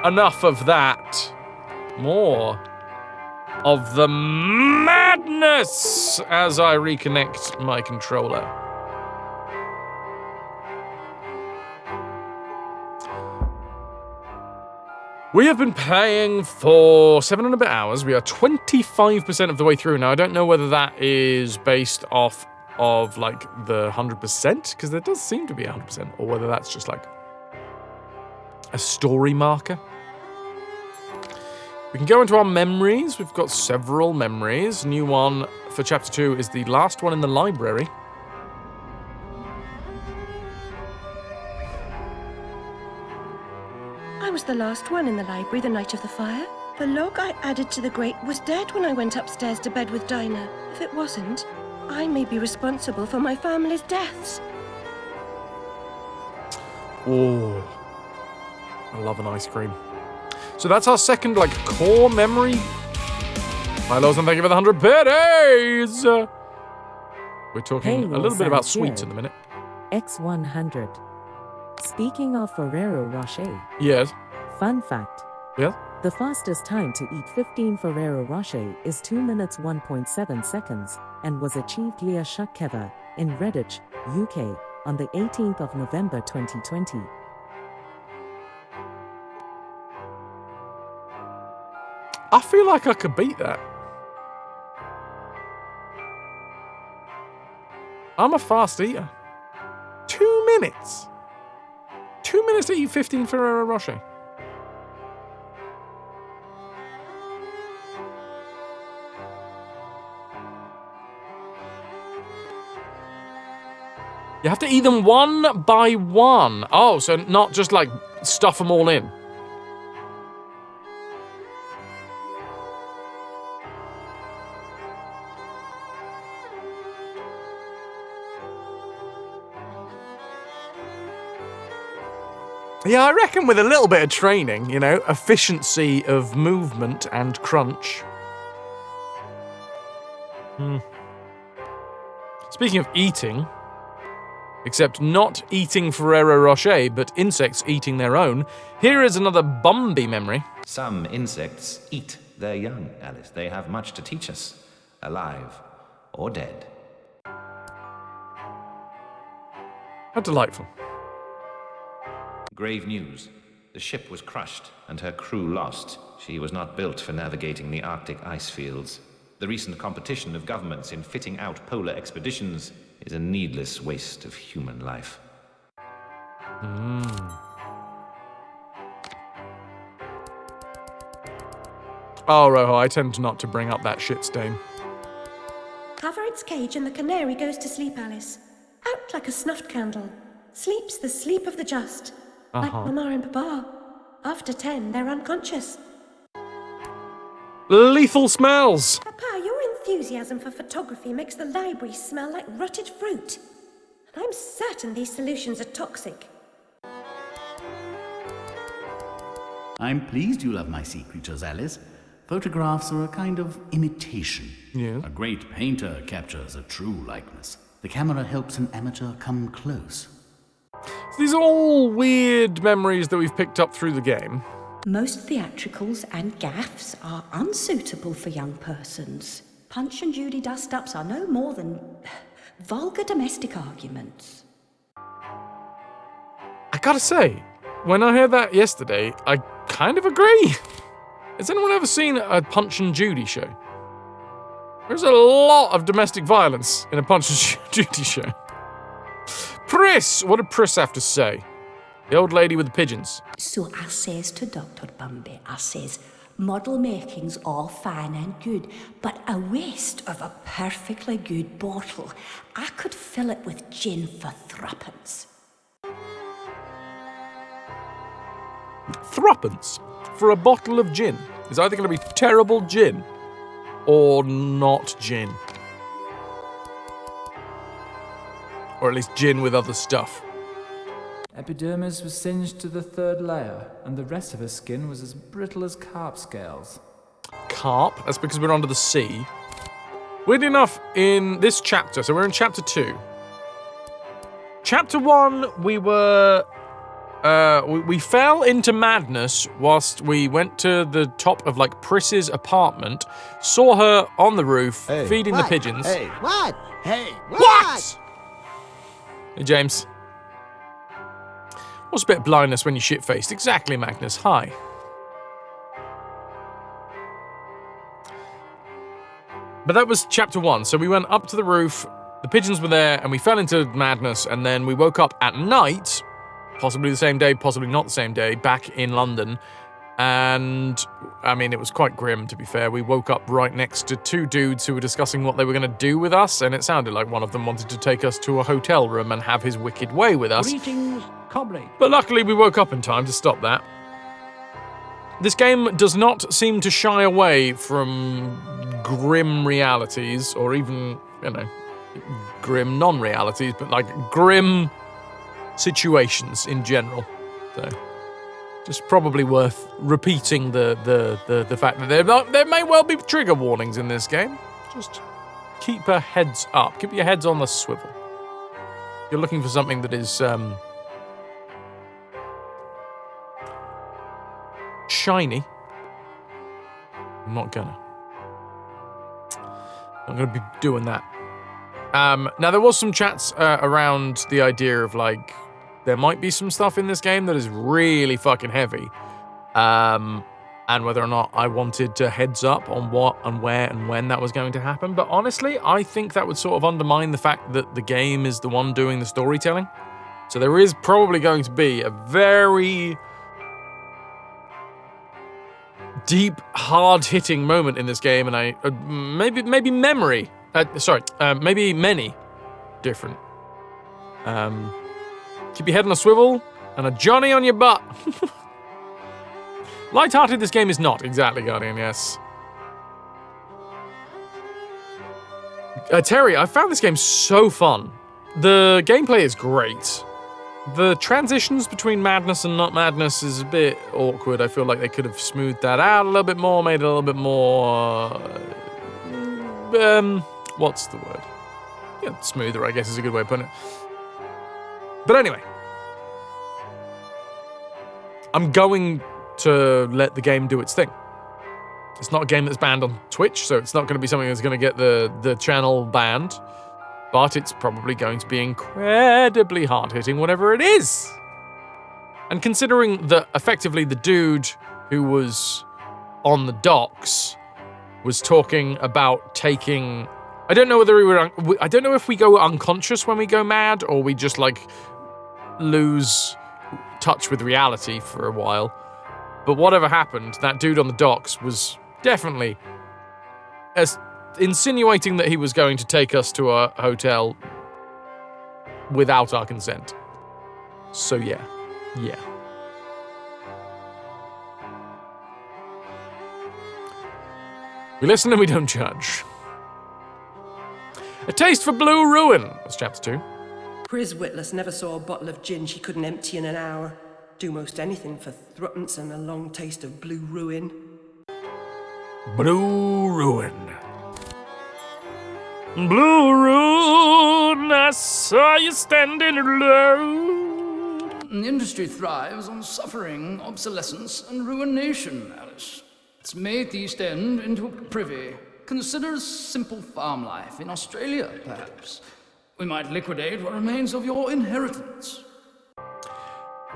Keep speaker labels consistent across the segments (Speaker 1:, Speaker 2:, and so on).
Speaker 1: enough of that. More of the madness as I reconnect my controller. We have been playing for 7 and a bit hours. We are 25% of the way through now. I don't know whether that is based off of, like, the 100%, because there does seem to be 100%, or whether that's just, like, a story marker. We can go into our memories. We've got several memories. New one for Chapter 2 is the last one in the library.
Speaker 2: I was the last one in the library the night of the fire. The log I added to the grate was dead when I went upstairs to bed with Dinah. If it wasn't, I may be responsible for my family's deaths.
Speaker 1: Oh, I love an ice cream. So that's our second, like, core memory. Milos, and thank you for the 100 pennies. We're talking a little bit about sweets in a minute.
Speaker 3: X100. Speaking of Ferrero Rocher.
Speaker 1: Yes.
Speaker 3: Fun fact.
Speaker 1: Yes.
Speaker 3: The fastest time to eat 15 Ferrero Rocher is 2 minutes 1.7 seconds and was achieved via Shukeva in Redditch, UK, on the 18th of November 2020.
Speaker 1: I feel like I could beat that. I'm a fast eater. 2 minutes. 2 minutes to eat 15 Ferrero Rocher. You have to eat them one by one. Oh, so not just like stuff them all in. Yeah, I reckon with a little bit of training, you know, efficiency of movement and crunch. Speaking of eating, except not eating Ferrero Rocher, but insects eating their own, here is another Bumby memory.
Speaker 4: Some insects eat their young, Alice. They have much to teach us, alive or dead.
Speaker 1: How delightful.
Speaker 4: Grave news. The ship was crushed and her crew lost. She was not built for navigating the Arctic ice fields. The recent competition of governments in fitting out polar expeditions is a needless waste of human life.
Speaker 1: Oh, Rojo, I tend not to bring up that shit stain.
Speaker 2: Cover its cage and the canary goes to sleep, Alice. Out like a snuffed candle. Sleeps the sleep of the just. Like Mama and Papa. After 10, they're unconscious.
Speaker 1: Lethal smells!
Speaker 2: Papa, your enthusiasm for photography makes the library smell like rotted fruit. And I'm certain these solutions are toxic.
Speaker 5: I'm pleased you love my sea creatures, Alice. Photographs are a kind of imitation.
Speaker 1: Yeah.
Speaker 5: A great painter captures a true likeness. The camera helps an amateur come close.
Speaker 1: So these are all weird memories that we've picked up through the game.
Speaker 6: Most theatricals and gaffs are unsuitable for young persons. Punch and Judy dust-ups are no more than vulgar domestic arguments.
Speaker 1: I gotta say, when I heard that yesterday, I kind of agree. Has anyone ever seen a Punch and Judy show? There's a lot of domestic violence in a Punch and Judy show. Pris! What did Pris have to say? The old lady with the pigeons.
Speaker 6: So I says to Dr. Bumby, I says, model making's all fine and good, but a waste of a perfectly good bottle. I could fill it with gin for threepence.
Speaker 1: Threepence for a bottle of gin. It's either going to be terrible gin or not gin. Or at least gin with other stuff.
Speaker 7: Epidermis was singed to the 3rd layer, and the rest of her skin was as brittle as carp scales.
Speaker 1: Carp? That's because we're under the sea. Weirdly enough, in this chapter, so we're in chapter 2. Chapter 1, we were we fell into madness whilst we went to the top of, like, Pris's apartment, saw her on the roof, feeding the pigeons.
Speaker 8: Hey, what? Hey,
Speaker 1: What? Hey, James. What's a bit of blindness when you're shit-faced? Exactly, Magnus. Hi. But that was chapter 1. So we went up to the roof, the pigeons were there, and we fell into madness, and then we woke up at night, possibly the same day, possibly not the same day, back in London. And, I mean, it was quite grim, to be fair. We woke up right next to two dudes who were discussing what they were going to do with us, and it sounded like one of them wanted to take us to a hotel room and have his wicked way with us.
Speaker 8: Greetings, comrade.
Speaker 1: But luckily, we woke up in time to stop that. This game does not seem to shy away from grim realities, or even, grim non-realities, but like grim situations in general. So, just probably worth repeating the fact that there may well be trigger warnings in this game. Just keep your heads up. Keep your heads on the swivel. You're looking for something that is shiny. I'm not gonna be doing that. Now, there was some chats around the idea of, like, there might be some stuff in this game that is really fucking heavy. And whether or not I wanted to heads up on what and where and when that was going to happen. But honestly, I think that would sort of undermine the fact that the game is the one doing the storytelling. So there is probably going to be a very deep, hard-hitting moment in this game, and maybe many different. Keep your head on a swivel and a Johnny on your butt. Light-hearted this game is not, exactly, Guardian, yes. Terry, I found this game so fun. The gameplay is great. The transitions between madness and not madness is a bit awkward. I feel like they could have smoothed that out a little bit more, made it a little bit more... what's the word? Yeah, smoother, I guess, is a good way of putting it. But anyway. I'm going to let the game do its thing. It's not a game that's banned on Twitch, so it's not going to be something that's going to get the channel banned. But it's probably going to be incredibly hard-hitting, whatever it is. And considering that effectively the dude who was on the docks was talking about taking... I don't know whether I don't know if we go unconscious when we go mad, or we just, like, lose touch with reality for a while. But whatever happened, that dude on the docks was definitely insinuating that he was going to take us to a hotel without our consent. So yeah. We listen and we don't judge. A Taste for Blue Ruin was chapter 2.
Speaker 9: Pris Witless never saw a bottle of gin she couldn't empty in an hour. Do most anything for thruppence and a long taste of blue ruin.
Speaker 1: Blue Ruin. Blue Ruin, I saw you standing alone.
Speaker 10: The industry thrives on suffering, obsolescence, and ruination, Alice. It's made the East End into a privy. Consider a simple farm life in Australia, perhaps. We might liquidate what remains of your inheritance.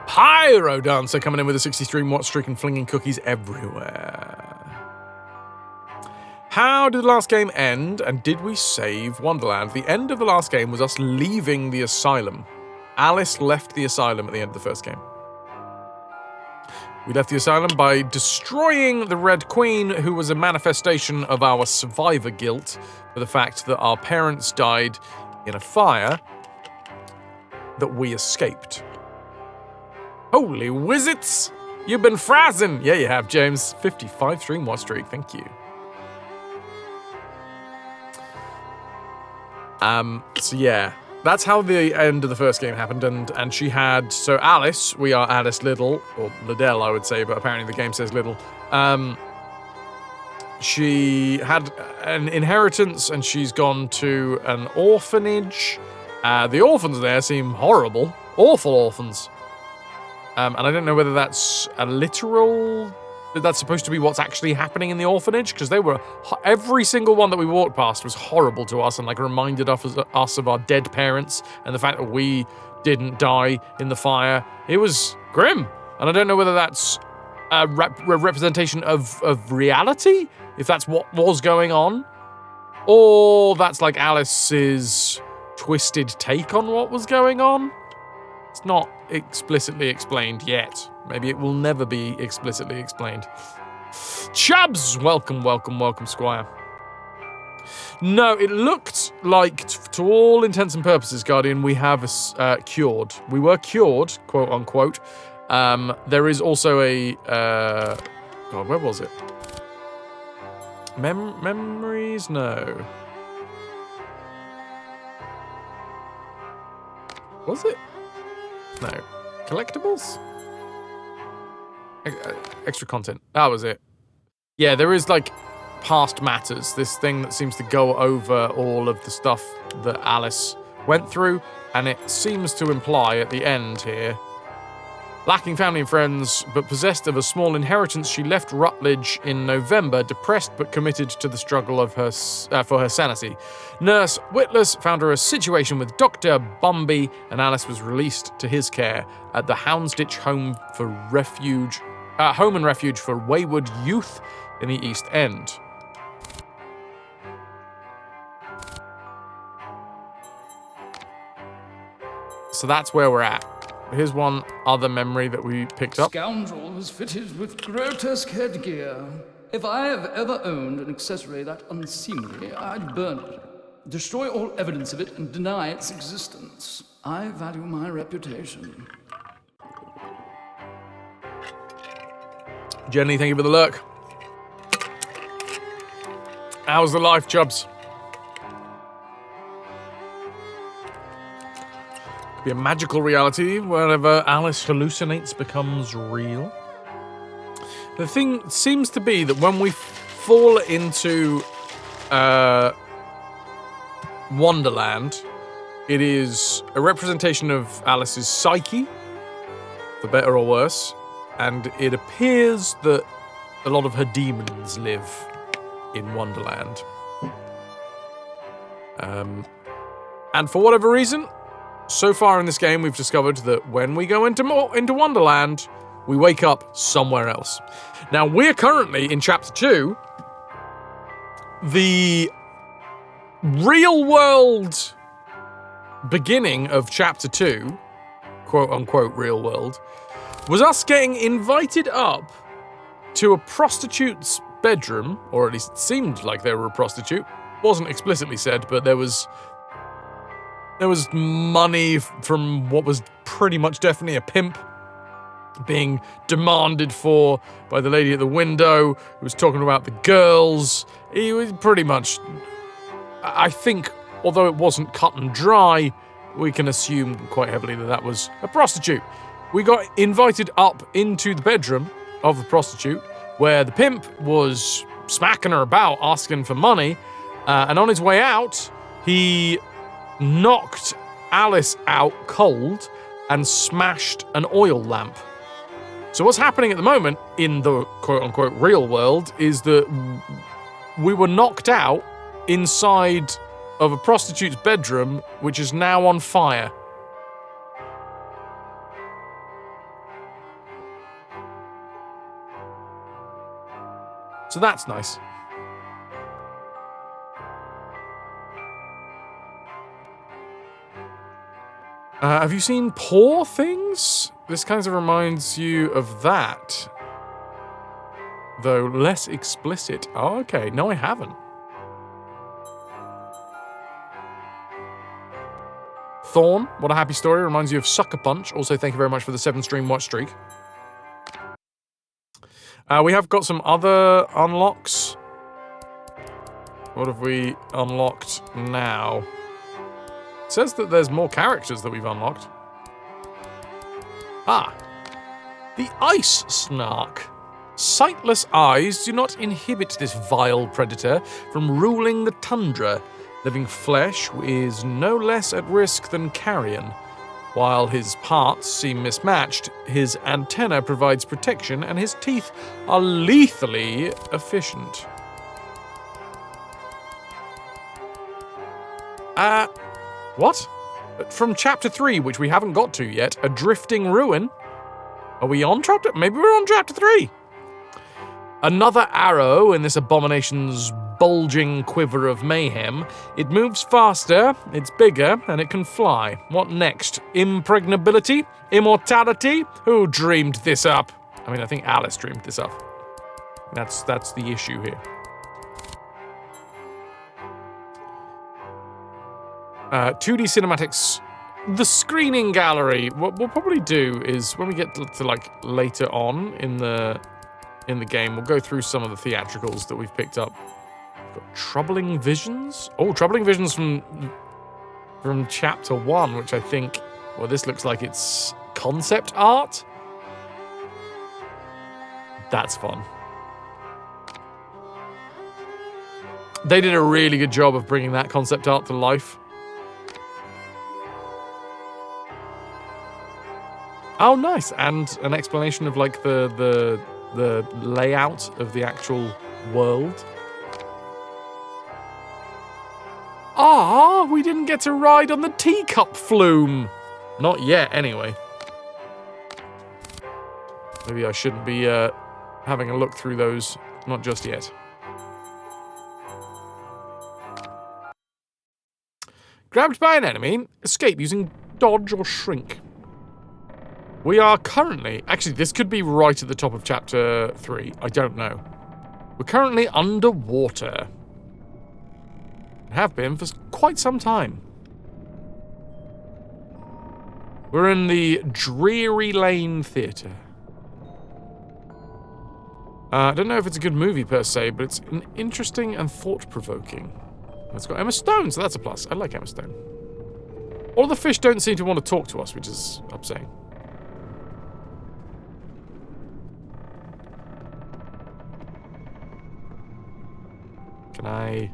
Speaker 1: Pyro Dancer coming in with a 63-watt streak and flinging cookies everywhere. How did the last game end, and did we save Wonderland? The end of the last game was us leaving the asylum. Alice left the asylum at the end of the first game. We left the asylum by destroying the Red Queen, who was a manifestation of our survivor guilt for the fact that our parents died in a fire that we escaped. Holy wizards! You've been frazzing! Yeah, you have, James. 55 stream-watch streak, thank you. So yeah, that's how the end of the first game happened, and she had, so Alice, we are Alice Little, or Liddell I would say, but apparently the game says Little, she had an inheritance and she's gone to an orphanage. The orphans there seem horrible, awful orphans. And I don't know whether that's a literal... That's supposed to be what's actually happening in the orphanage, because they were... Every single one that we walked past was horrible to us and, like, reminded us of our dead parents and the fact that we didn't die in the fire. It was grim. And I don't know whether that's a representation of reality, if that's what was going on, or that's, like, Alice's twisted take on what was going on. It's not explicitly explained yet. Maybe it will never be explicitly explained. Chubbs! Welcome, welcome, welcome, Squire. No, it looked like, to all intents and purposes, Guardian, we have cured. We were cured, quote unquote. There is also a... God, where was it? Memories? No. Was it? No. Collectibles? Extra content. That was it. Yeah, there is, like, past matters. This thing that seems to go over all of the stuff that Alice went through, and it seems to imply at the end here, lacking family and friends, but possessed of a small inheritance, she left Rutledge in November, depressed but committed to the struggle of her for her sanity. Nurse Witless found her a situation with Dr. Bumby, and Alice was released to his care at the Houndsditch Home and Refuge for Wayward Youth in the East End. So that's where we're at. Here's one other memory that we picked up.
Speaker 10: Scoundrel was fitted with grotesque headgear. If I have ever owned an accessory that unseemly, I'd burn it, destroy all evidence of it, and deny its existence. I value my reputation.
Speaker 1: Jenny, thank you for the lurk. How's the life, Chubbs? Be a magical reality wherever Alice hallucinates becomes real. The thing seems to be that when we fall into Wonderland, it is a representation of Alice's psyche, for better or worse, and it appears that a lot of her demons live in Wonderland. And for whatever reason, so far in this game, we've discovered that when we go into Wonderland, we wake up somewhere else. Now, we're currently in Chapter 2. The real-world beginning of Chapter 2, quote-unquote real world, was us getting invited up to a prostitute's bedroom, or at least it seemed like they were a prostitute. Wasn't explicitly said, but there was money from what was pretty much definitely a pimp being demanded for by the lady at the window who was talking about the girls. He was pretty much, I think, although it wasn't cut and dry, we can assume quite heavily that was a prostitute. We got invited up into the bedroom of the prostitute where the pimp was smacking her about, asking for money, and on his way out, he knocked Alice out cold and smashed an oil lamp. So what's happening at the moment in the quote-unquote real world is that we were knocked out inside of a prostitute's bedroom, which is now on fire. So that's nice. Have you seen Poor Things? This kind of reminds you of that. Though less explicit. Oh, okay. No, I haven't. Thorn, what a happy story. Reminds you of Sucker Punch. Also, thank you very much for the 7-stream watch streak. We have got some other unlocks. What have we unlocked now? It says that there's more characters that we've unlocked. Ah. The Ice Snark. Sightless eyes do not inhibit this vile predator from ruling the tundra. Living flesh is no less at risk than carrion. While his parts seem mismatched, his antenna provides protection and his teeth are lethally efficient. What? From chapter 3, which we haven't got to yet, a drifting ruin. Are we on chapter? Maybe we're on chapter 3. Another arrow in this abomination's bulging quiver of mayhem. It moves faster, it's bigger, and it can fly. What next? Impregnability? Immortality? Who dreamed this up? I mean, I think Alice dreamed this up. That's the issue here. 2D cinematics. The screening gallery. What we'll probably do is when we get to like later on in the game, we'll go through some of the theatricals that we've picked up. We've got Troubling Visions. Oh, Troubling Visions from chapter 1, which I think, well, this looks like it's concept art. That's fun. They did a really good job of bringing that concept art to life. Oh, nice. And an explanation of like the layout of the actual world. Ah, we didn't get to ride on the teacup flume. Not yet, anyway. Maybe I shouldn't be having a look through those. Not just yet. Grabbed by an enemy, escape using dodge or shrink. We are currently... Actually, this could be right at the top of chapter 3. I don't know. We're currently underwater. Have been for quite some time. We're in the Dreary Lane Theatre. I don't know if it's a good movie per se, but it's interesting and thought-provoking. It's got Emma Stone, so that's a plus. I like Emma Stone. All the fish don't seem to want to talk to us, which is upsetting. Can I...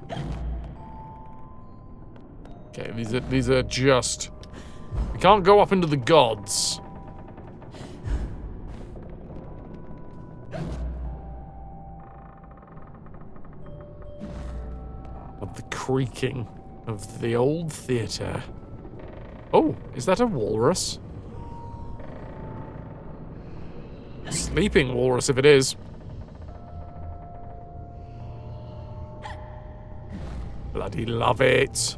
Speaker 1: Okay, these are just... We can't go up into the gods. Of the creaking of the old theatre. Oh, is that a walrus? Sleeping walrus if it is. Bloody love it.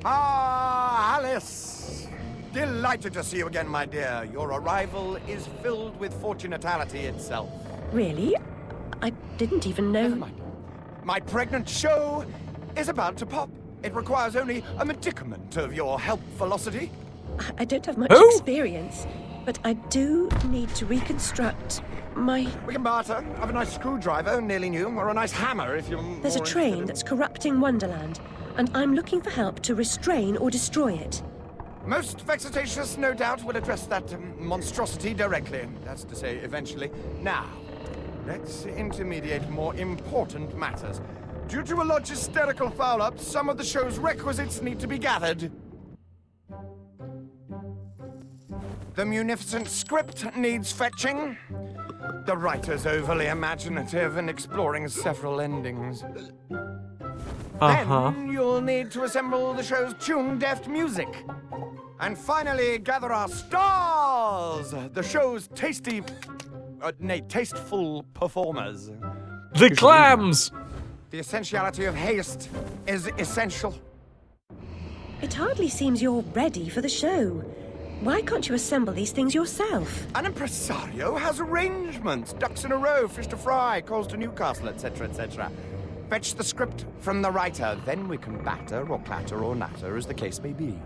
Speaker 8: Ah, Alice! Delighted to see you again, my dear. Your arrival is filled with fortunatality itself.
Speaker 2: Really? I didn't even know.
Speaker 8: Never mind. My pregnant show is about to pop. It requires only a medicament of your help velocity.
Speaker 2: I don't have much experience, but I do need to reconstruct my...
Speaker 8: We can barter. Have a nice screwdriver, nearly new, or a nice hammer if you're
Speaker 2: There's a
Speaker 8: more
Speaker 2: train
Speaker 8: interested.
Speaker 2: that's corrupting Wonderland, and I'm looking for help to restrain or destroy it.
Speaker 8: Most vexatious, no doubt, will address that monstrosity directly. That's to say, eventually. Now, let's intermediate more important matters. Due to a logisterical foul-up, some of the show's requisites need to be gathered. The munificent script needs fetching. The writer's overly imaginative and exploring several endings. Then you'll need to assemble the show's tune-deft music. And finally, gather our stars! The show's tasteful performers.
Speaker 1: The clams!
Speaker 8: The essentiality of haste is essential.
Speaker 2: It hardly seems you're ready for the show. Why can't you assemble these things yourself?
Speaker 8: An impresario has arrangements. Ducks in a row, fish to fry, calls to Newcastle, etc., etc. Fetch the script from the writer, then we can batter or clatter or natter, as the case may be.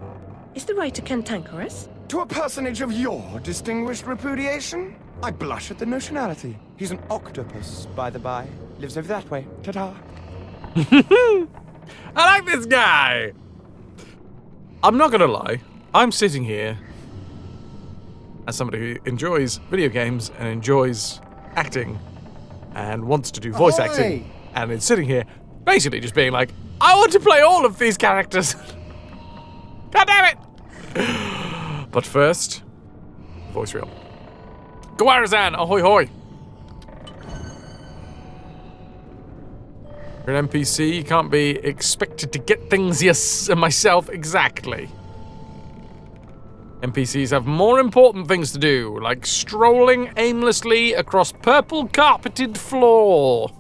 Speaker 2: Is the writer cantankerous?
Speaker 8: To a personage of your distinguished repudiation, I blush at the notionality. He's an octopus, by the by. Lives over that way. Ta-ta.
Speaker 1: I like this guy. I'm not gonna lie. I'm sitting here as somebody who enjoys video games and enjoys acting and wants to do voice acting and is sitting here basically just being like, I want to play all of these characters. God damn it! But first, voice reel. Gwarazan, ahoy hoy! You're an NPC, you can't be expected to get things myself exactly. NPCs have more important things to do, like strolling aimlessly across purple carpeted floor.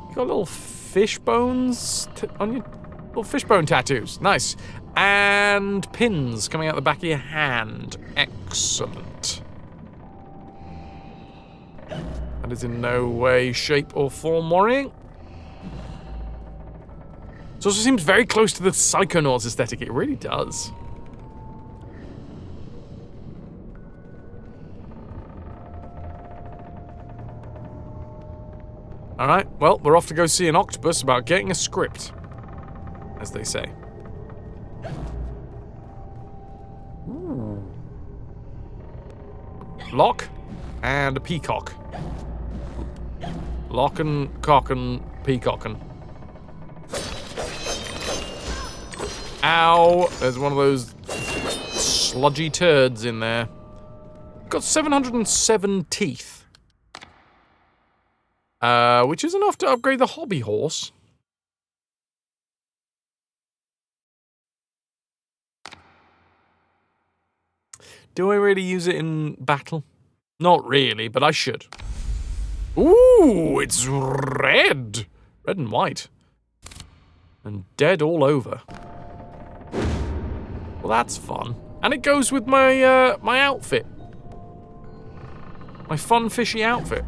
Speaker 1: You got little fish bones on your little fishbone tattoos. Nice. And pins coming out the back of your hand. Excellent. That is in no way, shape, or form worrying. It also seems very close to the Psychonauts aesthetic. It really does. Alright, well, we're off to go see an octopus about getting a script, as they say. Ooh. Lock and a peacock. Lock and cock and peacockin'. Ow! There's one of those sludgy turds in there. Got 707 teeth. Which is enough to upgrade the hobby horse. Do I really use it in battle? Not really, but I should. Ooh, it's red! Red and white. And dead all over. Well, that's fun. And it goes with my, my outfit. My fun, fishy outfit.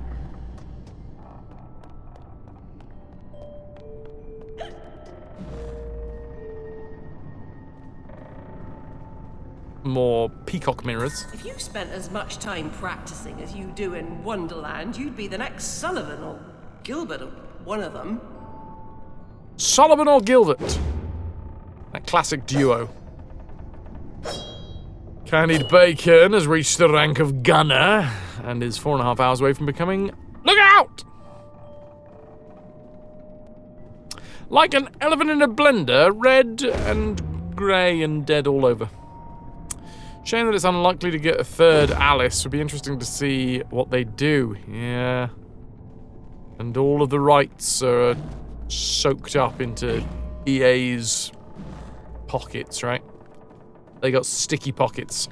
Speaker 1: More peacock mirrors.
Speaker 9: If you spent as much time practicing as you do in Wonderland, you'd be the next Sullivan or Gilbert or one of them.
Speaker 1: Sullivan or Gilbert. That classic duo. Candied Bacon has reached the rank of gunner and is 4.5 hours away from becoming look out! Like an elephant in a blender, red and grey and dead all over. Shame that it's unlikely to get a third Alice. Would be interesting to see what they do. Yeah. And all of the rights are soaked up into EA's pockets, right? They got sticky pockets.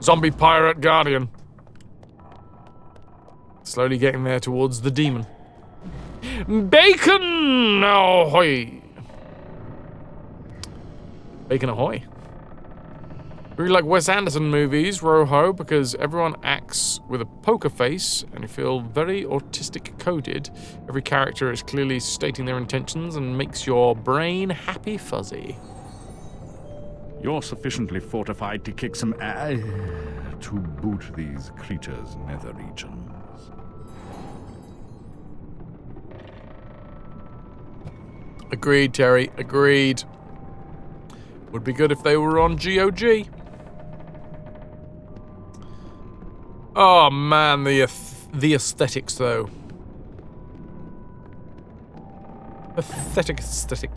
Speaker 1: Zombie pirate guardian. Slowly getting there towards the demon. Bacon! Ahoy! Bacon ahoy. Really like Wes Anderson movies, Rojo, because everyone acts with a poker face and you feel very autistic coded. Every character is clearly stating their intentions and makes your brain happy fuzzy.
Speaker 11: You're sufficiently fortified to kick some ass to boot these creatures' nether regions.
Speaker 1: Agreed, Terry. Agreed. Would be good if they were on GOG. Oh man, the aesthetics though. Pathetic aesthetic.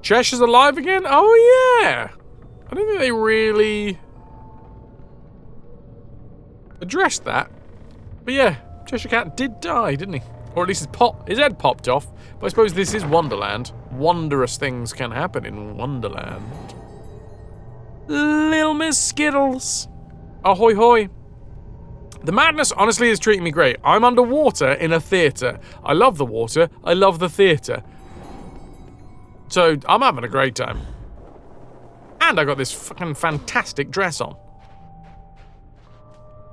Speaker 1: Cheshire's alive again? Oh yeah! I don't think they really addressed that. But yeah, Cheshire Cat did die, didn't he? Or at least his head popped off. But I suppose this is Wonderland. Wondrous things can happen in Wonderland. Little Miss Skittles. Ahoy hoy. The madness honestly is treating me great. I'm underwater in a theatre. I love the water. I love the theatre. So I'm having a great time. And I got this fucking fantastic dress on.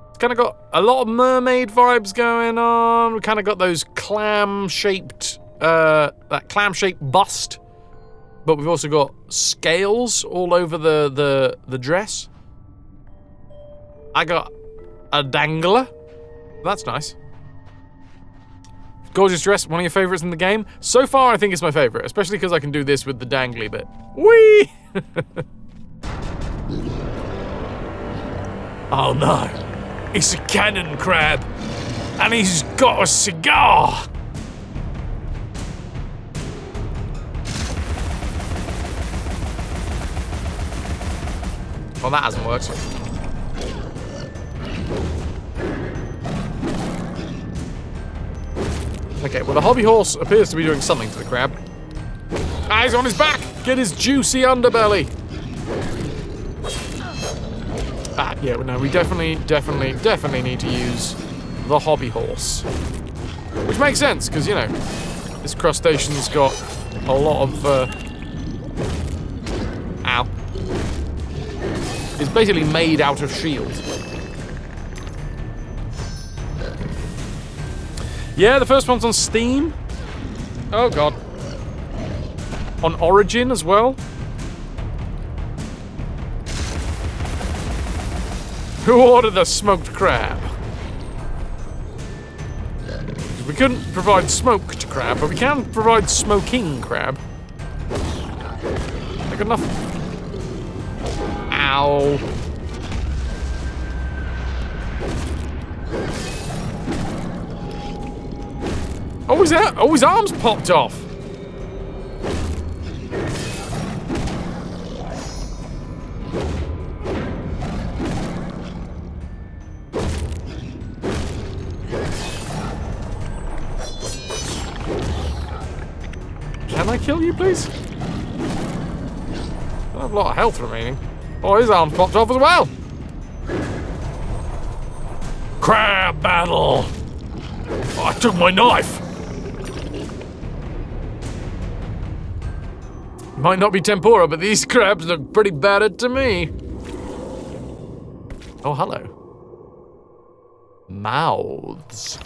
Speaker 1: It's kind of got a lot of mermaid vibes going on. We kind of got those clam-shaped, that clam-shaped bust. But we've also got scales all over the dress. I got a dangler. That's nice. Gorgeous dress, one of your favorites in the game? So far, I think it's my favorite, especially because I can do this with the dangly bit. Whee! Oh no. It's a cannon crab. And he's got a cigar. Well, that hasn't worked. Okay, well, the hobby horse appears to be doing something to the crab. Ah, he's on his back! Get his juicy underbelly! Ah, yeah, no, we definitely need to use the hobby horse. Which makes sense, because, you know, this crustacean's got a lot of, ow. It's basically made out of shield. Yeah, the first one's on Steam. Oh, God. On Origin as well. Who ordered the smoked crab? We couldn't provide smoked crab, but we can provide smoking crab. Like enough. Ow. Oh, his arms popped off. Can I kill you, please? I don't have a lot of health remaining. Oh, his arms popped off as well. Crab battle. Oh, I took my knife. Might not be tempura, but these crabs look pretty battered to me. Oh, hello. Mouths.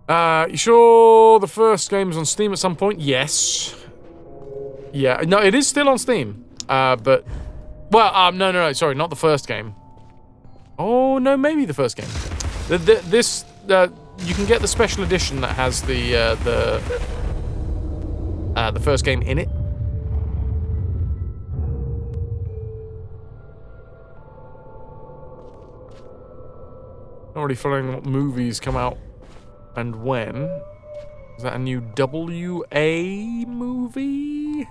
Speaker 1: You sure the first game's on Steam at some point? Yes. Yeah, no, it is still on Steam. But... Well, no, sorry, not the first game. Oh, no, maybe the first game. You can get the special edition that has the first game in it. Not really following what movies come out and when. Is that a new WA movie?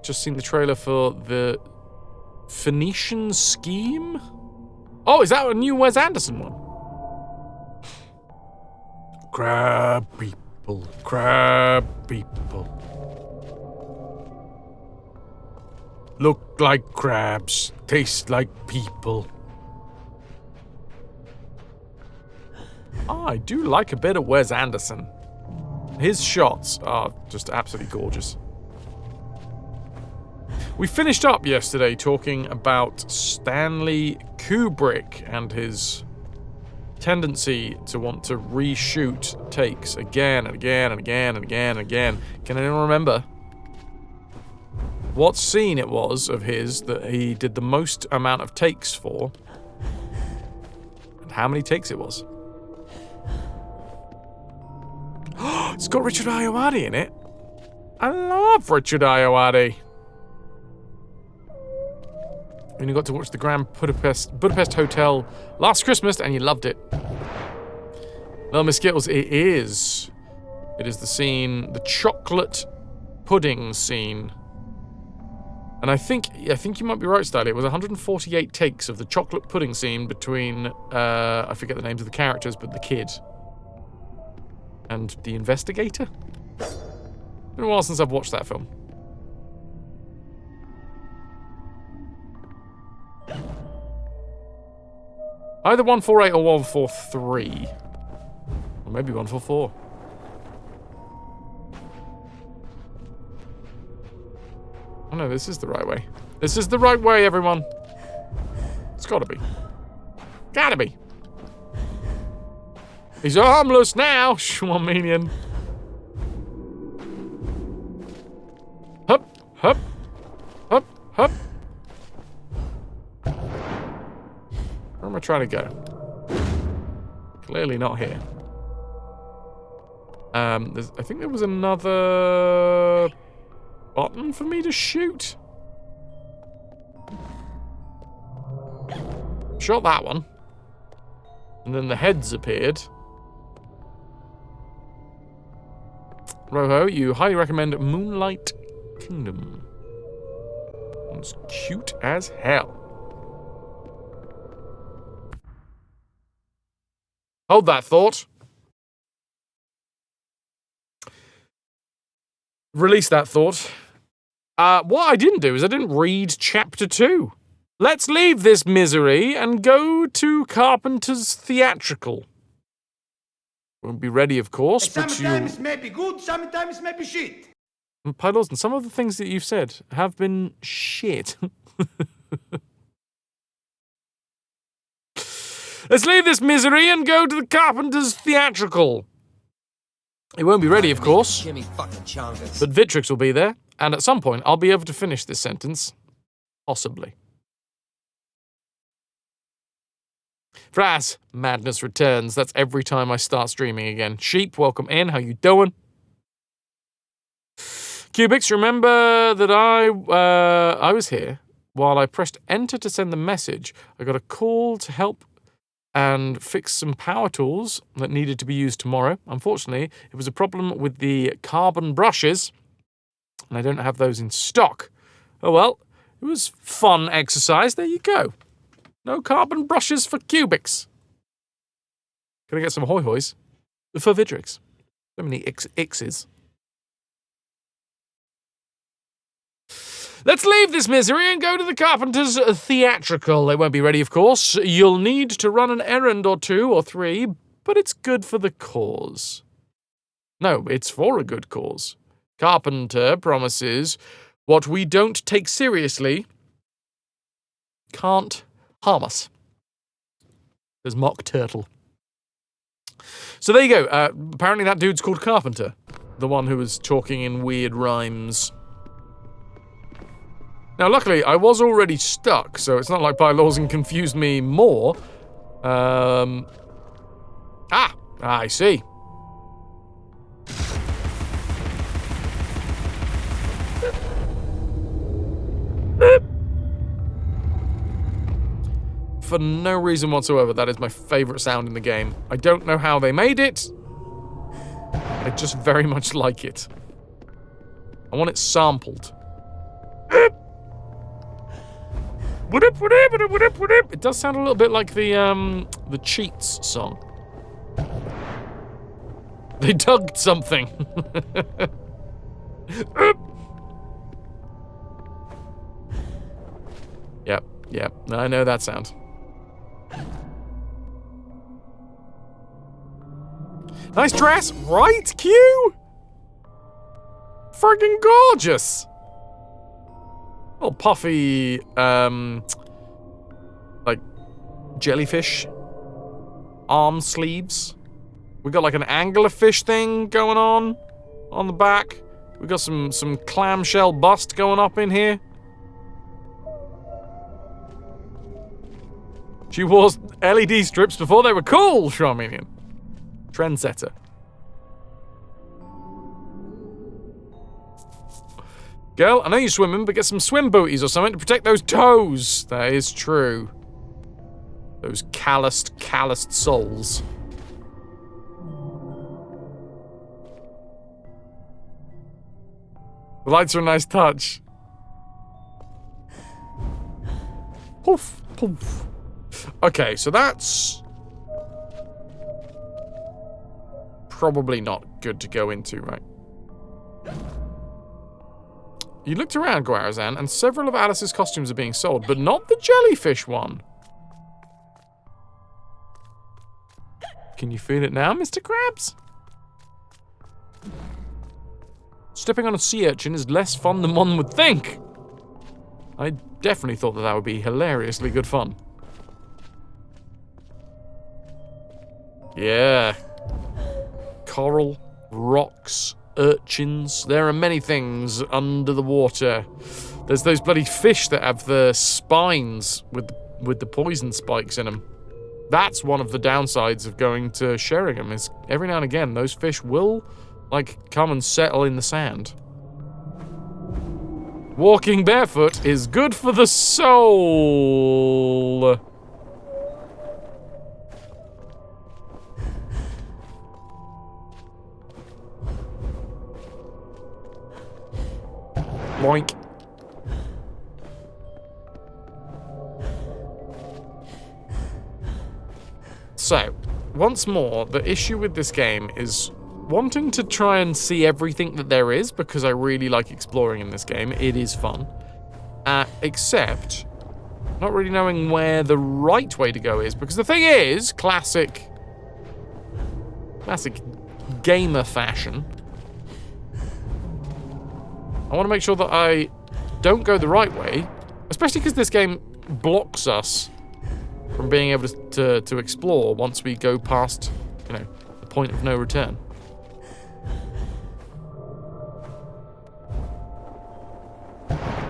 Speaker 1: Just seen the trailer for the Phoenician Scheme? Oh, is that a new Wes Anderson one? Crab people, crab people. Look like crabs, taste like people. Oh, I do like a bit of Wes Anderson. His shots are just absolutely gorgeous. We finished up yesterday talking about Stanley Kubrick and his tendency to want to reshoot takes again and again and again and again and again. Can anyone remember what scene it was of his that he did the most amount of takes for? And how many takes it was? It's got Richard Ayoade in it. I love Richard Ayoade. And you got to watch the Grand Budapest Hotel last Christmas, and you loved it. Well, Miss Skittles, it is the scene, the chocolate pudding scene. And I think you might be right, Styly. It was 148 takes of the chocolate pudding scene between, I forget the names of the characters, but the kid and the investigator. It's been a while since I've watched that film. Either 148 or 143. Or maybe 144. Oh no, this is the right way. This is the right way, everyone. It's gotta be. Gotta be. He's harmless now, Schwaminian. Hup, hup, hup, hup. trying to go? Clearly not here. I think there was another button for me to shoot. Shot that one. And then the heads appeared. Roho, you highly recommend Moonlight Kingdom. It's cute as hell. Hold that thought. Release that thought. What I didn't do is I didn't read chapter 2. Let's leave this misery and go to Carpenter's theatrical. Won't be ready, of course, but
Speaker 12: sometimes may be good, sometimes may be shit.
Speaker 1: Pylos, some of the things that you've said have been shit. Let's leave this misery and go to the Carpenter's theatrical. It won't be ready, of course, but Vitrix will be there, and at some point I'll be able to finish this sentence. Possibly. Fraz, madness returns. That's every time I start streaming again. Sheep, welcome in. How you doing? Cubics, remember that I was here while I pressed enter to send the message. I got a call to help and fix some power tools that needed to be used tomorrow. Unfortunately, it was a problem with the carbon brushes, and I don't have those in stock. Oh well, it was fun exercise. There you go. No carbon brushes for Cubics. Gonna get some hoy-hoys for Vidrix. So many X's. Let's leave this misery and go to the Carpenter's theatrical. It won't be ready, of course. You'll need to run an errand or 2 or 3, but it's good for the cause. No, it's for a good cause. Carpenter promises what we don't take seriously can't harm us. There's Mock Turtle. So there you go. Apparently that dude's called Carpenter. The one who was talking in weird rhymes. Now, luckily, I was already stuck, so it's not like Pylorzen confused me more. I see. For no reason whatsoever, that is my favorite sound in the game. I don't know how they made it. I just very much like it. I want it sampled. It does sound a little bit like the Cheats song. They dug something. Yep, I know that sound. Nice dress, right, Q? Friggin' gorgeous. Little puffy, like, jellyfish arm sleeves. We got like an anglerfish thing going on the back. We got some clamshell bust going up in here. She wore LED strips before they were cool, Charminian. Trendsetter. Girl, I know you're swimming, but get some swim booties or something to protect those toes. That is true. Those calloused souls. The lights are a nice touch. Poof, poof. Okay, so that's probably not good to go into, right? You looked around, Guarazan, and several of Alice's costumes are being sold, but not the jellyfish one. Can you feel it now, Mr. Krabs? Stepping on a sea urchin is less fun than one would think. I definitely thought that would be hilariously good fun. Yeah. Coral, rocks, urchins. There are many things under the water. There's those bloody fish that have the spines with the poison spikes in them. That's one of the downsides of going to Sheringham, is every now and again those fish will, like, come and settle in the sand. Walking barefoot is good for the soul. Boink. So, once more, the issue with this game is wanting to try and see everything that there is, because I really like exploring in this game. It is fun. Except not really knowing where the right way to go is, because the thing is, classic gamer fashion, I want to make sure that I don't go the right way, especially because this game blocks us from being able to explore once we go past, you know, the point of no return.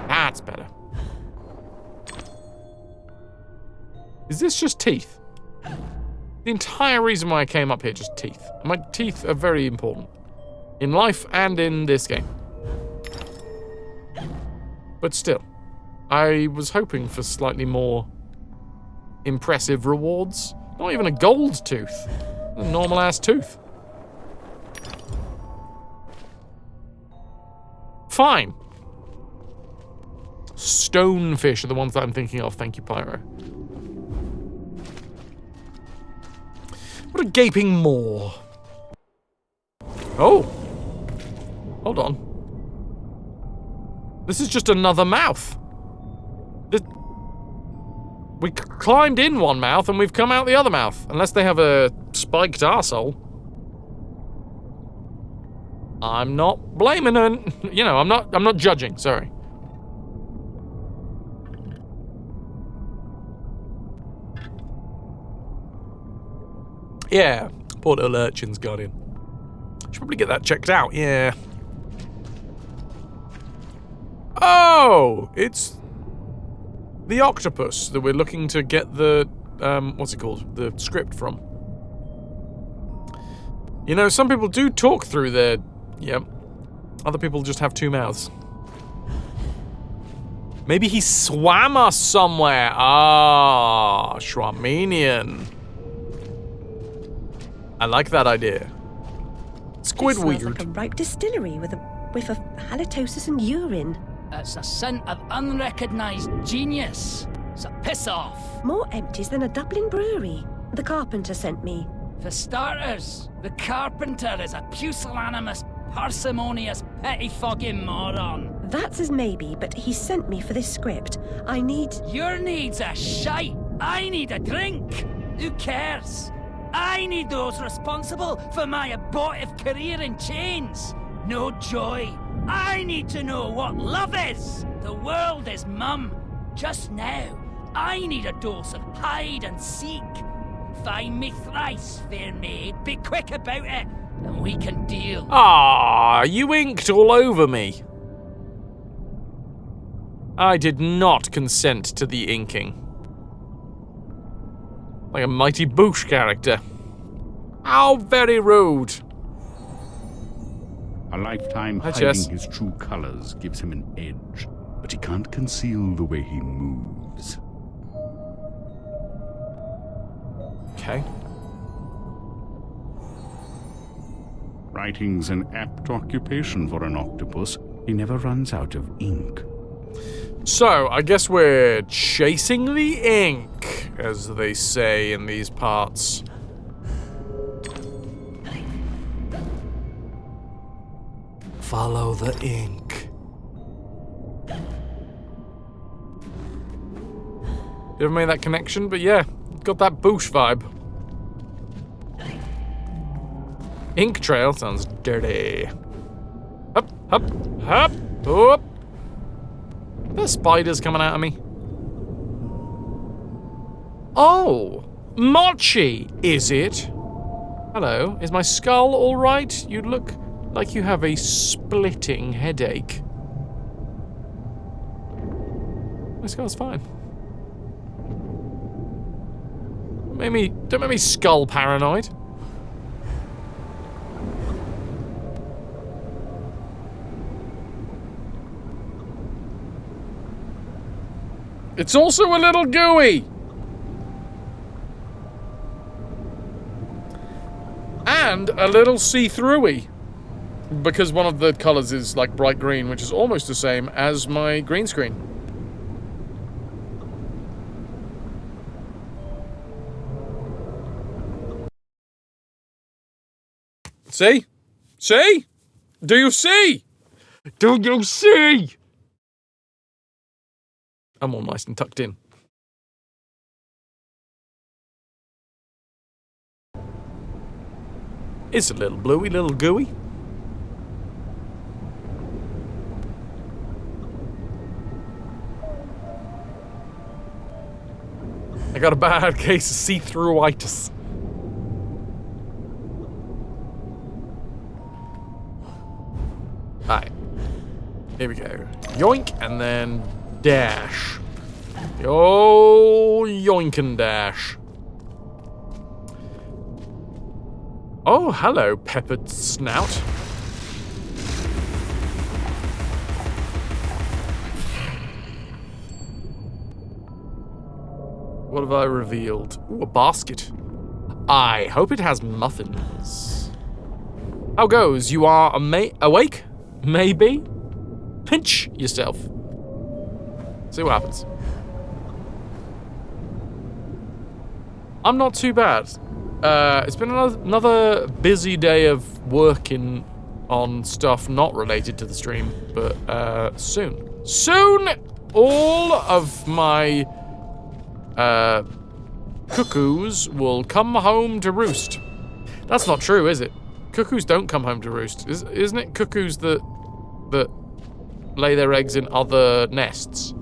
Speaker 1: That's better. Is this just teeth? The entire reason why I came up here, just teeth. My teeth are very important. In life and in this game. But still, I was hoping for slightly more impressive rewards. Not even a gold tooth. A normal-ass tooth. Fine. Stonefish are the ones that I'm thinking of. Thank you, Pyro. What a gaping maw. Oh. Hold on. This is just another mouth. We climbed in one mouth and we've come out the other mouth. Unless they have a spiked arsehole. I'm not blaming them. You know, I'm not judging, sorry. Yeah, poor little urchin's got in. Should probably get that checked out, yeah. Oh, it's the octopus that we're looking to get the, what's it called? The script from. You know, some people do talk through their, yep. Other people just have two mouths. Maybe he swam us somewhere. Ah, Schwaminian. I like that idea. Squidward.
Speaker 2: Smells like a ripe distillery with a whiff of halitosis and urine.
Speaker 10: It's a scent of unrecognised genius. So piss off.
Speaker 2: More empties than a Dublin brewery. The carpenter sent me.
Speaker 10: For starters, the carpenter is a pusillanimous, parsimonious, pettifogging moron.
Speaker 2: That's his maybe, but he sent me for this script. I need...
Speaker 10: Your needs are shite. I need a drink. Who cares? I need those responsible for my abortive career in chains. No joy. I need to know what love is. The world is mum. Just now, I need a dose of hide and seek. Find me thrice, fair maid. Be quick about it, and we can deal.
Speaker 1: Ah, you inked all over me. I did not consent to the inking. Like a Mighty Boosh character. How very rude.
Speaker 11: A lifetime
Speaker 1: Hi,
Speaker 11: hiding
Speaker 1: Jess.
Speaker 11: his true colors gives him an edge, but he can't conceal the way he moves.
Speaker 1: Okay.
Speaker 11: Writing's an apt occupation for an octopus. He never runs out of ink.
Speaker 1: So, I guess we're chasing the ink, as they say in these parts. Follow the ink. You ever made that connection? But yeah, got that Boosh vibe. Ink trail sounds dirty. Up, up, up, up. There's spiders coming out of me. Oh, Mochi, is it? Hello, is my skull all right? You look like you have a splitting headache. My skull's fine. Don't make me skull paranoid. It's also a little gooey. And a little see-through-y. Because one of the colours is like bright green, which is almost the same as my green screen. See? See? Do you see? Do you see? I'm all nice and tucked in. It's a little bluey, little gooey. I got a bad case of see-through-itis. Alright. Here we go. Yoink, and then dash. Yo, yoink and dash. Oh, hello, peppered snout. What have I revealed? Ooh, a basket. I hope it has muffins. How goes? You are awake? Maybe? Pinch yourself. See what happens. I'm not too bad. It's been another busy day of working on stuff not related to the stream, but soon. Soon, all of my cuckoos will come home to roost. That's not true, is it? Cuckoos don't come home to roost. Isn't it cuckoos that lay their eggs in other nests?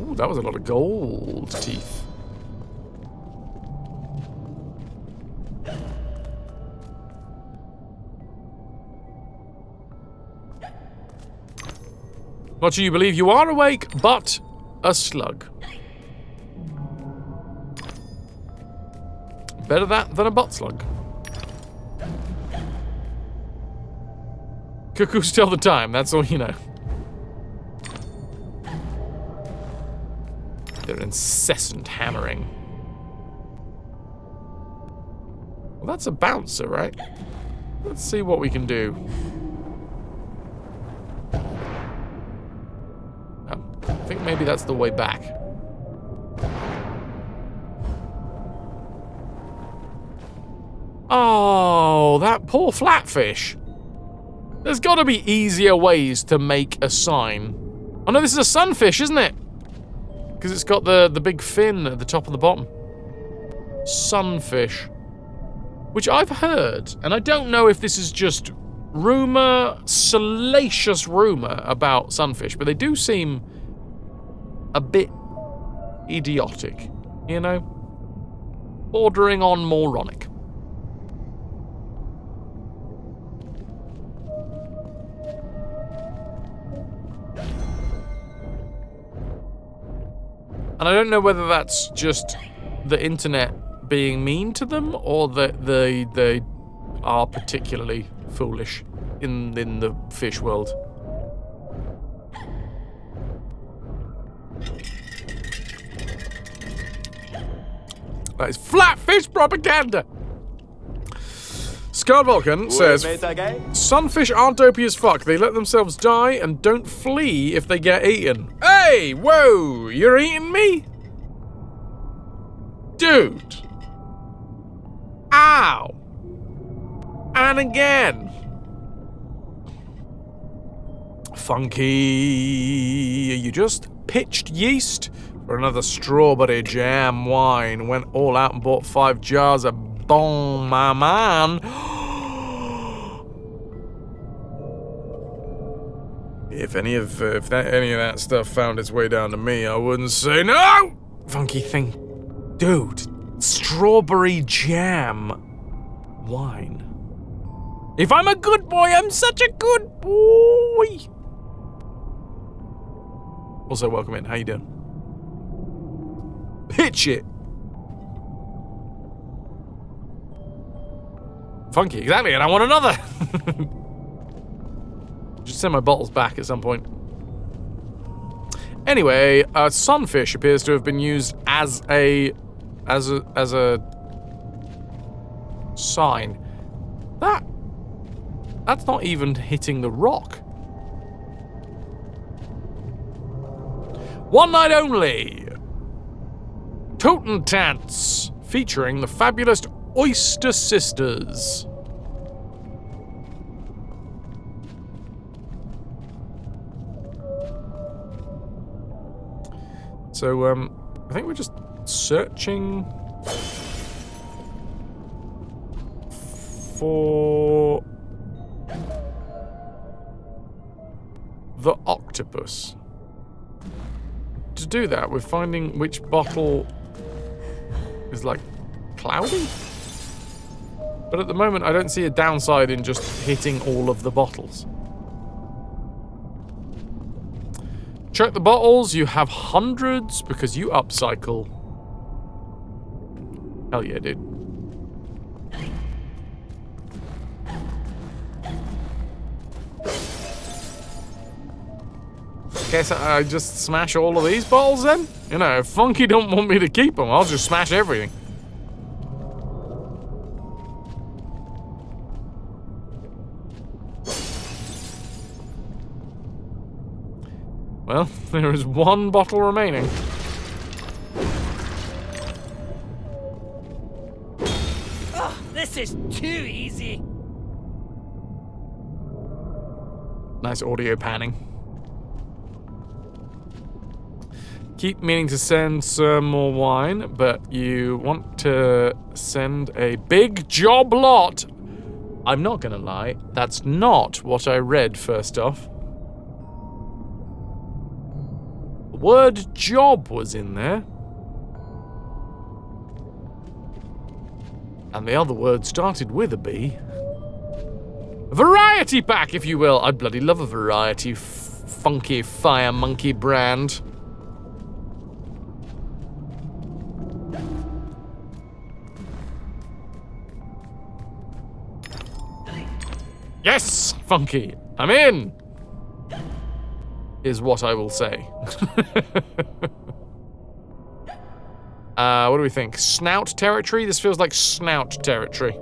Speaker 1: Ooh, that was a lot of gold teeth. Not sure you believe you are awake, but a slug. Better that than a butt slug. Cuckoos tell the time, that's all you know. Their incessant hammering. Well, that's a bouncer, right? Let's see what we can do. I think maybe that's the way back. Oh, that poor flatfish. There's got to be easier ways to make a sign. Oh no, this is a sunfish, isn't it? Because it's got the big fin at the top and the bottom. Sunfish. Which I've heard, and I don't know if this is just rumor, salacious rumor about sunfish, but they do seem a bit idiotic, you know? Bordering on moronic. And I don't know whether that's just the internet being mean to them or that they are particularly foolish in the fish world. That is flatfish propaganda! Scarred Vulcan says, sunfish are dopey as fuck. They let themselves die and don't flee if they get eaten. Hey, whoa, you're eating me? Dude. Ow. And again. Funky. You just pitched yeast for another strawberry jam wine. Went all out and bought 5 jars of Bon, my man. If any of that stuff found its way down to me, I wouldn't say no. Funky thing, dude. Strawberry jam wine. If I'm a good boy, I'm such a good boy. Also, welcome in. How you doing? Pitch it. Funky, exactly, and I want another. Just send my bottles back at some point. Anyway, sunfish appears to have been used as a sign. That's not even hitting the rock. One night only. Totentants, featuring the fabulous Oyster Sisters. So, I think we're just searching for the octopus. To do that, we're finding which bottle is, like, cloudy? But at the moment, I don't see a downside in just hitting all of the bottles. Check the bottles, you have hundreds because you upcycle. Hell yeah, dude. Guess I just smash all of these bottles then? You know, if Funky don't want me to keep them, I'll just smash everything. Well, there is one bottle remaining.
Speaker 13: Oh, this is too easy.
Speaker 1: Nice audio panning. Keep meaning to send some more wine, but you want to send a big job lot. I'm not gonna lie, that's not what I read first off. The word job was in there. And the other word started with a B. A variety pack, if you will. I bloody love a variety funky fire monkey brand. Yes, Funky, I'm in, is what I will say. What do we think? Snout territory? This feels like snout territory.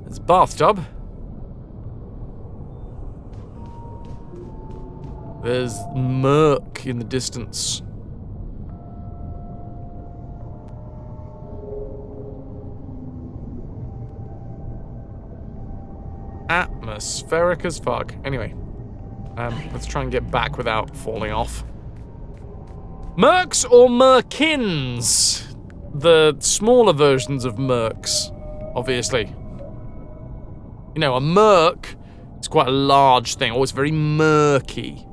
Speaker 1: There's a bathtub. There's murk in the distance. Atmospheric as fuck. Anyway, let's try and get back without falling off. Mercs or merkins? The smaller versions of mercs, obviously. You know, a merc is quite a large thing, always very murky.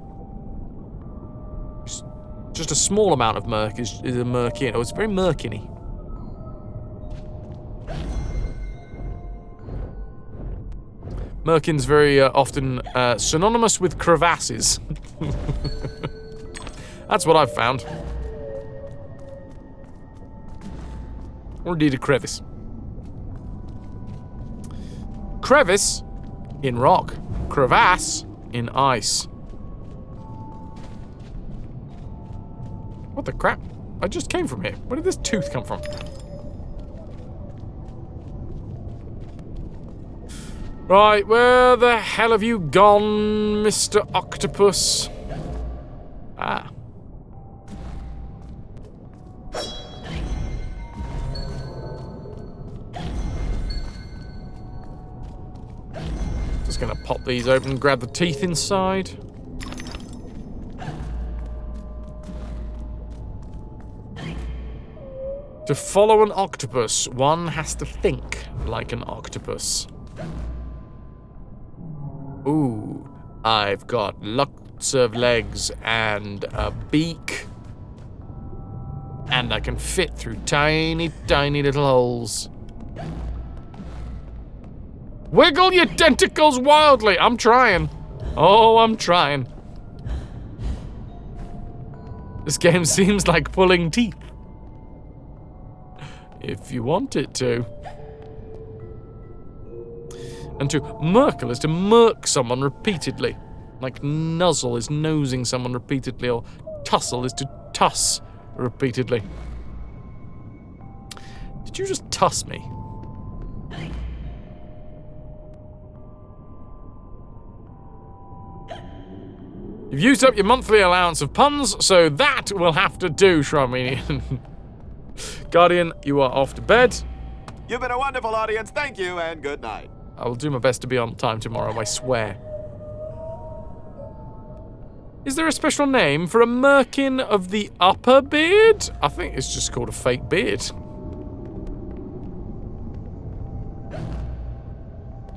Speaker 1: Just a small amount of merc is a merkin. Oh, it's very merkiny. Merkin's very often synonymous with crevasses. That's what I've found. Or indeed a crevice. Crevice in rock. Crevasse in ice. What the crap? I just came from here. Where did this tooth come from? Right, where the hell have you gone, Mr. Octopus? Ah. Just gonna pop these open and grab the teeth inside. To follow an octopus, one has to think like an octopus. Ooh, I've got lots of legs and a beak. And I can fit through tiny, tiny little holes. Wiggle your tentacles wildly! I'm trying. Oh, I'm trying. This game seems like pulling teeth. If you want it to. And to murkle is to murk someone repeatedly. Like nuzzle is nosing someone repeatedly, or tussle is to tuss repeatedly. Did you just tuss me? You've used up your monthly allowance of puns, so that will have to do, Shraminian. Guardian, you are off to bed.
Speaker 14: You've been a wonderful audience. Thank you, and good night.
Speaker 1: I will do my best to be on time tomorrow, I swear. Is there a special name for a merkin of the upper beard? I think it's just called a fake beard.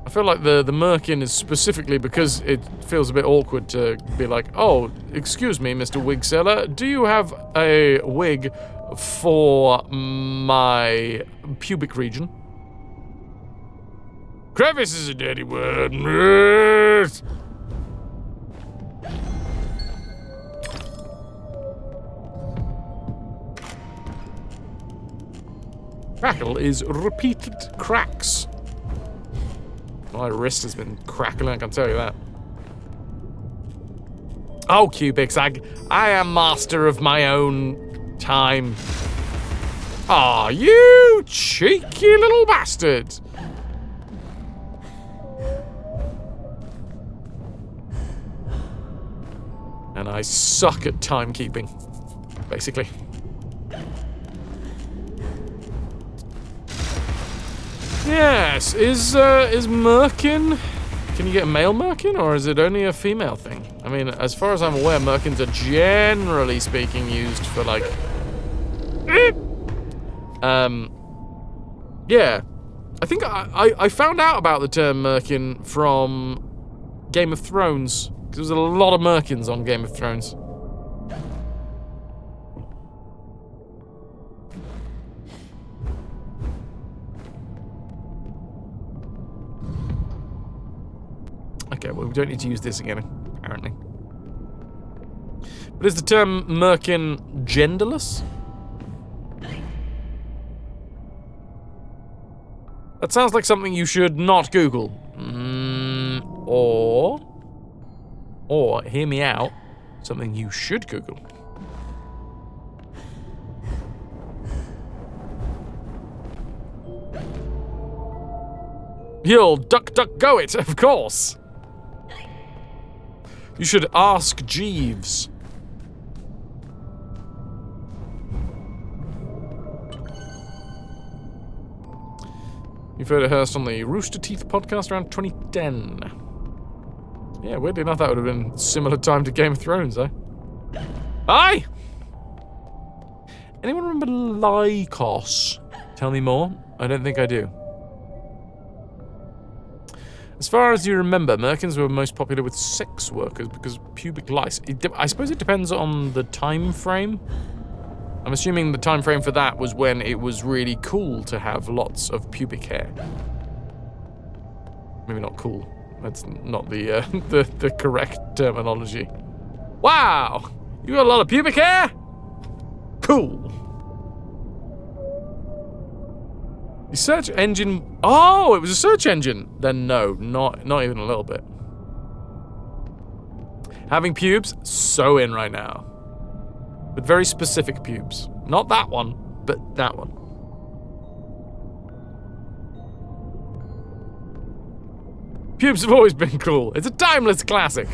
Speaker 1: I feel like the merkin is specifically because it feels a bit awkward to be like, oh, excuse me, Mr. Wig Seller, do you have a wig for my pubic region? Crevice is a dirty word. Crackle is repeated cracks. My wrist has been crackling, I can tell you that. Oh, Cubics, I am master of my own time. Aw, you cheeky little bastard. And I suck at timekeeping, basically. Yes, is merkin... Can you get a male merkin, or is it only a female thing? I mean, as far as I'm aware, merkins are generally speaking used for, like... Yeah. I think I found out about the term merkin from Game of Thrones. Because there was a lot of merkins on Game of Thrones. Okay, well, we don't need to use this again, apparently. But is the term merkin genderless? That sounds like something you should not Google. Or, hear me out, something you should Google. You'll duck go it, of course. You should ask Jeeves. You've heard it Hurst on the Rooster Teeth podcast around 2010. Yeah, weirdly enough, that would have been similar time to Game of Thrones, eh? Aye! Anyone remember Lycos? Tell me more. I don't think I do. As far as you remember, merkins were most popular with sex workers because pubic lice. I suppose it depends on the time frame. I'm assuming the time frame for that was when it was really cool to have lots of pubic hair. Maybe not cool. That's not the correct terminology. Wow! You got a lot of pubic hair? Cool. The search engine... Oh, it was a search engine. Then no, not even a little bit. Having pubes? So in right now. But very specific pubes. Not that one, but that one. Pubes have always been cool. It's a timeless classic.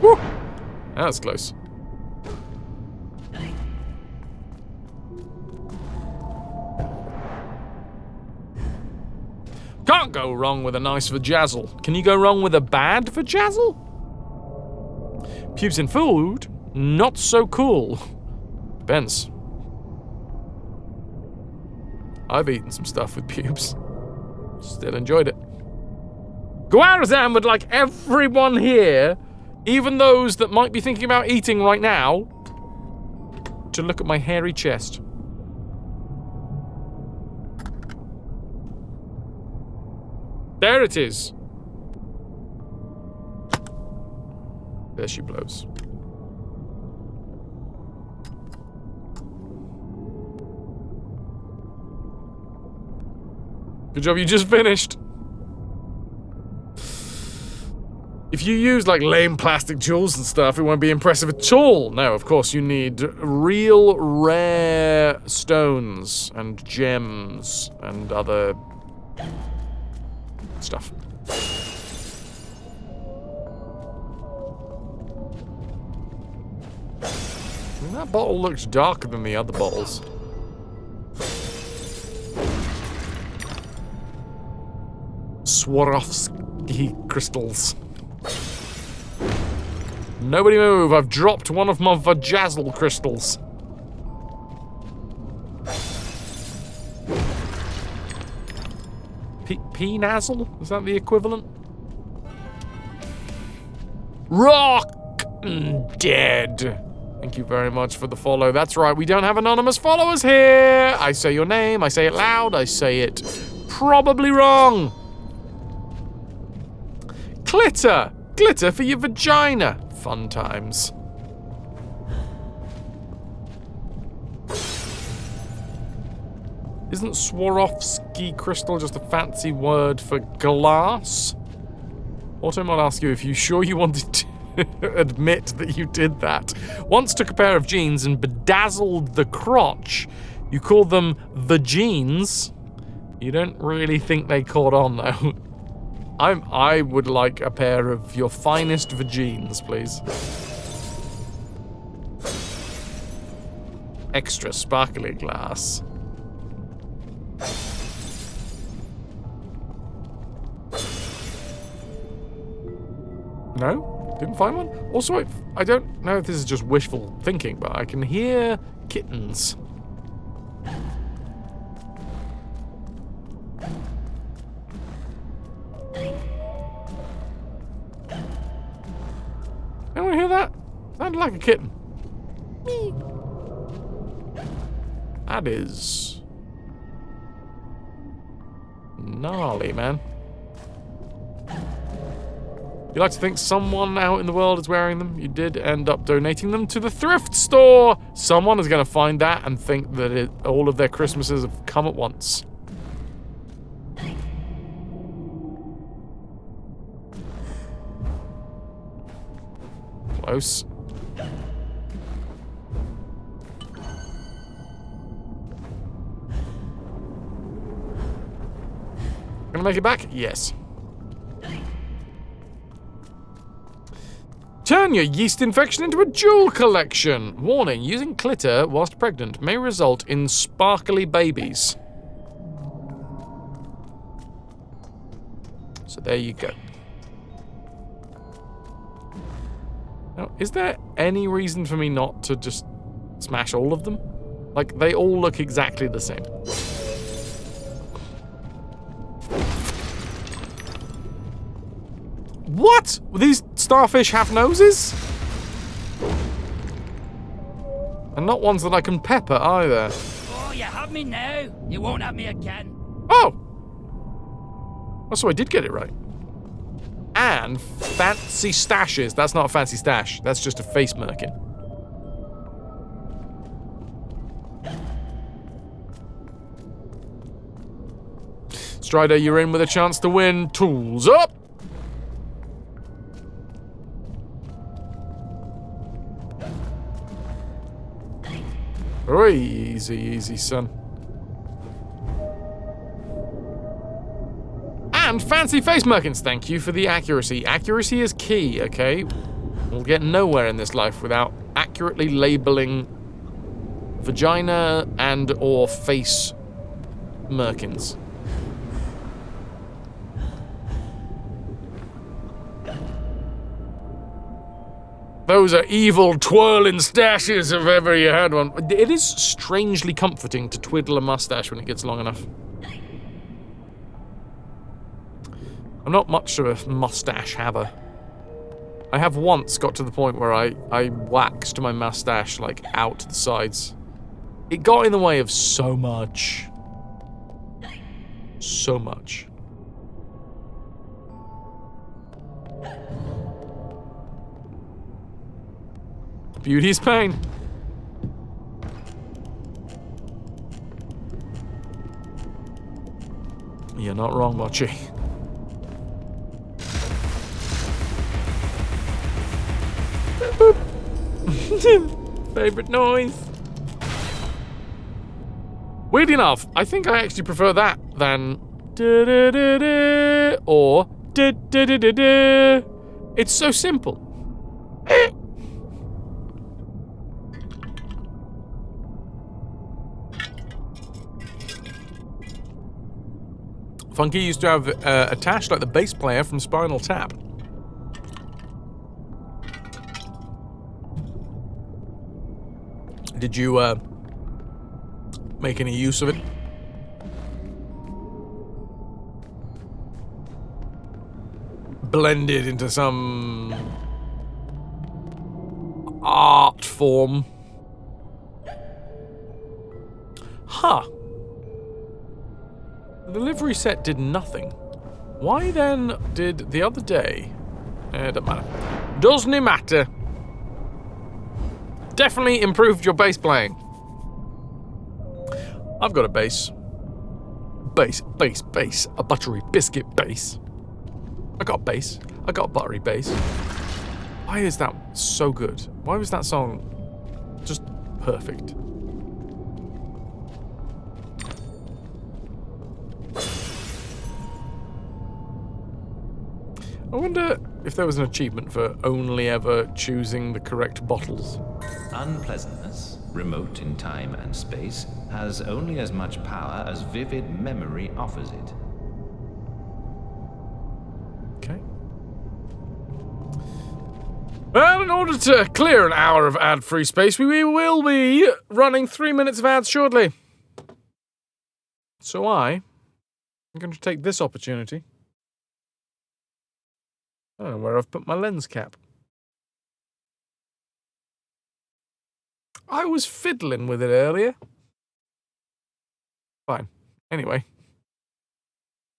Speaker 1: Woo! That was close. Can't go wrong with a nice vajazzle. Can you go wrong with a bad vajazzle? Pubes in food? Not so cool. Depends. I've eaten some stuff with pubes. Still enjoyed it. Gwarazam would like everyone here, even those that might be thinking about eating right now, to look at my hairy chest. There it is. There she blows. Good job, you just finished. If you use, like, lame plastic jewels and stuff, it won't be impressive at all. No, of course, you need real, rare stones and gems and other stuff. I mean, that bottle looks darker than the other bottles. Swarovski crystals. Nobody move, I've dropped one of my vajazzle crystals. P-nazzle? Is that the equivalent? Rock dead. Thank you very much for the follow. That's right, we don't have anonymous followers here. I say your name, I say it loud, I say it probably wrong. Glitter! Glitter for your vagina. Fun times. Isn't Swarovski crystal just a fancy word for glass? Auto might ask you if you sure you wanted to admit that you did that. Once took a pair of jeans and bedazzled the crotch. You call them the jeans. You don't really think they caught on though. I would like a pair of your finest vagines, please. Extra sparkly glass. No? Didn't find one? Also, I don't know if this is just wishful thinking, but I can hear kittens. Anyone hear that? Sounded like a kitten. That is gnarly, man. You like to think someone out in the world is wearing them? You did end up donating them to the thrift store. Someone is going to find that and think that all of their Christmases have come at once. Close. Gonna make it back? Yes. Turn your yeast infection into a jewel collection. Warning, using glitter whilst pregnant may result in sparkly babies. So there you go. Now, is there any reason for me not to just smash all of them? Like, they all look exactly the same. What? These starfish have noses? And not ones that I can pepper either.
Speaker 13: Oh, you have me now. You won't have me again.
Speaker 1: Oh! Oh, so I did get it right. And fancy stashes. That's not a fancy stash. That's just a face merkin. Strider, you're in with a chance to win. Tools up! Oi, easy, easy, son. And fancy face merkins, thank you for the accuracy. Accuracy is key, okay? We'll get nowhere in this life without accurately labeling vagina and or face merkins. Those are evil twirling stashes if ever you had one. It is strangely comforting to twiddle a mustache when it gets long enough. I'm not much of a mustache haver. I have once got to the point where I waxed my mustache, like, out to the sides. It got in the way of so much. So much. Beauty is pain. You're not wrong, Mochi. Favorite noise. Weird enough, I think I actually prefer that than da-da-da-da or da-da-da-da-da. It's so simple. Funky used to have attached like the bass player from Spinal Tap. Did you make any use of it? Blended into some art form? Huh. The delivery set did nothing. Why then did the other day... doesn't matter. Doesn't matter. Definitely improved your bass playing. I've got a bass. Bass. A buttery biscuit bass. I got a bass. I got a buttery bass. Why is that so good? Why was that song just perfect? I wonder if there was an achievement for only ever choosing the correct bottles.
Speaker 4: Unpleasantness, remote in time and space, has only as much power as vivid memory offers it.
Speaker 1: Okay. Well, in order to clear an hour of ad-free space, we will be running 3 minutes of ads shortly. So I'm going to take this opportunity. I don't know where I've put my lens cap. I was fiddling with it earlier. Fine. Anyway.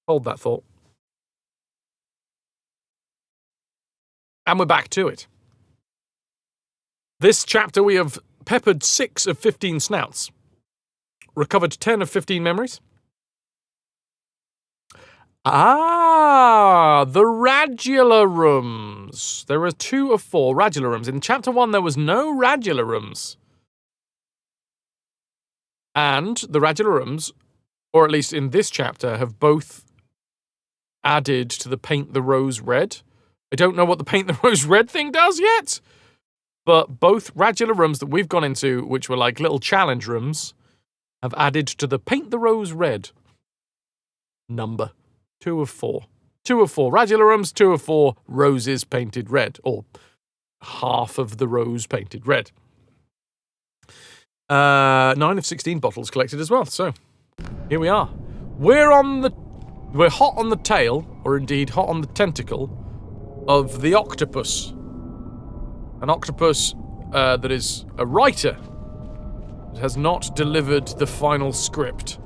Speaker 1: Hold that thought. And we're back to it. This chapter we have peppered 6 of 15 snouts. Recovered 10 of 15 memories. Ah, the radula rooms. There are 2 of 4 radula rooms. In chapter 1, there was no radula rooms. And the radula rooms, or at least in this chapter, have both added to the Paint the Rose Red. I don't know what the Paint the Rose Red thing does yet, but both radula rooms that we've gone into, which were like little challenge rooms, have added to the Paint the Rose Red number. 2 of 4. 2 of 4 radula rooms, 2 of 4 roses painted red, or half of the rose painted red. 9 of 16 bottles collected as well, so here we are. We're hot on the tail, or indeed hot on the tentacle, of the octopus. An octopus that is a writer that has not delivered the final script.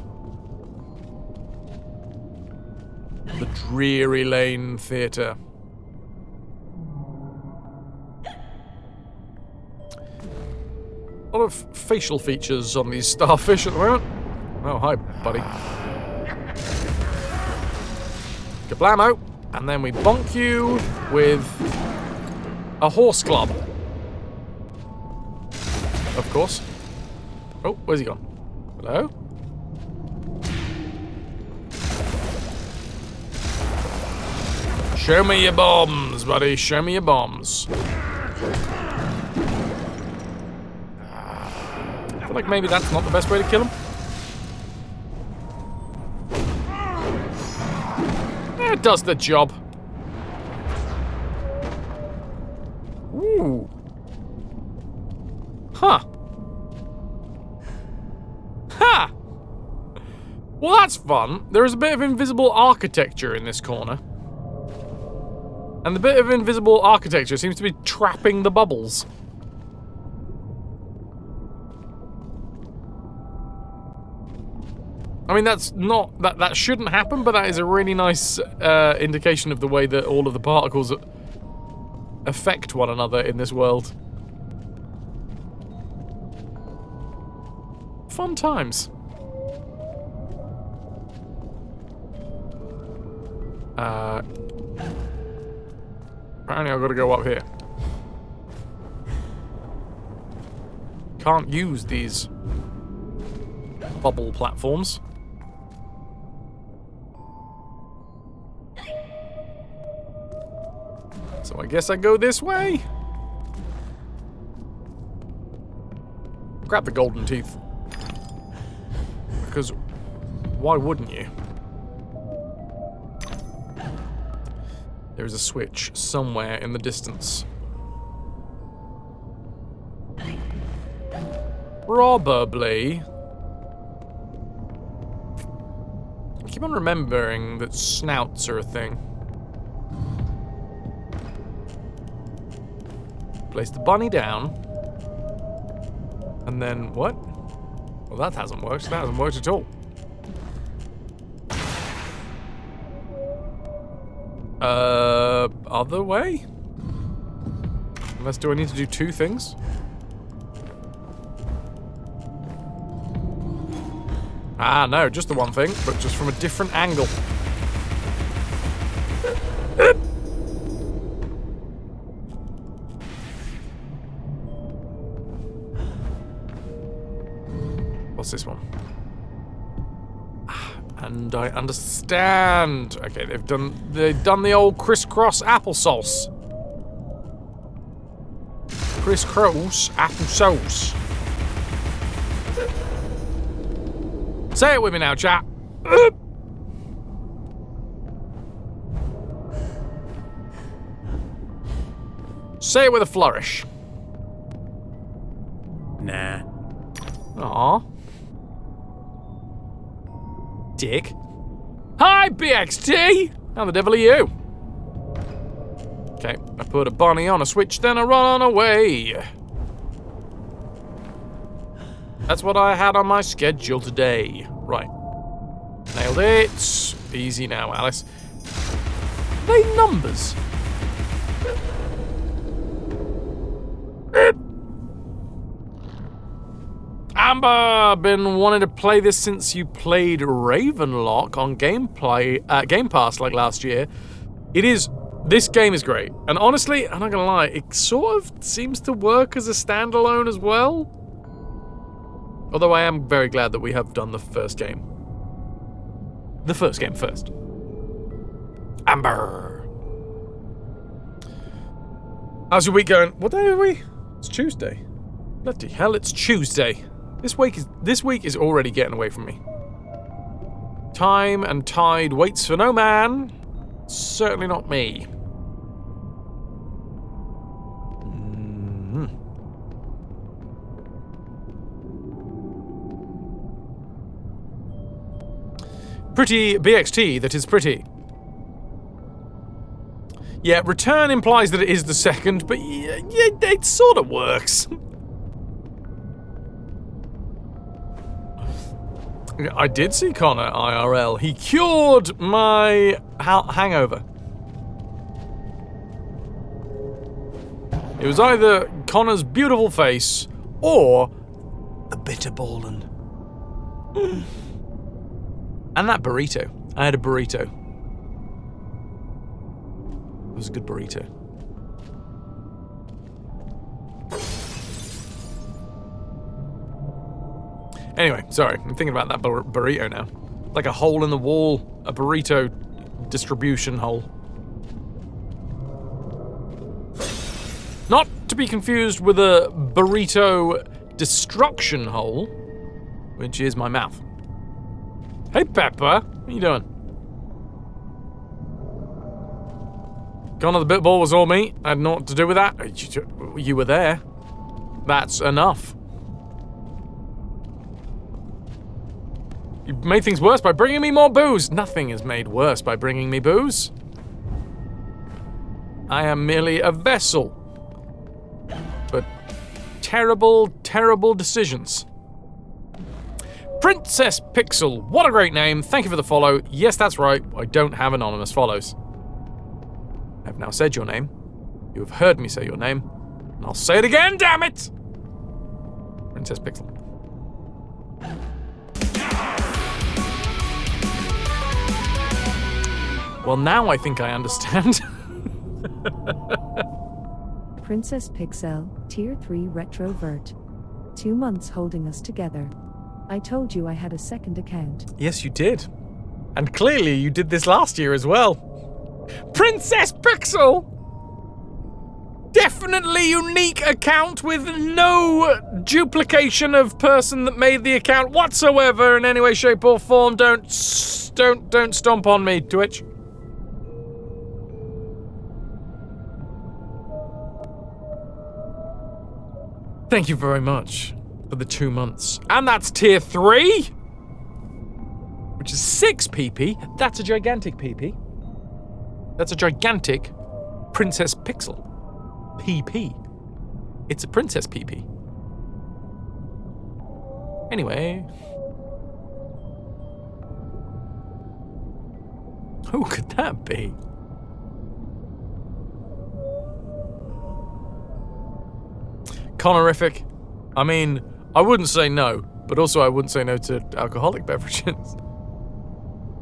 Speaker 1: The Dreary Lane Theatre. A lot of facial features on these starfish at the moment. Oh, hi, buddy. Kablamo. And then we bonk you with a horse club. Of course. Oh, where's he gone? Hello? Show me your bombs, buddy. Show me your bombs. I feel like maybe that's not the best way to kill him. It does the job. Ooh. Huh. Ha! Well, that's fun. There is a bit of invisible architecture in this corner. And the bit of invisible architecture seems to be trapping the bubbles. I mean, that's not... That shouldn't happen, but that is a really nice indication of the way that all of the particles affect one another in this world. fun times. Apparently I've got to go up here. Can't use these bubble platforms. So I guess I go this way. Grab the golden teeth. Because why wouldn't you? There is a switch somewhere in the distance. Probably. I keep on remembering that snouts are a thing. Place the bunny down. And then what? Well, that hasn't worked. That hasn't worked at all. Other way? Unless, do I need to do two things? Ah, no, just the one thing, but just from a different angle. What's this one? And I understand. Okay, they've done the old crisscross applesauce. Crisscross applesauce. Say it with me now, chat. Say it with a flourish.
Speaker 13: Nah.
Speaker 1: Aw. Dick. Hi, BXT! How the devil are you? Okay, I put a bunny on a switch, then I run away. That's what I had on my schedule today. Right. Nailed it. Easy now, Alice. Are they numbers? Amber, been wanting to play this since you played Ravenlock on Game Pass like last year. This game is great. And honestly, I'm not gonna lie, it sort of seems to work as a standalone as well. Although I am very glad that we have done the first game. The first game first. Amber. How's your week going? What day are we? It's Tuesday. Bloody hell, it's Tuesday. This week is already getting away from me. Time and tide waits for no man. Certainly not me. Pretty BXT, that is pretty. Yeah, return implies that it is the second, but yeah, it sort of works. I did see Connor IRL. He cured my hangover. It was either Connor's beautiful face or a bitter Bolden. And that burrito. I had a burrito. It was a good burrito. Anyway, sorry. I'm thinking about that burrito now. Like a hole in the wall, a burrito distribution hole. Not to be confused with a burrito destruction hole, which is my mouth. Hey, Pepper. What are you doing? Connor the Bitball was all me. I had naught to do with that. You were there. That's enough. You made things worse by bringing me more booze. Nothing is made worse by bringing me booze. I am merely a vessel. But terrible, terrible decisions. Princess Pixel, what a great name. Thank you for the follow. Yes, that's right. I don't have anonymous follows. I've now said your name. You have heard me say your name. And I'll say it again, damn it! Princess Pixel. Well, now I think I understand.
Speaker 15: Princess Pixel, Tier 3 Retrovert. 2 months holding us together. I told you I had a second account.
Speaker 1: Yes, you did. And clearly you did this last year as well. Princess Pixel! Definitely unique account with no duplication of person that made the account whatsoever in any way, shape, or form. Don't stomp on me, Twitch. Thank you very much for the 2 months. And that's tier 3, which is 6 PP. That's a gigantic PP. That's a gigantic Princess Pixel. PP. It's a Princess PP. Anyway. Who could that be? Conorific. I mean, I wouldn't say no, but also I wouldn't say no to alcoholic beverages.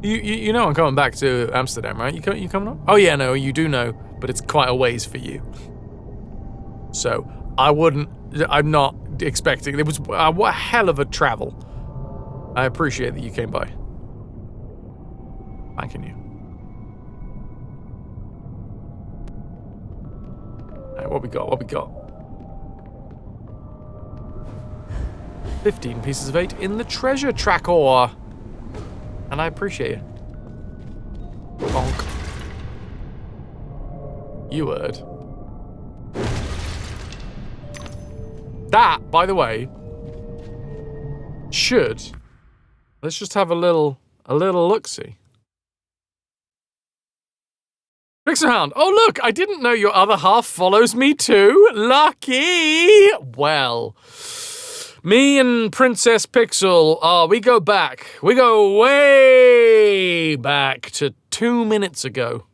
Speaker 1: You know I'm coming back to Amsterdam, right? You coming up? Oh yeah, no, you do know, but it's quite a ways for you. So, I'm not expecting, it was a hell of a travel. I appreciate that you came by. Thanking you. Alright, what we got? 15 pieces of 8 in the treasure tracker. And I appreciate it. Bonk. You heard. That, by the way, should... Let's just have a little look-see. Pixelhound, oh look, I didn't know your other half follows me too. Lucky! Well... Me and Princess Pixel, we go back. We go way back to 2 minutes ago.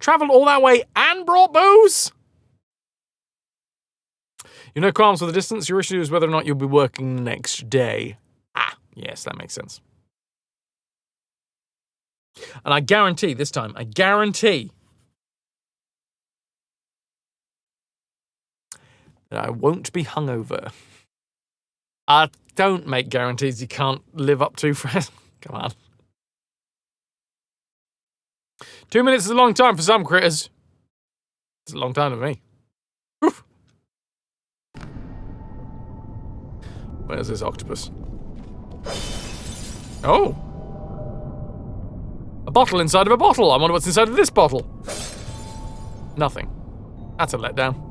Speaker 1: Traveled all that way and brought booze? You know qualms with the distance. Your issue is whether or not you'll be working the next day. Ah, yes, that makes sense. And I guarantee this time, I guarantee that I won't be hungover. Don't make guarantees you can't live up to, Fred. Come on. 2 minutes is a long time for some critters. It's a long time to me. Oof. Where's this octopus? Oh! A bottle inside of a bottle. I wonder what's inside of this bottle. Nothing. That's a letdown.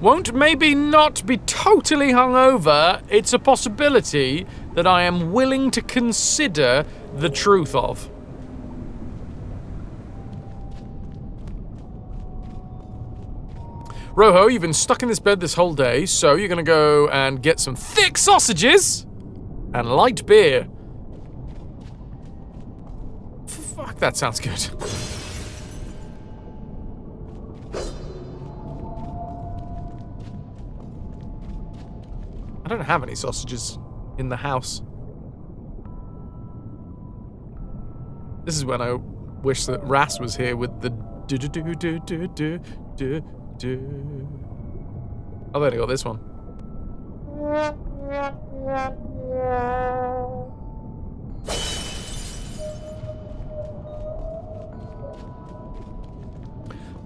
Speaker 1: Won't maybe not be totally hungover. It's a possibility that I am willing to consider the truth of. Roho, you've been stuck in this bed this whole day, so you're gonna go and get some thick sausages and light beer. Fuck, that sounds good. I don't have any sausages in the house. This is when I wish that Ras was here with the do. I've only got this one.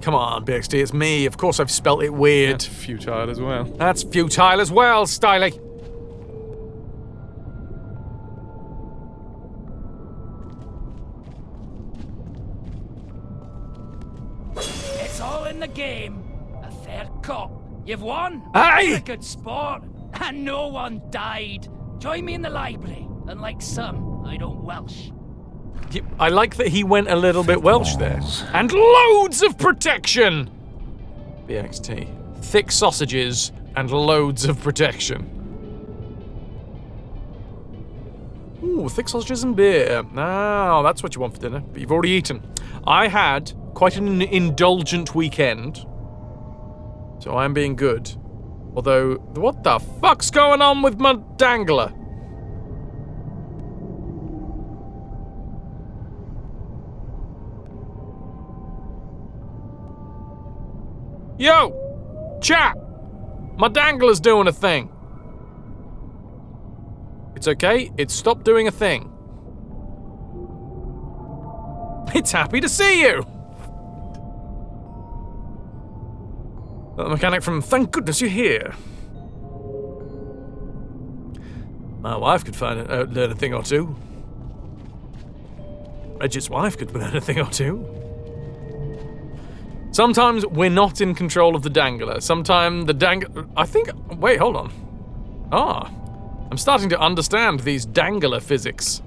Speaker 1: Come on, BXD, it's me. Of course I've spelt it weird.
Speaker 16: That's futile as well.
Speaker 1: That's futile as well, Styly.
Speaker 13: It's all in the game. A fair cop. You've won.
Speaker 1: Aye!
Speaker 13: You're a good sport. And no one died. Join me in the library. Unlike some, I don't Welsh.
Speaker 1: I like that he went a little bit Welsh there. And loads of protection! BXT. Thick sausages and loads of protection. Ooh, thick sausages and beer. Now, that's what you want for dinner, but you've already eaten. I had quite an indulgent weekend, so I'm being good. Although, what the fuck's going on with my dangler? Yo! Chat! My dangler's doing a thing. It's okay, it's stopped doing a thing. It's happy to see you! The mechanic from Thank Goodness You're Here. My wife could learn a thing or two. Reggie's wife could learn a thing or two. Sometimes we're not in control of the dangler. Sometimes the dangler... Wait, hold on. I'm starting to understand these dangler physics.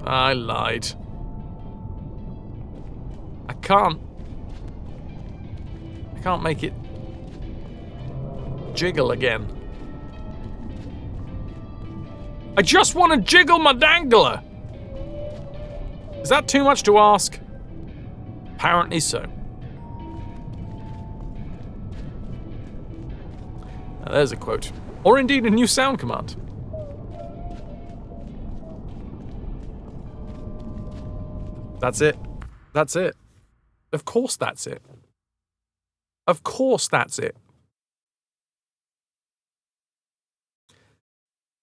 Speaker 1: I lied. I can't make it jiggle again. I just want to jiggle my dangler! Is that too much to ask? Apparently so. Now there's a quote. Or indeed a new sound command. That's it. That's it. Of course that's it. Of course that's it.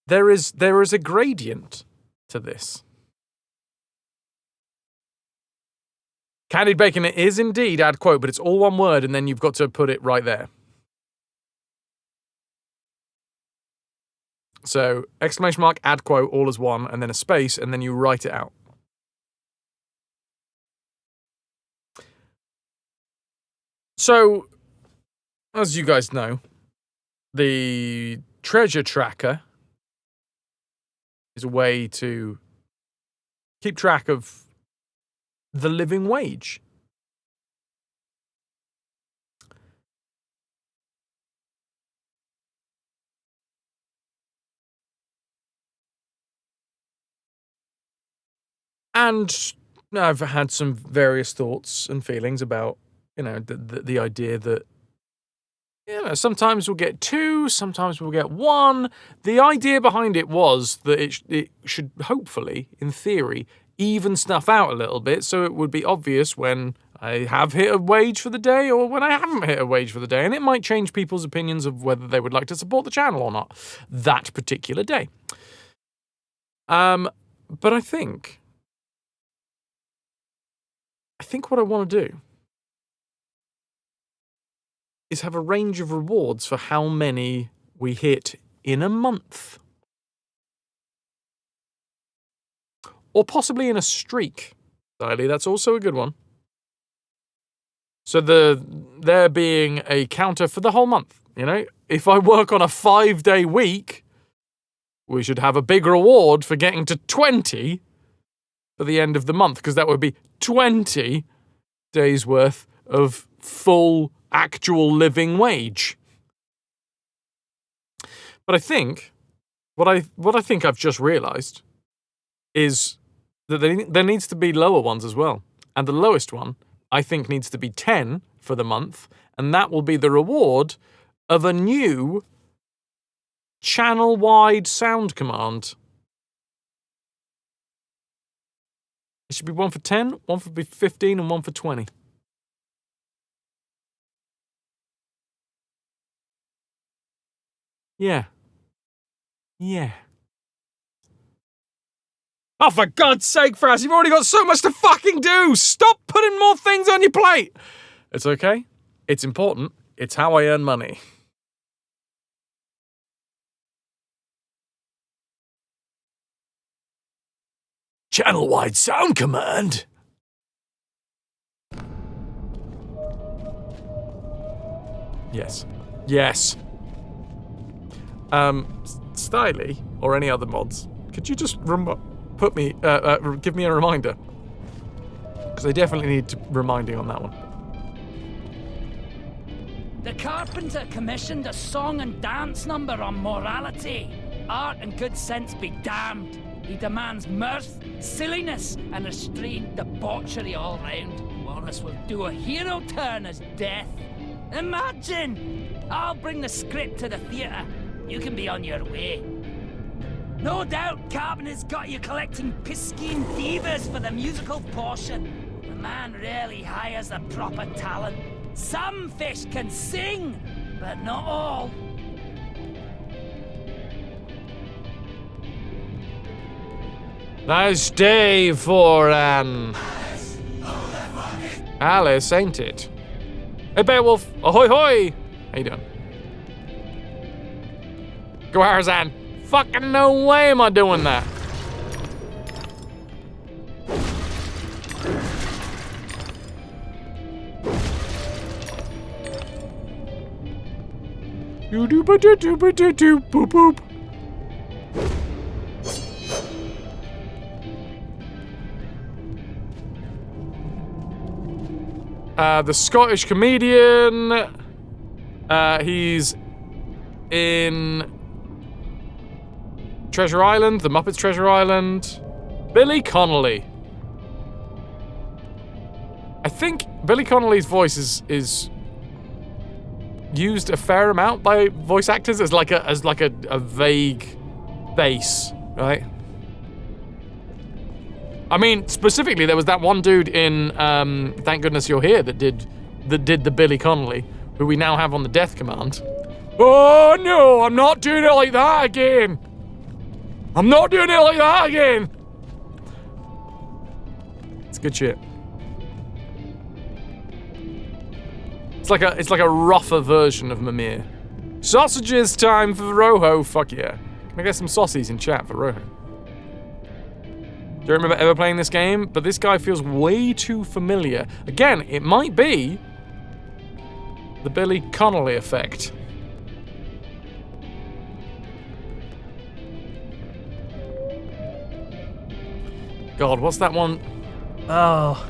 Speaker 1: There is a gradient to this. Candied bacon is indeed add quote, but it's all one word and then you've got to put it right there. So, exclamation mark, add quote, all as one, and then a space, and then you write it out. So, as you guys know, the treasure tracker is a way to keep track of the living wage. And I've had some various thoughts and feelings about, the idea that, sometimes we'll get 2, sometimes we'll get 1. The idea behind it was that it should hopefully, in theory, even stuff out a little bit, so it would be obvious when I have hit a wage for the day or when I haven't hit a wage for the day, and it might change people's opinions of whether they would like to support the channel or not that particular day. But I think what I want to do is have a range of rewards for how many we hit in a month. Or possibly in a streak. Riley, that's also a good one. So there being a counter for the whole month, If I work on a 5-day week, we should have a big reward for getting to 20 for the end of the month, because that would be 20 days worth of full actual living wage. But I think what I think I've just realized is that there needs to be lower ones as well. And the lowest one, I think, needs to be 10 for the month, and that will be the reward of a new channel-wide sound command. It should be 1 for 10, 1 for 15, and 1 for 20. Yeah. Oh, for God's sake, Fras, you've already got so much to fucking do! Stop putting more things on your plate! It's okay. It's important. It's how I earn money. Channel-wide sound command? Yes. Styly, or any other mods, could you just give me a reminder? Because I definitely need reminding on that one.
Speaker 13: The carpenter commissioned a song and dance number on morality. art and good sense be damned. He demands mirth, silliness, and restrained debauchery all round. Wallace will do a hero turn as death. Imagine! I'll bring the script to the theatre. You can be on your way. No doubt Carbon has got you collecting piscine divas for the musical portion. The man rarely hires the proper talent. Some fish can sing, but not all.
Speaker 1: Nice day for Alice, ain't it? Hey, Beowulf! Ahoy hoy! How you doing? Go Harzan! Fucking no way am I doing that! Do do ba do do ba do do boop boop. The Scottish comedian. He's in Treasure Island, The Muppets Treasure Island. Billy Connolly. I think Billy Connolly's voice is used a fair amount by voice actors as like a vague bass, right? I mean, specifically, there was that one dude in Thank Goodness You're Here that did the Billy Connolly, who we now have on the Death Command. Oh no, I'm not doing it like that again. I'm not doing it like that again. It's good shit. It's like a rougher version of Mimir. Sausages time for Rojo. Fuck yeah. Can I get some saucies in chat for Rojo? Do you remember ever playing this game? But this guy feels way too familiar. Again, it might be the Billy Connolly effect. God, what's that one? Oh,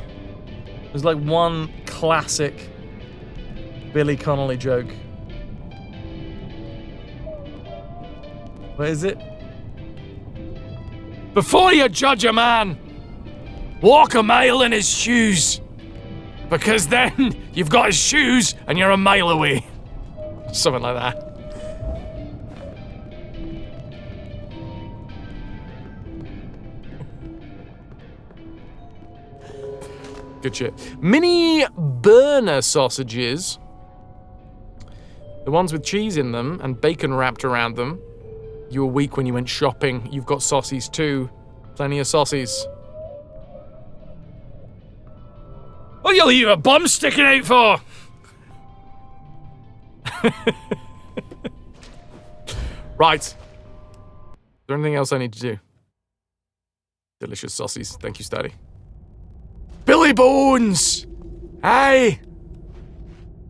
Speaker 1: there's like one classic Billy Connolly joke. What is it? Before you judge a man, walk a mile in his shoes. Because then you've got his shoes and you're a mile away. Something like that. Good shit. Mini burner sausages. The ones with cheese in them and bacon wrapped around them. You were weak when you went shopping. You've got saucies too. Plenty of saucies. What you'll leave a bum sticking out for? Right. Is there anything else I need to do? Delicious saucies. Thank you, Steady. Billy Bones! Hey!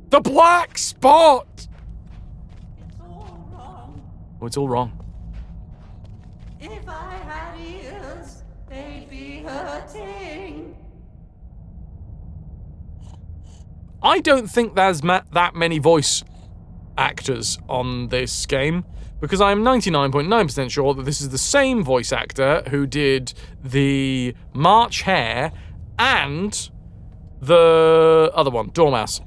Speaker 1: The black spot!
Speaker 16: It's all wrong.
Speaker 1: Oh, it's all wrong.
Speaker 16: If I had ears, they'd be hurting.
Speaker 1: I don't think there's that many voice actors on this game, because I am 99.9% sure that this is the same voice actor who did the March Hare and the other one, Dormouse.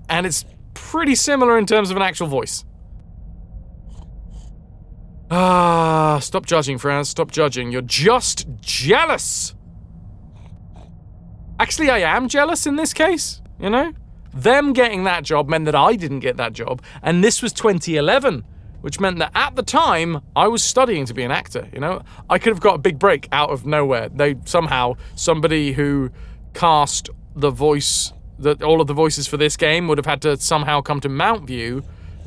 Speaker 1: And it's pretty similar in terms of an actual voice. Stop judging, Fraz. Stop judging. You're just jealous. Actually, I am jealous in this case, you know? Them getting that job meant that I didn't get that job, and this was 2011, which meant that at the time, I was studying to be an actor, you know? I could have got a big break out of nowhere. Somebody who cast the voice, all of the voices for this game would have had to somehow come to Mount View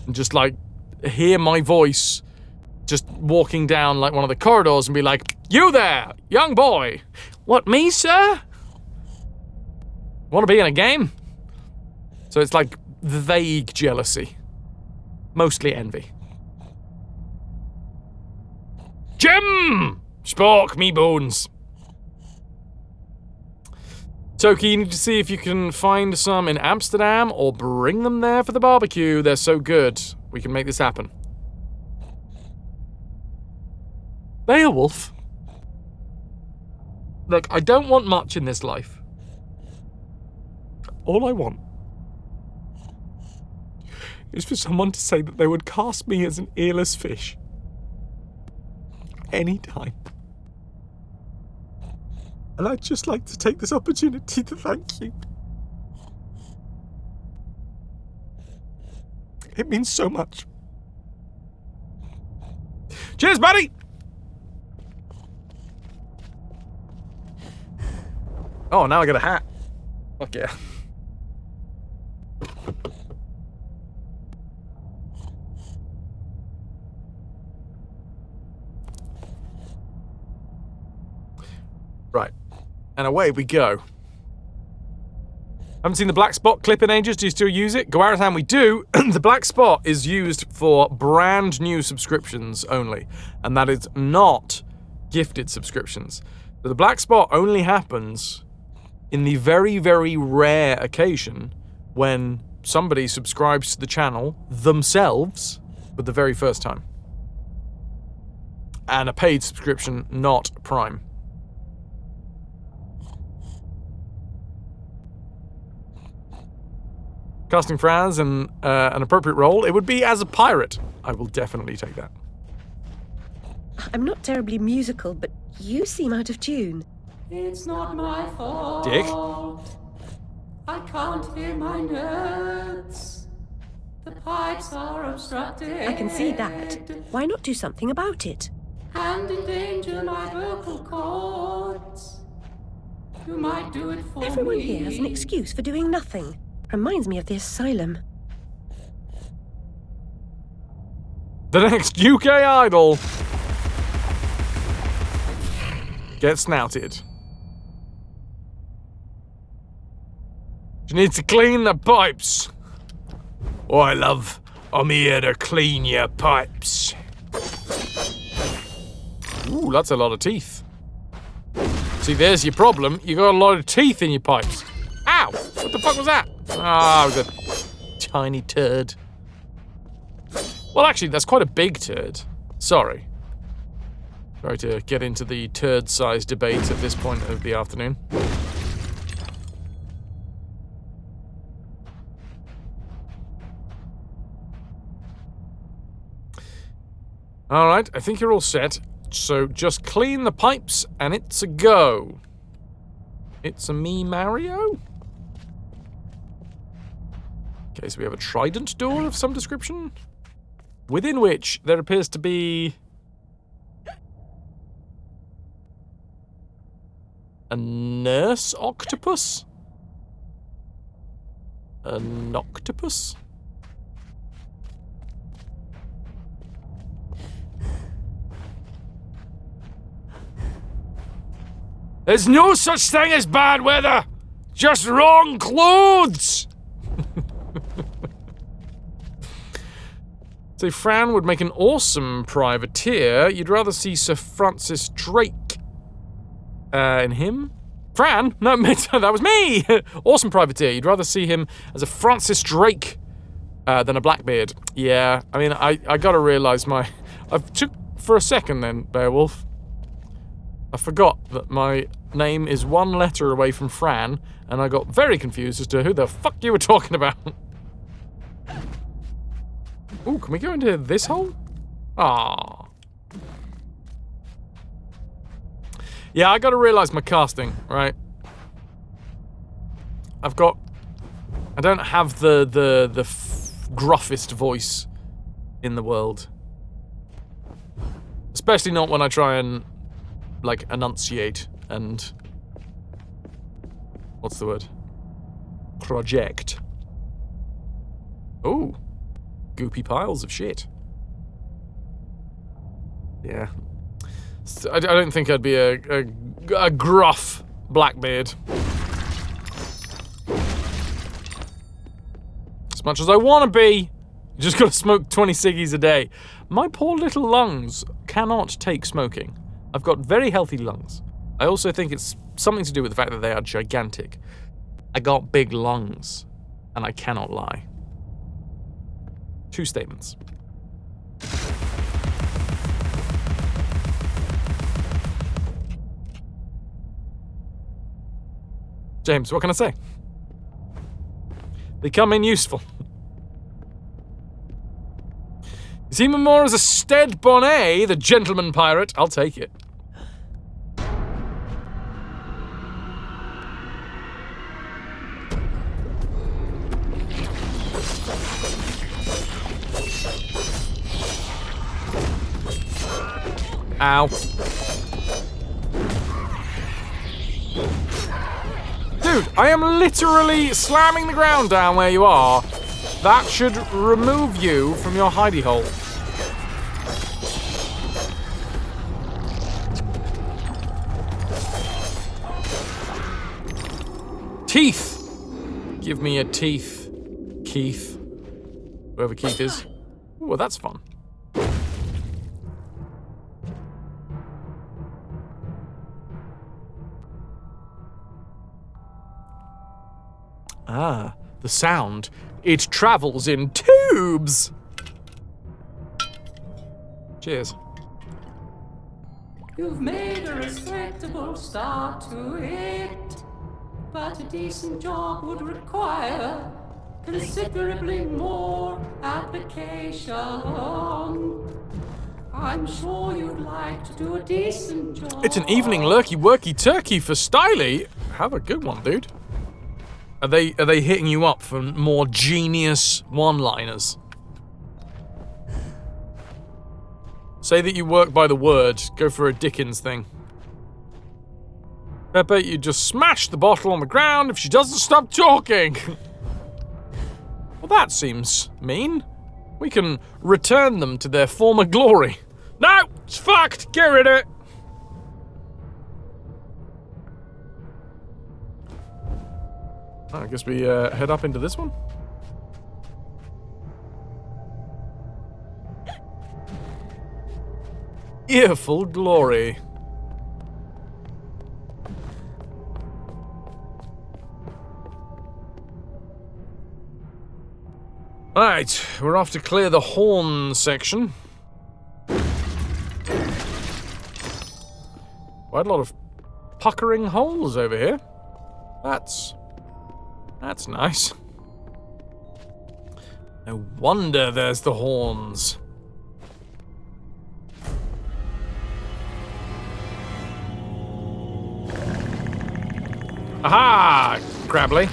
Speaker 1: and just, like, hear my voice just walking down, like, one of the corridors and be like, "You there, young boy." "What, me, sir?" "Want to be in a game?" So it's like vague jealousy. Mostly envy. Jim! Spork me bones. Toki, you need to see if you can find some in Amsterdam or bring them there for the barbecue. They're so good. We can make this happen. Beowulf. Look, I don't want much in this life. All I want is for someone to say that they would cast me as an earless fish. Anytime. And I'd just like to take this opportunity to thank you. It means so much. Cheers, buddy! Oh, now I got a hat. Fuck yeah. Right. And away we go. Haven't seen the black spot clip in ages. Do you still use it? Goaratham, we do. The black spot is used for brand new subscriptions only. And that is not gifted subscriptions. So the black spot only happens in the very, very rare occasion when somebody subscribes to the channel themselves for the very first time. And a paid subscription, not Prime. Casting Fraz and an appropriate role, it would be as a pirate. I will definitely take that.
Speaker 2: I'm not terribly musical, but you seem out of tune.
Speaker 16: It's not my fault.
Speaker 1: Dick.
Speaker 16: I can't hear my notes. The pipes are obstructed.
Speaker 2: I can see that. Why not do something about it?
Speaker 16: And endanger my vocal cords. You might do it for
Speaker 2: Everyone
Speaker 16: me.
Speaker 2: here has an excuse for doing nothing. Reminds me of the asylum.
Speaker 1: The next UK idol gets snouted. She needs to clean the pipes. Oh, love, I'm here to clean your pipes. Ooh, that's a lot of teeth. See, there's your problem. You got a lot of teeth in your pipes. Ow! What the fuck was that? Ah, it was a tiny turd. Well, actually, that's quite a big turd. Sorry. Sorry to get into the turd-sized debate at this point of the afternoon. Alright, I think you're all set. So just clean the pipes and it's a go. It's a me, Mario? Okay, so we have a trident door of some description, within which there appears to be a nurse octopus? An octopus? There's no such thing as bad weather, just wrong clothes! So Fran would make an awesome privateer. You'd rather see Sir Francis Drake in him? Fran? No, that was me! Awesome privateer. You'd rather see him as a Francis Drake than a Blackbeard. Yeah, I mean, I gotta realize I took for a second then, Beowulf. I forgot that my name is one letter away from Fran, and I got very confused as to who the fuck you were talking about. Ooh, can we go into this hole? Ah. Yeah, I gotta realize my casting, right? I don't have the gruffest voice in the world. Especially not when I try and, like, enunciate and... what's the word? Project. Ooh. Goopy piles of shit. Yeah. I don't think I'd be a gruff Blackbeard. As much as I want to be, you just gotta smoke 20 ciggies a day. My poor little lungs cannot take smoking. I've got very healthy lungs. I also think it's something to do with the fact that they are gigantic. I got big lungs, and I cannot lie. Two statements. James, what can I say? They come in useful. You see me more as a Stead Bonnet, the gentleman pirate. I'll take it. Ow. Dude, I am literally slamming the ground down where you are. That should remove you from your hidey hole. Teeth! Give me your teeth, Keith. Whoever Keith is. Ooh, well, that's fun. Ah, the sound. It travels in tubes! Cheers.
Speaker 16: You've made a respectable start to it, but a decent job would require considerably more application. I'm sure you'd like to do a decent job.
Speaker 1: It's an evening lurky-worky turkey for Styly. Have a good one, dude. Are they hitting you up for more genius one-liners? Say that you work by the word. Go for a Dickens thing. I bet you just smash the bottle on the ground if she doesn't stop talking. Well, that seems mean. We can return them to their former glory. No, it's fucked. Get rid of it. I guess we head up into this one. Earful glory. Alright, we're off to clear the horn section. Quite a lot of puckering holes over here. That's nice. No wonder there's the horns. Aha! Crabbly.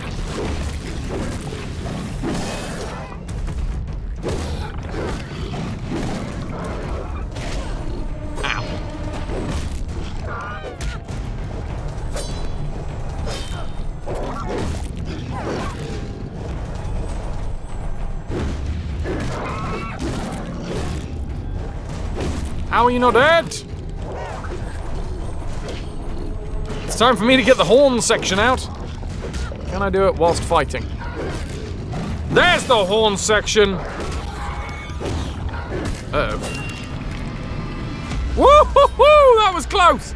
Speaker 1: How are you not dead? It's time for me to get the horn section out. Can I do it whilst fighting? There's the horn section. Uh-oh. Woo-hoo-hoo! That was close!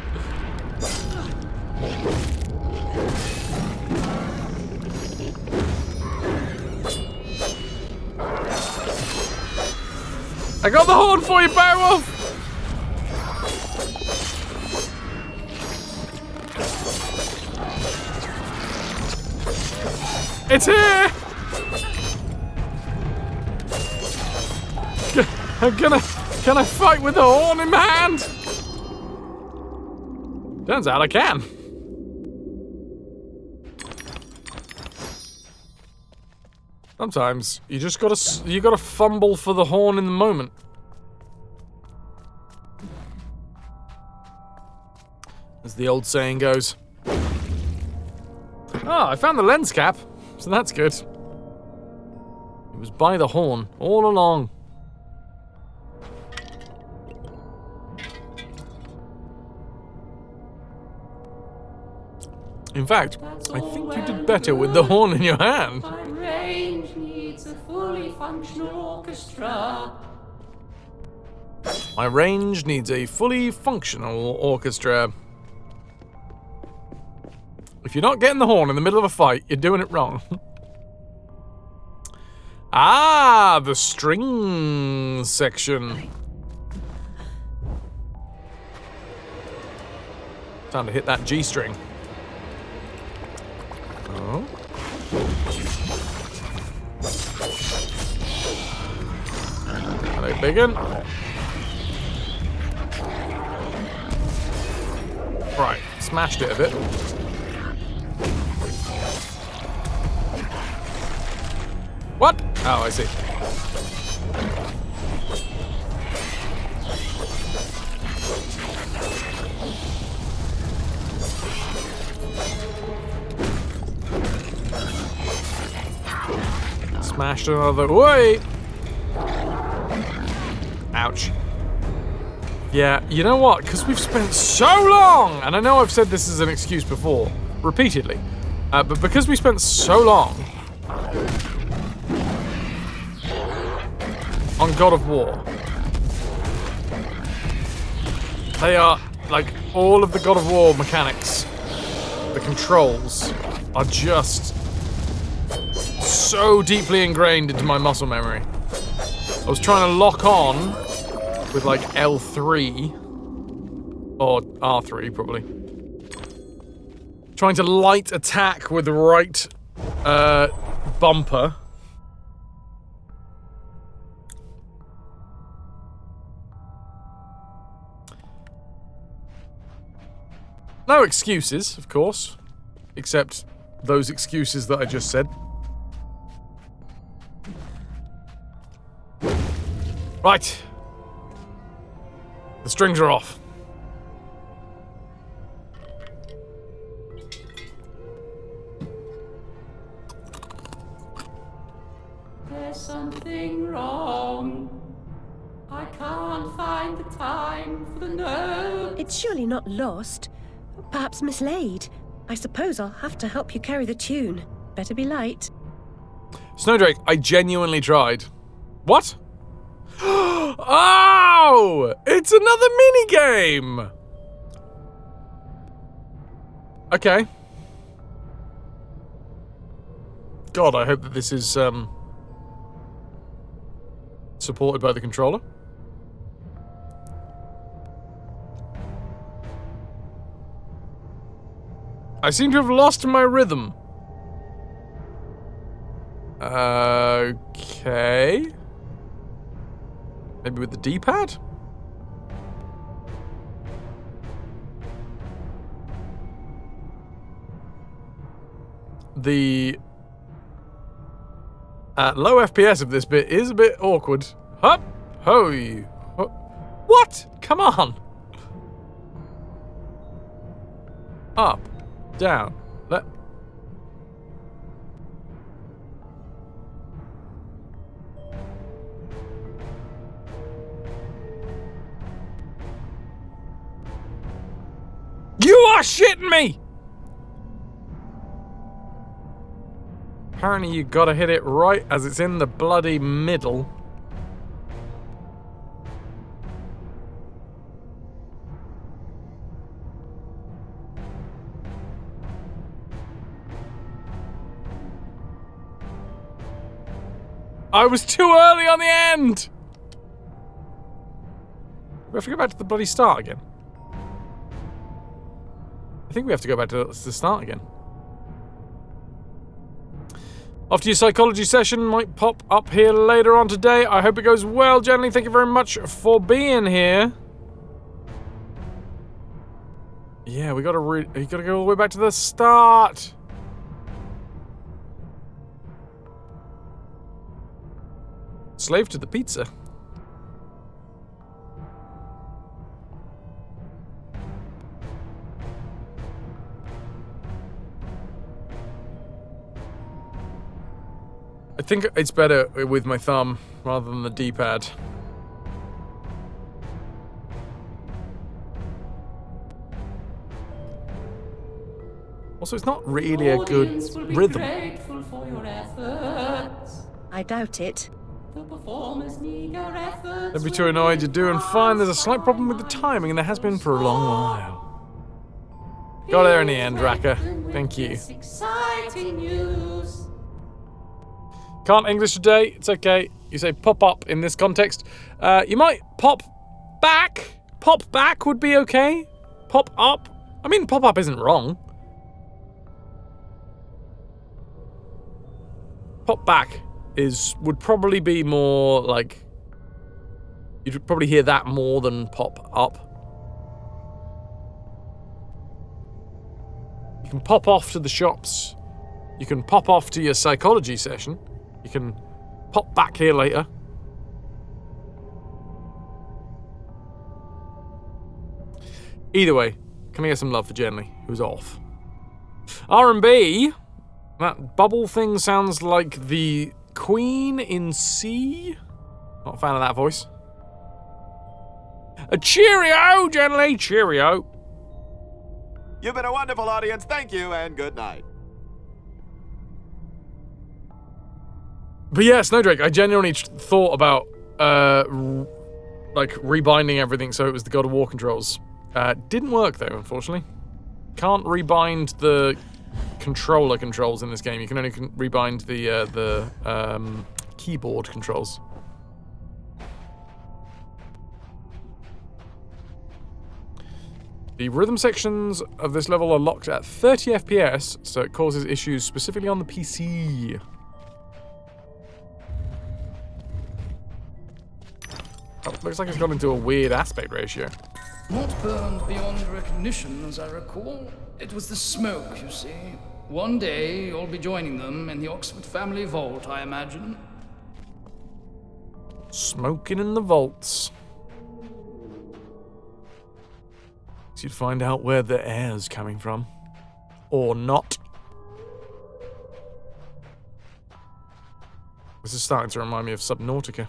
Speaker 1: I got the horn for you, Beowulf! It's here! Can I fight with the horn in my hand? Turns out I can. Sometimes you just gotta fumble for the horn in the moment. As the old saying goes. Ah, I found the lens cap. So that's good. It was by the horn all along. In fact, I think you did better with the horn in your hand.
Speaker 16: My range needs a fully functional orchestra.
Speaker 1: My range needs a fully functional orchestra. If you're not getting the horn in the middle of a fight, you're doing it wrong. Ah, the string section. Time to hit that G string. Big one. Right, smashed it a bit. What? Oh, I see. Smashed another. Wait! Ouch. Yeah, you know what? Because we've spent so long, and I know I've said this as an excuse before, repeatedly, but because we spent so long on God of War, they are, like, all of the God of War mechanics, the controls, are just so deeply ingrained into my muscle memory. I was trying to lock on with like L3 or R3 probably. Trying to light attack with the right bumper. No excuses, of course, except those excuses that I just said. Right. The strings are off.
Speaker 16: There's something wrong. I can't find the time for the note.
Speaker 2: It's surely not lost. Perhaps mislaid. I suppose I'll have to help you carry the tune. Better be light.
Speaker 1: Snowdrake, I genuinely tried. What? Oh! It's another minigame! Okay. God, I hope that this is, supported by the controller. I seem to have lost my rhythm. Okay. Maybe with the D-pad? The low FPS of this bit is a bit awkward. Hup! Ho you. What? Come on! Up. Down. Left. You are shitting me! Apparently you gotta hit it right as it's in the bloody middle. I was too early on the end! We have to go back to the bloody start again. I think we have to go back to the start again. After your psychology session might pop up here later on today. I hope it goes well, Jenny. Thank you very much for being here. Yeah, we gotta go all the way back to the start. Slave to the pizza. I think it's better with my thumb rather than the D-pad. Also, it's not really a good rhythm.
Speaker 2: I doubt it.
Speaker 1: Don't be too annoyed, you're doing fine. There's a slight problem with the timing, and there has been for a long while. Got there in the end, Raka. Thank you. Can't English today? It's okay. You say pop up in this context. You might pop back. Pop back would be okay. Pop up. I mean, pop up isn't wrong. Pop back would probably be more like You'd probably hear that more than pop up. You can pop off to the shops. You can pop off to your psychology session. You can pop back here later. Either way, can I get some love for Jenny, who's off? R&B. That bubble thing sounds like the Queen in C. Not a fan of that voice. A cheerio, Jenny, cheerio.
Speaker 14: You've been a wonderful audience. Thank you, and good night.
Speaker 1: But yeah, Snowdrake, I genuinely thought about, like, rebinding everything so it was the God of War controls. Didn't work, though, unfortunately. Can't rebind the controller controls in this game. You can only rebind the keyboard controls. The rhythm sections of this level are locked at 30 FPS, so it causes issues specifically on the PC. Oh, looks like it's gone into a weird aspect ratio.
Speaker 10: Not burned beyond recognition, as I recall. It was the smoke, you see. One day, you'll be joining them in the Oxford family vault, I imagine.
Speaker 1: Smoking in the vaults. So you'd find out where the air's coming from. Or not. This is starting to remind me of Subnautica.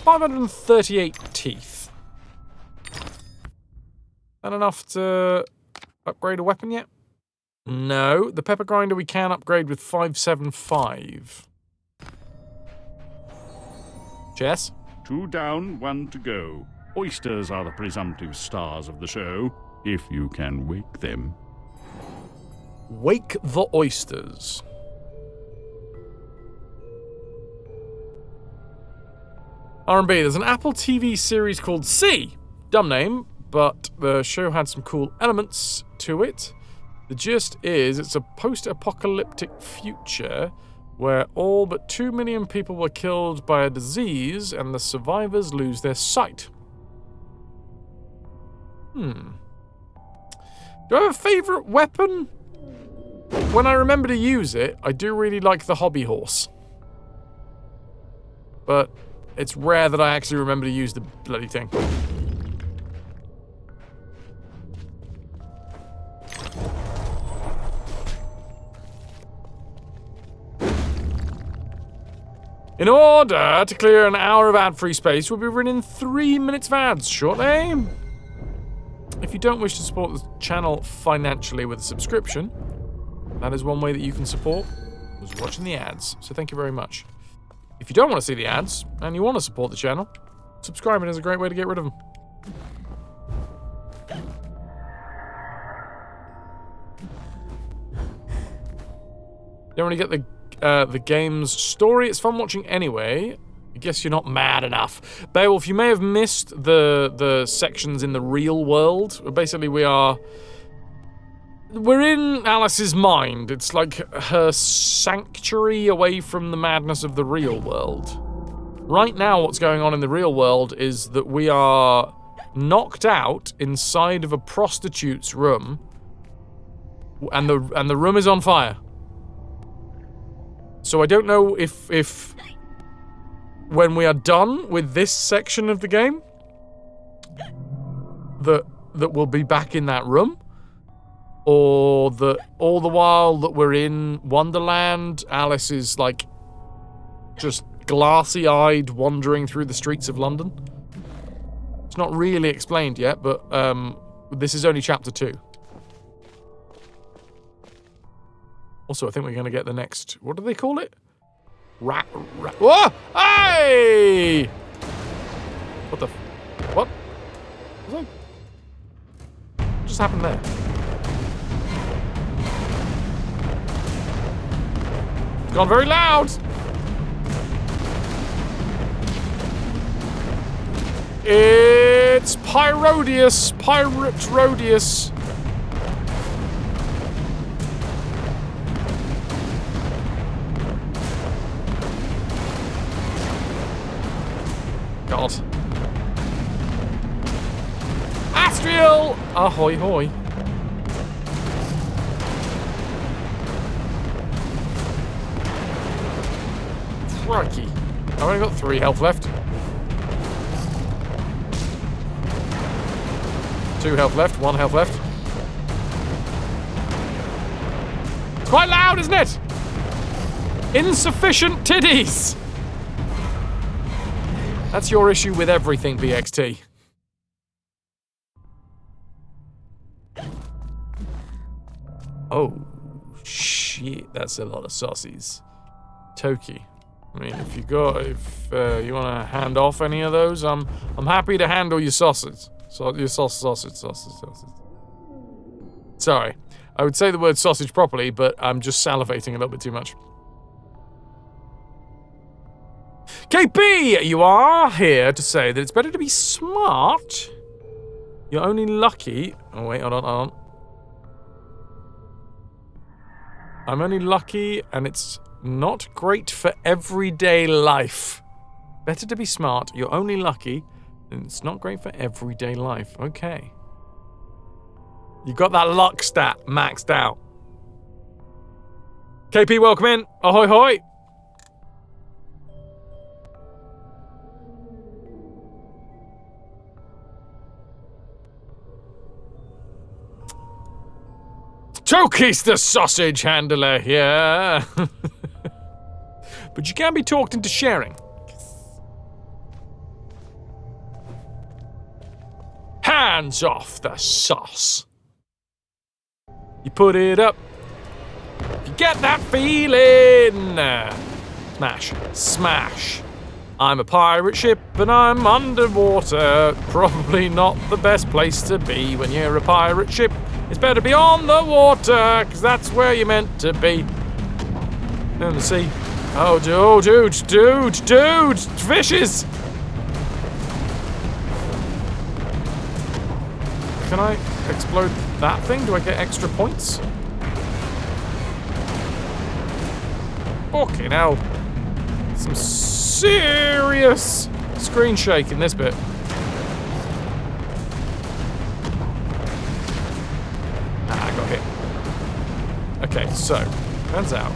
Speaker 1: $538 teeth. That enough to upgrade a weapon yet? No, the pepper grinder we can upgrade with 575. Jess?
Speaker 11: 2 down, 1 to go. Oysters are the presumptive stars of the show, if you can wake them.
Speaker 1: Wake the oysters. R&B, there's an Apple TV series called C. Dumb name, but the show had some cool elements to it. The gist is, it's a post-apocalyptic future where all but 2 million people were killed by a disease and the survivors lose their sight. Do I have a favourite weapon? When I remember to use it, I do really like the hobby horse. But it's rare that I actually remember to use the bloody thing. In order to clear an hour of ad-free space, we'll be running 3 minutes of ads shortly. If you don't wish to support the channel financially with a subscription, that is one way that you can support, was watching the ads. So thank you very much. If you don't want to see the ads, and you want to support the channel, subscribing is a great way to get rid of them. Don't really get the game's story. It's fun watching anyway. I guess you're not mad enough. Beowulf, you may have missed the sections in the real world. Basically, we're in Alice's mind. It's like her sanctuary away from the madness of the real world. Right now, what's going on in the real world is that we are knocked out inside of a prostitute's room, and the room is on fire. So I don't know if when we are done with this section of the game, that we'll be back in that room, or that all the while that we're in Wonderland, Alice is like just glassy-eyed wandering through the streets of London. It's not really explained yet, but this is only chapter 2. Also, I think we're going to get the next... What do they call it? Rat... Whoa! Hey! What the... What? What just happened there? It's gone very loud! It's Pyrodius. Pirate Rodius. ahoy hoy. Crikey. I've only got 3 health left. 2 health left, 1 health left. It's quite loud, isn't it? Insufficient titties! That's your issue with everything, BXT. Oh, shit, that's a lot of saucies. Toki. I mean, if you you want to hand off any of those, I'm happy to handle your sausage. Sausage. Sorry, I would say the word sausage properly, but I'm just salivating a little bit too much. KP, you are here to say that it's better to be smart. You're only lucky. Oh wait, hold on. I'm only lucky, and it's not great for everyday life. Better to be smart. You're only lucky, and it's not great for everyday life. Okay. You got that luck stat maxed out. KP, welcome in. Ahoy, hoy. Toki's the sausage handler here. But you can be talked into sharing. Hands off the sauce. You put it up. You get that feeling. Smash. Smash. I'm a pirate ship and I'm underwater. Probably not the best place to be when you're a pirate ship. It's better to be on the water, because that's where you're meant to be. In the sea. Oh, dude, fishes! Can I explode that thing? Do I get extra points? Fucking hell. Some serious screen shake in this bit. I got hit. Okay, so, turns out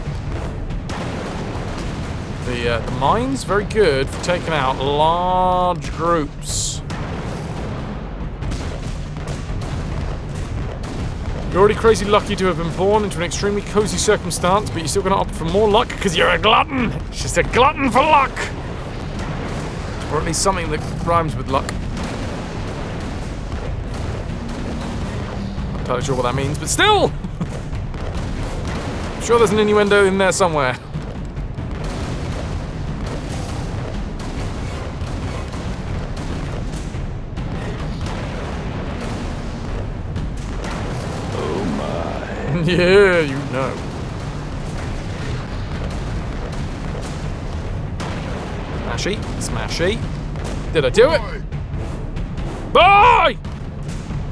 Speaker 1: the mine's very good for taking out large groups. You're already crazy lucky to have been born into an extremely cozy circumstance, but you're still going to opt for more luck because you're a glutton. It's just a glutton for luck. Or at least something that rhymes with luck. Not entirely sure what that means, but still! I'm sure there's an innuendo in there somewhere. Yeah, you know. Smashy, smashy. Did I do it? Bye!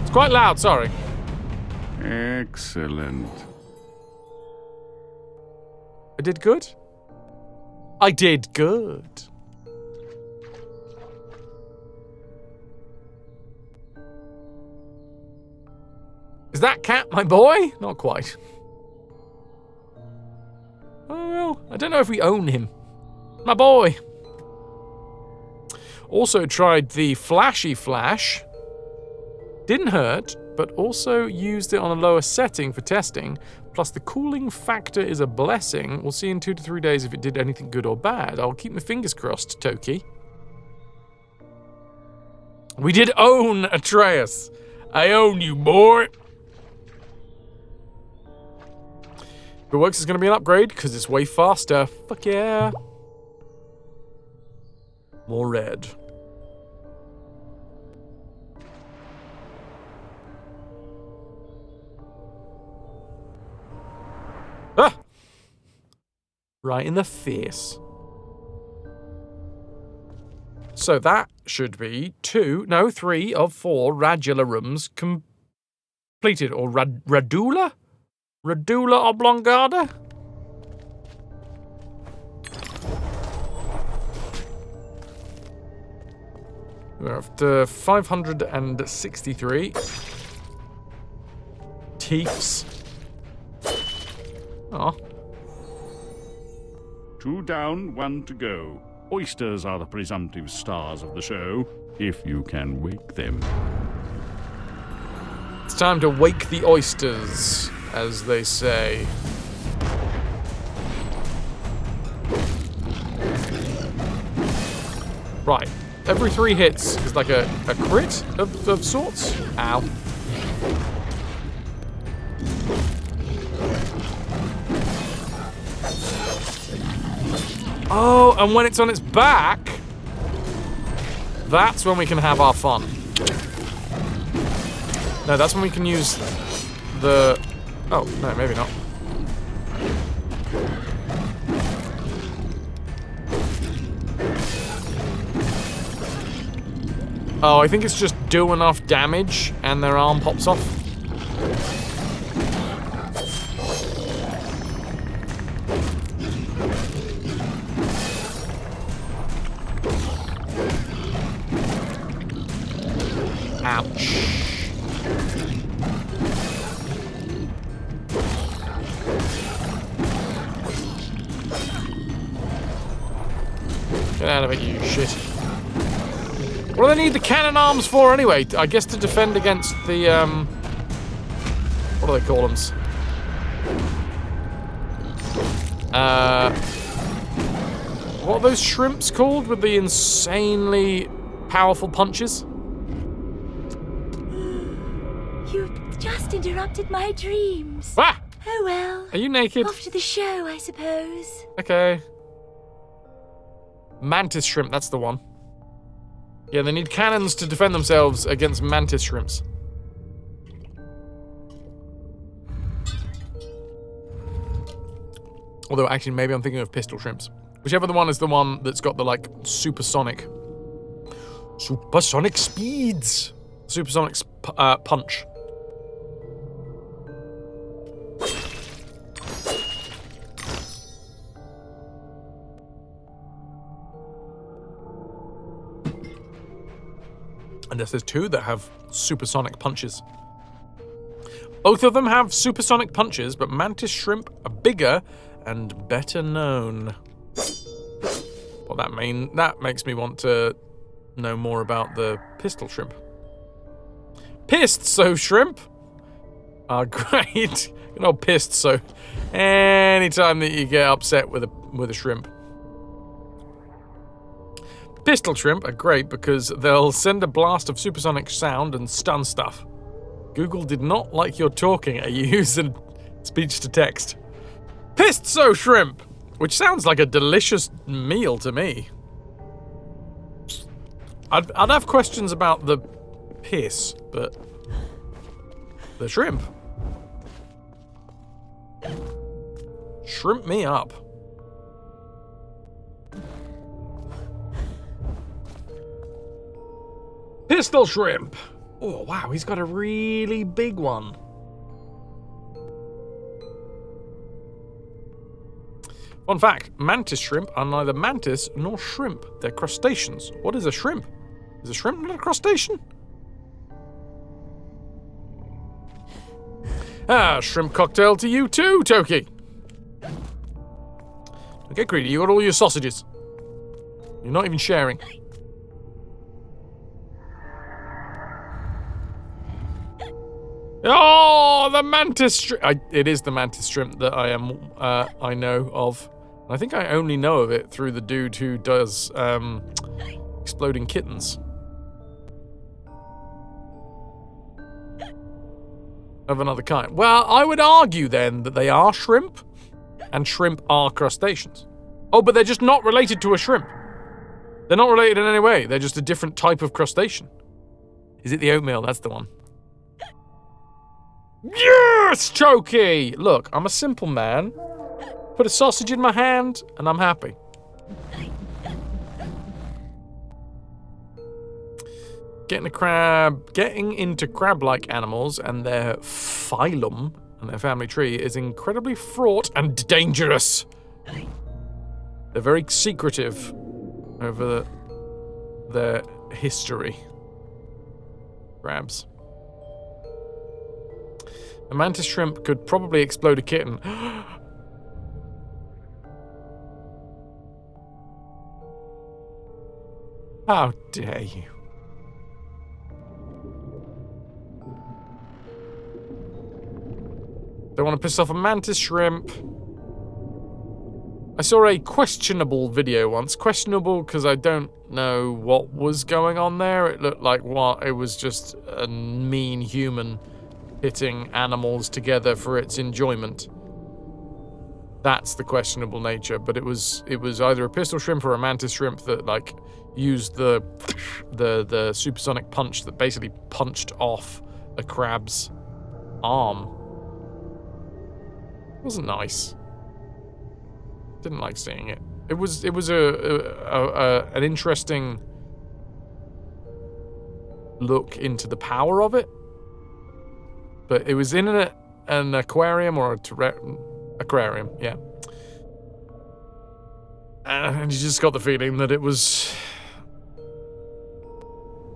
Speaker 1: It's quite loud, sorry.
Speaker 11: Excellent.
Speaker 1: I did good? I did good. Is that cat my boy? Not quite. Oh well, I don't know if we own him. My boy. Also tried the flashy flash. Didn't hurt, but also used it on a lower setting for testing. Plus the cooling factor is a blessing. We'll see in 2 to 3 days if it did anything good or bad. I'll keep my fingers crossed, Toki. We did own Atreus. I own you, boy. If it works, it's going to be an upgrade, because it's way faster. Fuck yeah. More red. Ah! Right in the face. So that should be 3 of 4 radula rooms completed. Or radula? Radula oblongata? We're up to 563. keeps. Oh.
Speaker 11: 2 down, 1 to go. Oysters are the presumptive stars of the show, if you can wake them.
Speaker 1: It's time to wake the oysters, as they say. Right. Every 3 hits is like a crit of sorts. Ow. Oh, and when it's on its back, that's when we can have our fun. No, that's when we can use the... Oh, no, maybe not. Oh, I think it's just do enough damage and their arm pops off. Ouch. Get out of it, you shit. What do they need the cannon arms for anyway? I guess to defend against the, what do they call them? What are those shrimps called with the insanely powerful punches?
Speaker 17: You just interrupted my dreams.
Speaker 1: Ah!
Speaker 17: Oh well.
Speaker 1: Are you naked?
Speaker 17: Off to the show, I suppose.
Speaker 1: Okay. Mantis shrimp, that's the one. Yeah, they need cannons to defend themselves against mantis shrimps. Although, actually, maybe I'm thinking of pistol shrimps. Whichever the one is the one that's got the, like, supersonic speeds. Supersonic punch. Unless there's 2 that have supersonic punches. Both of them have supersonic punches, but mantis shrimp are bigger and better known. Well, that makes me want to know more about the pistol shrimp. Pissed so shrimp. Ah, great. Good old pissed so. Anytime that you get upset with a shrimp. Pistol shrimp are great because they'll send a blast of supersonic sound and stun stuff. Google did not like your talking at you using speech to text. Pissed so shrimp, which sounds like a delicious meal to me. I'd have questions about the piss, but the shrimp. Shrimp me up. Pistol shrimp. Oh, wow, he's got a really big one. Fun fact, mantis shrimp are neither mantis nor shrimp. They're crustaceans. What is a shrimp? Is a shrimp not a crustacean? Ah, shrimp cocktail to you too, Toki. Okay, Greedy, you got all your sausages. You're not even sharing. Oh, the mantis shrimp. It is the mantis shrimp that I know of. I think I only know of it through the dude who does exploding kittens. Of another kind. Well, I would argue then that they are shrimp, and shrimp are crustaceans. Oh, but they're just not related to a shrimp. They're not related in any way. They're just a different type of crustacean. Is it the oatmeal? That's the one. Yes, Choky! Look, I'm a simple man. Put a sausage in my hand, and I'm happy. Getting into crab-like animals and their phylum and their family tree is incredibly fraught and dangerous. They're very secretive over their history. Crabs. A mantis shrimp could probably explode a kitten. How dare you? Don't want to piss off a mantis shrimp. I saw a questionable video once. Questionable because I don't know what was going on there. It looked like what? It was just a mean human hitting animals together for its enjoyment. That's the questionable nature, but it was either a pistol shrimp or a mantis shrimp that like used the supersonic punch that basically punched off a crab's arm. It wasn't nice. Didn't like seeing it. It was an interesting look into the power of it, but it was in an aquarium or aquarium, yeah. And you just got the feeling that it was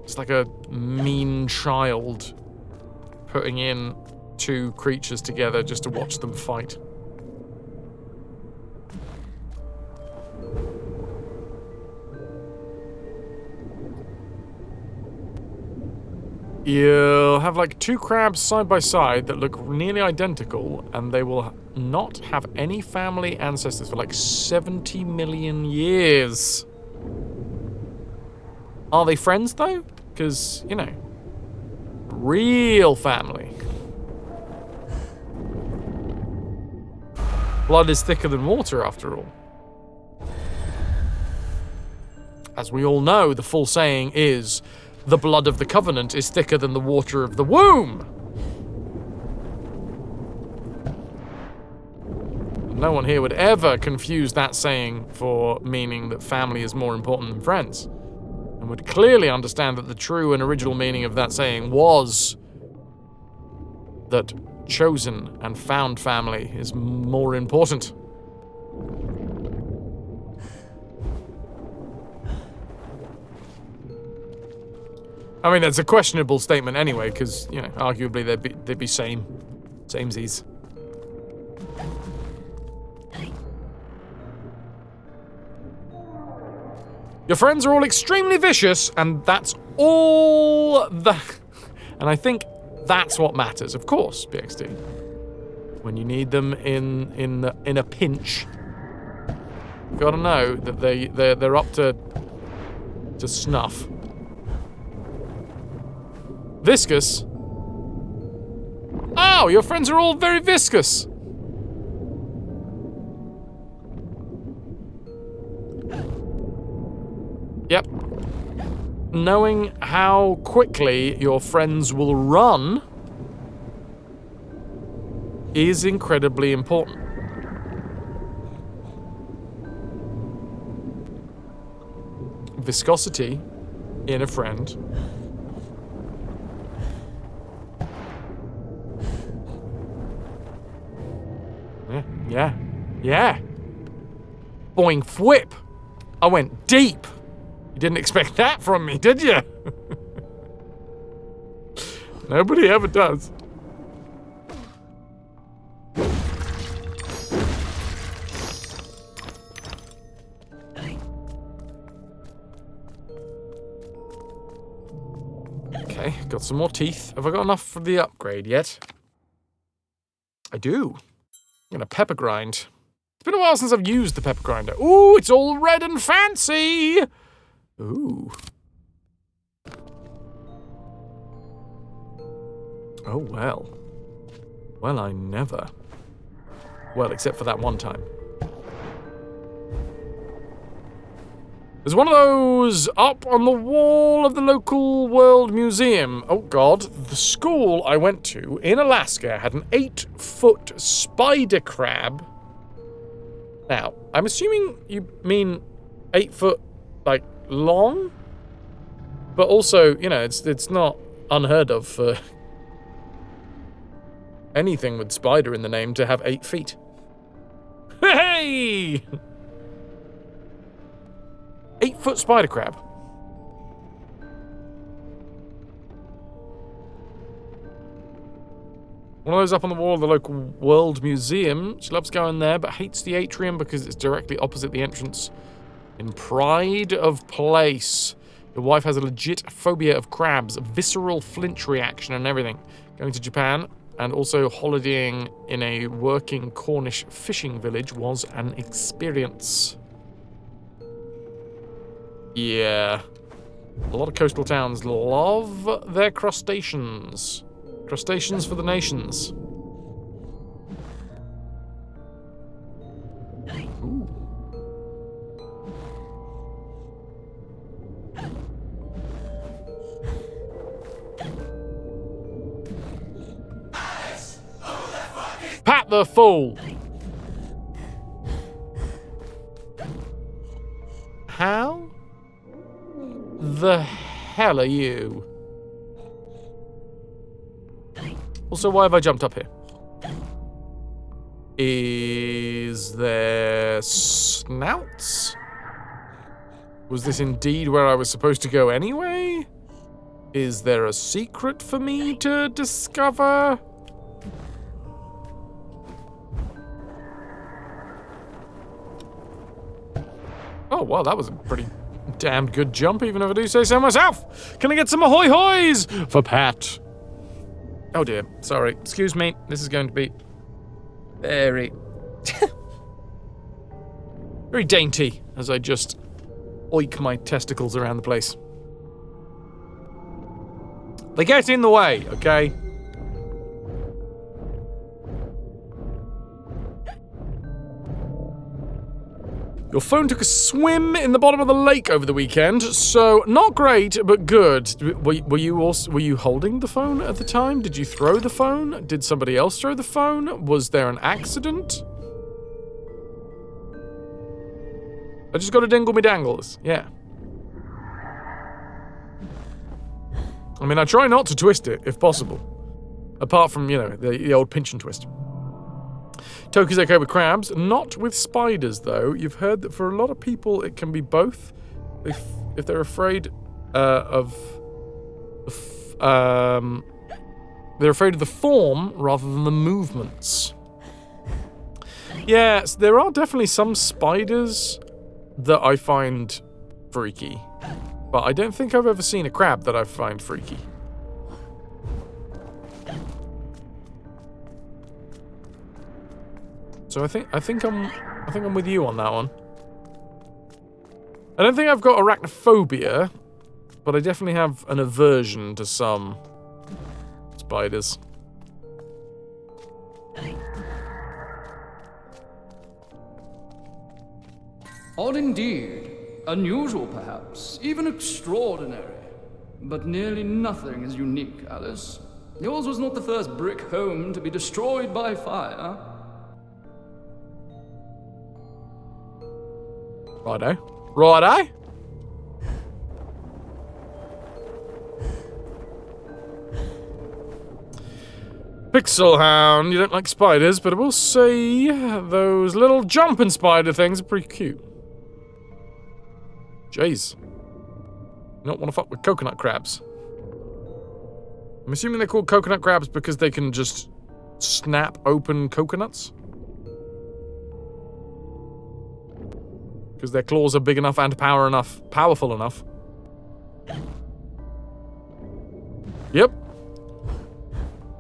Speaker 1: just like a mean child putting in two creatures together just to watch them fight. You'll have like two crabs side by side that look nearly identical, and they will not have any family ancestors for like 70 million years. Are they friends though? Because, you know, real family. Blood is thicker than water after all. As we all know, the full saying is, the blood of the covenant is thicker than the water of the womb. No one here would ever confuse that saying for meaning that family is more important than friends, and would clearly understand that the true and original meaning of that saying was that chosen and found family is more important. I mean, that's a questionable statement anyway, because, you know, arguably they'd be samesies. Your friends are all extremely vicious, and that's all and I think that's what matters, of course, BXD. When you need them in a pinch, you gotta know that they're up to snuff. Viscous? Oh, your friends are all very viscous. Yep. Knowing how quickly your friends will run is incredibly important. Viscosity in a friend . Yeah. Boing whip. I went deep. You didn't expect that from me, did you? Nobody ever does. Okay, got some more teeth. Have I got enough for the upgrade yet? I do. I'm gonna pepper grind. It's been a while since I've used the pepper grinder. Ooh, it's all red and fancy! Ooh. Oh, well. Well, I never. Well, except for that one time. There's one of those up on the wall of the local World Museum. Oh god, the school I went to in Alaska had an 8-foot spider crab. Now, I'm assuming you mean 8 foot, like, long? But also, you know, it's not unheard of for anything with spider in the name to have 8 feet. Hey! 8-foot spider crab. One of those up on the wall of the local World Museum. She loves going there, but hates the atrium because it's directly opposite the entrance in Pride of Place. Your wife has a legit phobia of crabs, a visceral flinch reaction and everything. Going to Japan and also holidaying in a working Cornish fishing village was an experience. Yeah. A lot of coastal towns love their crustaceans. Crustaceans for the nations. Ooh. Pat the fool! How the hell are you? Also, why have I jumped up here? Is there snouts? Was this indeed where I was supposed to go anyway? Is there a secret for me to discover? Oh, well, that was a pretty damned good jump, even if I do say so myself. Can I get some ahoy hoys for Pat? Oh dear, sorry. Excuse me. This is going to be very, very dainty as I just oink my testicles around the place. They get in the way, okay? Your phone took a swim in the bottom of the lake over the weekend, so not great, but good. Were you holding the phone at the time? Did you throw the phone? Did somebody else throw the phone? Was there an accident? I just got to dingle me dangles, yeah. I mean, I try not to twist it, if possible. Apart from, you know, the old pinch and twist. Toki's okay with crabs, not with spiders though. You've heard that for a lot of people it can be both. If they're afraid they're afraid of the form rather than the movements. Yes, there are definitely some spiders that I find freaky, but I don't think I've ever seen a crab that I find freaky. So I think I'm with you on that one. I don't think I've got arachnophobia, but I definitely have an aversion to some spiders.
Speaker 10: Odd indeed. Unusual, perhaps. Even extraordinary. But nearly nothing is unique, Alice. Yours was not the first brick home to be destroyed by fire.
Speaker 1: Righto. Righto? Pixel Hound, you don't like spiders, but I will say those little jumping spider things are pretty cute. Jeez. You don't want to fuck with coconut crabs. I'm assuming they're called coconut crabs because they can just snap open coconuts? Because their claws are big enough and powerful enough. Yep.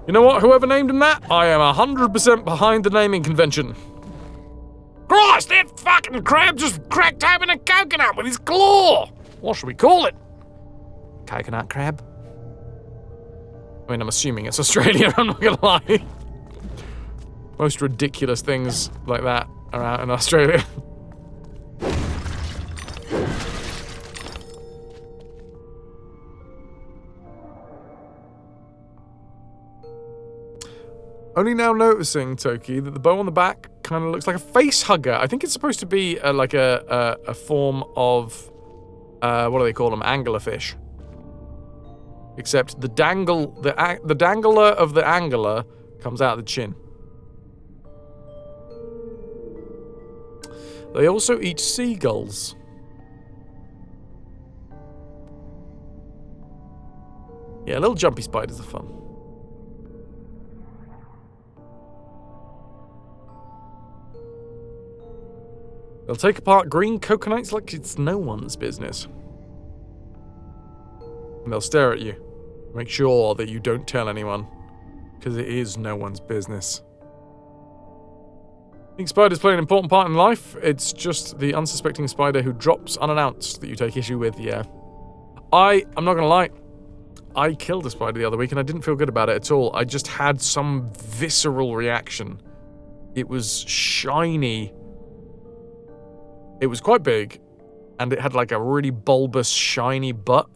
Speaker 1: You know what? Whoever named him that, I am 100% behind the naming convention. Christ, that fucking crab just cracked open a coconut with his claw! What should we call it? Coconut crab? I mean, I'm assuming it's Australian, I'm not gonna lie. Most ridiculous things like that are out in Australia. Only now noticing, Toki, that the bow on the back kind of looks like a face hugger. I think it's supposed to be like a form of, what do they call them? Anglerfish. Except the dangler of the angler comes out of the chin. They also eat seagulls. Yeah, little jumpy spiders are fun. They'll take apart green coconuts like it's no one's business. And they'll stare at you. Make sure that you don't tell anyone. Because it is no one's business. I think spiders play an important part in life. It's just the unsuspecting spider who drops unannounced that you take issue with, yeah. I'm not gonna lie. I killed a spider the other week and I didn't feel good about it at all. I just had some visceral reaction. It was shiny. It was quite big. And it had like a really bulbous, shiny butt.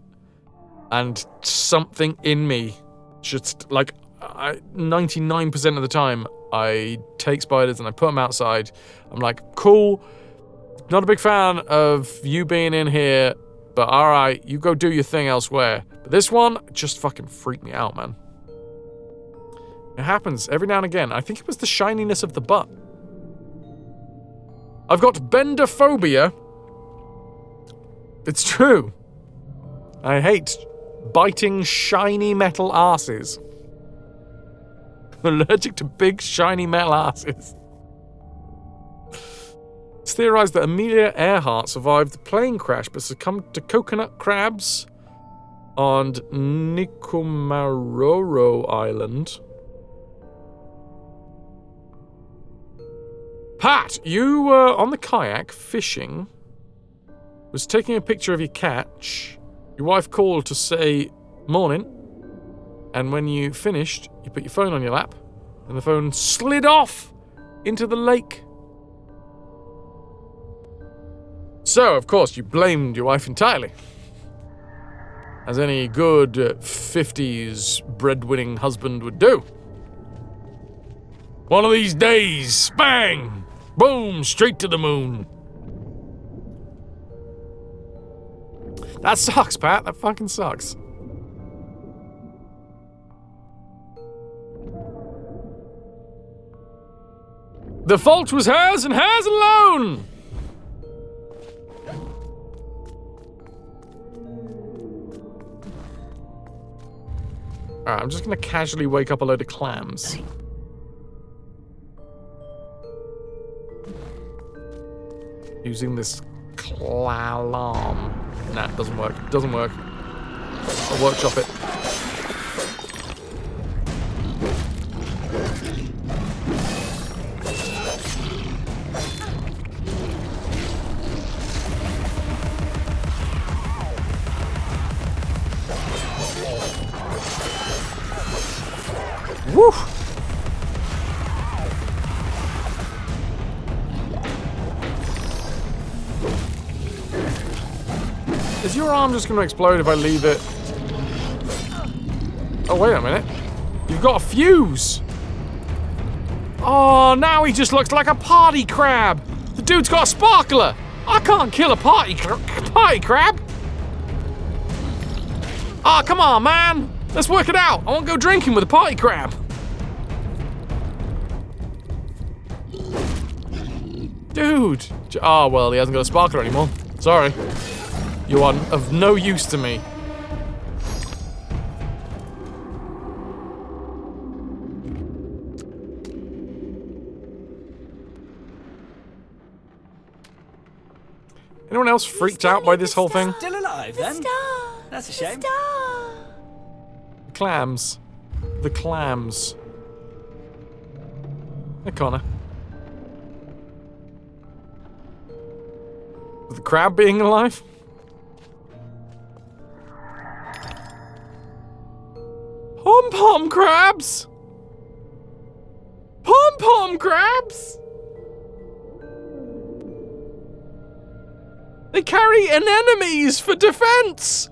Speaker 1: And something in me, just like 99% of the time, I take spiders and I put them outside. I'm like, cool. Not a big fan of you being in here, but alright, you go do your thing elsewhere. But this one just fucking freaked me out, man. It happens every now and again. I think it was the shininess of the butt. I've got bendophobia. It's true. I hate biting shiny metal asses. I'm allergic to big shiny metal asses. It's theorized that Amelia Earhart survived the plane crash but succumbed to coconut crabs on Nikomaroro Island. Pat, you were on the kayak fishing, was taking a picture of your catch. Your wife called to say morning, and when you finished, you put your phone on your lap, and the phone slid off into the lake. So, of course, you blamed your wife entirely. As any good 50s breadwinning husband would do. One of these days, bang! Boom! Straight to the moon. That sucks, Pat. That fucking sucks. The fault was hers and hers alone! Alright, I'm just gonna casually wake up a load of clams. Using this alarm. Nah, it doesn't work. It doesn't work. I'll workshop it. Woo! Is your arm just going to explode if I leave it? Oh, wait a minute. You've got a fuse. Oh, now he just looks like a party crab. The dude's got a sparkler. I can't kill a party crab. Ah, oh, come on, man. Let's work it out. I won't go drinking with a party crab. Dude. Oh, well, he hasn't got a sparkler anymore. Sorry. You are of no use to me. Anyone else freaked out by this whole thing?
Speaker 13: Still alive, then? That's a shame.
Speaker 1: The clams. The clams. Hey, Connor. The crab being alive? Pom-pom crabs! Pom-pom crabs! They carry anemones for defense!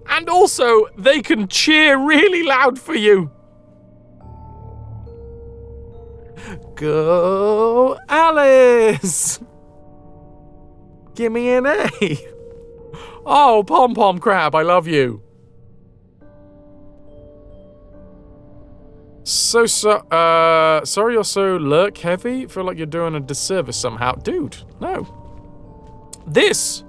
Speaker 1: And also, they can cheer really loud for you. Go, Alice! Give me an A. Oh, pom-pom crab, I love you. Sorry you're so lurk heavy. Feel like you're doing a disservice somehow. Dude, no. This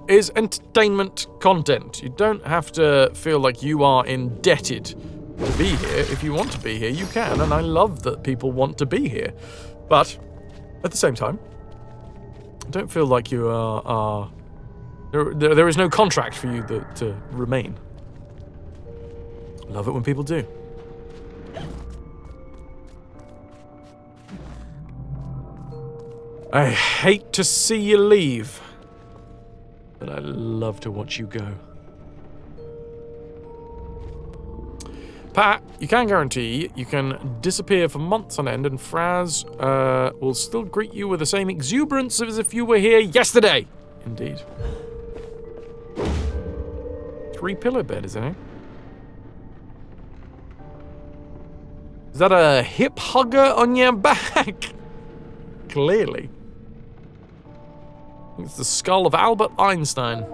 Speaker 1: is entertainment content. You don't have to feel like you are indebted to be here. If you want to be here, you can, and I love that people want to be here. But At the same time, I don't feel like you are there is no contract for you to remain. Love it when people do. I hate to see you leave, but I love to watch you go. Pat, you can guarantee you can disappear for months on end and Fraz will still greet you with the same exuberance as if you were here yesterday. Indeed. 3-pillar bed, isn't it? Is that a hip hugger on your back? Clearly. It's the skull of Albert Einstein.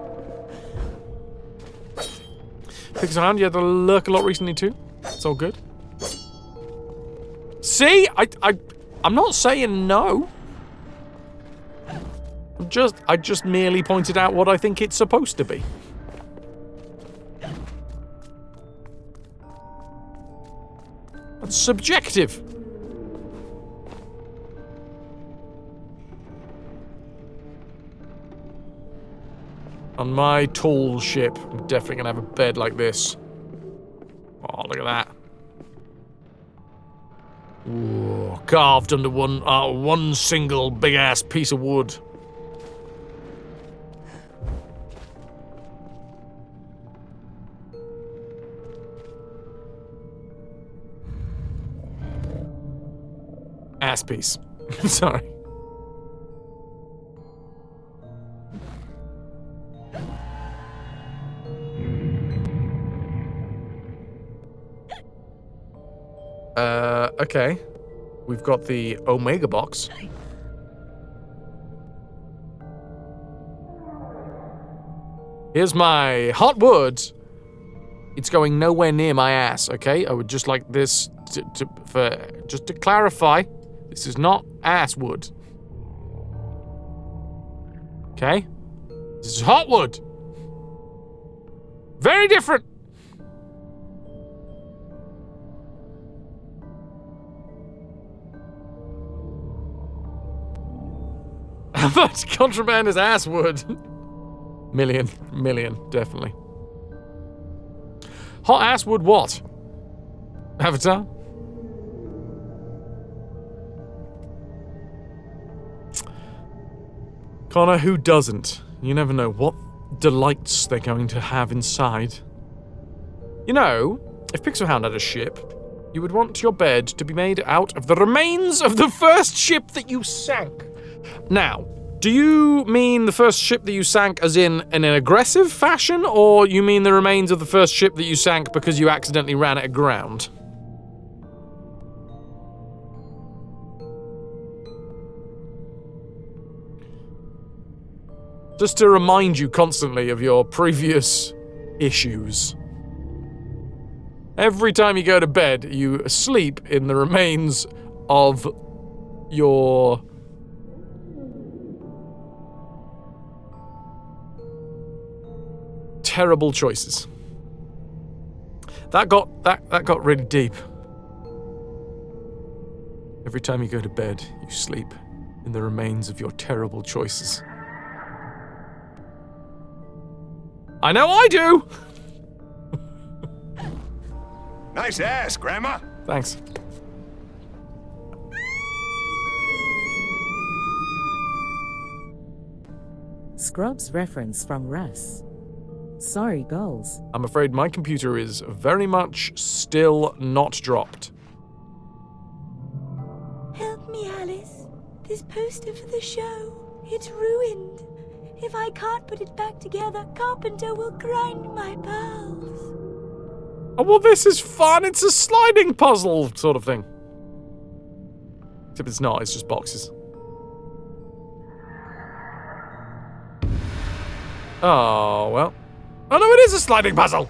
Speaker 1: Pixel Hound, you had to lurk a lot recently too. It's all good. See? I'm not saying no. I just merely pointed out what I think it's supposed to be. That's subjective. On my tall ship, I'm definitely gonna have a bed like this. Oh, look at that. Ooh, carved under one single big-ass piece of wood. Ass piece. Sorry. Okay. We've got the Omega box. Here's my hot wood. It's going nowhere near my ass, okay? I would just like this just to clarify, this is not ass wood. Okay? This is hot wood. Very different. How much contraband is ass wood? Million, definitely. Hot ass wood what? Avatar? Connor, who doesn't? You never know what delights they're going to have inside. You know, if Pixelhound had a ship, you would want your bed to be made out of the remains of the first ship that you sank. Now, do you mean the first ship that you sank as in an aggressive fashion, or you mean the remains of the first ship that you sank because you accidentally ran it aground? Just to remind you constantly of your previous issues. Every time you go to bed, you sleep in the remains of your terrible choices. That got really deep. Every time you go to bed, you sleep in the remains of your terrible choices. I know I do!
Speaker 14: Nice ass, Grandma.
Speaker 1: Thanks.
Speaker 3: Scrubs reference from Russ. Sorry, girls.
Speaker 1: I'm afraid my computer is very much still not dropped.
Speaker 17: Help me, Alice. This poster for the show, it's ruined. If I can't put it back together, Carpenter will grind my pearls.
Speaker 1: Oh, well, this is fun. It's a sliding puzzle sort of thing. Except it's not, it's just boxes. Oh, well. Oh, no, it is a sliding puzzle!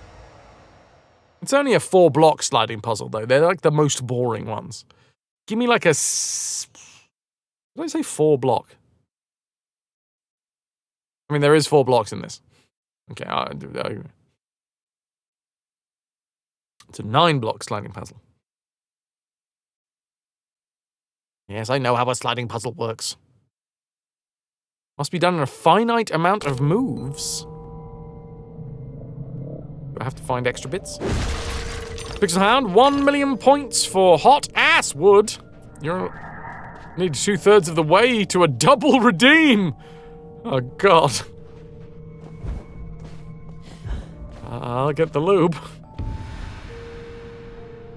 Speaker 1: It's only a 4-block sliding puzzle, though. They're like the most boring ones. Give me like a... Did I say 4-block? I mean, there is 4 blocks in this. Okay, it's a 9-block sliding puzzle. Yes, I know how a sliding puzzle works. Must be done in a finite amount of moves. Do I have to find extra bits? Pixel Hound, 1 million points for hot ass wood. You're need 2/3 of the way to a double redeem. Oh god. I'll get the lube.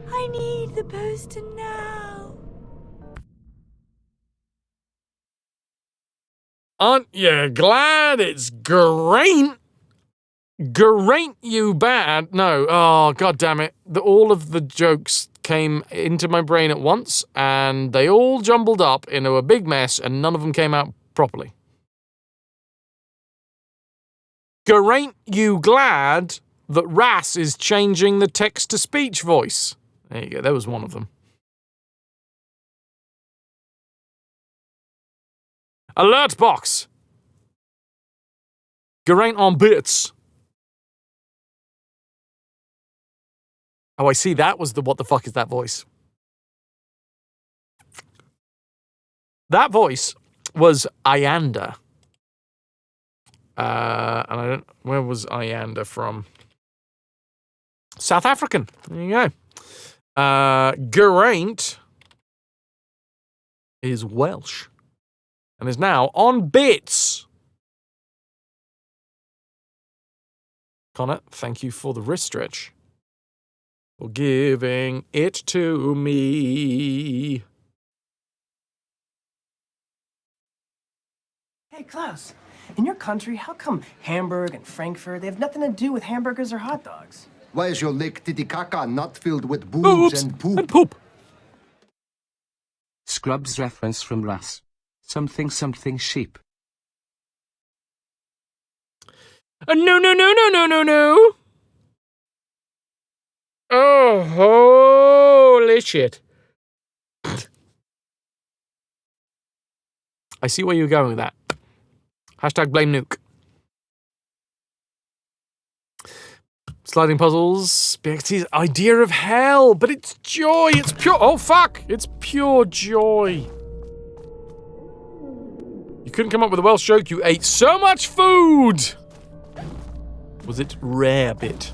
Speaker 17: I need the poster now.
Speaker 1: Aren't you glad it's great? Great you bad. No, oh god damn it. All of the jokes came into my brain at once and they all jumbled up into a big mess and none of them came out properly. Ain't you glad that Ras is changing the text-to-speech voice? There you go, there was one of them. Alert box! Geraint on bits. Oh, I see, that was the what the fuck is that voice? That voice was Ayanda. And I don't. Where was Ayanda from? South African. There you go. Geraint is Welsh and is now on bits. Connor, thank you for the wrist stretch. For giving it to me.
Speaker 18: Hey, Klaus. In your country, how come Hamburg and Frankfurt, they have nothing to do with hamburgers or hot dogs?
Speaker 19: Why is your Lake Titicaca not filled with boobs and poop?
Speaker 20: Scrubs reference from Ras. Something sheep.
Speaker 1: No. Oh, holy shit. I see where you're going with that. Hashtag blame nuke. Sliding puzzles. BXT's idea of hell, but it's joy. It's pure. Oh, fuck. It's pure joy. You couldn't come up with a Welsh joke. You ate so much food. Was it rarebit?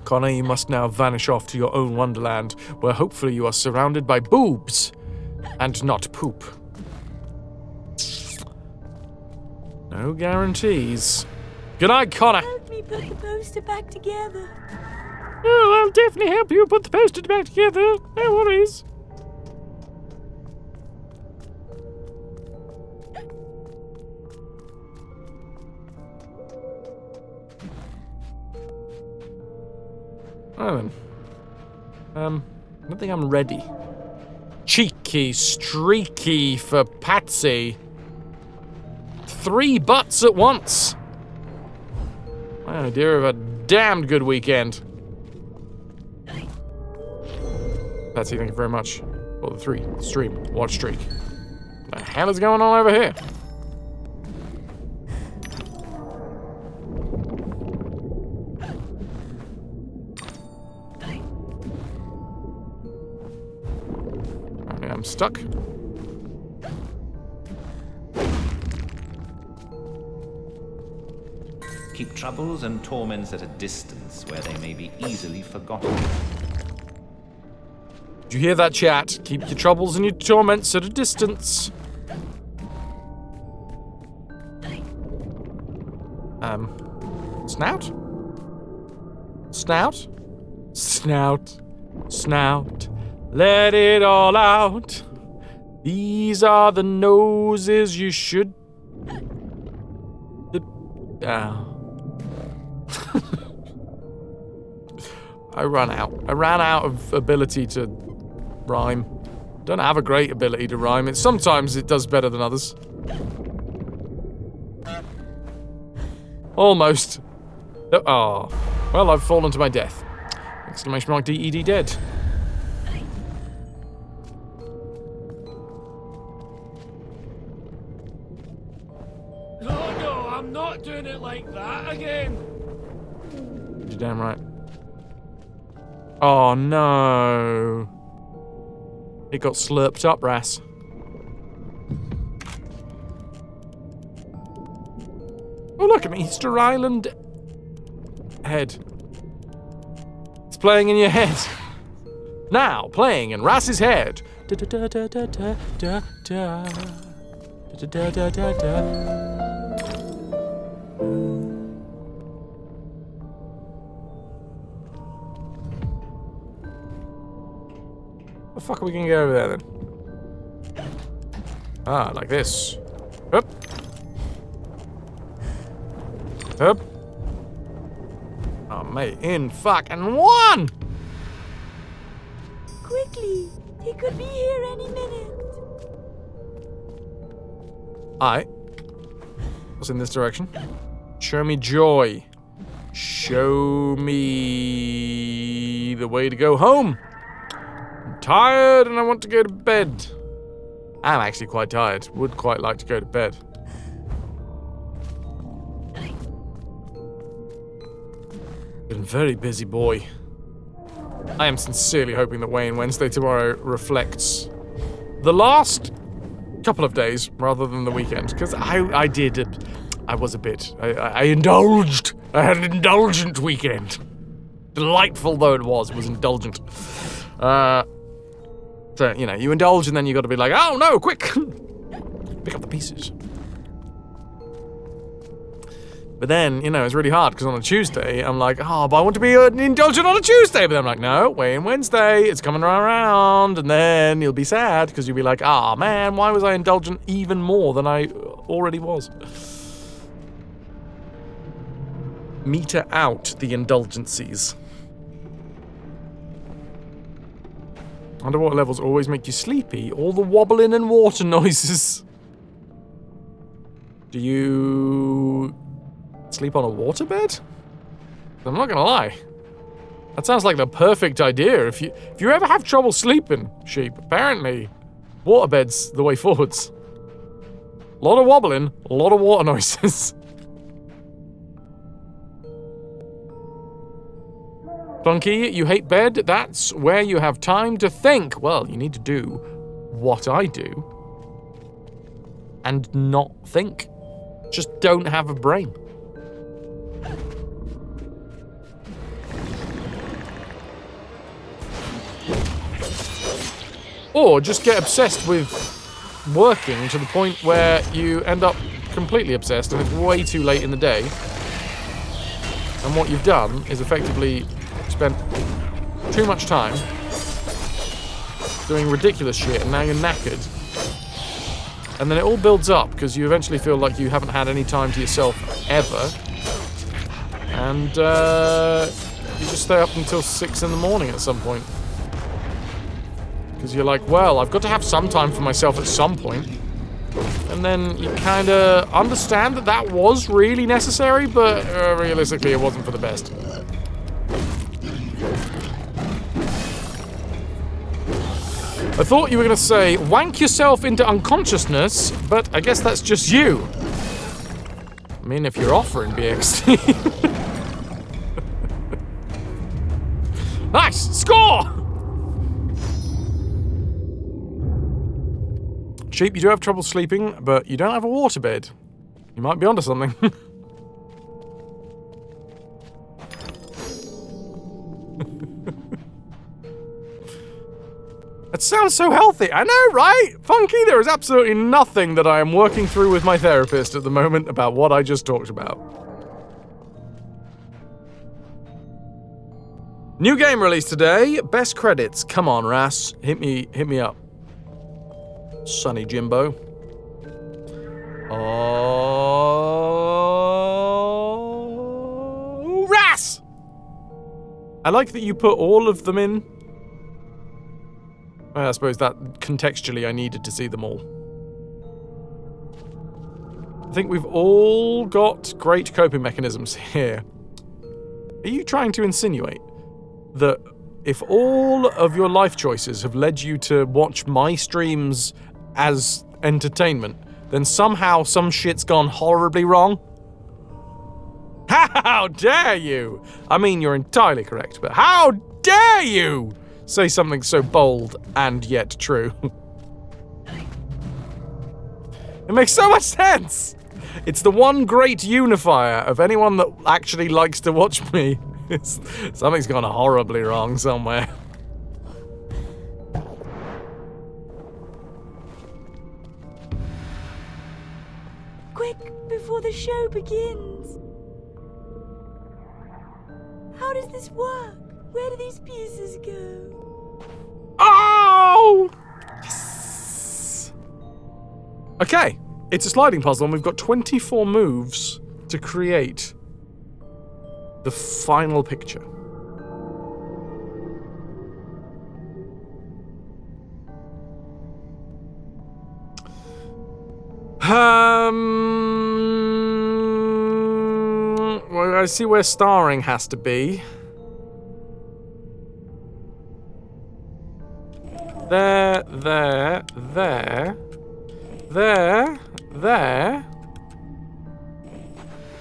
Speaker 1: Connor, you must now vanish off to your own wonderland, where hopefully you are surrounded by boobs and not poop. No guarantees. Good night, Connor.
Speaker 17: Help me put the poster back together.
Speaker 1: Oh, I'll definitely help you put the poster back together. No worries. Oh then. I don't think I'm ready. Cheeky, streaky for Patsy. 3 butts at once. My idea of a damned good weekend. Patsy, thank you very much for the 3 stream watch streak. What the hell is going on over here? I'm stuck.
Speaker 4: Keep troubles and torments at a distance where they may be easily forgotten.
Speaker 1: Did you hear that, chat? Keep your troubles and your torments at a distance. Snout? Snout? Snout. Snout. Let it all out. These are the noses you should... I ran out of ability to rhyme. Don't have a great ability to rhyme. Sometimes it does better than others. Almost. Oh. Well, I've fallen to my death. Exclamation mark DED dead.
Speaker 13: No, I'm not doing it like that again.
Speaker 1: You're damn right. Oh no. It got slurped up, Ras. Oh, look, an Easter Island head. It's playing in your head. Now, playing in Ras's head. The fuck are we gonna get over there then? Ah, like this. Up. Up. Oh, mate, in fucking one!
Speaker 17: Quickly! He could be here any minute.
Speaker 1: Alright. What's in this direction? Show me joy. Show me the way to go home. I'm tired and I want to go to bed. I'm actually quite tired. Would quite like to go to bed. Been very busy, boy. I am sincerely hoping that Wayne Wednesday tomorrow reflects the last couple of days rather than the weekend, because I indulged. I had an indulgent weekend. Delightful though it was indulgent. So, you know, you indulge and then you got to be like, oh no, quick! Pick up the pieces. But then, you know, it's really hard because on a Tuesday, I'm like, oh, but I want to be indulgent on a Tuesday. But then I'm like, no, Wayne Wednesday, it's coming around. And then you'll be sad because you'll be like, ah, man, why was I indulgent even more than I already was? Meter out the indulgencies. Underwater levels always make you sleepy. All the wobbling and water noises. Do you sleep on a waterbed? I'm not gonna lie. That sounds like the perfect idea. If you ever have trouble sleeping, sheep, apparently waterbed's the way forwards. A lot of wobbling, a lot of water noises. Funky, you hate bed? That's where you have time to think. Well, you need to do what I do and not think. Just don't have a brain. Or just get obsessed with working to the point where you end up completely obsessed and it's way too late in the day. And what you've done is effectively spent too much time doing ridiculous shit and now you're knackered. And then it all builds up because you eventually feel like you haven't had any time to yourself ever. And you just stay up until 6 in the morning at some point. Because you're like, well, I've got to have some time for myself at some point. And then you kind of understand that that was really necessary, but realistically it wasn't for the best. I thought you were going to say, wank yourself into unconsciousness, but I guess that's just you. I mean, if you're offering BXT. Nice! Score! Sheep, you do have trouble sleeping, but you don't have a waterbed. You might be onto something. It sounds so healthy. I know, right? Funky, there is absolutely nothing that I am working through with my therapist at the moment about what I just talked about. New game released today. Best credits. Come on, Ras. Hit me up. Sonny Jimbo. Oh, Ras! I like that you put all of them in. I suppose that contextually I needed to see them all. I think we've all got great coping mechanisms here. Are you trying to insinuate that if all of your life choices have led you to watch my streams as entertainment, then somehow some shit's gone horribly wrong? How dare you? I mean, you're entirely correct, but how dare you say something so bold and yet true? It makes so much sense. It's the one great unifier of anyone that actually likes to watch me. Something's gone horribly wrong somewhere.
Speaker 17: Quick, before the show begins. How does this work? Where do these pieces go?
Speaker 1: Oh! Yes! Okay, it's a sliding puzzle and we've got 24 moves to create the final picture. Well, I see where starring has to be. There.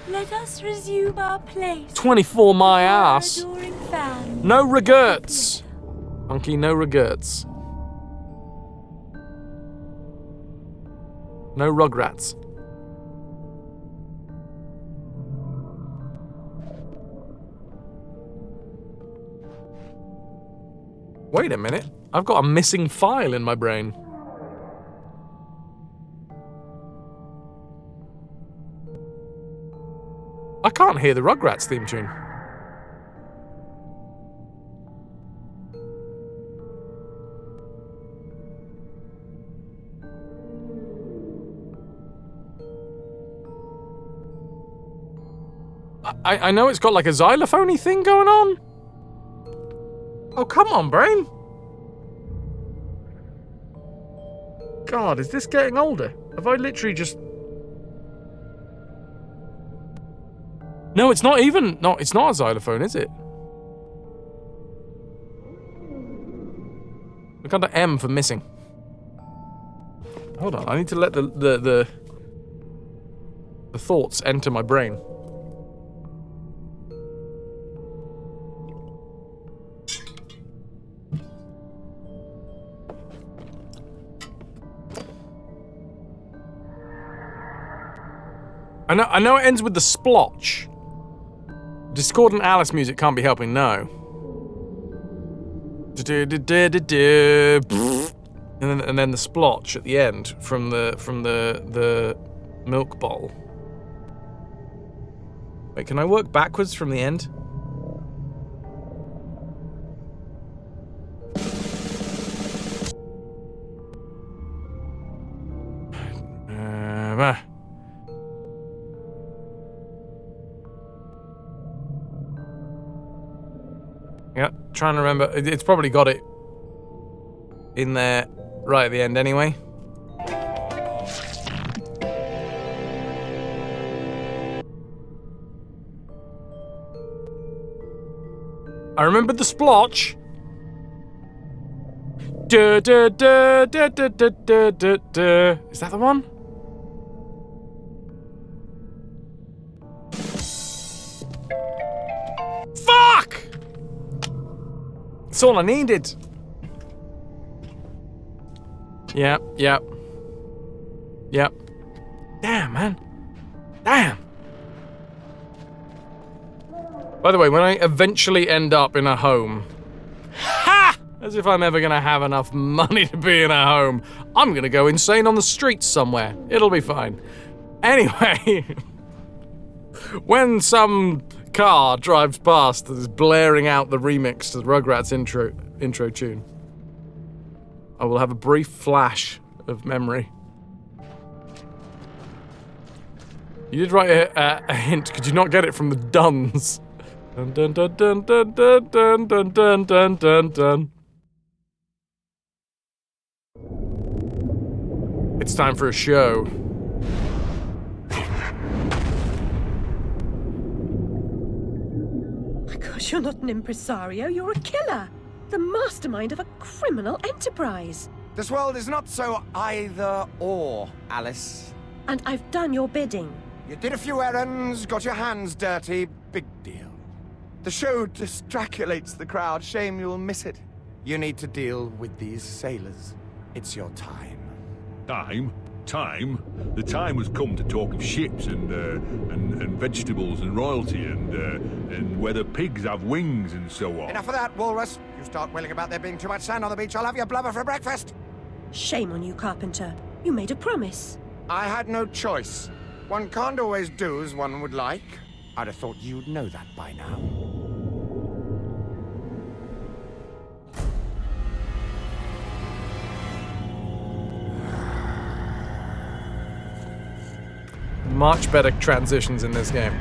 Speaker 17: Let us resume our place.
Speaker 1: 24 my ass.
Speaker 17: Adoring fans.
Speaker 1: No regrets. Monkey, no regrets. No rugrats. Wait a minute. I've got a missing file in my brain. I can't hear the Rugrats theme tune. I know it's got like a xylophone-y thing going on. Oh, come on, brain. God, is this getting older? Have I literally just... No, it's not even... No, it's not a xylophone, is it? Look under M for missing. Hold on, I need to let the thoughts enter my brain. I know it ends with the splotch. Discordant Alice music can't be helping, no. And then the splotch at the end from the milk bowl. Wait, can I work backwards from the end? Yeah, trying to remember. It's probably got it in there right at the end anyway. I remembered the splotch. Is that the one? Fuck! That's all I needed. Yep. Damn, man. Damn. By the way, when I eventually end up in a home, ha! As if I'm ever gonna have enough money to be in a home, I'm gonna go insane on the streets somewhere. It'll be fine. Anyway, when some car drives past that is blaring out the remix to the Rugrats intro tune, I will have a brief flash of memory. You did write a hint. Could you not get it from the Duns? Dun dun dun dun dun dun dun dun dun dun dun dun. It's time for a show.
Speaker 2: My gosh, you're not an impresario, you're a killer. The mastermind of a criminal enterprise.
Speaker 8: This world is not so either-or, Alice.
Speaker 2: And I've done your bidding.
Speaker 8: You did a few errands, got your hands dirty, big deal. The show distraculates the crowd. Shame you'll miss it. You need to deal with these sailors. It's your time.
Speaker 11: Time? Time? The time has come to talk of ships and vegetables and royalty and whether pigs have wings and so on.
Speaker 8: Enough of that, Walrus. You start wailing about there being too much sand on the beach, I'll have your blubber for breakfast.
Speaker 2: Shame on you, Carpenter. You made a promise.
Speaker 8: I had no choice. One can't always do as one would like. I'd have thought you'd know that by now.
Speaker 1: Much better transitions in this game.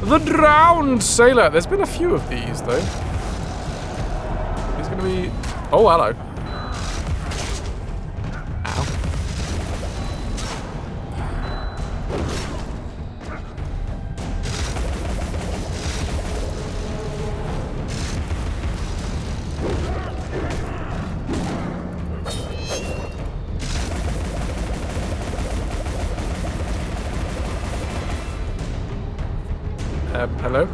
Speaker 1: The drowned sailor. There's been a few of these, though. He's gonna be... Oh, hello. Hello?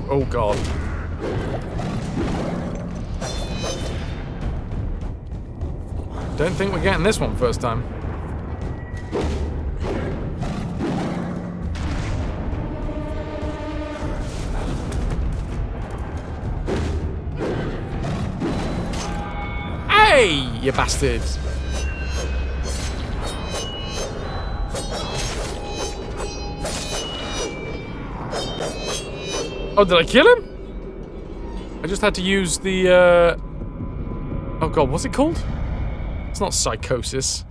Speaker 1: Oh, God. Don't think we're getting this one first time. Hey, you bastards! Oh, did I kill him? I just had to use the, Oh god, what's it called? It's not psychosis.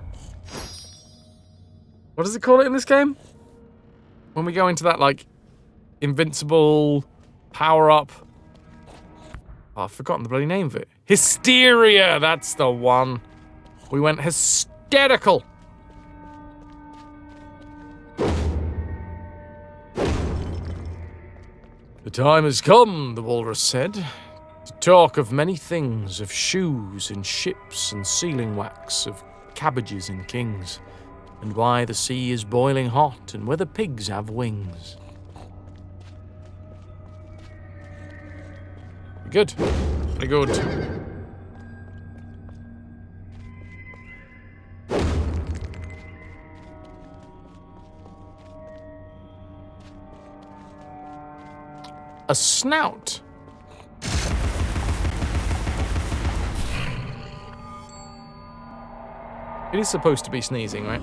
Speaker 1: What does it call it in this game? When we go into that, like, invincible power-up. Oh, I've forgotten the bloody name of it. Hysteria! That's the one. We went hysterical. The time has come, the walrus said, to talk of many things, of shoes and ships and sealing wax, of cabbages and kings, and why the sea is boiling hot and whether pigs have wings. Good. Very good. A snout. It is supposed to be sneezing, right?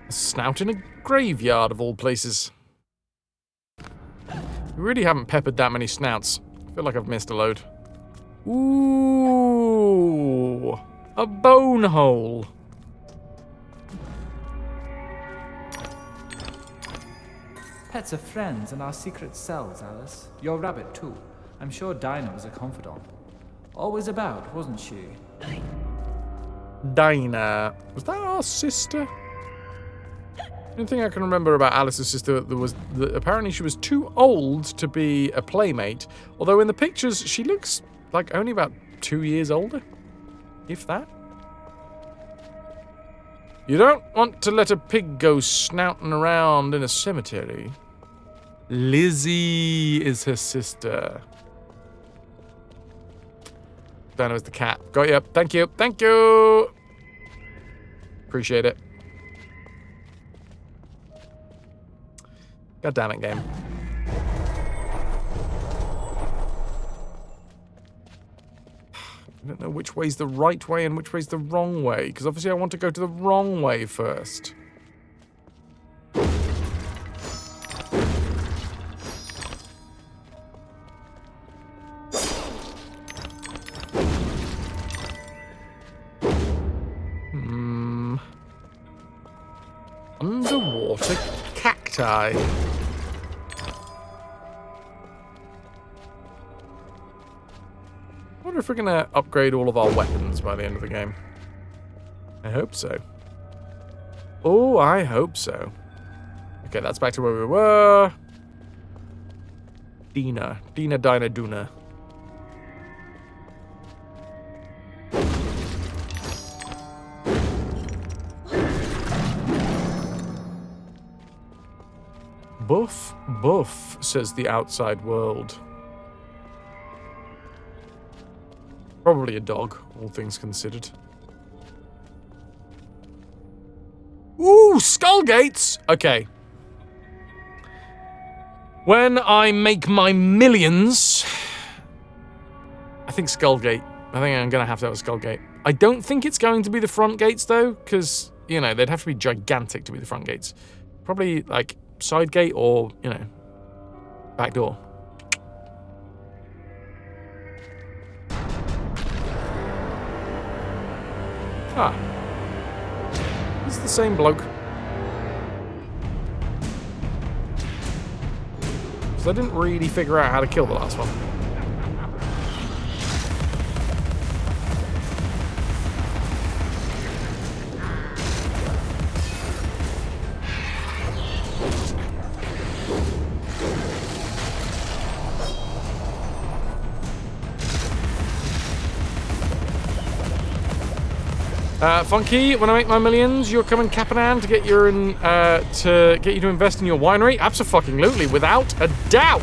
Speaker 1: A snout in a graveyard of all places. We really haven't peppered that many snouts. I feel like I've missed a load. Ooh, a bone hole.
Speaker 7: Pets are friends in our secret cells, Alice. Your rabbit, too. I'm sure Dinah was a confidant. Always about, wasn't she?
Speaker 1: Dinah. Was that our sister? The only thing I can remember about Alice's sister was that apparently she was too old to be a playmate, although in the pictures she looks like only about 2 years older, if that. You don't want to let a pig go snouting around in a cemetery. Lizzie is her sister. Dinah was the cat. Got you. Thank you. Thank you. Appreciate it. God damn it, game. I don't know which way's the right way and which way's the wrong way, because obviously I want to go to the wrong way first. Underwater cacti. I wonder if we're going to upgrade all of our weapons by the end of the game. I hope so. Oh, I hope so. Okay, that's back to where we were. Dinah, Duna. Buff, buff, says the outside world. Probably a dog, all things considered. Ooh, skull gates! Okay. When I make my millions, I think Skullgate. I think I'm going to have a Skullgate. I don't think it's going to be the front gates, though, because, you know, they'd have to be gigantic to be the front gates. Probably, like, side gate or, you know, back door. Ah. It's the same bloke. I didn't really figure out how to kill the last one. Funky, when I make my millions, you're coming Capanan to get your to get you to invest in your winery? Abso-fucking-lutely, without a doubt.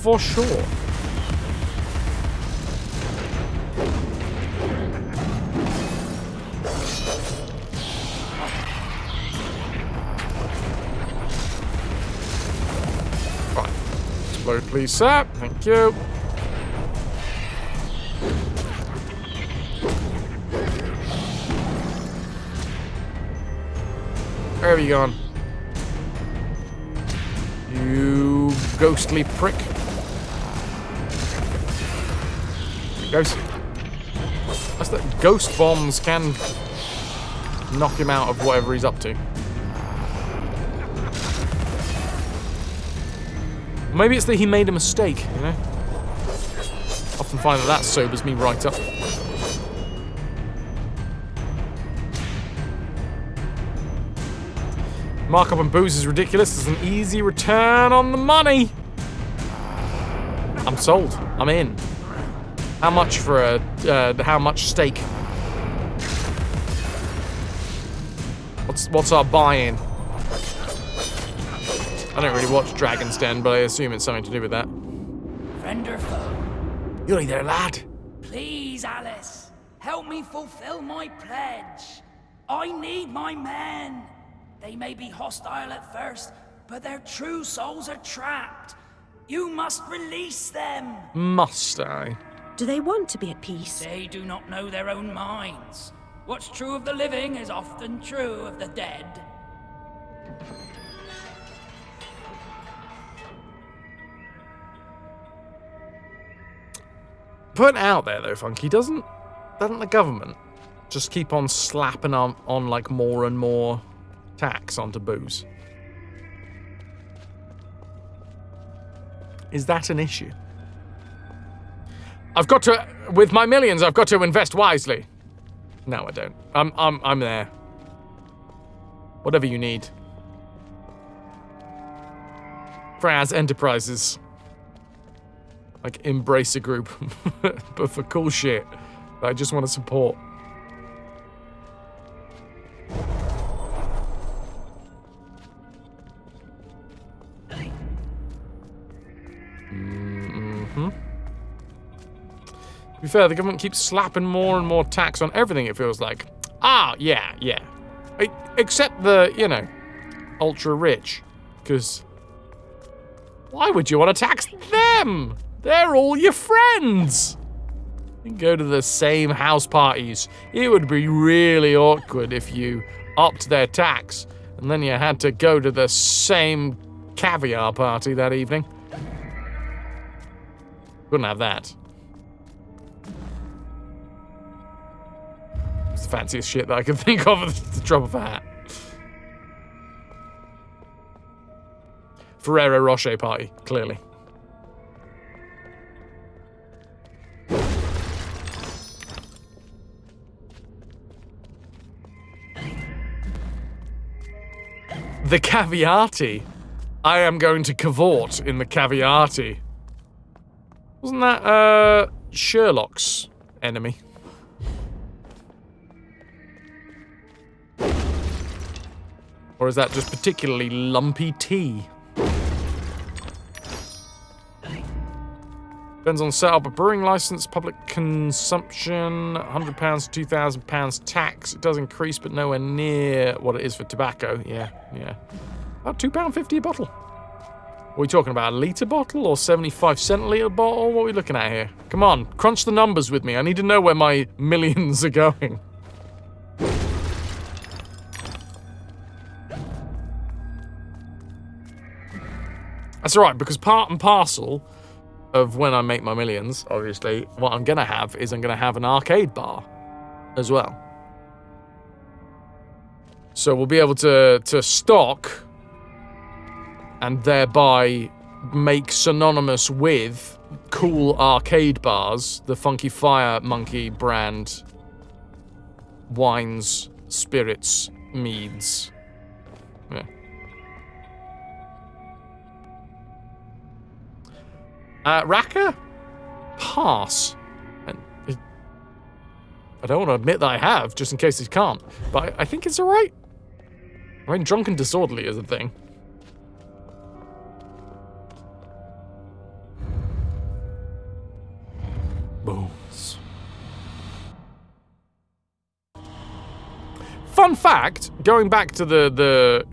Speaker 1: For sure. Explode, please, sir. Thank you. Where have you gone? You ghostly prick. Ghost. That's that ghost bombs can knock him out of whatever he's up to. Maybe it's that he made a mistake, you know? Often find that sobers me right up. Markup on booze is ridiculous. There's an easy return on the money. I'm sold. I'm in. How much for a, how much stake? What's our buy-in? I don't really watch Dragon's Den, but I assume it's something to do with that.
Speaker 13: Friend or foe?
Speaker 1: You're there, lad.
Speaker 13: Please, Alice, help me fulfill my pledge. I need my men. They may be hostile at first, but their true souls are trapped. You must release them.
Speaker 1: Must I?
Speaker 2: Do they want to be at peace?
Speaker 13: They do not know their own minds. What's true of the living is often true of the dead.
Speaker 1: Put out there though, Funky, doesn't the government just keep on slapping on like more and more tax onto booze? Is that an issue? With my millions, I've got to invest wisely. No, I don't. I'm there. Whatever you need. Fraz Enterprises. Like, embrace a group, but for cool shit that I just want to support. Mm-hmm. To be fair, the government keeps slapping more and more tax on everything, it feels like. Ah, yeah. Except the, you know, ultra-rich. Because why would you want to tax them? They're all your friends. You can go to the same house parties. It would be really awkward if you upped their tax and then you had to go to the same caviar party that evening. Couldn't have that. It's the fanciest shit that I can think of at the drop of a hat. Ferrero Rocher party, clearly. The caviarty. I am going to cavort in the caviarty. Wasn't that, Sherlock's enemy. Or is that just particularly lumpy tea? Depends on setup, a brewing license, public consumption, £100 to £2,000 tax. It does increase, but nowhere near what it is for tobacco. Yeah. About £2.50 a bottle. What are we talking about, a litre bottle or 75 centilitre bottle? What are we looking at here? Come on, crunch the numbers with me. I need to know where my millions are going. That's alright, because part and parcel of when I make my millions, obviously, what I'm going to have is I'm going to have an arcade bar as well. So we'll be able to stock and thereby make synonymous with cool arcade bars the Funky Fire Monkey brand wines, spirits, meads. Yeah. Raka? Pass. And I don't want to admit that I have, just in case he can't. But I think it's alright. I mean, drunk and disorderly is a thing. Bones. Fun fact, going back to the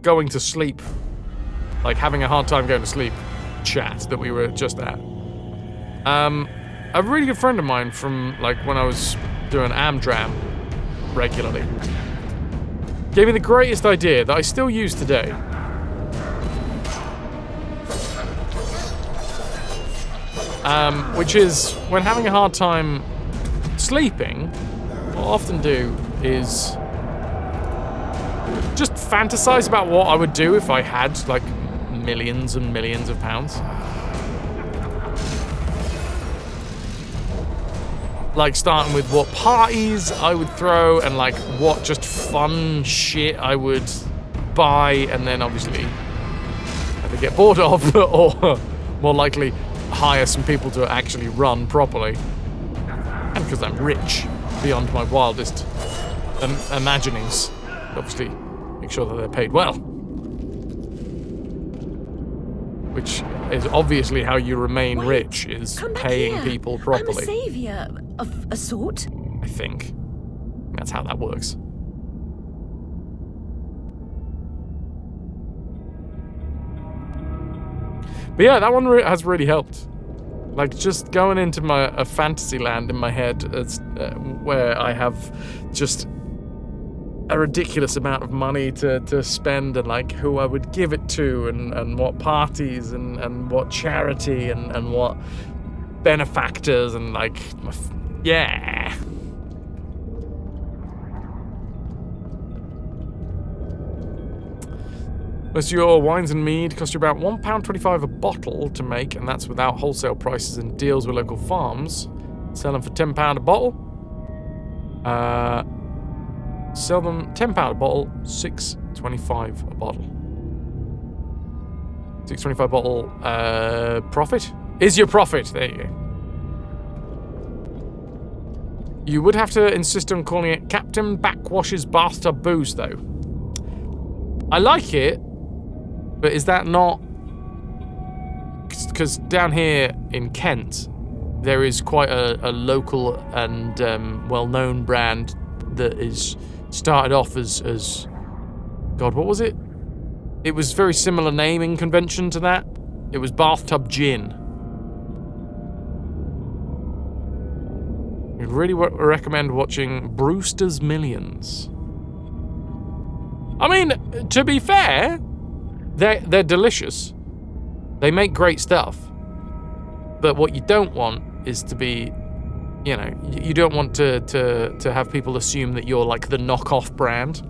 Speaker 1: going to sleep, like having a hard time going to sleep chat that we were just at. A really good friend of mine from like when I was doing Amdram regularly gave me the greatest idea that I still use today. Which is when having a hard time sleeping, what I'll often do is just fantasize about what I would do if I had like millions and millions of pounds. Like starting with what parties I would throw and like what just fun shit I would buy and then obviously either get bored of or more likely hire some people to actually run properly. And because I'm rich beyond my wildest imaginings, obviously make sure that they're paid well. Which is obviously how you remain rich, is paying people properly.
Speaker 17: I'm a saviour of a sort.
Speaker 1: I think. That's how that works. But yeah, that one has really helped. Like, just going into a fantasy land in my head where I have just a ridiculous amount of money to spend and like who I would give it to and what parties and what charity and what benefactors and like, yeah. Most of your wines and mead cost you about £1.25 a bottle to make, and that's without wholesale prices and deals with local farms. Sell them for £10 a bottle. Sell them £10 a bottle, $6.25 a bottle. $6.25 a bottle, profit? Is your profit, there you go. You would have to insist on calling it Captain Backwash's Bathtub Booze, though. I like it, but is that not... Because down here in Kent, there is quite a local and well-known brand that is started off as... God, what was it? It was very similar naming convention to that. It was Bathtub Gin. I'd really recommend watching Brewster's Millions. I mean, to be fair, they're delicious. They make great stuff. But what you don't want is to be, you know, you don't want to have people assume that you're like the knockoff brand.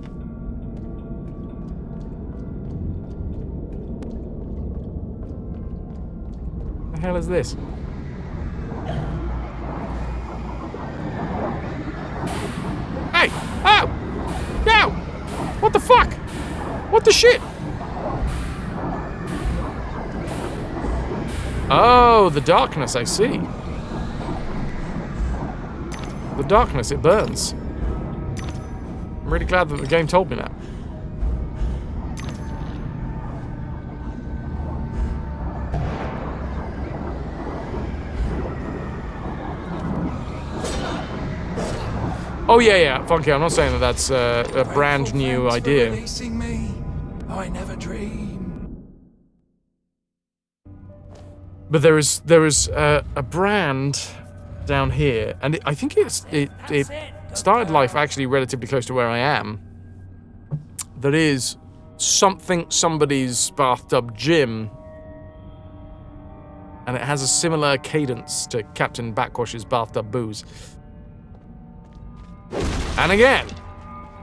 Speaker 1: What the hell is this? Hey! Oh! No! What the fuck? What the shit? Oh, the darkness, I see. the darkness, it burns. I'm really glad that the game told me that. Oh yeah, Funky, I'm not saying that that's a brand new idea.
Speaker 16: Releasing me. I never dreamed.
Speaker 1: But there is a brand down here, and I think it started life actually relatively close to where I am. That is somebody's bathtub gym, and it has a similar cadence to Captain Backwash's bathtub booze. And again,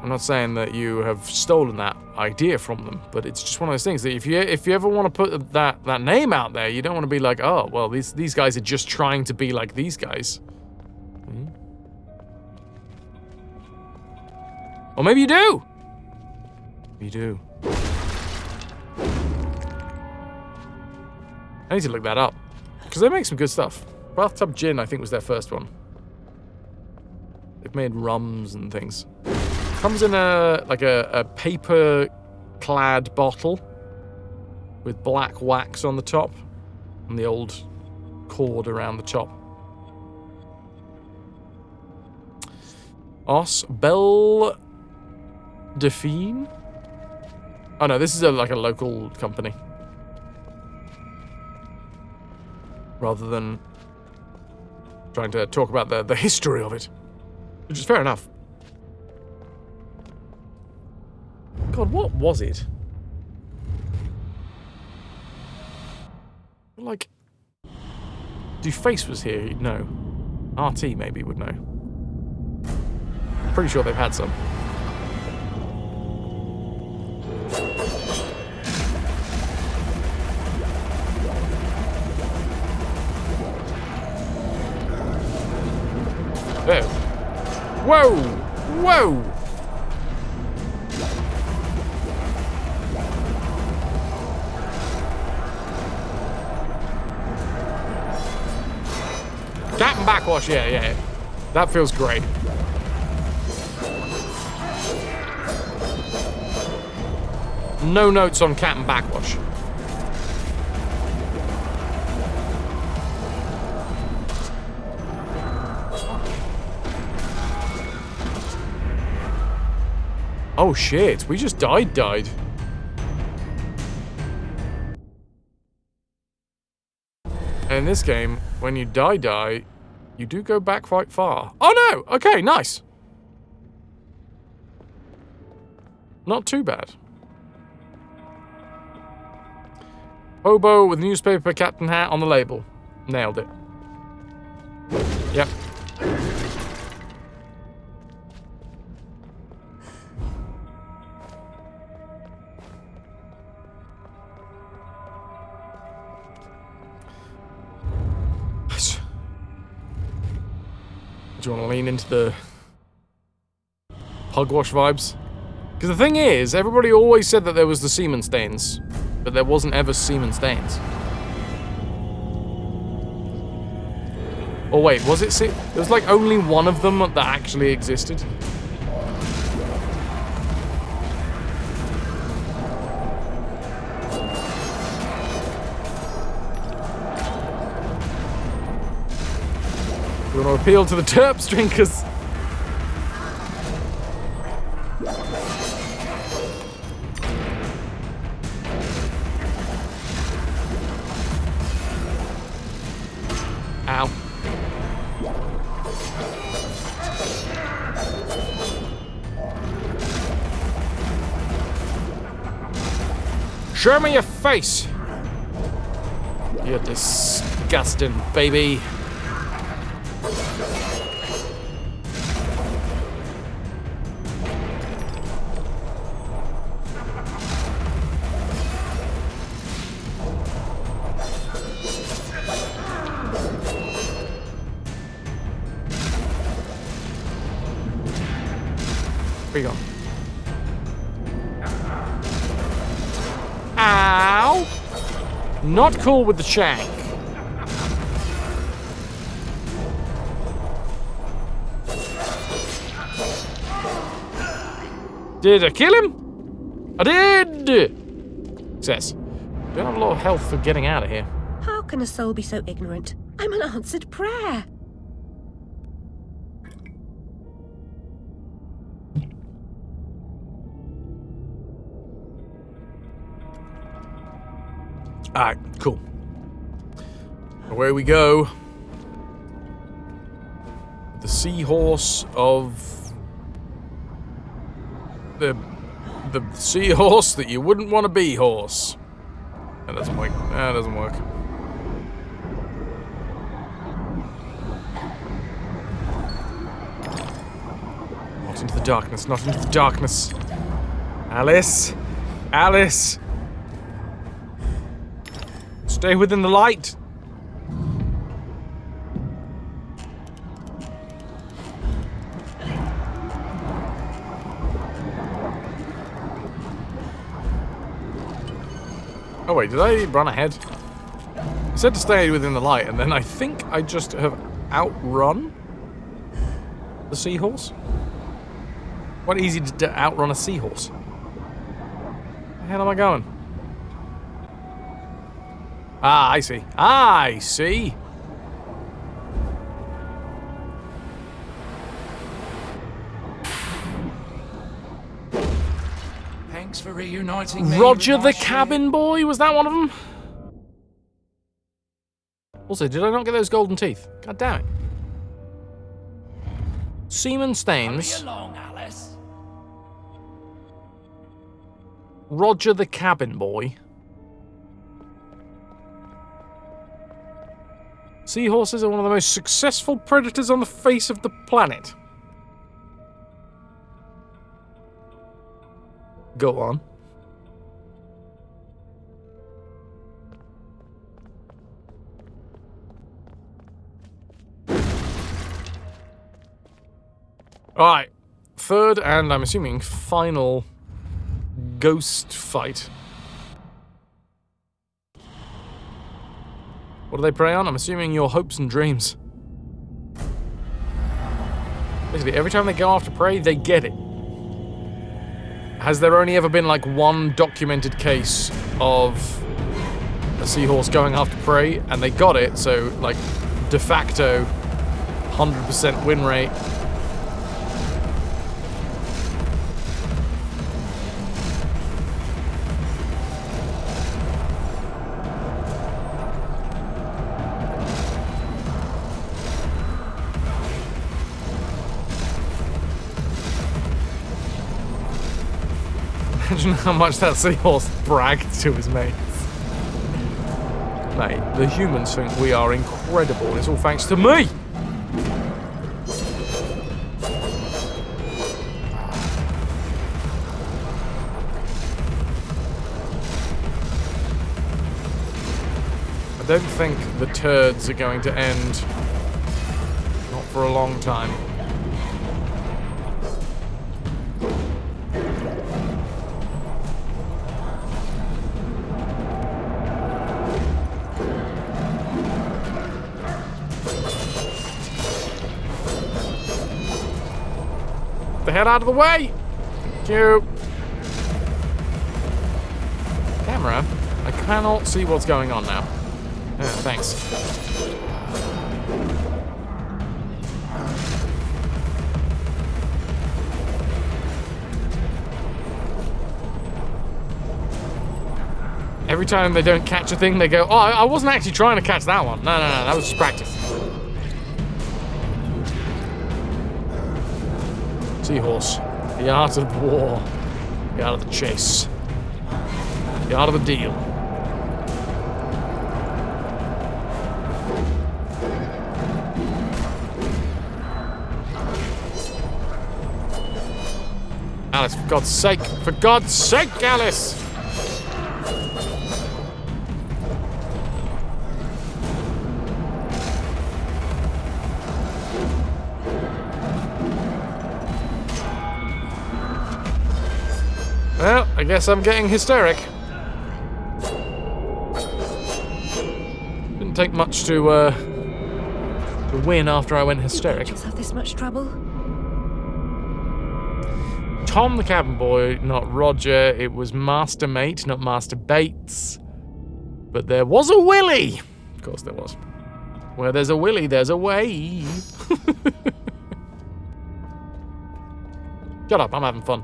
Speaker 1: I'm not saying that you have stolen that idea from them, but it's just one of those things that if you ever want to put that name out there, you don't want to be like, oh, well, these guys are just trying to be like these guys. Or maybe you do. You do. I need to look that up because they make some good stuff. Bathtub Gin, I think, was their first one. They've made rums and things. Comes in a paper-clad bottle with black wax on the top and the old cord around the top. Os Belle Delphine? Oh no, this is like a local company. Rather than trying to talk about the history of it. Which is fair enough. God, what was it? Like, if Face was here, he'd know. RT maybe would know. Pretty sure they've had some. There. Whoa! Whoa! Captain Backwash, yeah. That feels great. No notes on Captain Backwash. Oh shit, we just died. And in this game, when you die, you do go back quite far. Oh no! Okay, nice. Not too bad. Hobo with newspaper captain hat on the label. Nailed it. Yep. Do you want to lean into the pugwash vibes? Because the thing is, everybody always said that there was the semen stains, but there wasn't ever semen stains. Or wait, was it? There was like only one of them that actually existed. You want to appeal to the Terps drinkers? Ow. Show me your face! You're disgusting, baby. Where you going? Ow! Not cool with the shank. Did I kill him? I did! Success. Don't have a lot of health for getting out of here.
Speaker 2: How can a soul be so ignorant? I'm an answered prayer.
Speaker 1: Alright, cool. Away we go. The seahorse of... The seahorse that you wouldn't want to be horse. That doesn't work. That doesn't work. Not into the darkness, not into the darkness. Alice! Alice! Stay within the light! Oh wait, did I run ahead? I said to stay within the light, and then I think I just have outrun the seahorse? Quite easy to outrun a seahorse. Where the hell am I going? Ah, I see. I see!
Speaker 7: Thanks for reuniting me.
Speaker 1: Roger the cabin boy? Was that one of them? Also, did I not get those golden teeth? God damn it. Seaman Staines.
Speaker 13: Hurry along, Alice.
Speaker 1: Roger the cabin boy. Seahorses are one of the most successful predators on the face of the planet. Go on. Alright. Third and, I'm assuming, final ghost fight. What do they prey on? I'm assuming your hopes and dreams. Basically, every time they go after prey, they get it. Has there only ever been, like, one documented case of a seahorse going after prey, and they got it, so, like, de facto, 100% win rate. Imagine how much that seahorse bragged to his mates. Mate, the humans think we are incredible. It's all thanks to me! I don't think the turds are going to end. Not for a long time. Head out of the way! Thank you. Camera, I cannot see what's going on now. Thanks. Every time they don't catch a thing, they go, oh, I wasn't actually trying to catch that one. No, that was just practice. Seahorse, the art of war, the art of the chase, the art of the deal. Alice, for God's sake, Alice! Well, I guess I'm getting hysteric. Didn't take much to win after I went hysteric.
Speaker 2: Did you have this much trouble?
Speaker 1: Tom the cabin boy, not Roger. It was Master Mate, not Master Bates. But there was a Willy. Of course there was. Where there's a Willy, there's a way. Shut up, I'm having fun.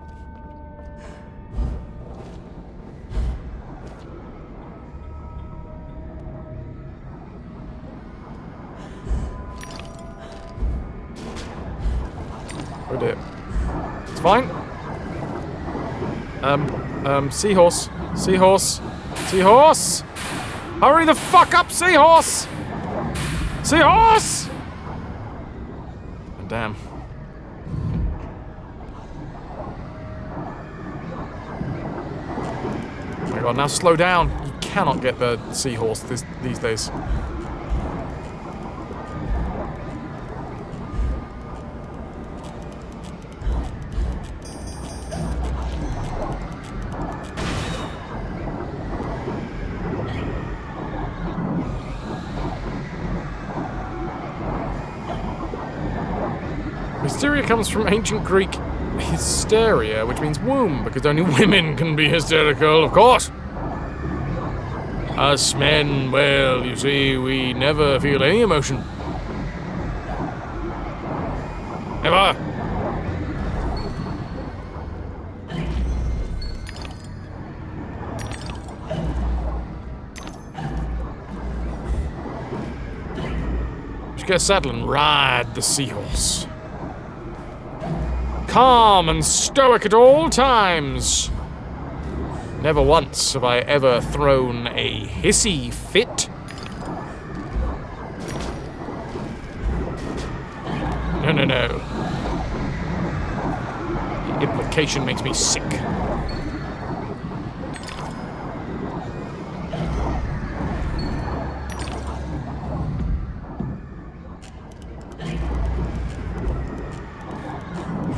Speaker 1: Oh dear. It's fine. Seahorse. Seahorse. Seahorse! Hurry the fuck up, Seahorse! Seahorse! Damn. Oh my god, now slow down. You cannot get the Seahorse these days. Hysteria comes from ancient Greek hysteria, which means womb, because only women can be hysterical, of course. Us men, well, you see, we never feel any emotion. Never. Just get a saddle and ride the Seahorse. Calm and stoic at all times. Never once have I ever thrown a hissy fit. No, no, no. The implication makes me sick.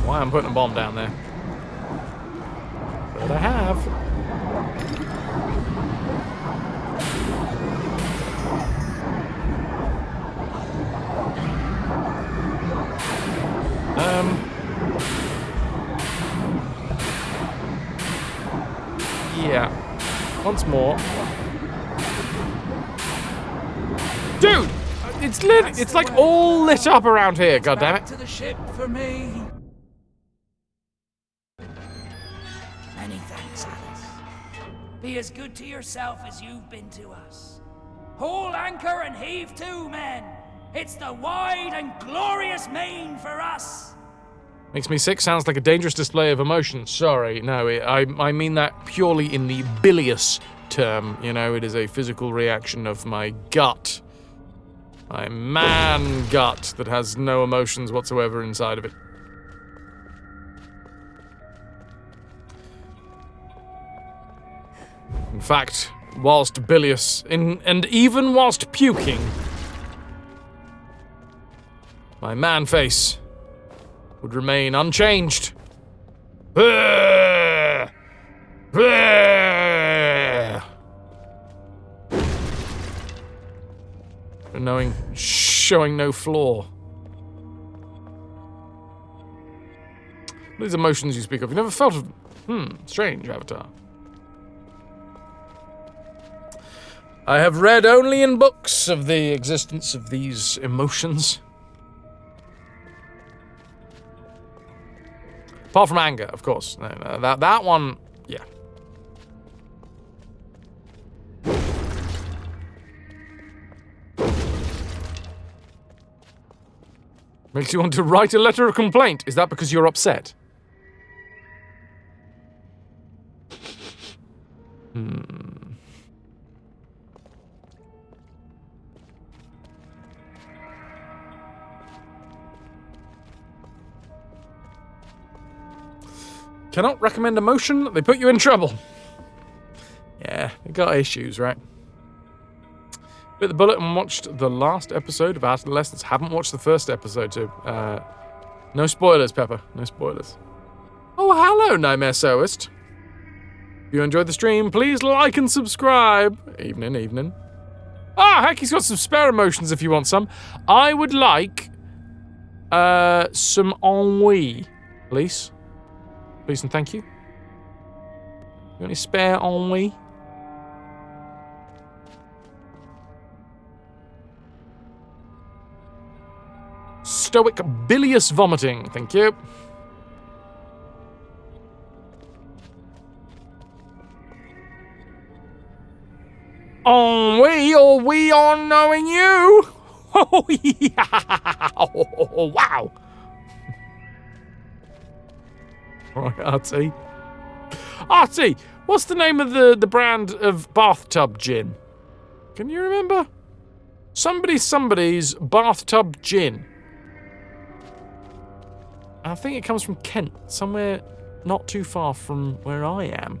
Speaker 1: Why I'm putting a bomb down there. But I have. Yeah. Once more. Dude! It's lit. It's like all lit up around here, goddammit.
Speaker 13: To the ship for me. Many thanks, Alice. Be as good to yourself as you've been to us. Haul anchor and heave to, men. It's the wide and glorious main for us.
Speaker 1: Makes me sick. Sounds like a dangerous display of emotion. Sorry, no, I mean that purely in the bilious term. You know, it is a physical reaction of my gut. My man gut that has no emotions whatsoever inside of it. In fact, whilst bilious, and even whilst puking, my man face would remain unchanged. Showing no flaw. These emotions you speak of, you never felt of. Strange, Avatar. I have read only in books of the existence of these emotions. Apart from anger, of course. No, that one, yeah. Makes you want to write a letter of complaint. Is that because you're upset? Cannot recommend emotion, they put you in trouble. Yeah, they got issues, right? Bit the bullet and watched the last episode of Adolescence. Haven't watched the first episode too. No spoilers, Pepper. No spoilers. Oh, hello, Nightmare Soist. If you enjoyed the stream, please like and subscribe. Evening. Ah, heck, he's got some spare emotions if you want some. I would like some ennui, please. Please and thank you. Got any spare ennui? Stoic bilious vomiting, thank you. Ennui or we are knowing you? Oh, yeah. Oh, wow. Right, Artie. Artie, what's the name of the brand of bathtub gin? Can you remember? Somebody's bathtub gin. I think it comes from Kent, somewhere not too far from where I am.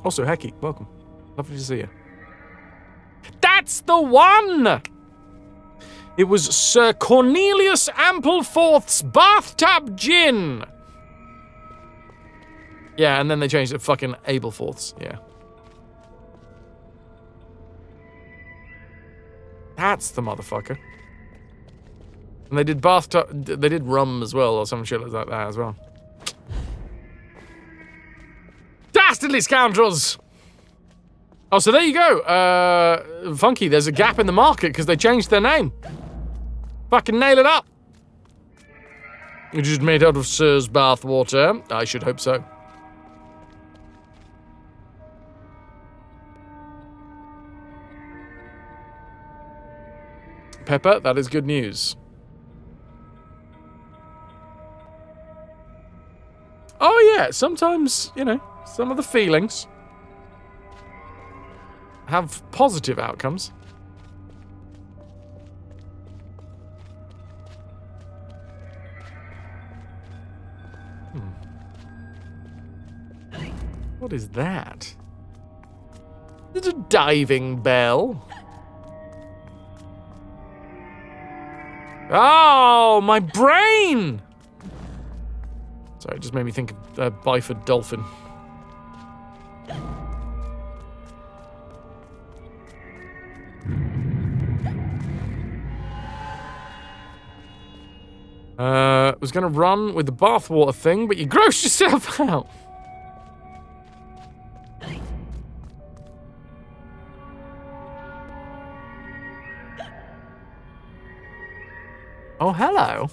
Speaker 1: Also, Hecky, welcome. Lovely to see you. That's the one! It was Sir Cornelius Ampleforth's bathtub gin! Yeah, and then they changed it to fucking Ableforth's, yeah. That's the motherfucker. And they did they did rum as well, or some shit like that as well. Dastardly scoundrels! Oh, so there you go. Funky, there's a gap in the market because they changed their name. Fucking nail it up. It is made out of Sir's bathwater. I should hope so. Pepper, that is good news. Oh yeah, sometimes, you know, some of the feelings have positive outcomes. What is that? It's a diving bell. Oh, my brain! Sorry, it just made me think of Byford dolphin. Was gonna run with the bathwater thing, but you grossed yourself out. Oh, hello.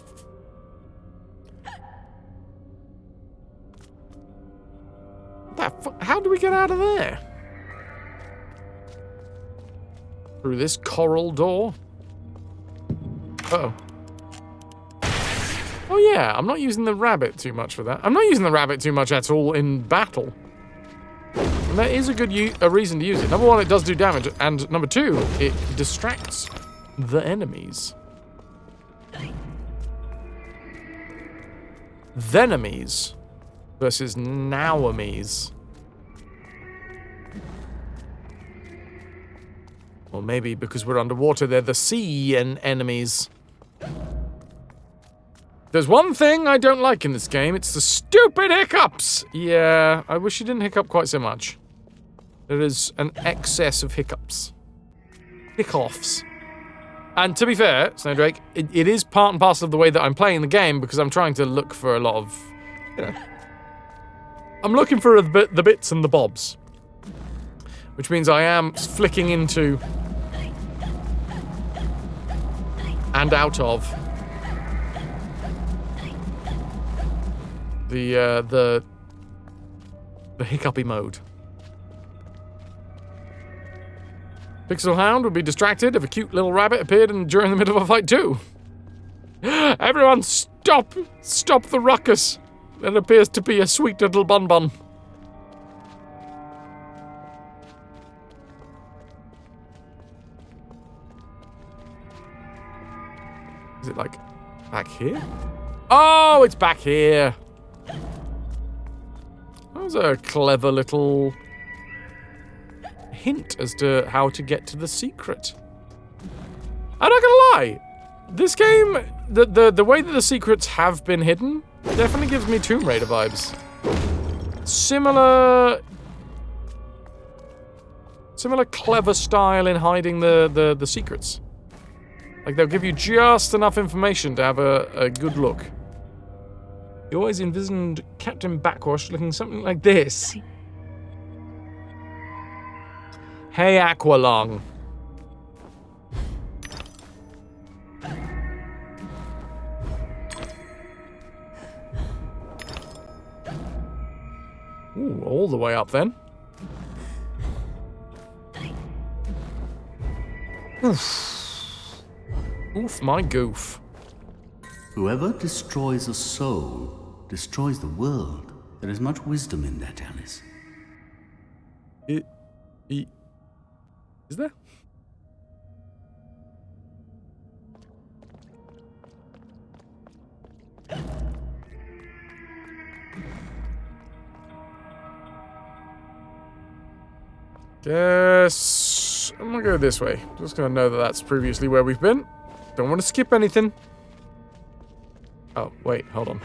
Speaker 1: How do we get out of there? Through this coral door? Uh-oh. Oh yeah, I'm not using the rabbit too much for that. I'm not using the rabbit too much at all in battle. And that is a reason to use it. Number one, it does do damage, and number two, it distracts the enemies. Venemies versus nowemies. Or maybe because we're underwater, they're the sea enemies. There's one thing I don't like in this game, it's the stupid hiccups! Yeah, I wish you didn't hiccup quite so much. There is an excess of hiccups. Hickoffs. And to be fair, Snowdrake, it is part and parcel of the way that I'm playing the game because I'm trying to look for a lot of, you know... I'm looking for the bits and the bobs. Which means I am flicking into... and out of... the hiccupy mode. Pixel Hound would be distracted if a cute little rabbit appeared during the middle of a fight too. Everyone stop! Stop the ruckus! There appears to be a sweet little bun-bun. Is it like back here? Oh, it's back here. That was a clever little hint as to how to get to the secret. I'm not gonna lie. This game, the way that the secrets have been hidden definitely gives me Tomb Raider vibes. Similar clever style in hiding the secrets. Like they'll give you just enough information to have a good look. He always envisioned Captain Backwash looking something like this. Hey, Aqualung. Ooh, all the way up then. Oof. Oof my goof.
Speaker 5: Whoever destroys a soul destroys the world. There is much wisdom in that, Alice.
Speaker 1: Is there? Guess I'm gonna go this way. Just gonna know that that's previously where we've been. Don't want to skip anything. Oh, wait, hold on.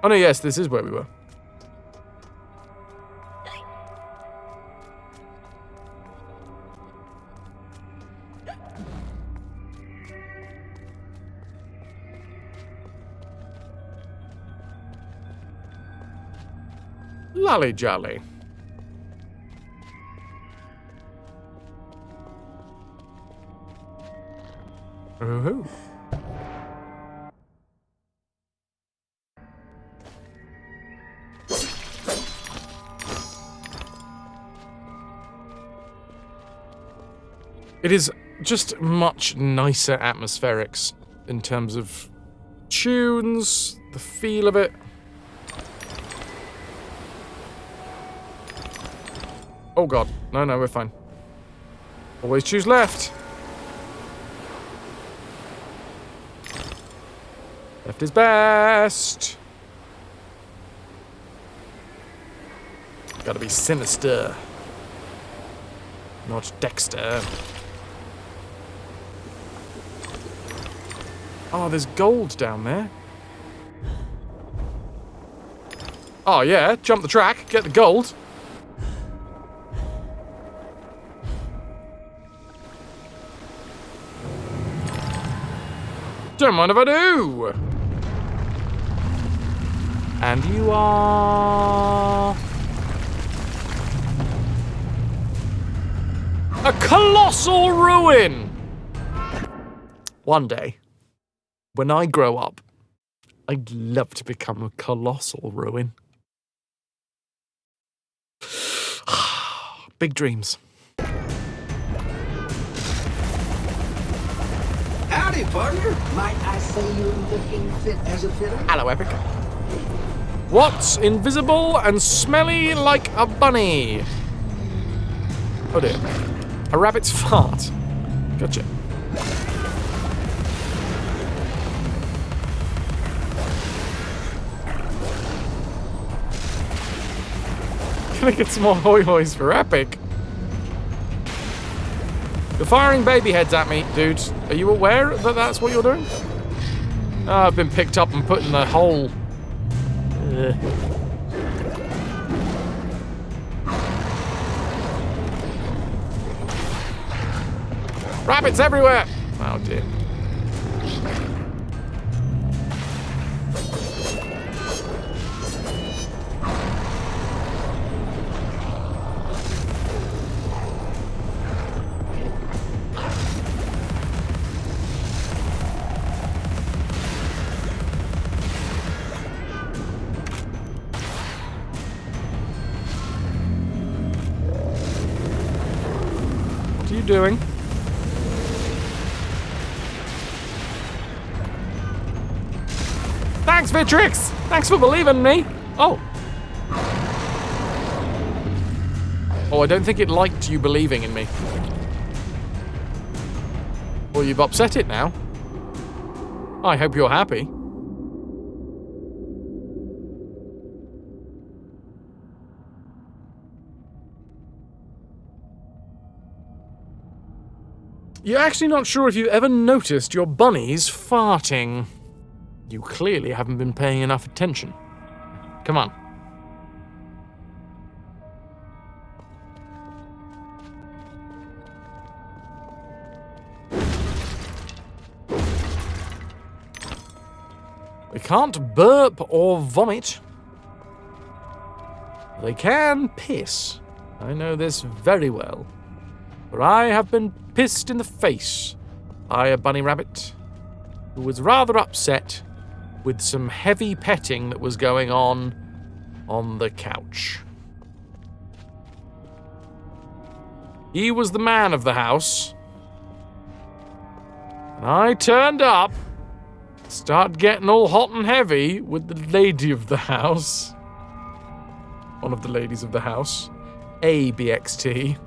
Speaker 1: Oh no, yes, this is where we were. Lolly jolly. Ooh. It is just much nicer atmospherics in terms of tunes, the feel of it. Oh god, no, we're fine. Always choose left. Left is best. Gotta be sinister. Not Dexter. Oh, there's gold down there. Oh yeah, jump the track, get the gold. Don't mind if I do. And you are... a colossal ruin! One day, when I grow up, I'd love to become a colossal ruin. Big dreams.
Speaker 21: Howdy, partner. Might I say you're looking fit as a fiddle?
Speaker 1: Hello, Epic. What's invisible and smelly like a bunny? Oh dear. A rabbit's fart. Gotcha. Gonna get some more hoy-hoys for Epic. You're firing baby heads at me, dude. Are you aware that that's what you're doing? Oh, I've been picked up and put in the hole. Rabbits everywhere! Oh dear. What are you doing? Thanks, Vitrix! Thanks for believing in me! Oh. Oh, I don't think it liked you believing in me. Well, you've upset it now. I hope you're happy. You're actually not sure if you've ever noticed your bunnies farting. You clearly haven't been paying enough attention. Come on. They can't burp or vomit. They can piss. I know this very well. For I have been pissed in the face by a bunny rabbit who was rather upset with some heavy petting that was going on the couch. He was the man of the house. And I turned up, started getting all hot and heavy with the lady of the house. One of the ladies of the house. ABXT.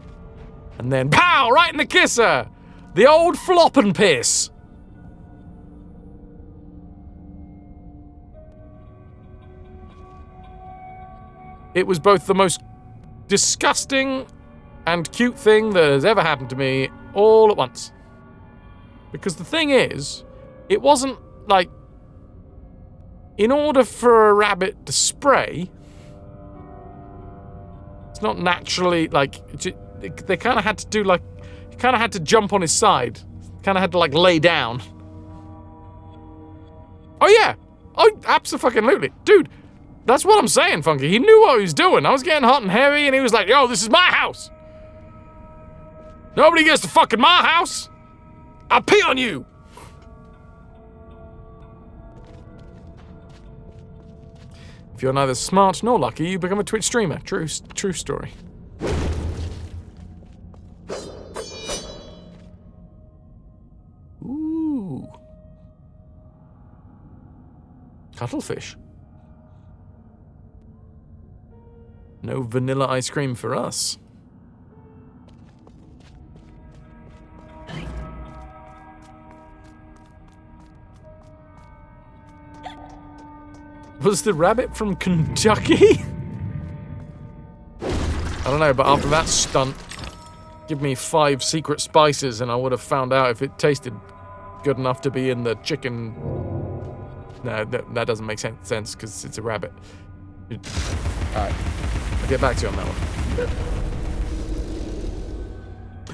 Speaker 1: And then, pow! Right in the kisser! The old flop and piss! It was both the most disgusting and cute thing that has ever happened to me all at once. Because the thing is, it wasn't like, in order for a rabbit to spray, it's not naturally like, they kind of had to do like, he kind of had to jump on his side, kind of had to like lay down. Oh yeah, oh absolutely, dude. That's what I'm saying, Funky. He knew what he was doing. I was getting hot and heavy, and he was like, yo, this is my house. Nobody gets to fucking my house. I'll pee on you. If you're neither smart nor lucky, you become a Twitch streamer. True story. Ooh. Cuttlefish. No vanilla ice cream for us. Was the rabbit from Kentucky? I don't know, but after that stunt, give me 5 secret spices and I would have found out if it tasted good enough to be in the chicken. No, that doesn't make sense because it's a rabbit. Alright. I'll get back to you on that one.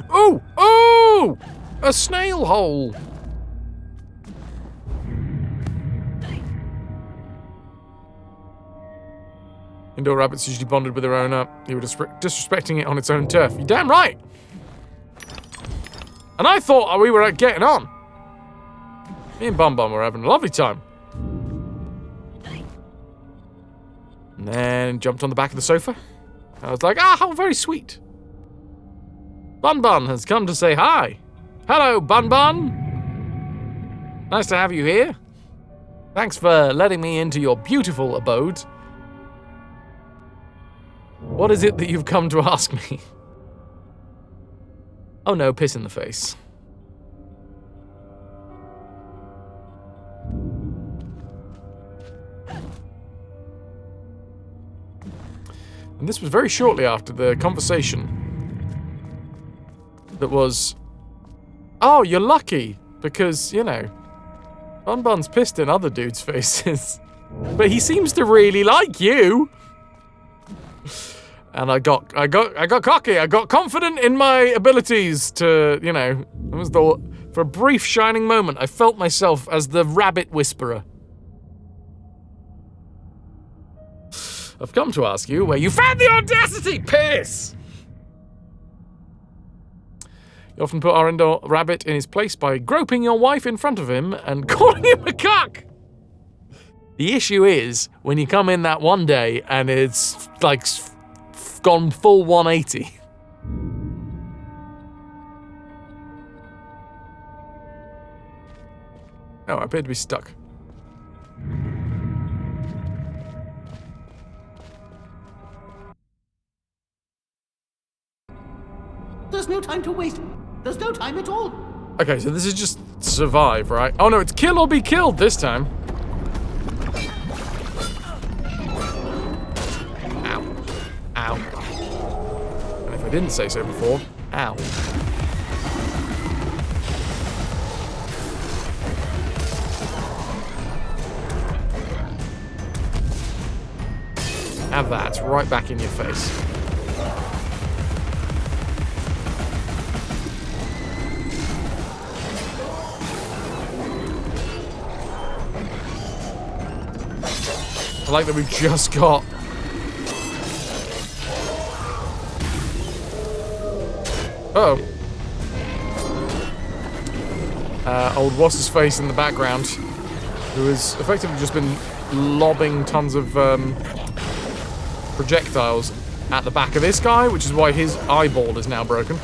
Speaker 1: Oh! Oh! A snail hole! Indoor rabbits usually bonded with their owner. You were disrespecting it on its own turf. You're damn right! And I thought we were getting on. Me and Bum Bum were having a lovely time. And then jumped on the back of the sofa. I was like, ah, how very sweet. Bun Bun has come to say hi. Hello, Bun Bun. Nice to have you here. Thanks for letting me into your beautiful abode. What is it that you've come to ask me? Oh no, piss in the face. And this was very shortly after the conversation that was, oh, you're lucky, because, you know, Bun Bun's pissed in other dudes' faces. But he seems to really like you. And I got cocky. I got confident in my abilities to, you know, it was for a brief shining moment, I felt myself as the rabbit whisperer. I've come to ask you where you found the audacity, piss! You often put our indoor rabbit in his place by groping your wife in front of him and calling him a cuck. The issue is, when you come in that one day and it's, like, gone full 180. Oh, I appear to be stuck.
Speaker 21: There's no time to waste. There's no time at all.
Speaker 1: Okay, so this is just survive, right? Oh no, it's kill or be killed this time. Ow. Ow. And if I didn't say so before, ow. Have that right back in your face. like that we've just got... Uh-oh. Old what's-his-face in the background, who has effectively just been lobbing tons of projectiles at the back of this guy, which is why his eyeball is now broken.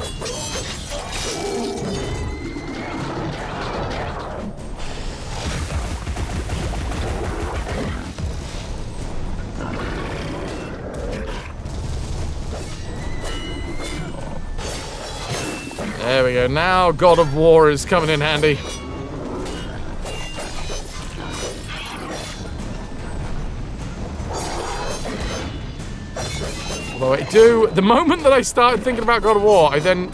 Speaker 1: There we go. Now God of War is coming in handy. Although the moment that I started thinking about God of War, I then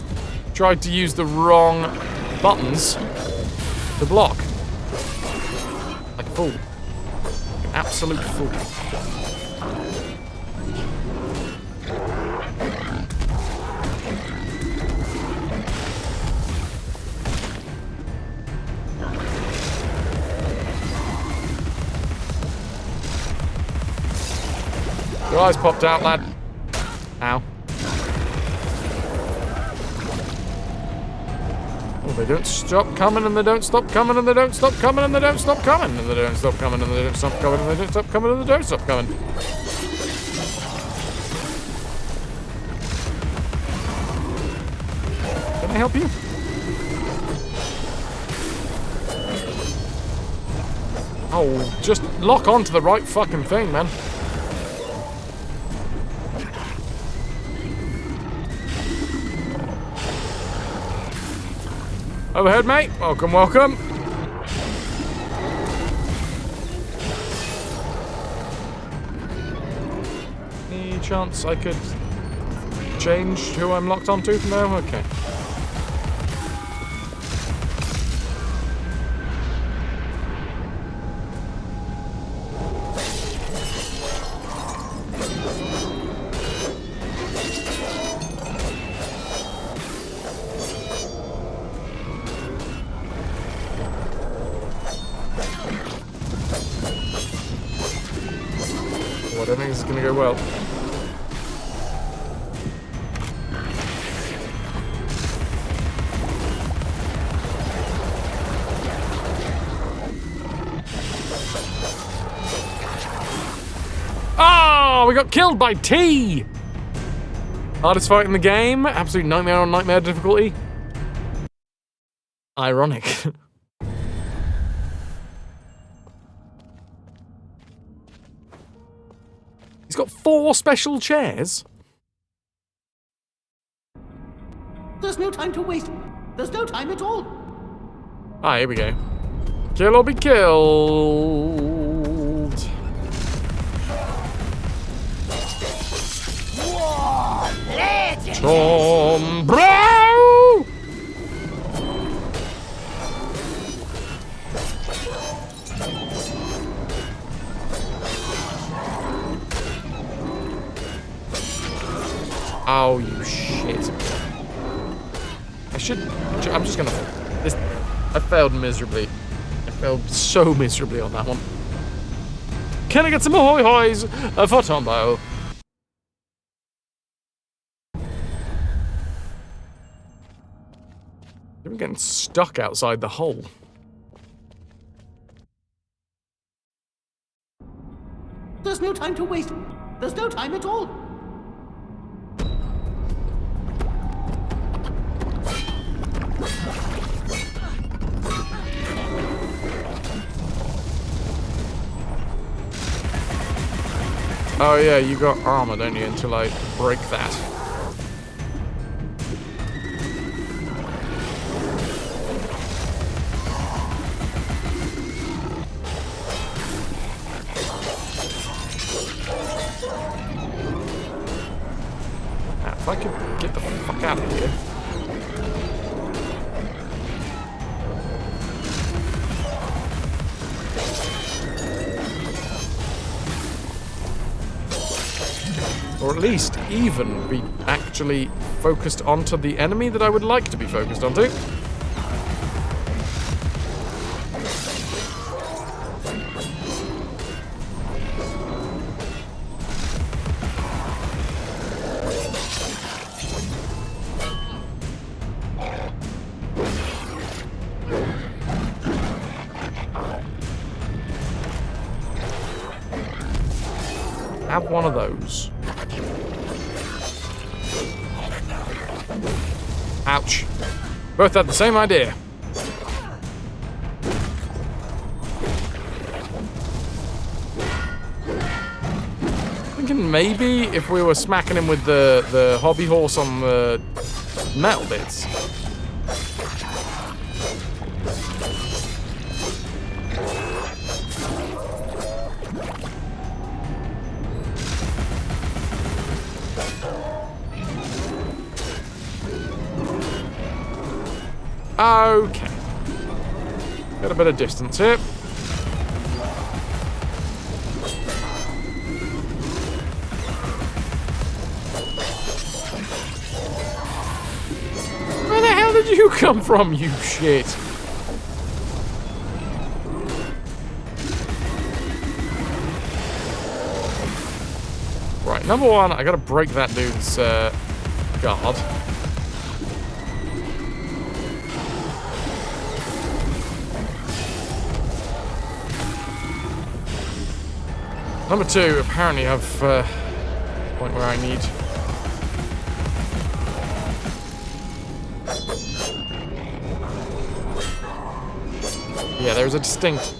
Speaker 1: tried to use the wrong buttons to block. Like a fool. Like an absolute fool. Your eyes popped out, lad. Ow. Oh, they don't stop coming, and they don't stop coming, and they don't stop coming, and they don't stop coming, and they don't stop coming, and they don't stop coming, and they don't stop coming, and they don't stop coming. Can I help you? Oh, just lock onto the right fucking thing, man. Overhead, mate. Welcome, welcome. Any chance I could change who I'm locked onto? No? Okay. I don't think this is going to go well. Oh, we got killed by T! Hardest fight in the game. Absolute nightmare on nightmare difficulty. Ironic. He's got 4 special chairs.
Speaker 21: There's no time to waste. There's no time at all.
Speaker 1: Ah, here we go. Kill or be killed. Tom Bro! Oh, you shit. I'm just gonna... I failed miserably. I failed so miserably on that one. Can I get some ahoy hoys for Tombo? I'm getting stuck outside the hole.
Speaker 21: There's no time to waste. There's no time at all.
Speaker 1: Oh yeah, you got armor, don't you, until I break that. Now, if I could get the fuck out of here. Or at least even be actually focused onto the enemy that I would like to be focused onto. have one of those. Ouch. Both had the same idea. Thinking maybe if we were smacking him with the hobby horse on the metal bits. Okay. Got a bit of distance here. Where the hell did you come from, you shit? Right, number one, I gotta break that dude's guard. Number two, apparently I've a point where I need. Yeah, there's a distinct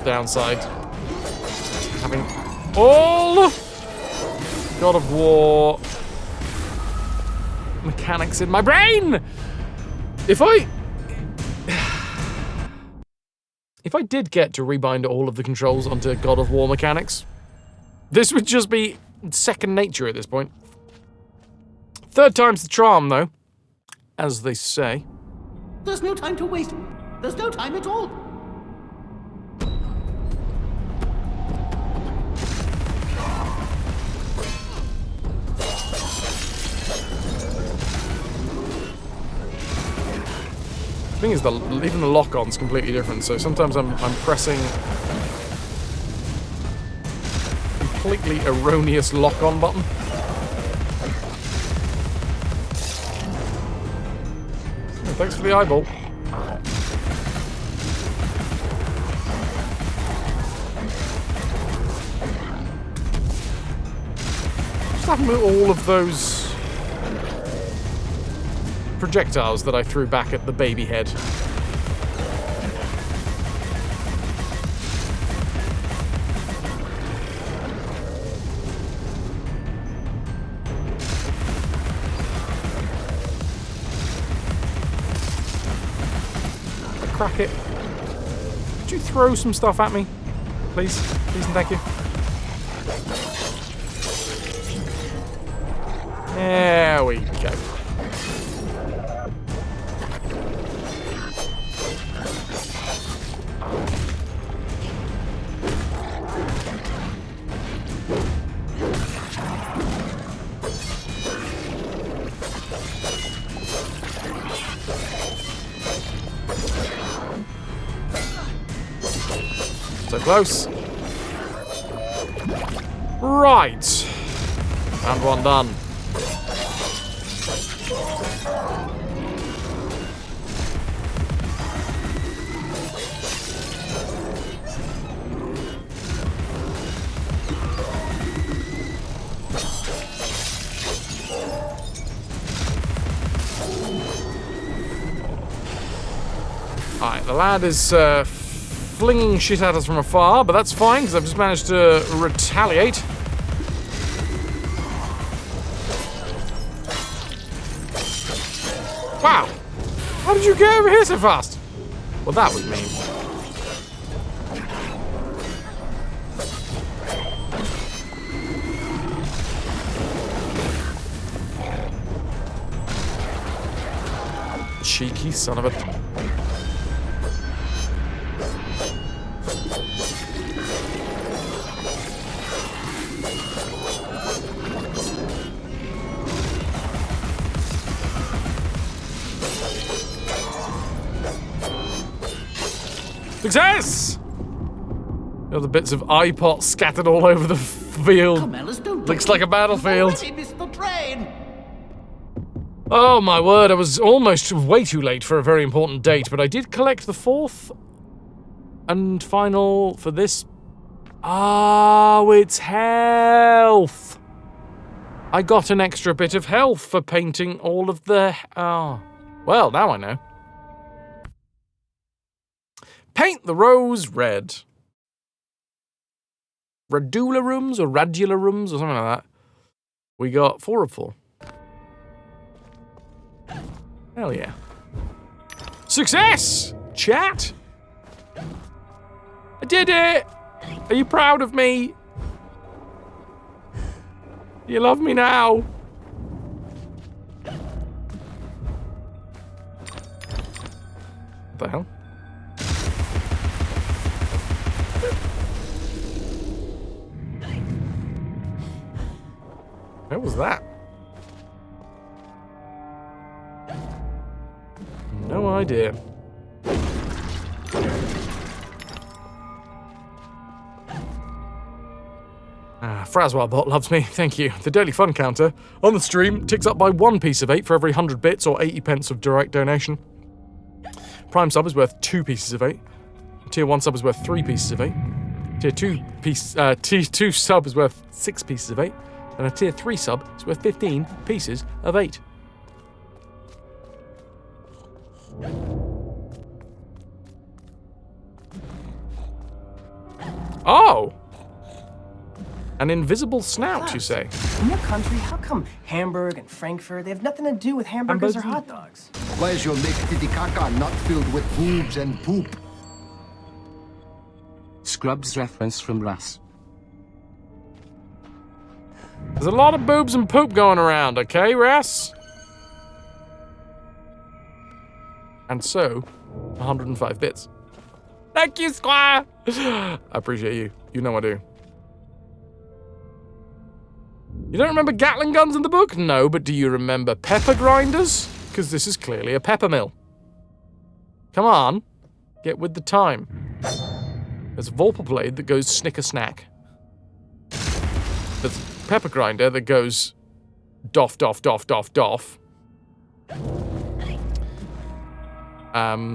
Speaker 1: downside to having all God of War mechanics in my brain. If I did get to rebind all of the controls onto God of War mechanics, this would just be second nature at this point. Third time's the charm, though, as they say.
Speaker 21: There's no time to waste. There's no time at all.
Speaker 1: The thing is, even the lock-on's completely different, so sometimes I'm pressing completely erroneous lock-on button. Oh, thanks for the eyeball. What's happened with all of those projectiles that I threw back at the baby head? Crack it. Could you throw some stuff at me? Please? Please and thank you. There we go. So close. Right. And one done. Alright, the lad is flinging shit at us from afar, but that's fine because I've just managed to retaliate. Wow! How did you get over here so fast? Well, that was mean. Cheeky son of a... Success! The other bits of iPot scattered all over the field.
Speaker 21: Come, Alice, don't
Speaker 1: Looks like a battlefield.
Speaker 21: Already missed the train.
Speaker 1: Oh my word, I was almost way too late for a very important date, but I did collect the fourth and final for this Oh, it's health. I got an extra bit of health for painting all of the... Oh. Well, now I know. Paint the rose red. Radulariums or Radularums or something like that. We got 4 of 4. Hell yeah. Success! Chat! I did it! Are you proud of me? Do you love me now? What the hell? What was that? No idea. FrasWhar bot loves me, thank you. The daily fun counter on the stream ticks up by 1 piece of 8 for every 100 bits or 80 pence of direct donation. Prime sub is worth 2 pieces of 8. Tier 1 sub is worth 3 pieces of 8. Tier 2 sub is worth 6 pieces of 8. And a tier 3 sub is worth 15 pieces of 8. Oh! An invisible snout, you say?
Speaker 18: In your country, how come Hamburg and Frankfurt, they have nothing to do with hamburgers or hot dogs?
Speaker 19: Why is your Lake Titicaca not filled with boobs and poop?
Speaker 20: Scrubs reference from Ras.
Speaker 1: There's a lot of boobs and poop going around, okay, Ras? And so, 105 bits. Thank you, Squire! I appreciate you. You know I do. You don't remember Gatling guns in the book? No, but do you remember pepper grinders? Because this is clearly a pepper mill. Come on, get with the time. There's a Vorpal blade that goes snicker snack. There's a pepper grinder that goes doff, doff, doff, doff, doff. A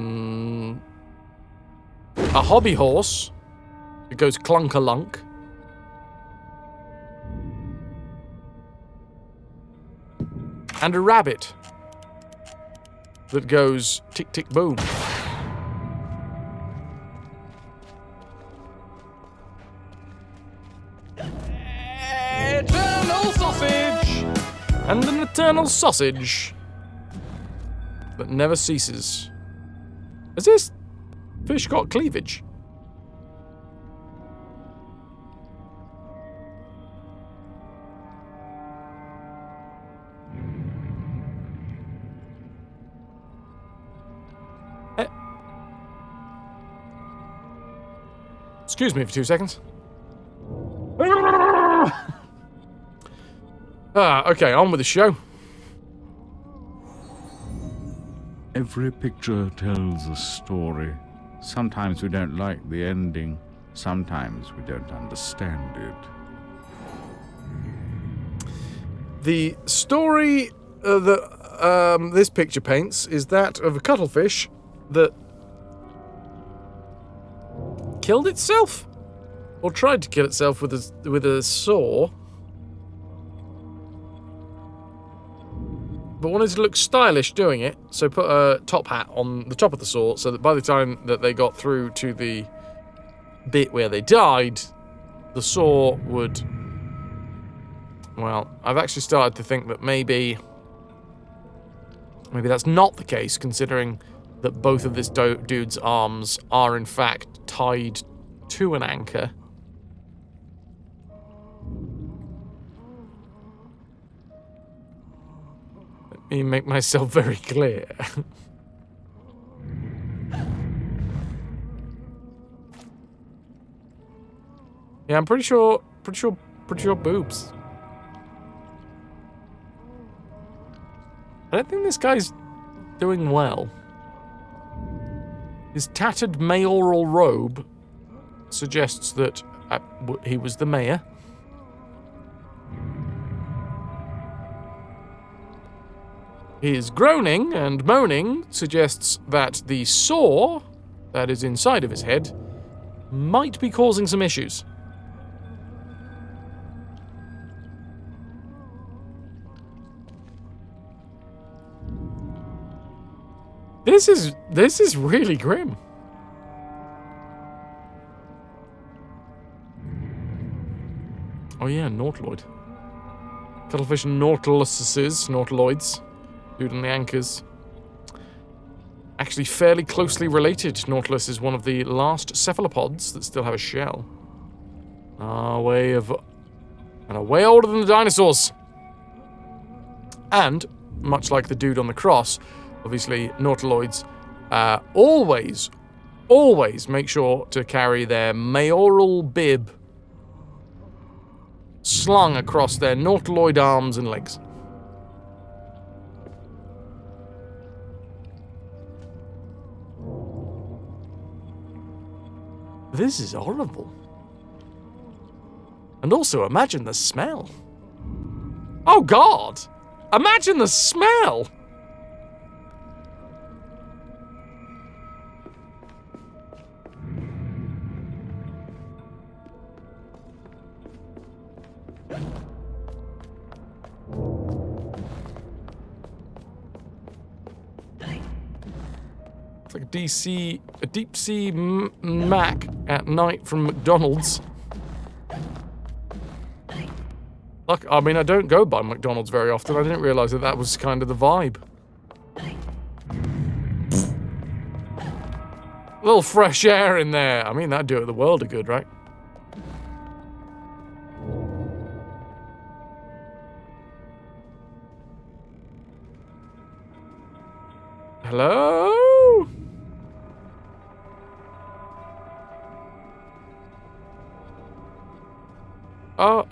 Speaker 1: hobby horse that goes clunk-a-lunk. And a rabbit that goes tick-tick-boom. Eternal sausage! And an eternal sausage that never ceases. Has this fish got cleavage? Excuse me for 2 seconds. Okay, on with the show.
Speaker 6: Every picture tells a story. Sometimes we don't like the ending. Sometimes we don't understand it.
Speaker 1: The story that this picture paints is that of a cuttlefish that killed itself, or tried to kill itself with a saw, but wanted to look stylish doing it, so put a top hat on the top of the saw so that by the time that they got through to the bit where they died, the saw would... Well, I've actually started to think that maybe that's not the case, considering that both of this dude's arms are in fact tied to an anchor. Let me make myself very clear. Yeah, I'm pretty sure boobs. I don't think this guy's doing well. His tattered mayoral robe suggests that he was the mayor. His groaning and moaning suggests that the saw that is inside of his head might be causing some issues. This is really grim. Oh yeah, Nautiloid. Cuttlefish and nautiloids. Dude and the anchors. Actually fairly closely related. Nautilus is one of the last cephalopods that still have a shell. And way older than the dinosaurs. And, much like the dude on the cross, obviously, nautiloids always make sure to carry their mayoral bib slung across their nautiloid arms and legs. This is horrible. And also, imagine the smell. Oh, God! Imagine the smell! It's like a deep sea mac at night from McDonald's. Look, I mean, I don't go by McDonald's very often. I didn't realize that was kind of the vibe. A little fresh air in there. I mean, that'd do it the world of good, right? Hello?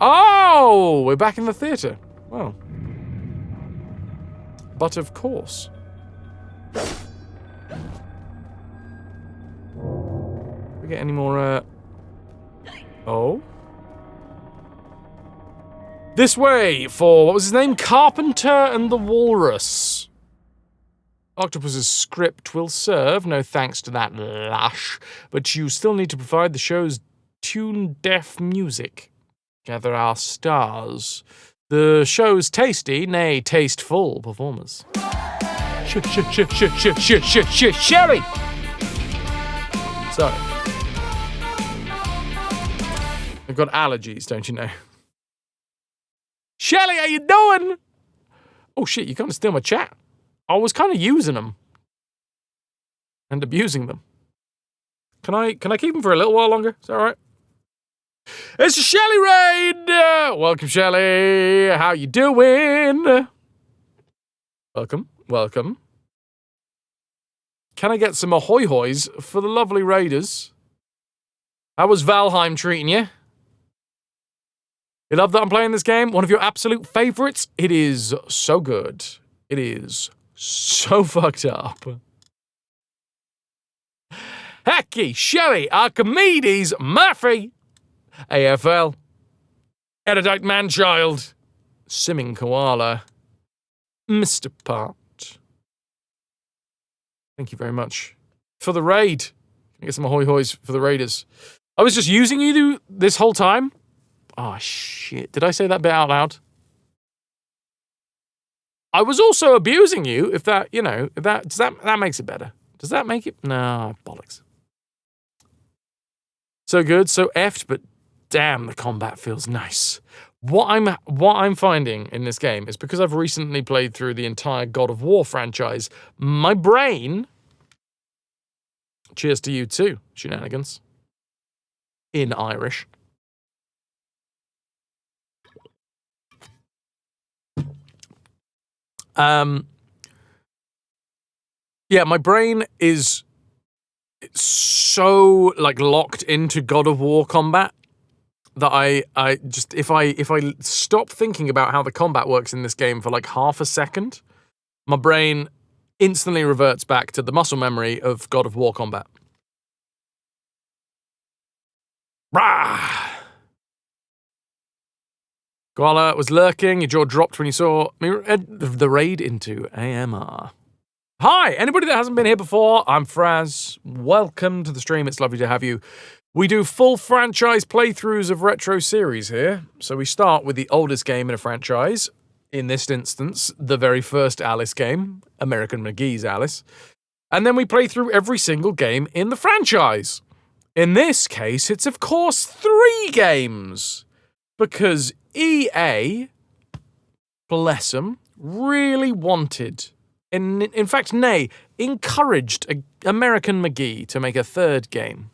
Speaker 1: Oh, we're back in the theatre. Well. But of course. We get any more, Oh? This way for, what was his name? Carpenter and the Walrus. Octopus's script will serve, no thanks to that lash, but you still need to provide the show's tune-deaf music. Gather our stars. The show's tasty, nay, tasteful performers. Sherry! Sorry. I've got allergies, don't you know? Shelly, how you doing? Oh shit, you can't steal my chat. I was kind of using them. And abusing them. Can I keep them for a little while longer? Is that all right? It's a Shelly raid! Welcome, Shelly. How you doing? Welcome, welcome. Can I get some ahoy hoys for the lovely raiders? How was Valheim treating you? You love that I'm playing this game? One of your absolute favorites? It is so good. It is so fucked up. Hacky, Shelley, Archimedes, Murphy, AFL, Erudite Manchild, Simming Koala, Mr. Part. Thank you very much for the raid. Can I get some ahoy hoys for the raiders? I was just using you this whole time. Oh shit! Did I say that bit out loud? I was also abusing you. If that, you know, if that that makes it better. Does that make it? No, bollocks. So good, so effed, but damn, the combat feels nice. What I'm finding in this game is because I've recently played through the entire God of War franchise, my brain. Cheers to you too, shenanigans. In Irish. Yeah, my brain is so like locked into God of War combat that I just if I stop thinking about how the combat works in this game for like half a second, my brain instantly reverts back to the muscle memory of God of War combat. Rah! Koala was lurking, your jaw dropped when you saw me the raid into AMR. Hi, anybody that hasn't been here before, I'm Fraz. Welcome to the stream, it's lovely to have you. We do full franchise playthroughs of retro series here. So we start with the oldest game in a franchise. In this instance, the very first Alice game, American McGee's Alice. And then we play through every single game in the franchise. In this case, it's of course 3 games. Because EA, bless them, really wanted, in fact, nay, encouraged American McGee to make a 3rd game.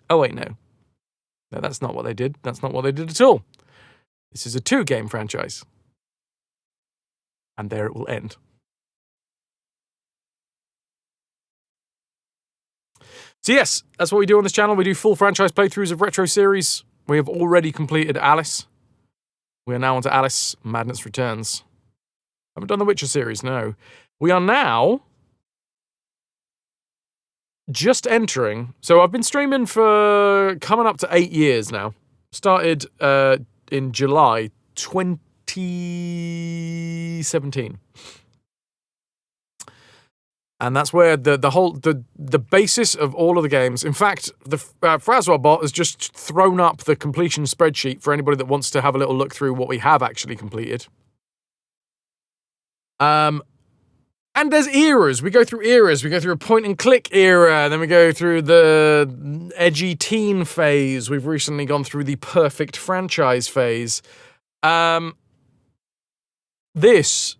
Speaker 1: Oh, wait, no. No, that's not what they did. That's not what they did at all. This is a 2-game franchise. And there it will end. So yes, that's what we do on this channel. We do full franchise playthroughs of retro series. We have already completed Alice. We are now on to Alice Madness Returns. Haven't done the Witcher series, no. We are now just entering. So I've been streaming for coming up to 8 years now. Started in July 2017. And that's where the basis of all of the games. In fact, the FrasWhar bot has just thrown up the completion spreadsheet for anybody that wants to have a little look through what we have actually completed. And there's eras. We go through eras. We go through a point-and-click era, then we go through the edgy teen phase. We've recently gone through the perfect franchise phase. This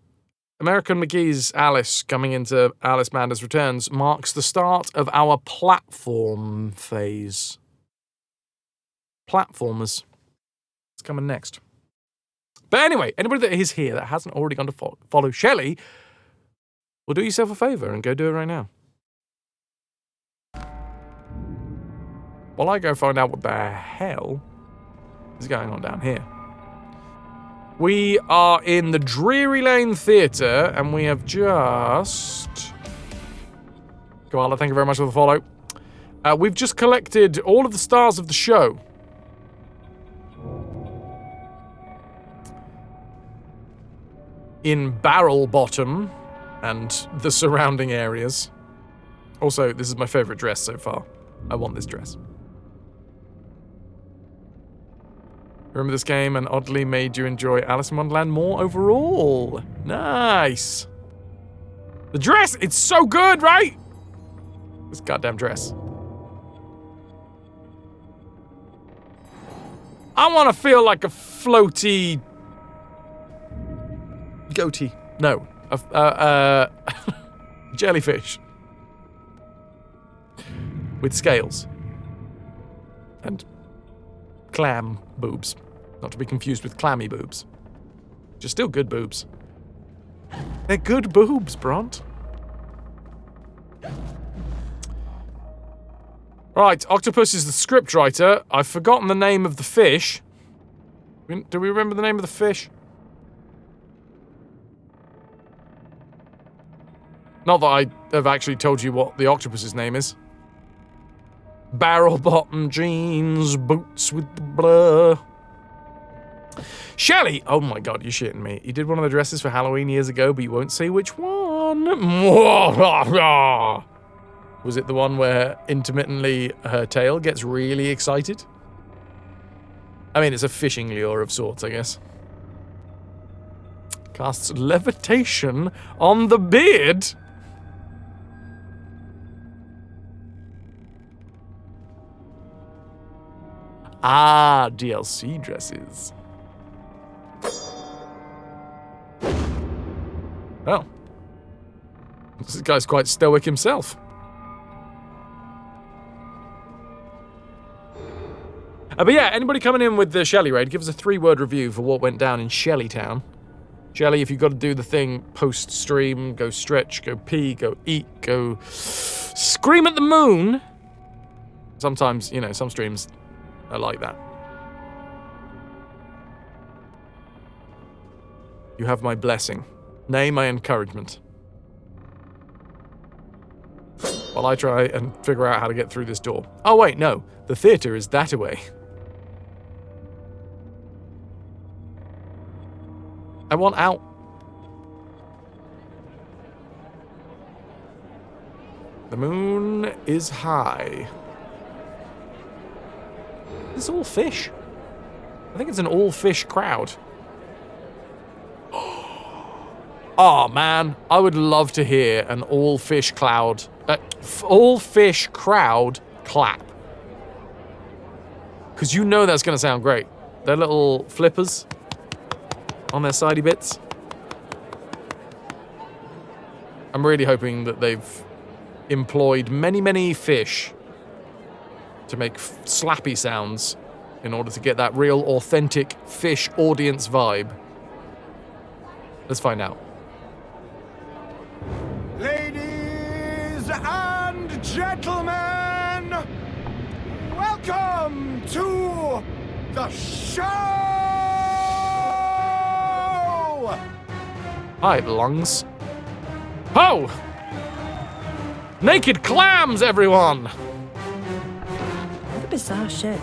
Speaker 1: American McGee's Alice coming into Alice Madness Returns marks the start of our platform phase. Platformers. It's coming next. But anyway, anybody that is here that hasn't already gone to follow Shelley, well, do yourself a favor and go do it right now. While I go find out what the hell is going on down here. We are in the Drury Lane Theatre, and we have just... Koala, thank you very much for the follow. We've just collected all of the stars of the show. In Barrel Bottom and the surrounding areas. Also, this is my favourite dress so far. I want this dress. Remember this game and oddly made you enjoy Alice in Wonderland more overall. Nice. The dress, it's so good, right? This goddamn dress. I want to feel like a floaty goatee. No, jellyfish with scales and clam boobs. Not to be confused with clammy boobs. Just still good boobs. They're good boobs, Bront. Right, Octopus is the scriptwriter. I've forgotten the name of the fish. Do we remember the name of the fish? Not that I have actually told you what the octopus's name is. Barrel bottom jeans, boots with the blur. Shelley! Oh my god, you're shitting me. You did one of the dresses for Halloween years ago, but you won't say which one. Was it the one where intermittently her tail gets really excited? I mean, it's a fishing lure of sorts, I guess. Casts levitation on the beard. Ah, DLC dresses. Well, this guy's quite stoic himself. But yeah, anybody coming in with the Shelley raid, give us a 3-word review for what went down in Shelleytown. Shelley, if you've got to do the thing post-stream, go stretch, go pee, go eat, go scream at the moon. Sometimes, you know, some streams are like that. You have my blessing. Nay, my encouragement. While I try and figure out how to get through this door. Oh wait, no. The theatre is that away. I want out. The moon is high. It's all fish. I think it's an all-fish crowd. Oh man, I would love to hear an all-fish crowd clap. Because you know that's going to sound great. Their little flippers on their sidey bits. I'm really hoping that they've employed many, many fish to make slappy sounds in order to get that real authentic fish audience vibe. Let's find out.
Speaker 8: Ladies and gentlemen, welcome to the show!
Speaker 1: Hi, lungs. Oh! Naked clams, everyone!
Speaker 2: What a bizarre show.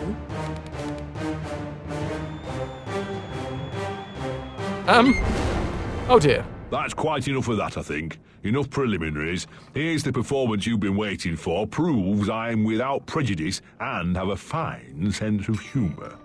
Speaker 1: Oh dear.
Speaker 11: That's quite enough of that, I think. Enough preliminaries. Here's the performance you've been waiting for. Proves I'm without prejudice and have a fine sense of humour.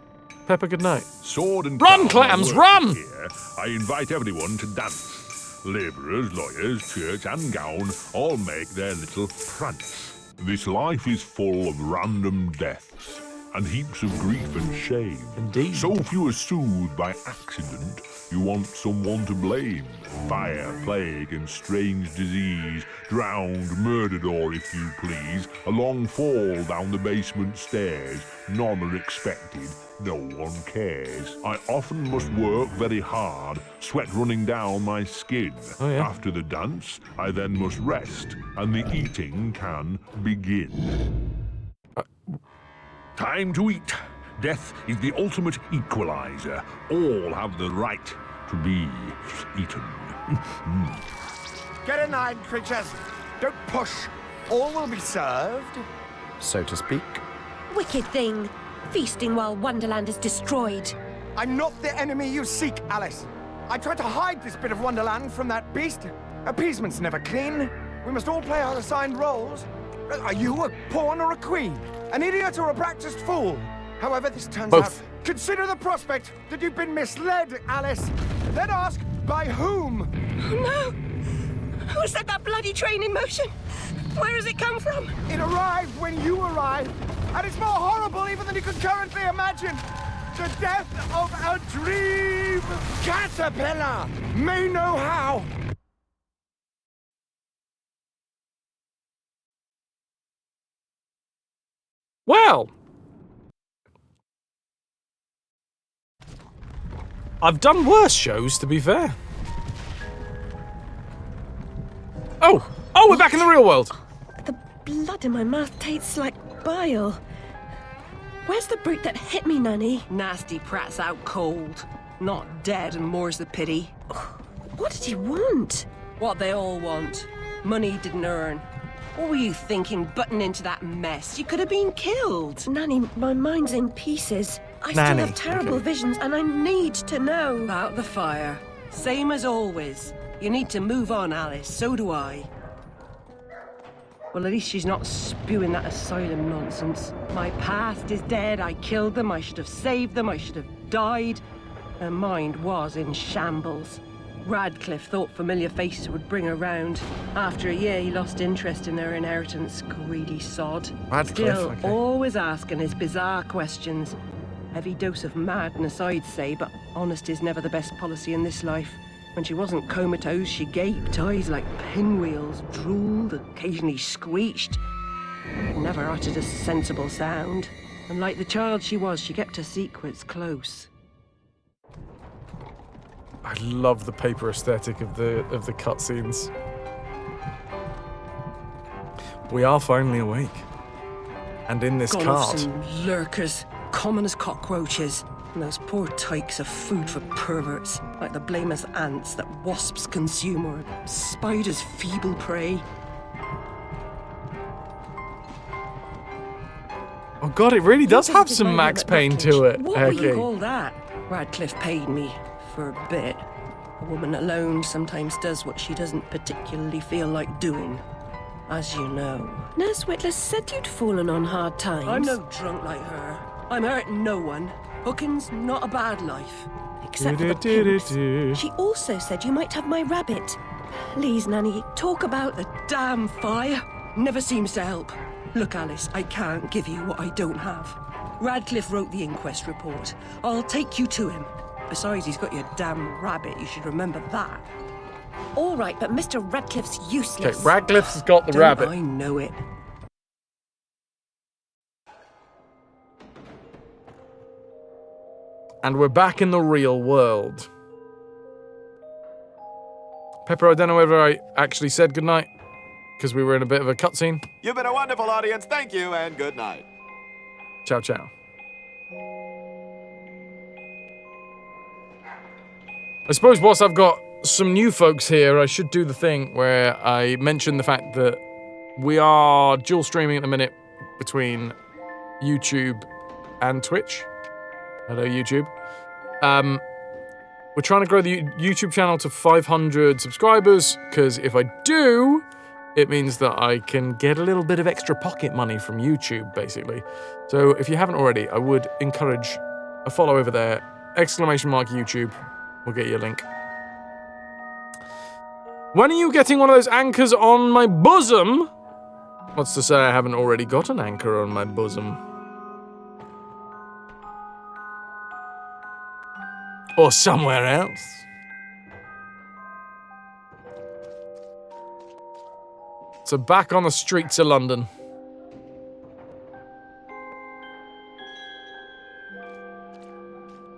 Speaker 1: Pepper, good night.
Speaker 11: Sword and
Speaker 1: run, clams, run!
Speaker 11: Here, I invite everyone to dance. Labourers, lawyers, church and gown all make their little prance. This life is full of random deaths and heaps of grief and shame.
Speaker 1: Indeed.
Speaker 11: So if you are soothed by accident, you want someone to blame. Fire, plague and strange disease, drowned, murdered or, if you please, a long fall down the basement stairs. None are expected, no one cares. I often must work very hard, sweat running down my skin.
Speaker 1: Oh, yeah.
Speaker 11: After the dance, I then must rest, and the eating can begin. Time to eat. Death is the ultimate equalizer. All have the right to be eaten.
Speaker 8: Get in line, creatures. Don't push. All will be served, so to speak.
Speaker 2: Wicked thing. Feasting while Wonderland is destroyed.
Speaker 8: I'm not the enemy you seek, Alice. I tried to hide this bit of Wonderland from that beast. Appeasement's never clean. We must all play our assigned roles. Are you a pawn or a queen? An idiot or a practiced fool? However this turns out, consider the prospect that you've been misled, Alice. Then ask, by whom?
Speaker 2: Oh no! Who set that bloody train in motion? Where has it come from?
Speaker 8: It arrived when you arrived, and it's more horrible even than you could currently imagine. The death of a dream caterpillar may know how.
Speaker 1: Well, I've done worse shows, to be fair. Oh, we're back in the real world.
Speaker 2: The blood in my mouth tastes like bile. Where's the brute that hit me, Nanny?
Speaker 9: Nasty prat's out cold. Not dead, and more's the pity.
Speaker 2: What did he want?
Speaker 9: What they all want. Money he didn't earn. What were you thinking, butting into that mess? You could have been killed.
Speaker 2: Nanny, my mind's in pieces. I
Speaker 1: Nanny,
Speaker 2: still have terrible visions, and I need to know.
Speaker 9: About the fire. Same as always. You need to move on, Alice. So do I. Well, at least she's not spewing that asylum nonsense. My past is dead. I killed them. I should have saved them. I should have died. Her mind was in shambles. Radcliffe thought familiar faces would bring her round. After a year, he lost interest in her inheritance. Greedy sod.
Speaker 1: Radcliffe,
Speaker 9: Still,
Speaker 1: okay.
Speaker 9: always asking his bizarre questions. Heavy dose of madness, I'd say, but honesty's never the best policy in this life. When she wasn't comatose, she gaped, eyes like pinwheels, drooled, occasionally screeched. Never uttered a sensible sound. And like the child she was, she kept her secrets close.
Speaker 1: I love the paper aesthetic of the cutscenes. We are finally awake. And in this
Speaker 9: Gone
Speaker 1: cart.
Speaker 9: off some lurkers, common as cockroaches. And those poor tykes are food for perverts, like the blameless ants that wasps consume or spiders' feeble prey.
Speaker 1: Oh god, it really does have some Max Payne to it.
Speaker 9: What would you call that? Radcliffe paid me for a bit. A woman alone sometimes does what she doesn't particularly feel like doing, as you know.
Speaker 2: Nurse Whitler said you'd fallen on hard times.
Speaker 9: I'm no drunk like her. I'm hurting no one. Hooking's not a bad life.
Speaker 2: Except for the pinks. She also said you might have my rabbit. Please, Nanny, talk about the damn fire. Never seems to help. Look, Alice, I can't give you what I don't have. Radcliffe wrote the inquest report. I'll take you to him. Besides, he's got your damn rabbit. You should remember that. All right, but Mr. Radcliffe's useless.
Speaker 1: Okay, Radcliffe's got the rabbit.
Speaker 2: I know it.
Speaker 1: And we're back in the real world. Pepper, I don't know whether I actually said goodnight, because we were in a bit of a cutscene.
Speaker 14: You've been a wonderful audience. Thank you, and good night.
Speaker 1: Ciao, ciao. I suppose whilst I've got some new folks here, I should do the thing where I mention the fact that we are dual streaming at the minute between YouTube and Twitch. Hello, YouTube. We're trying to grow the YouTube channel to 500 subscribers, because if I do, it means that I can get a little bit of extra pocket money from YouTube, basically. So if you haven't already, I would encourage a follow over there. !YouTube. We'll get you a link. When are you getting one of those anchors on my bosom? What's to say I haven't already got an anchor on my bosom? Or somewhere else. So back on the streets of London.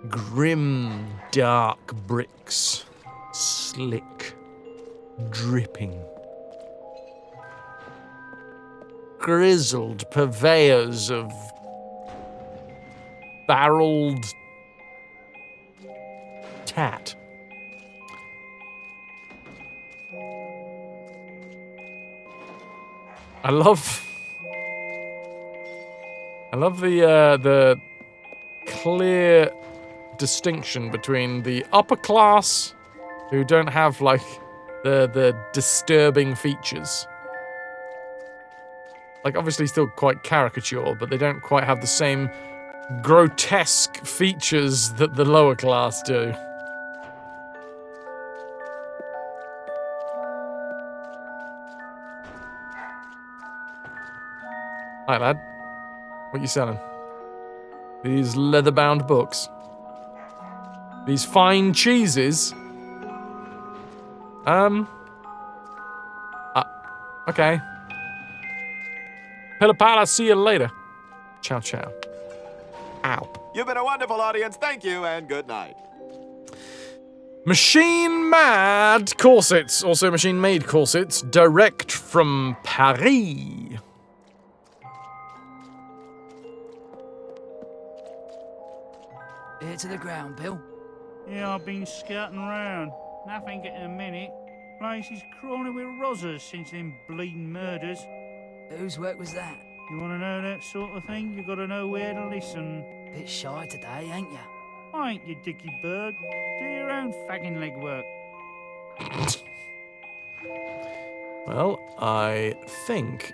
Speaker 1: Grim, dark bricks. Slick. Dripping. Grizzled purveyors of barreled tat. I love the clear distinction between the upper class, who don't have like the disturbing features. Like, obviously still quite caricature, but they don't quite have the same grotesque features that the lower class do. Hi, lad. What you selling? These leather-bound books? These fine cheeses? Okay. Pillar pal, see you later. Ciao, ciao. Ow.
Speaker 14: You've been a wonderful audience. Thank you, and good night.
Speaker 1: Machine Mad corsets, also machine-made corsets, direct from Paris.
Speaker 13: Ear to the ground, Bill.
Speaker 12: Yeah, I've been scouting around. Nothing getting a minute. Place is crawling with rozzers since them bleeding murders.
Speaker 13: Whose work was that?
Speaker 12: You want to know that sort of thing? You got to know where to listen.
Speaker 13: Bit shy today, ain't ya?
Speaker 12: I ain't you, dicky bird. Do your own fagging legwork.
Speaker 1: Well, I think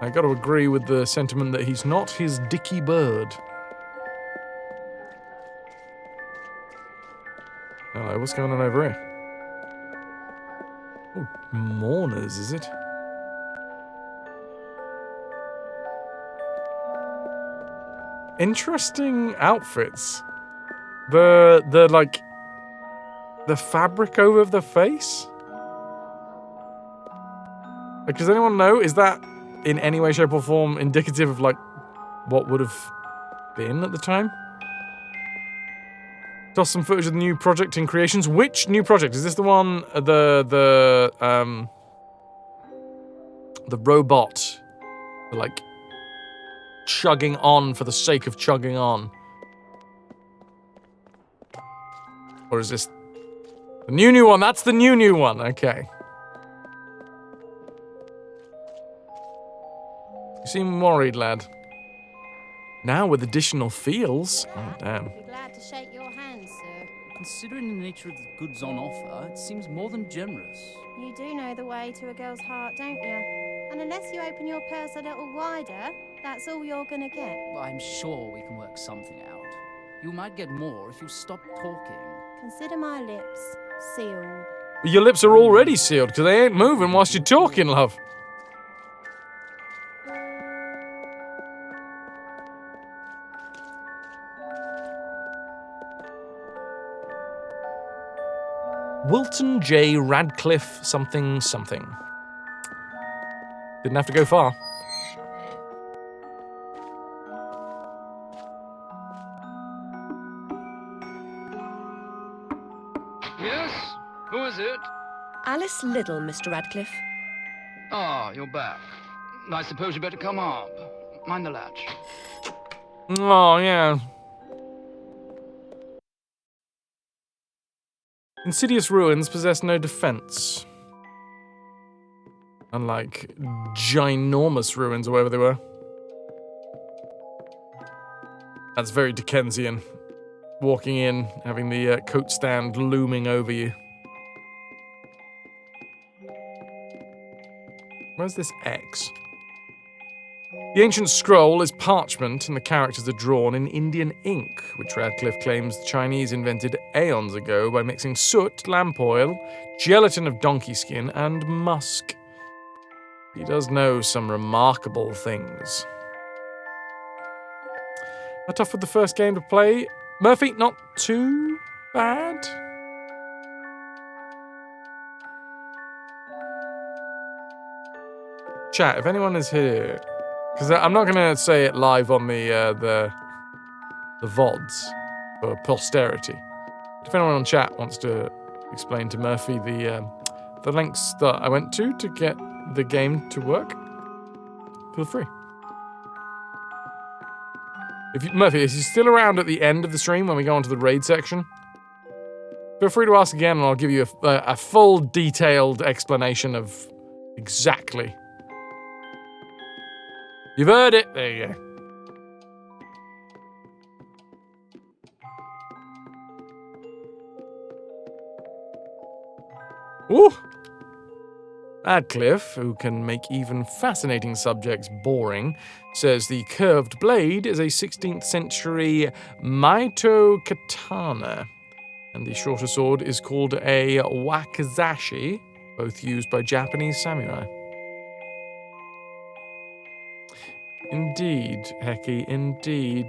Speaker 1: I got to agree with the sentiment that he's not his dicky bird. Hello, what's going on over here? Oh, mourners, is it? Interesting outfits. The like the fabric over the face? Like, does anyone know? Is that in any way, shape, or form indicative of like what would have been at the time? Toss some footage of the new project in creations. Which new project? Is this the one, the robot, like, chugging on for the sake of chugging on? Or is this the new one? That's the new one, okay. You seem worried, lad. Now with additional feels? Oh, damn.
Speaker 22: Glad to shake your hand, sir.
Speaker 10: Considering the nature of the goods on offer, it seems more than generous.
Speaker 22: You do know the way to a girl's heart, don't you? And unless you open your purse a little wider, that's all you're gonna get.
Speaker 10: But I'm sure we can work something out. You might get more if you stop talking.
Speaker 22: Consider my lips sealed.
Speaker 1: Your lips are already sealed because they ain't moving whilst you're talking, love. Wilton J. Radcliffe something something. Didn't have to go far.
Speaker 3: Yes? Who is it?
Speaker 9: Alice Liddell, Mr. Radcliffe.
Speaker 3: Ah, you're back. I suppose you better come up. Mind the latch.
Speaker 1: Oh, yeah. Insidious ruins possess no defense. Unlike ginormous ruins or whatever they were. That's very Dickensian. Walking in, having the coat stand looming over you. Where's this X? The ancient scroll is parchment and the characters are drawn in Indian ink, which Radcliffe claims the Chinese invented aeons ago by mixing soot, lamp oil, gelatin of donkey skin, and musk. He does know some remarkable things. How tough was the first game to play? Murphy, not too bad. Chat, if anyone is here, because I'm not going to say it live on the VODs for posterity. If anyone on chat wants to explain to Murphy the lengths that I went to get the game to work, feel free. Murphy, is he still around at the end of the stream when we go on to the raid section? Feel free to ask again and I'll give you a full detailed explanation of exactly. You've heard it. There you go. Ooh! Radcliffe, who can make even fascinating subjects boring, says the curved blade is a 16th century Maito katana, and the shorter sword is called a wakizashi, both used by Japanese samurai. Indeed, Heki, indeed.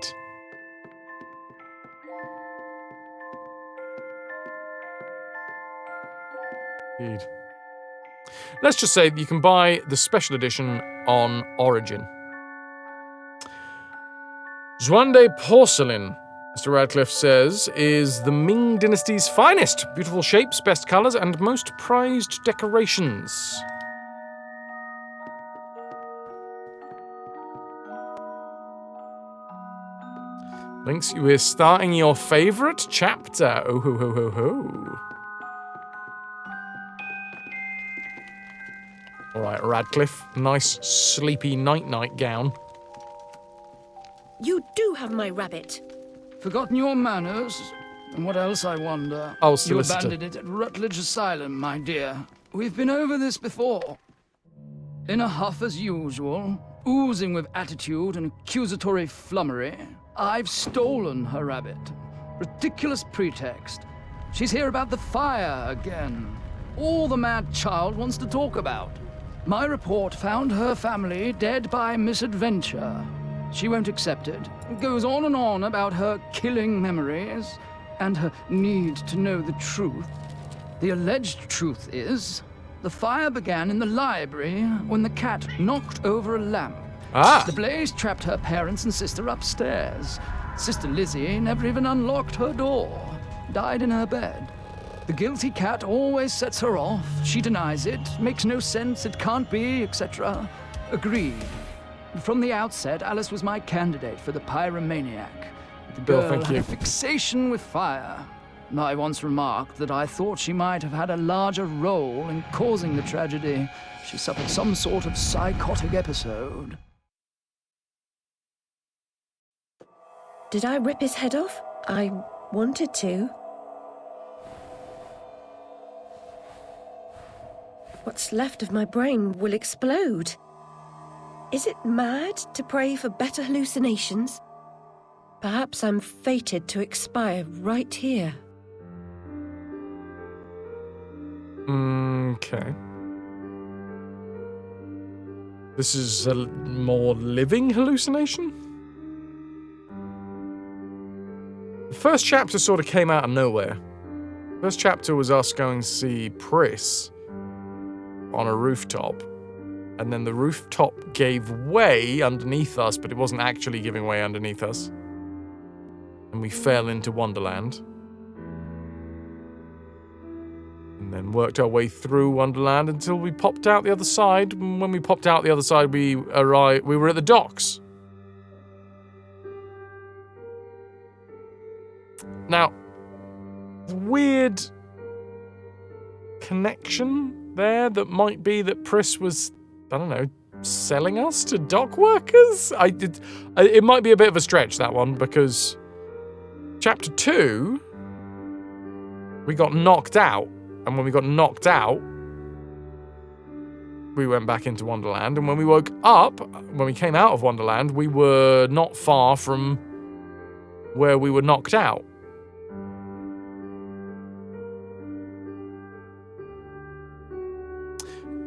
Speaker 1: Indeed. Let's just say that you can buy the special edition on Origin. Zhuande porcelain, Mr. Radcliffe says, is the Ming Dynasty's finest. Beautiful shapes, best colours, and most prized decorations. Links, we're starting your favourite chapter. Oh ho ho ho ho. Alright, Radcliffe. Nice, sleepy night-night gown.
Speaker 9: You do have my rabbit.
Speaker 10: Forgotten your manners? And what else, I wonder?
Speaker 1: Oh,
Speaker 10: You
Speaker 1: solicitor.
Speaker 10: abandoned it at Rutledge Asylum, my dear. We've been over this before. In a huff as usual, oozing with attitude and accusatory flummery, I've stolen her rabbit. Ridiculous pretext. She's here about the fire again. All the mad child wants to talk about. My report found her family dead by misadventure. She won't accept it. Goes on and on about her killing memories and her need to know the truth. The alleged truth is, the fire began in the library when the cat knocked over a lamp. The blaze trapped her parents and sister upstairs. Sister Lizzie never even unlocked her door. Died in her bed. The guilty cat always sets her off. She denies it. Makes no sense. It can't be, etc. Agreed. From the outset, Alice was my candidate for the pyromaniac. The
Speaker 1: Bill,
Speaker 10: girl
Speaker 1: thank
Speaker 10: had
Speaker 1: you.
Speaker 10: a fixation with fire. I once remarked that I thought she might have had a larger role in causing the tragedy. She suffered some sort of psychotic episode.
Speaker 9: Did I rip his head off? I wanted to. What's left of my brain will explode. Is it mad to pray for better hallucinations? Perhaps I'm fated to expire right here.
Speaker 1: Okay. This is a more living hallucination? The first chapter sort of came out of nowhere. First chapter was us going to see Pris on a rooftop, and then the rooftop gave way underneath us, but it wasn't actually giving way underneath us. And we fell into Wonderland. And then worked our way through Wonderland until we popped out the other side. And when we popped out the other side, we were at the docks. Now, weird connection there that might be that Pris was, I don't know, selling us to dock workers? It might be a bit of a stretch, that one, because chapter 2, we got knocked out. And when we got knocked out, we went back into Wonderland. And when we woke up, when we came out of Wonderland, we were not far from where we were knocked out.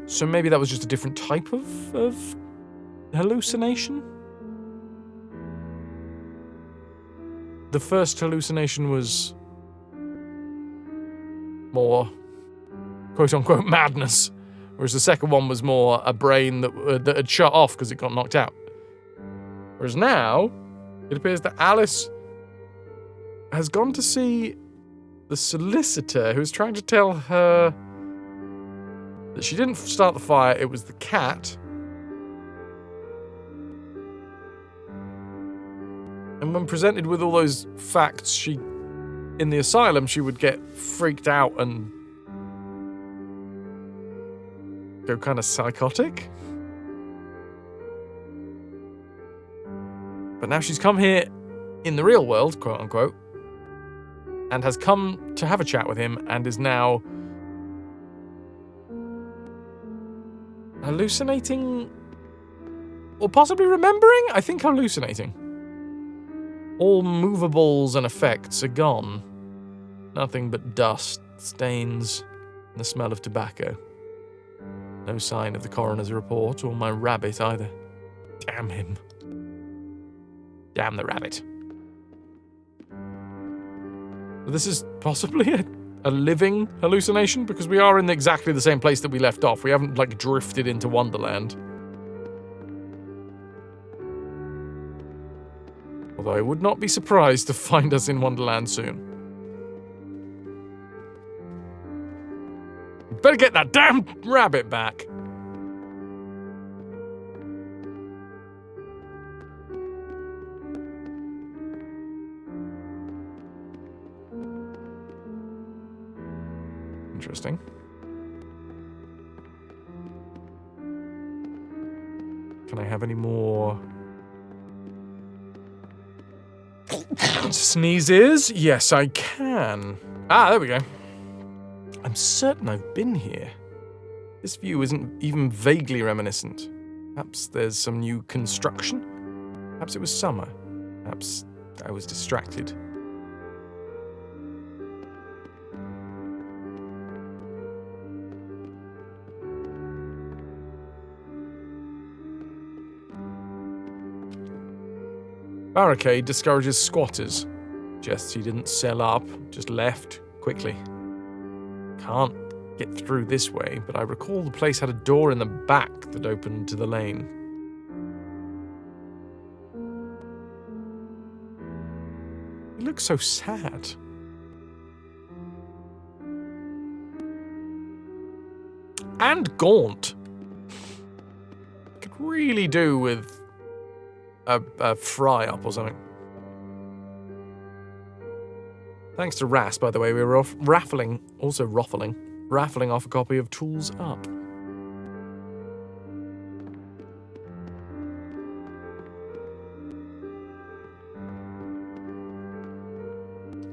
Speaker 1: So maybe that was just a different type of hallucination? The first hallucination was more quote-unquote madness, whereas the second one was more a brain that had shut off because it got knocked out. Whereas now, it appears that Alice has gone to see the solicitor who's trying to tell her that she didn't start the fire, it was the cat. And when presented with all those facts, in the asylum, she would get freaked out and go kind of psychotic. But now she's come here in the real world, quote unquote, and has come to have a chat with him and is now hallucinating, or possibly remembering? I think hallucinating. All movables and effects are gone. Nothing but dust, stains, and the smell of tobacco. No sign of the coroner's report or my rabbit either. Damn him. Damn the rabbit. This is possibly a living hallucination, because we are in exactly the same place that we left off. We haven't, drifted into Wonderland. Although I would not be surprised to find us in Wonderland soon. Better get that damn rabbit back. Interesting. Can I have any more sneezes? Yes, I can. Ah, there we go. I'm certain I've been here. This view isn't even vaguely reminiscent. Perhaps there's some new construction? Perhaps it was summer. Perhaps I was distracted. Barricade discourages squatters. Suggests he didn't sell up, just left quickly. Can't get through this way, but I recall the place had a door in the back that opened to the lane. He looks so sad. And gaunt. Could really do with a fry-up or something. Thanks to Ras, by the way, we were raffling off a copy of Tools Up.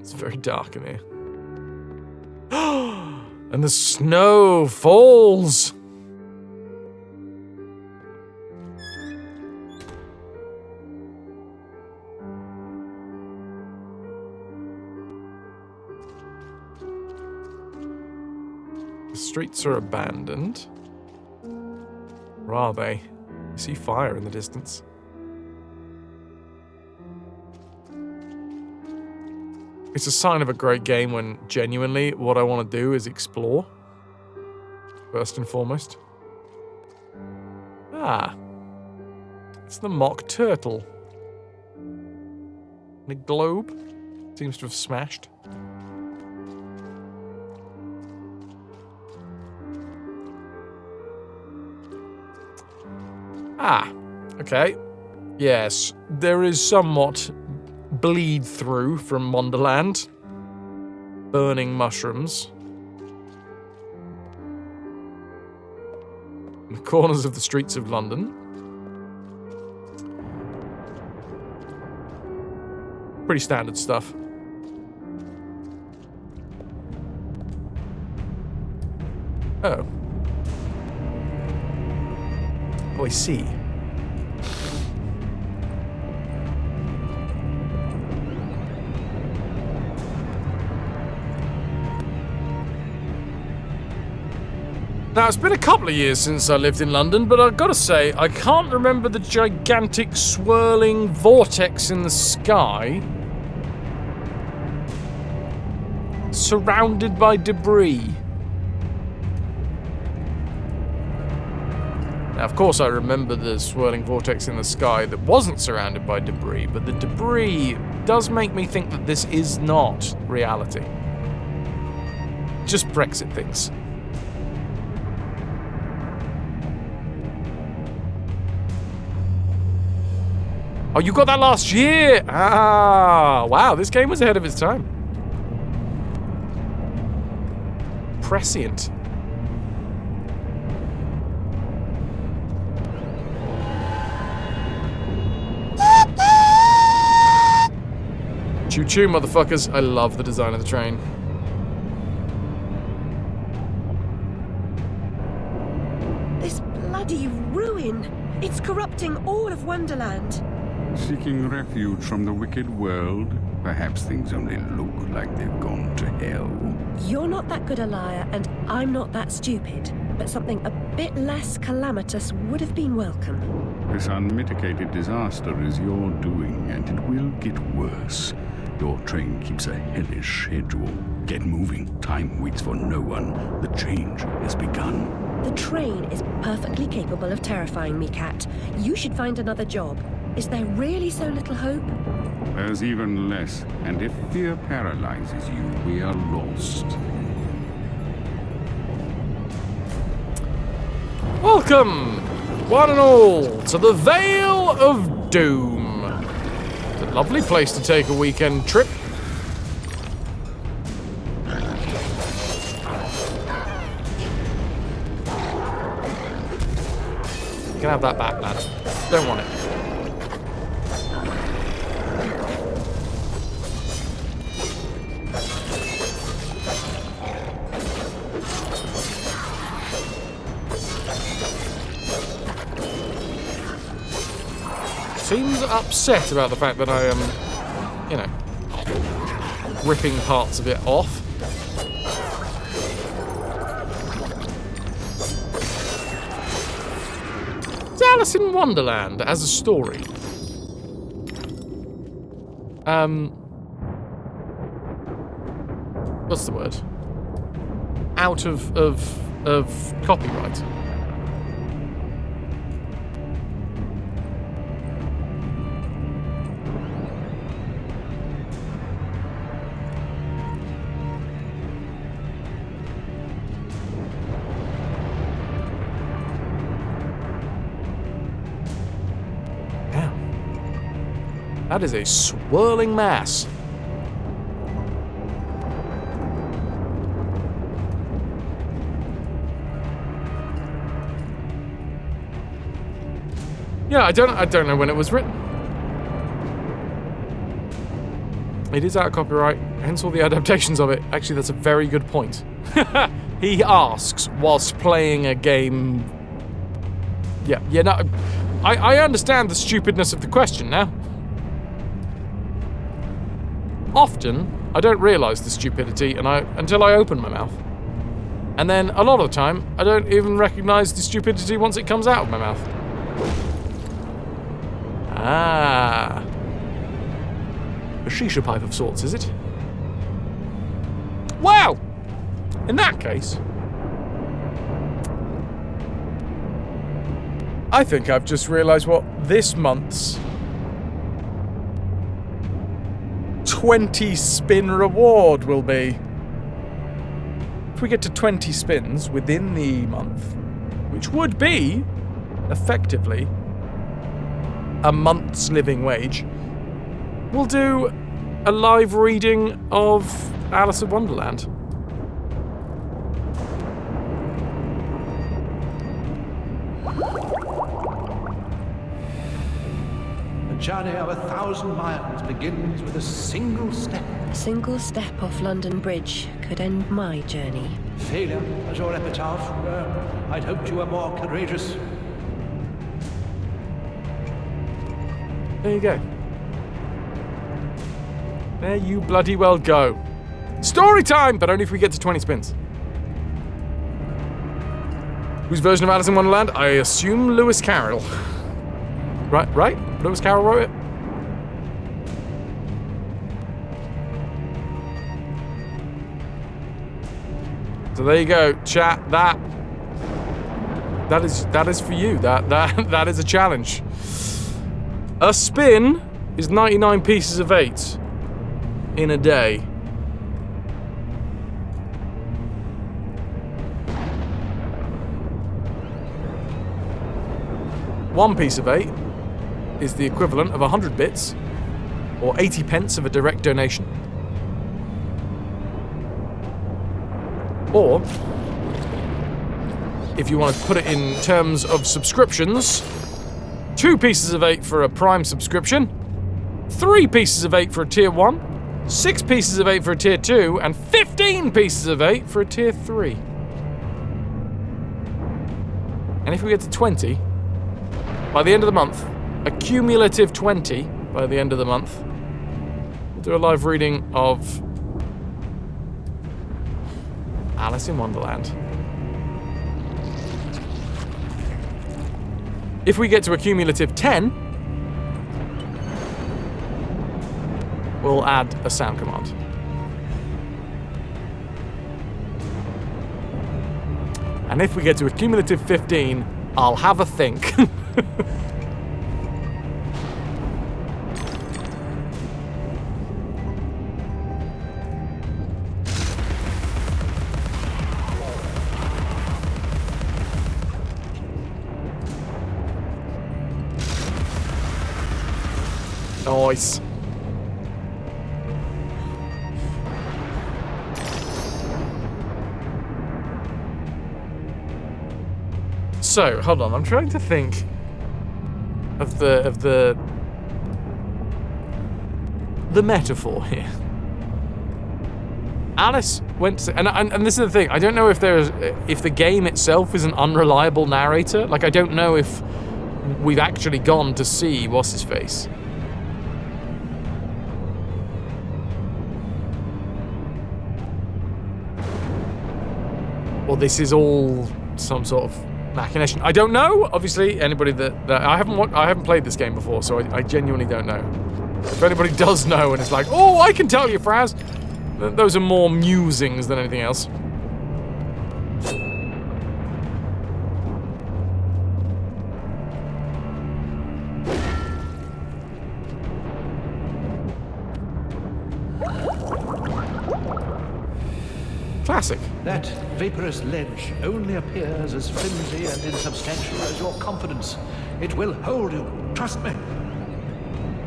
Speaker 1: It's very dark in here. And the snow falls! streets are abandoned. Or are they? You see fire in the distance. It's a sign of a great game when genuinely what I want to do is explore. First and foremost. Ah. It's the mock turtle. The globe seems to have smashed. Ah, okay. Yes, there is somewhat bleed through from Wonderland. Burning mushrooms. In the corners of the streets of London. Pretty standard stuff. Oh. Oh, I see. Now, it's been a couple of years since I lived in London, but I've got to say, I can't remember the gigantic swirling vortex in the sky surrounded by debris. Now, of course, I remember the swirling vortex in the sky that wasn't surrounded by debris, but the debris does make me think that this is not reality. Just Brexit things. Oh, you got that last year! Ah, wow, this game was ahead of its time. Prescient. Choo-choo, motherfuckers. I love the design of the train.
Speaker 9: This bloody ruin! It's corrupting all of Wonderland.
Speaker 6: Seeking refuge from the wicked world? Perhaps things only look like they've gone to hell.
Speaker 9: You're not that good a liar, and I'm not that stupid. But something a bit less calamitous would have been welcome.
Speaker 6: This unmitigated disaster is your doing, and it will get worse. Your train keeps a hellish schedule. Get moving. Time waits for no one. The change has begun.
Speaker 9: The train is perfectly capable of terrifying me, Cat. You should find another job. Is there really so little hope?
Speaker 6: There's even less, and if fear paralyzes you, we are lost.
Speaker 1: Welcome, one and all, to the Vale of Doom. It's a lovely place to take a weekend trip. You can have that back, lad. Don't want it. Seems upset about the fact that I am, you know, ripping parts of it off. It's Alice in Wonderland as a story. What's the word? Out of copyright. That is a swirling mass. Yeah, I don't know when it was written. It is out of copyright, hence all the adaptations of it. Actually, that's a very good point. He asks whilst playing a game. Yeah, no, I understand the stupidness of the question now. Often, I don't realise the stupidity until I open my mouth. And then a lot of the time, I don't even recognize the stupidity once it comes out of my mouth. Ah. A shisha pipe of sorts, is it? Well, in that case, I think I've just realized what this month's 20 spin reward will be. If we get to 20 spins within the month, which would be, effectively, a month's living wage, we'll do a live reading of Alice in Wonderland.
Speaker 4: A journey of 1,000 miles begins with a single step.
Speaker 9: A single step off London Bridge could end my journey.
Speaker 4: Failure as your epitaph. I'd hoped you were more courageous.
Speaker 1: There you go. There you bloody well go. Story time, but only if we get to 20 spins. Whose version of Alice in Wonderland? I assume Lewis Carroll. Right? Lewis Carroll wrote it? So there you go, chat. That is for you. That is a challenge. A spin is 99 pieces of 8 in a day. One piece of 8 is the equivalent of 100 bits, or 80 pence of a direct donation. Or, if you want to put it in terms of subscriptions, 2 pieces of 8 for a Prime subscription, 3 pieces of 8 for a Tier 1, 6 pieces of 8 for a Tier 2, and 15 pieces of 8 for a Tier 3. And if we get to 20, by the end of the month, a cumulative 20 by the end of the month, we'll do a live reading of Alice in Wonderland. If we get to a cumulative 10, we'll add a sound command. And if we get to a cumulative 15, I'll have a think. Nice. So, hold on, I'm trying to think of the metaphor here. Alice went to, and this is the thing, I don't know if the game itself is an unreliable narrator. Like, I don't know if we've actually gone to see what's his face. Or this is all some sort of machination. I don't know. Obviously, anybody that I haven't played this game before, so I genuinely don't know. If anybody does know and it's like, oh, I can tell you, Fraz, those are more musings than anything else. Classic.
Speaker 4: That vaporous ledge only appears as flimsy and insubstantial as your confidence. It will hold you, trust me.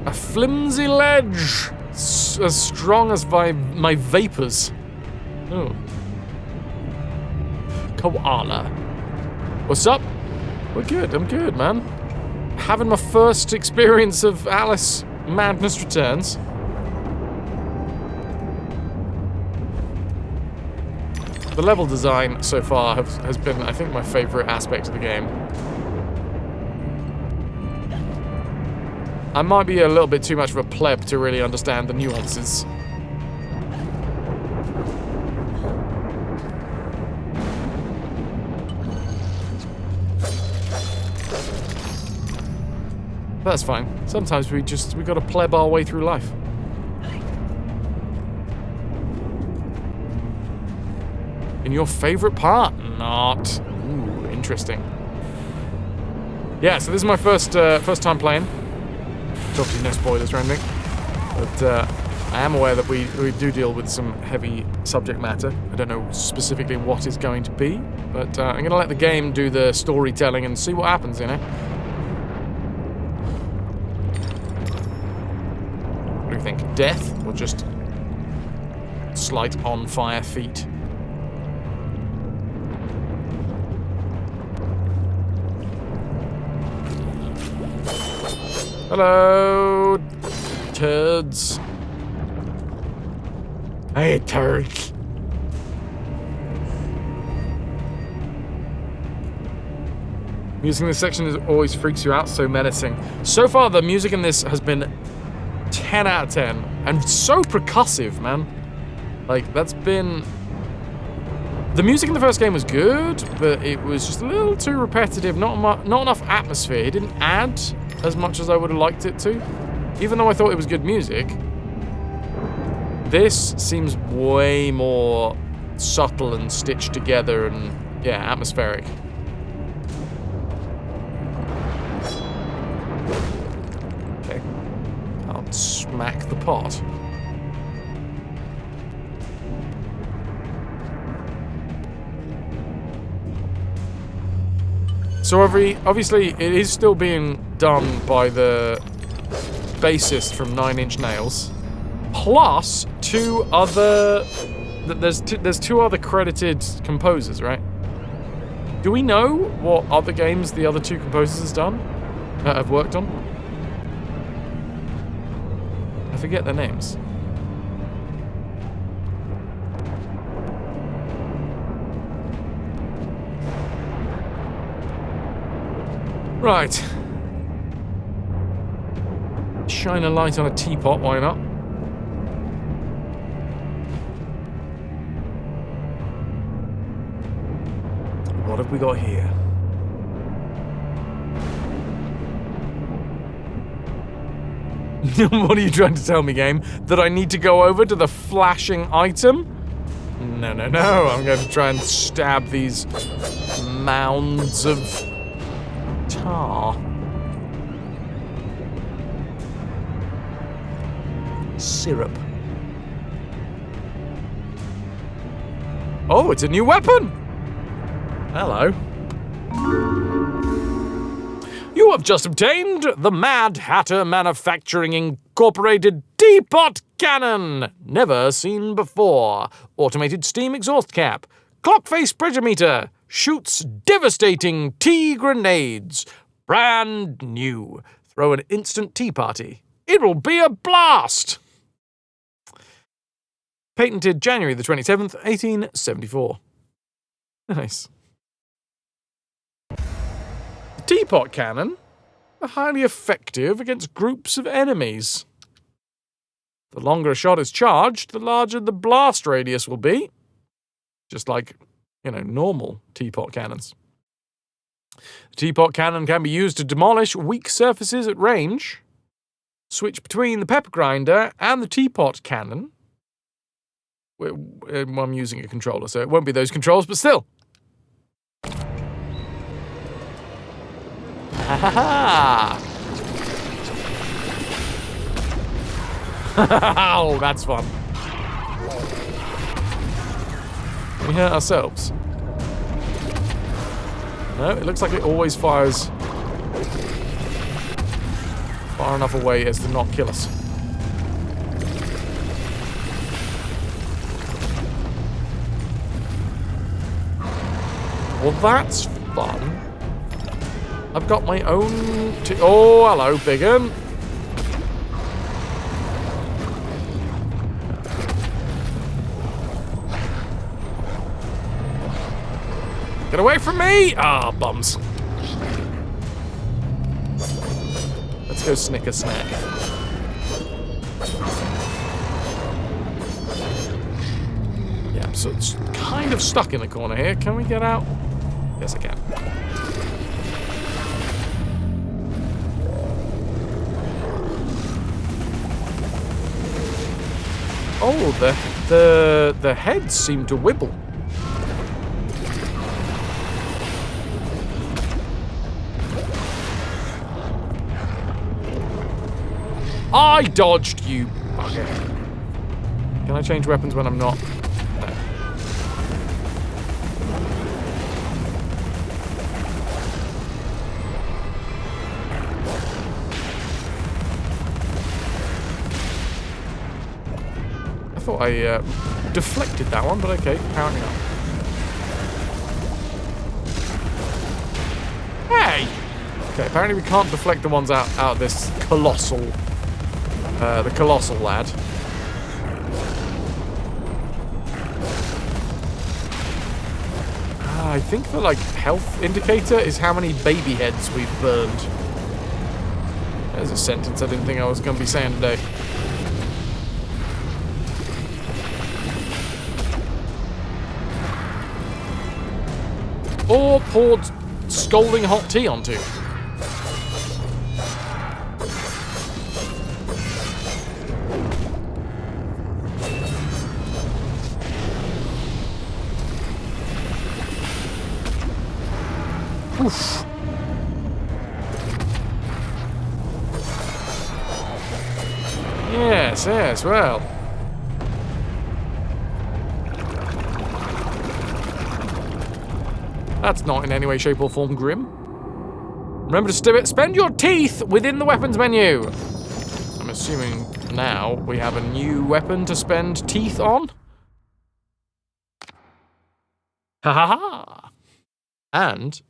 Speaker 1: A flimsy ledge, as strong as my vapors. Oh. Koala. What's up? We're good, I'm good, man. Having my first experience of Alice Madness Returns. The level design so far has been, I think, my favorite aspect of the game. I might be a little bit too much of a pleb to really understand the nuances. That's fine. Sometimes we gotta pleb our way through life. In your favorite part? Not. Ooh, interesting. Yeah, so this is my first time playing. Obviously no spoilers or anything. But I am aware that we do deal with some heavy subject matter. I don't know specifically what it's going to be, but I'm going to let the game do the storytelling and see what happens, you know? What do you think? Death or just slight on-fire feet? Hello, turds. Hey, turds. Music in this section always freaks you out, so menacing. So far, the music in this has been 10 out of 10, and so percussive, man. Like, that's been... The music in the first game was good, but it was just a little too repetitive, not enough atmosphere. It didn't add as much as I would have liked it to. Even though I thought it was good music, this seems way more subtle and stitched together and, yeah, atmospheric. Okay. I'll smack the pot. So obviously it is still being done by the bassist from 9 Inch Nails, plus two other... There's two other credited composers, right? Do we know what other games the other two composers have worked on? I forget their names. Right. Shine a light on a teapot, why not? What have we got here? What are you trying to tell me, game? That I need to go over to the flashing item? No, no, no. I'm going to try and stab these mounds of tar. Syrup. Oh, it's a new weapon! Hello. You have just obtained the Mad Hatter Manufacturing Incorporated Teapot Cannon! Never seen before. Automated steam exhaust cap. Clock face pressure meter. Shoots devastating tea grenades. Brand new. Throw an instant tea party. It'll be a blast! Patented January the 27th, 1874. Nice. The teapot cannon are highly effective against groups of enemies. The longer a shot is charged, the larger the blast radius will be. Just like, you know, normal teapot cannons. The teapot cannon can be used to demolish weak surfaces at range. Switch between the pepper grinder and the teapot cannon. I'm using a controller, so it won't be those controls, but still. Ha ha ha! Oh, that's fun. We hurt ourselves. No, it looks like it always fires far enough away as to not kill us. Well, that's fun. I've got my own... Oh, hello, big un. Get away from me! Ah, bums. Let's go snick a snack. Yeah, I'm so it's kind of stuck in the corner here. Can we get out? Yes, I can. Oh, the heads seem to wibble. I dodged you bugger. Can I change weapons when I'm not? No. I thought I deflected that one, but okay, apparently not. Hey! Okay, apparently we can't deflect the ones out of this colossal, the colossal lad. I think the, like, health indicator is how many baby heads we've burned. There's a sentence I didn't think I was going to be saying today. Or poured scalding hot tea onto. Oof. Yes, well. That's not in any way, shape, or form grim. Remember to spend your teeth within the weapons menu. I'm assuming now we have a new weapon to spend teeth on. Ha ha ha! And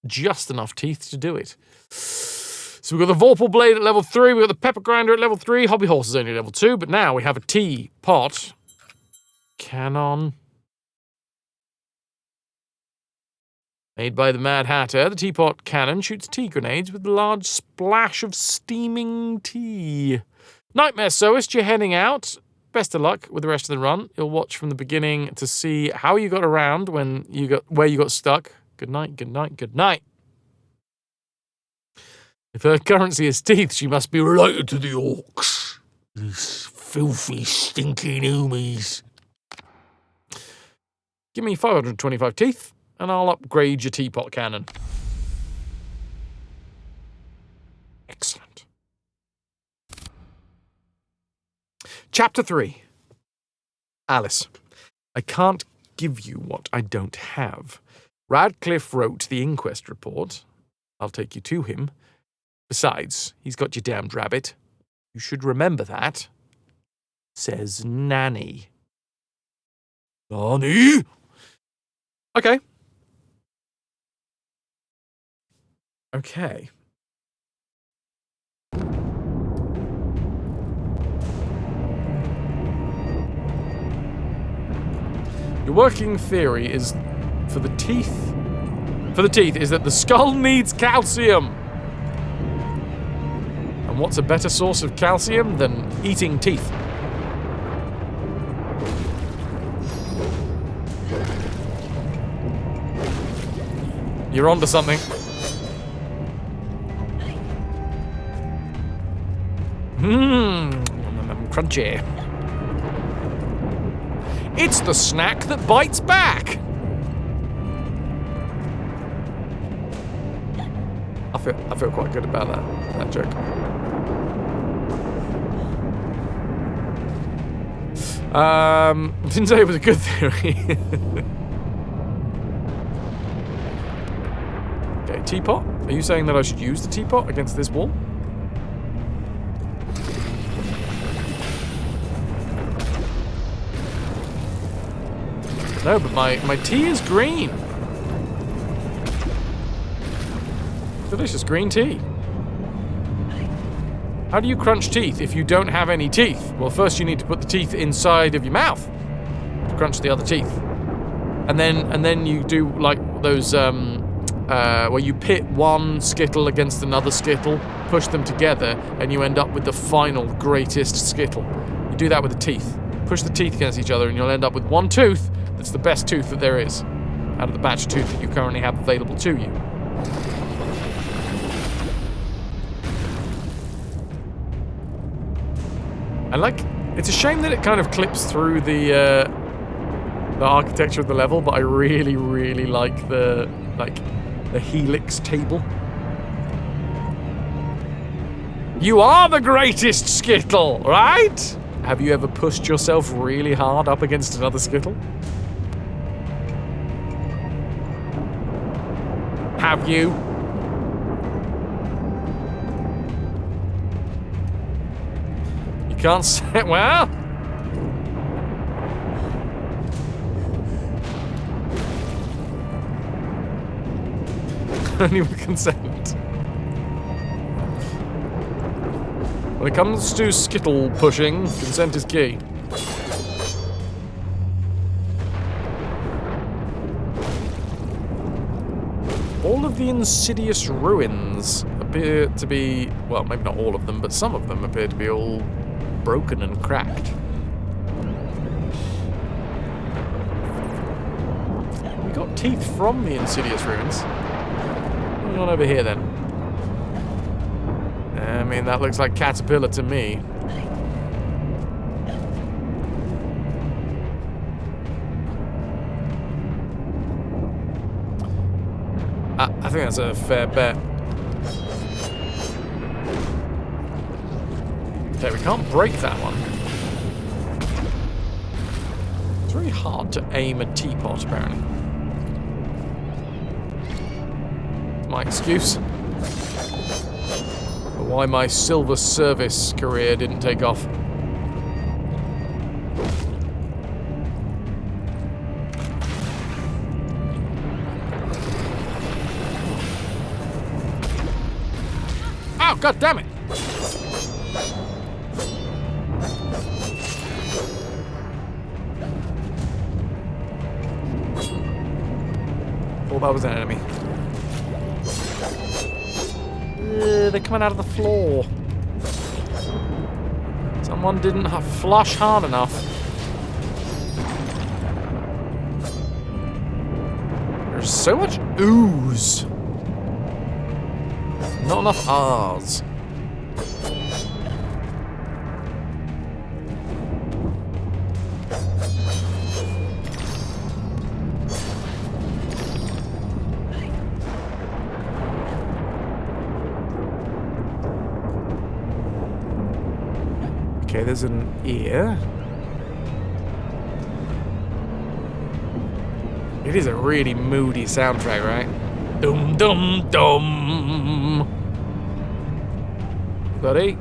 Speaker 1: just enough teeth to do it. So we've got the Vorpal Blade at level 3, we've got the Pepper Grinder at level 3, Hobby Horse is only level 2, but now we have a teapot cannon. Made by the Mad Hatter, the teapot cannon shoots tea grenades with a large splash of steaming tea. Nightmare Sewist, you're heading out. Best of luck with the rest of the run. You'll watch from the beginning to see how you got around when you got where you got stuck. Good night, good night, good night. If her currency is teeth, she must be related to the orcs. These filthy, stinking oomies. Give me 525 teeth, and I'll upgrade your teapot cannon. Excellent. Chapter 3. Alice, I can't give you what I don't have. Radcliffe wrote the inquest report. I'll take you to him. Besides, he's got your damned rabbit. You should remember that. Says Nanny. Nanny? Okay. Okay. Your working theory is for the teeth is that the skull needs calcium. And what's a better source of calcium than eating teeth? You're onto something. Crunchy. It's the snack that bites back. I feel quite good about that joke. Didn't say it was a good theory. Okay, teapot. Are you saying that I should use the teapot against this wall? No, but my tea is green. Delicious green tea. How do you crunch teeth if you don't have any teeth? Well, first you need to put the teeth inside of your mouth to crunch the other teeth. And then you do like those where you pit one Skittle against another Skittle, push them together, and you end up with the final greatest Skittle. You do that with the teeth. Push the teeth against each other and you'll end up with one tooth that's the best tooth that there is out of the batch of tooth that you currently have available to you. It's a shame that it kind of clips through the architecture of the level, but I really, really like the helix table. You are the greatest Skittle, right? Have you ever pushed yourself really hard up against another Skittle? Have you? You can't say, well... Only with consent. When it comes to Skittle pushing, consent is key. All of the insidious ruins appear to be, well, maybe not all of them, but some of them appear to be all broken and cracked. We got teeth from the insidious ruins. What's on over here then? I mean, that looks like Caterpillar to me. I think that's a fair bet. Okay, we can't break that one. It's very hard to aim a teapot, apparently. My excuse. For why my silver service career didn't take off. Oh, god damn it! Oh, that was an enemy. They're coming out of the floor. Someone didn't flush hard enough. There's so much ooze. Not enough R's. Okay, there's an ear. It is a really moody soundtrack, right? Dum dum dum. Buddy.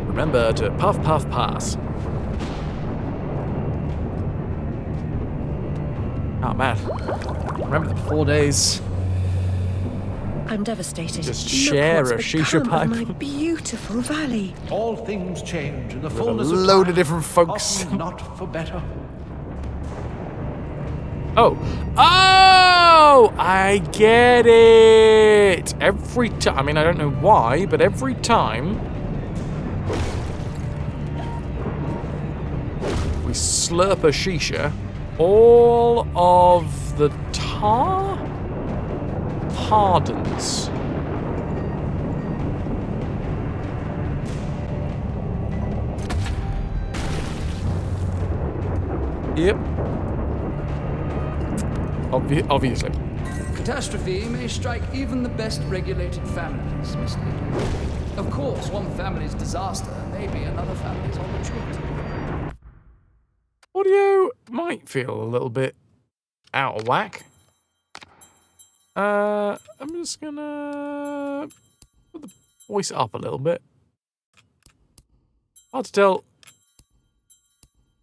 Speaker 1: Remember to puff puff pass. Oh man. Remember the 4 days?
Speaker 2: I'm devastated.
Speaker 1: Just share a shisha pipe.
Speaker 2: My beautiful valley.
Speaker 4: All things change in the
Speaker 1: With
Speaker 4: fullness
Speaker 1: a
Speaker 4: of
Speaker 1: load
Speaker 4: time,
Speaker 1: of different folks.
Speaker 4: often not for better.
Speaker 1: Oh. Oh! I get it! Every time, I mean, I don't know why, but every time we slurp a shisha, all of the tar hardens. Yep. Obviously.
Speaker 10: Catastrophe may strike even the best regulated families, Miss Lady. Of course, one family's disaster may be another family's opportunity.
Speaker 1: Audio might feel a little bit out of whack. I'm just gonna put the voice up a little bit. Hard to tell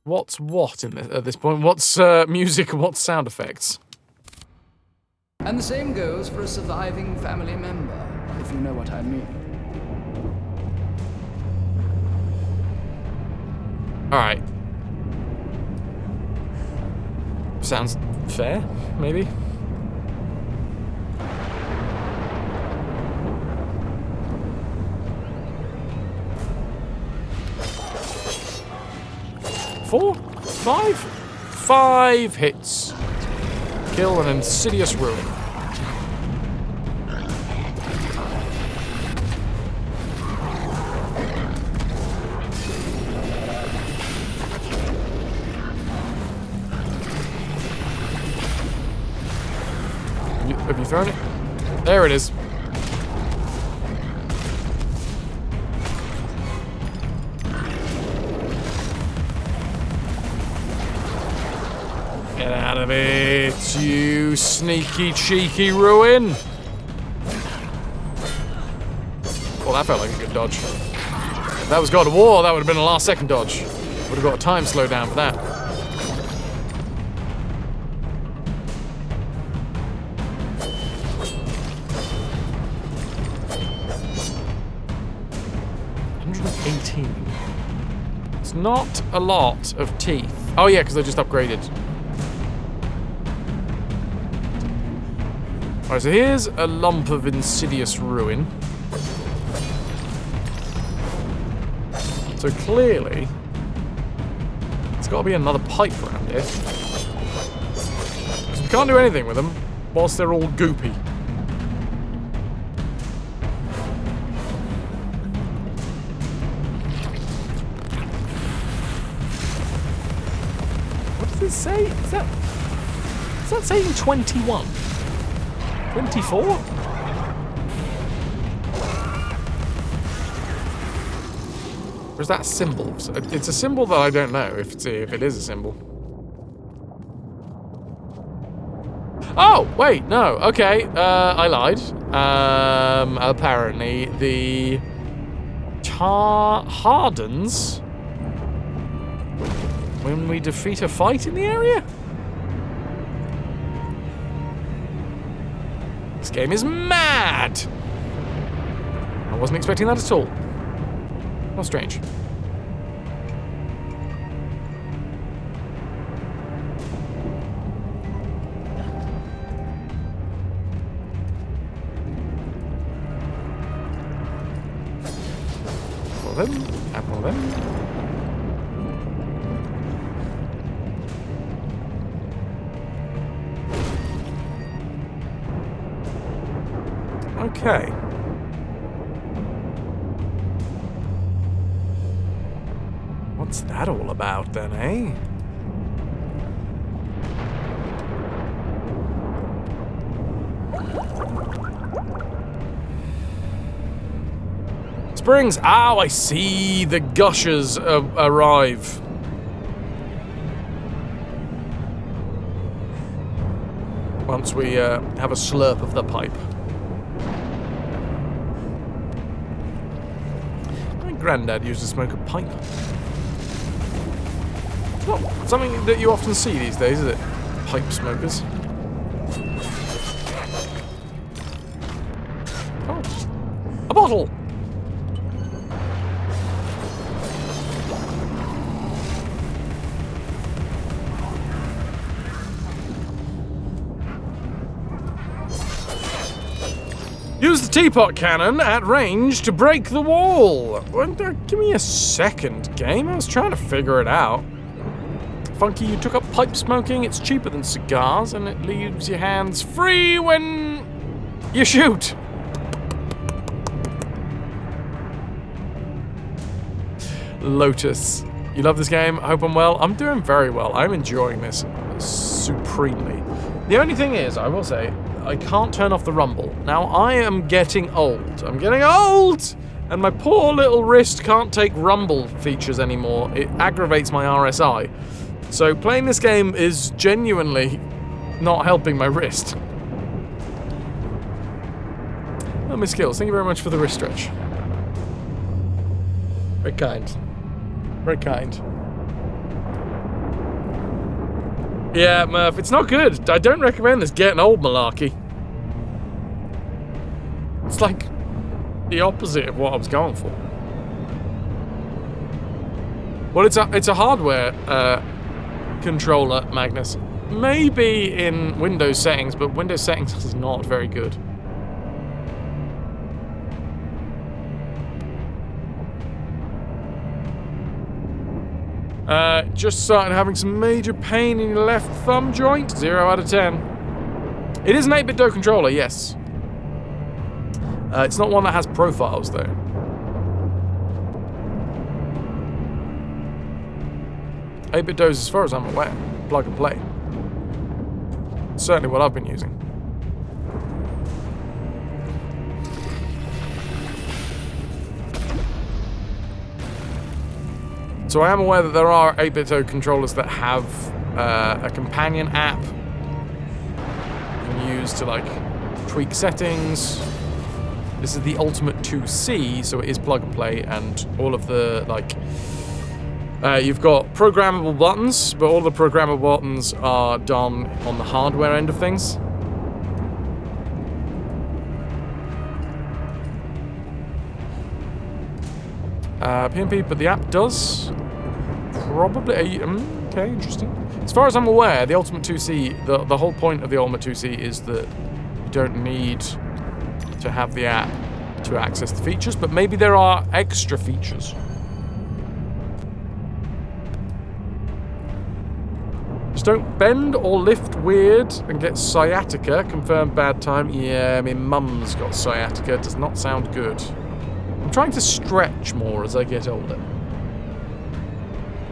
Speaker 1: what's what in this, at this point. What's music and what's sound effects.
Speaker 10: And the same goes for a surviving family member, if you know what I mean.
Speaker 1: Alright. Sounds fair, maybe? Four? 5? 5 hits. kill an insidious ruin. Have you thrown it? There it is. Get out of it, you sneaky, cheeky ruin. Well, that felt like a good dodge. If that was God of War, that would have been a last second dodge. Would have got a time slowdown for that. It's not a lot of teeth. Oh yeah, because I just upgraded. Alright, so here's a lump of insidious ruin. So clearly, there's got to be another pipe around here. Because we can't do anything with them whilst they're all goopy. Say? Is that saying 21? 24? Or is that a symbol? It's a symbol that I don't know if it is a symbol. Oh, wait, no, okay, I lied. Apparently the hardens when we defeat a fight in the area? This game is mad! I wasn't expecting that at all. How strange. Apple them. Okay. What's that all about then, eh? Springs! Ow, I see the gushers arrive. Once we have a slurp of the pipe. My granddad used to smoke a pipe. It's not something that you often see these days, is it? Pipe smokers. Oh, a bottle! Use the teapot cannon at range to break the wall. Give me a second, game. I was trying to figure it out. Funky, you took up pipe smoking. It's cheaper than cigars, and it leaves your hands free when you shoot. Lotus. You love this game? I hope I'm well. I'm doing very well. I'm enjoying this supremely. The only thing is, I will say, I can't turn off the rumble. Now, I am getting old. I'm getting old! And my poor little wrist can't take rumble features anymore. It aggravates my RSI. So playing this game is genuinely not helping my wrist. Oh, Miss Skills, thank you very much for the wrist stretch. Very kind. Very kind. Yeah, Murph, it's not good. I don't recommend this getting old malarkey. It's like the opposite of what I was going for. Well, it's a hardware controller, Magnus. Maybe in Windows settings, but Windows settings is not very good. Just started having some major pain in your left thumb joint. 0 out of 10. It is an 8-bit DOE controller, yes. It's not one that has profiles, though. Eight-bit DOEs, as far as I'm aware, plug and play. Certainly what I've been using. So I am aware that there are 8-bit DOE controllers that have a companion app you can use to like tweak settings. This is the Ultimate 2C, so it is plug and play, and all of the like you've got programmable buttons, but all the programmable buttons are done on the hardware end of things. PMP, but the app does probably. Okay, interesting. As far as I'm aware, the Ultimate 2C, the whole point of the Ultimate 2C is that you don't need to have the app to access the features, but maybe there are extra features. Just don't bend or lift weird and get sciatica. Confirmed bad time. Yeah, my mum's got sciatica. Does not sound good. I'm trying to stretch more as I get older.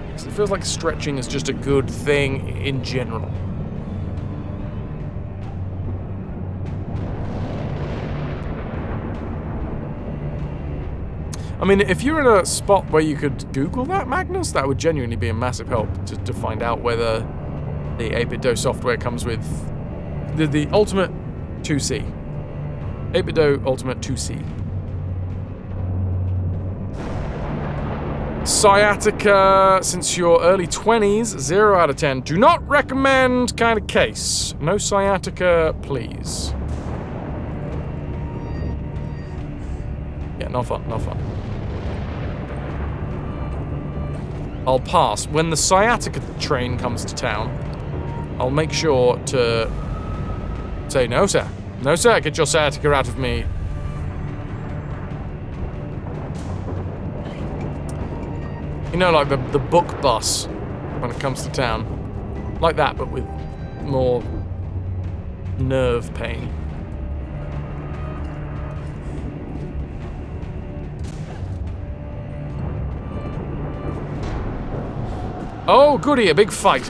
Speaker 1: Because it feels like stretching is just a good thing in general. I mean, if you're in a spot where you could Google that, Magnus, that would genuinely be a massive help to find out whether the 8-bit DOE software comes with the Ultimate 2C. 8-bit DOE Ultimate 2C. Sciatica since your early 20s, 0 out of 10. Do not recommend kind of case. No sciatica, please. Yeah, no fun, no fun. I'll pass. When the sciatica train comes to town, I'll make sure to say, no sir, no sir, get your sciatica out of me. You know, like the book bus when it comes to town. Like that, but with more nerve pain. Oh, goody, a big fight.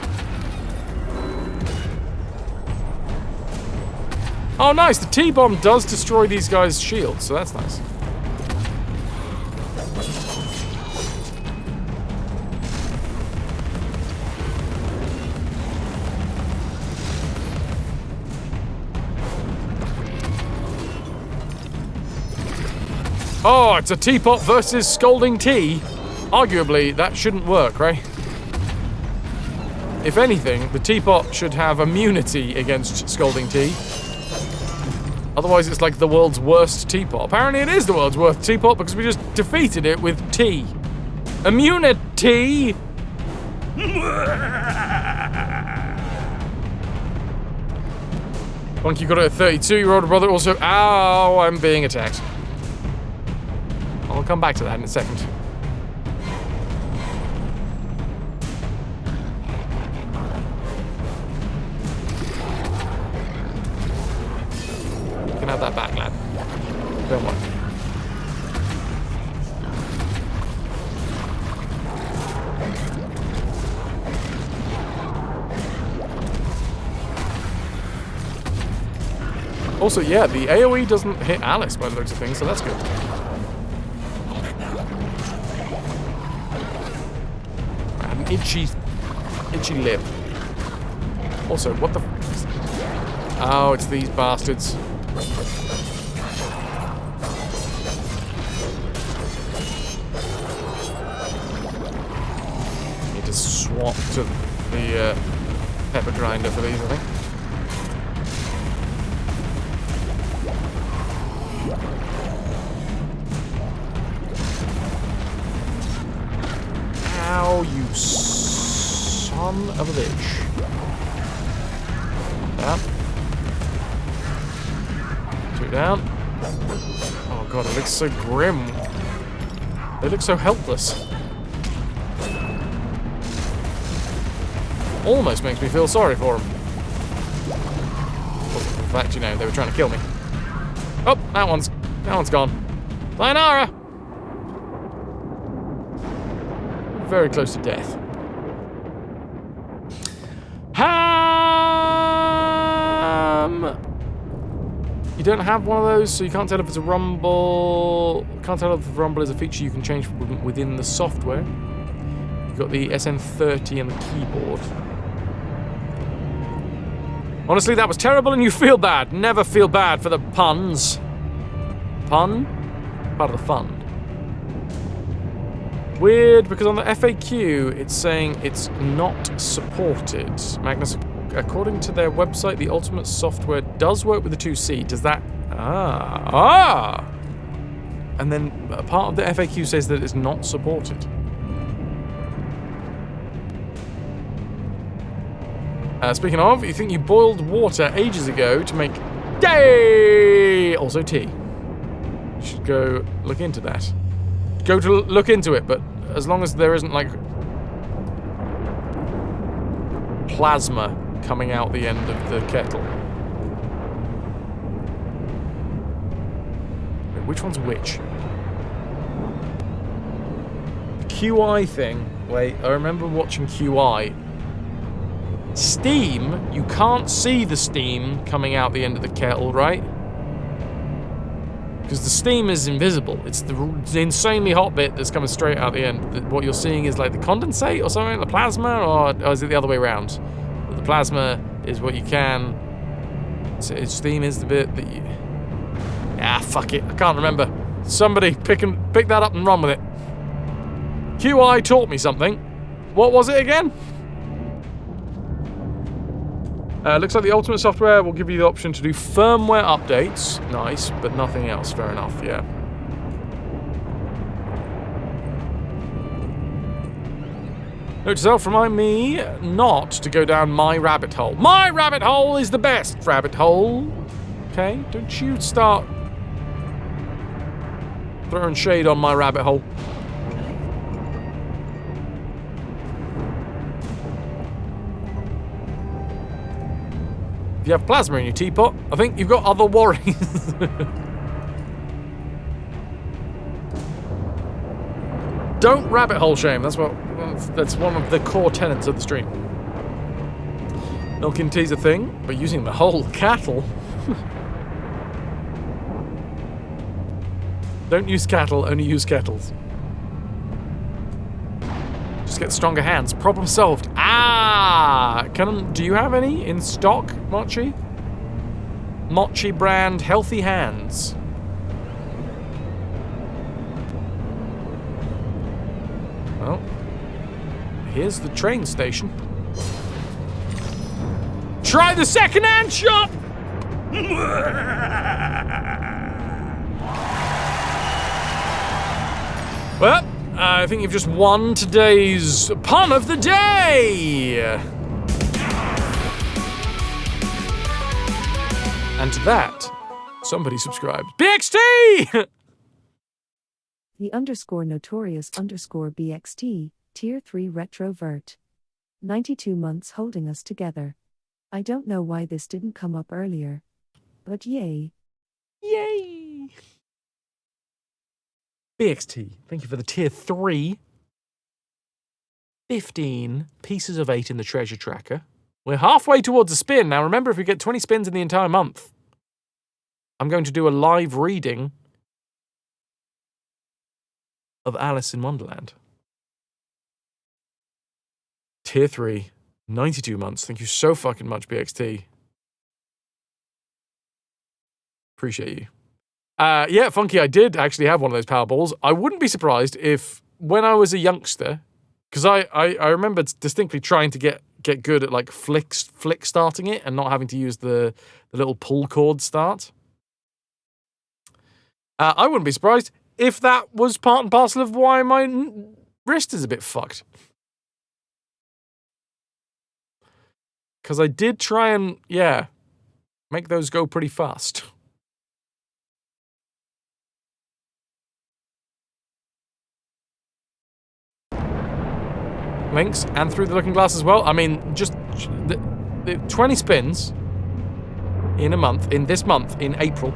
Speaker 1: Oh, nice, the T-bomb does destroy these guys' shields, so that's nice. Oh, it's a teapot versus scalding tea. Arguably, that shouldn't work, right? If anything, the teapot should have immunity against scalding tea. Otherwise, it's like the world's worst teapot. Apparently, it is the world's worst teapot because we just defeated it with tea. Immunity! Monkey got it at 32. Your older brother also. Ow, I'm being attacked. I'll come back to that in a second. You can have that back, lad. Don't worry. Also, yeah, the AoE doesn't hit Alice by the looks of things, so that's good. I had an itchy lip. Also, what the oh, it's these bastards. Need to swap to the pepper grinder for these, I think. Ow, you son of a bitch. Down. 2 down. Oh god, it looks so grim. They look so helpless. Almost makes me feel sorry for them. the fact, you know, they were trying to kill me. Oh, that one's gone. Sayonara! Very close to death. You don't have one of those, so you can't tell if it's a rumble. Can't tell if the rumble is a feature you can change within the software. You've got the SN30 and the keyboard. Honestly, that was terrible and you feel bad. Never feel bad for the puns. Pun? Part of the fun. Weird, because on the FAQ, it's saying it's not supported. Magnus, according to their website, the Ultimate software does work with the 2C. Does that... And then a part of the FAQ says that it's not supported. Speaking of, you think you boiled water ages ago to make... Yay! Also tea. You should go look into that. Go to look into it, but as long as there isn't, like, plasma coming out the end of the kettle. Wait, which one's which? The QI thing. Wait, I remember watching QI. Steam, you can't see the steam coming out the end of the kettle, right? Because the steam is invisible. It's the insanely hot bit that's coming straight out the end. What you're seeing is like the condensate or something, the plasma, or is it the other way around? The plasma is what you can. Steam is the bit that you... Ah, fuck it. I can't remember. Somebody pick that up and run with it. QI taught me something. What was it again? Looks like the Ultimate software will give you the option to do firmware updates. Nice, but nothing else. Fair enough, yeah. Note to self, remind me not to go down my rabbit hole. My rabbit hole is the best rabbit hole. Okay, don't you start throwing shade on my rabbit hole. If you have plasma in your teapot, I think you've got other worries. Don't rabbit hole shame. That's one of the core tenets of the stream. Milking tea's a thing, but using the whole cattle. Don't use cattle, only use kettles. Just get stronger hands. Problem solved. Do you have any in stock, Mochi? Mochi brand healthy hands. Well, here's the train station. Try the second-hand shop! Well, I think you've just won today's pun of the day! And to that, somebody subscribed. BXT!
Speaker 15: The _notorious_BXT, Tier 3 Retrovert. 92 months holding us together. I don't know why this didn't come up earlier. But yay.
Speaker 1: Yay! BXT, thank you for the Tier 3. 15 pieces of 8 in the treasure tracker. We're halfway towards a spin. Now remember, if we get 20 spins in the entire month, I'm going to do a live reading of Alice in Wonderland. Tier 3, 92 months. Thank you so fucking much, BXT. Appreciate you. Yeah, Funky, I did actually have one of those Powerballs. I wouldn't be surprised if, when I was a youngster, because I remember distinctly trying to get good at like flick starting it and not having to use the little pull cord start. I wouldn't be surprised if that was part and parcel of why my wrist is a bit fucked. Because I did try and, yeah, make those go pretty fast. Links, and through the looking glass as well. I mean, just the 20 spins. in a month, in this month, in April.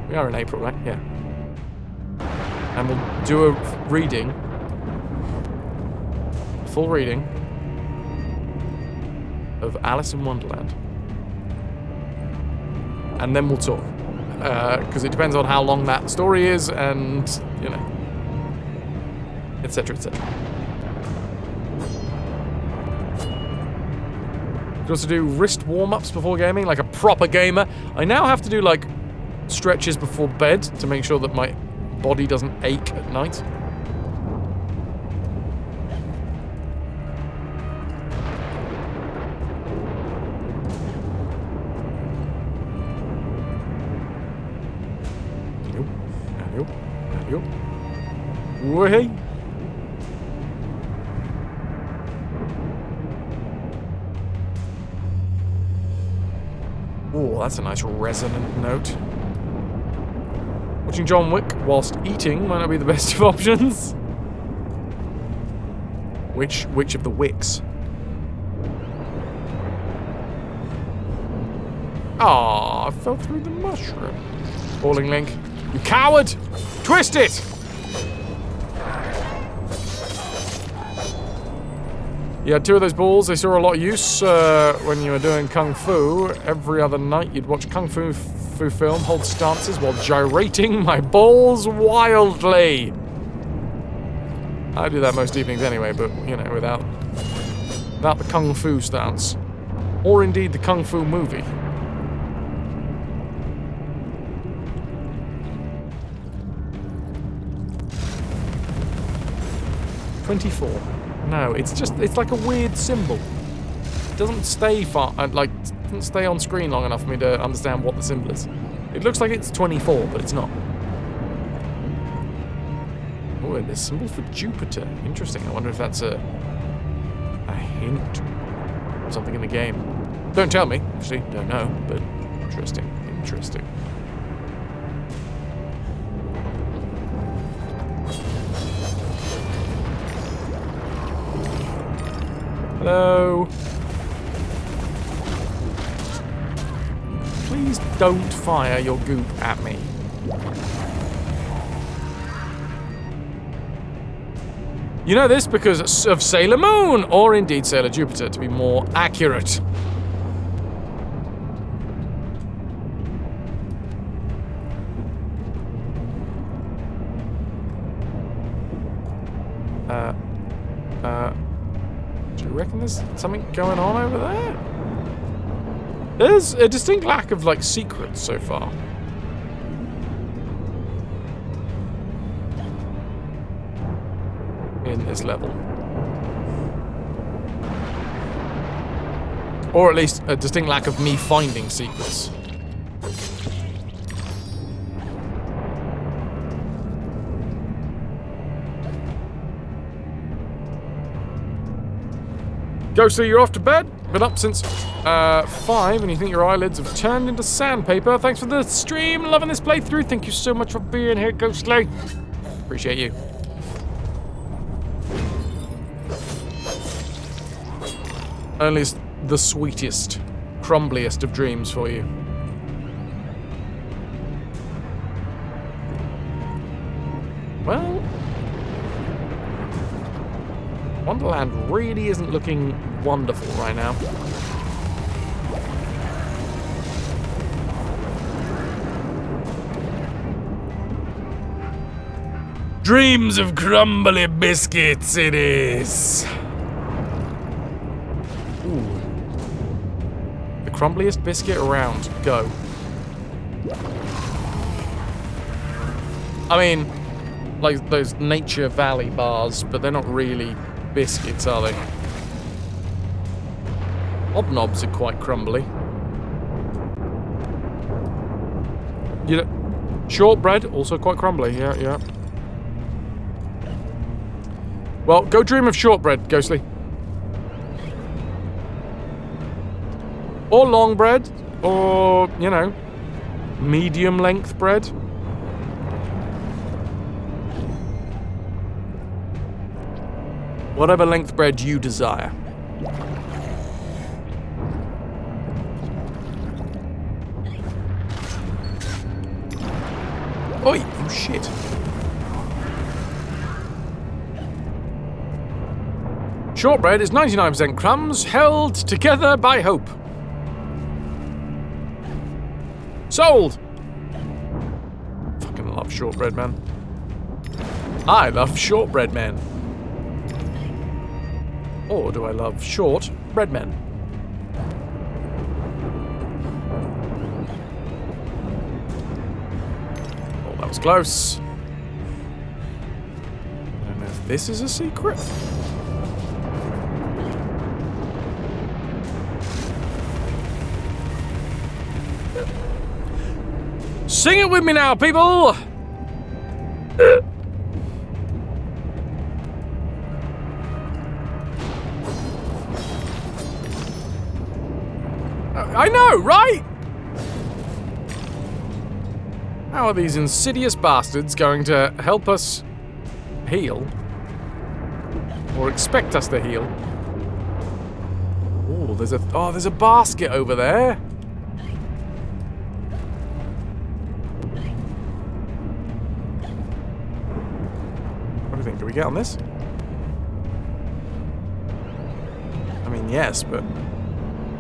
Speaker 1: We are in April, right? Yeah. And we'll do a reading, a full reading of Alice in Wonderland. And then we'll talk. Because it depends on how long that story is and, you know, etc., etc. You can also do wrist warm-ups before gaming, like a proper gamer. I now have to do, like, stretches before bed to make sure that my body doesn't ache at night. Way. Oh, that's a nice resonant note. Watching John Wick whilst eating might not be the best of options. Which of the Wicks? Ah, I fell through the mushroom. Falling Link. You coward! Twist it! You had 2 of those balls. They saw a lot of use when you were doing Kung Fu. Every other night you'd watch Kung Fu film, hold stances while gyrating my balls wildly. I do that most evenings anyway, but, you know, without the Kung Fu stance. Or indeed the Kung Fu movie. $24. No, it's like a weird symbol. It doesn't stay doesn't stay on screen long enough for me to understand what the symbol is. It looks like it's 24, but it's not. Oh, and there's symbol for Jupiter. Interesting. I wonder if that's a hint or something in the game. Don't tell me. Actually, don't know, but interesting. Interesting. Hello. Please don't fire your goop at me. You know this because of Sailor Moon, or indeed Sailor Jupiter, to be more accurate. Do you reckon there's something going on over there? There's a distinct lack of, like, secrets so far. In this level. Or at least a distinct lack of me finding secrets. Ghostly, you're off to bed? Been up since 5 and you think your eyelids have turned into sandpaper. Thanks for the stream, loving this playthrough. Thank you so much for being here, Ghostly. Appreciate you. Only the sweetest, crumbliest of dreams for you. Well, Wonderland really isn't looking wonderful right now. Dreams of crumbly biscuits it is. Ooh. The crumbliest biscuit around. Go. I mean, like those Nature Valley bars, but they're not really biscuits, are they? Hobnobs are quite crumbly. You know, shortbread, also quite crumbly, yeah. Well, go dream of shortbread, Ghostly. Or long bread, or, you know, medium length bread. Whatever length bread you desire. Oi, oh shit. Shortbread is 99% crumbs held together by hope. Sold! Fucking love shortbread, man. I love shortbread men. Or do I love short bread men? Oh, that was close. I don't know if this is a secret. Sing it with me now, people! I know, right? How are these insidious bastards going to help us heal? Or expect us to heal? Oh, there's a basket over there. What do you think? Do we get on this? I mean, yes, but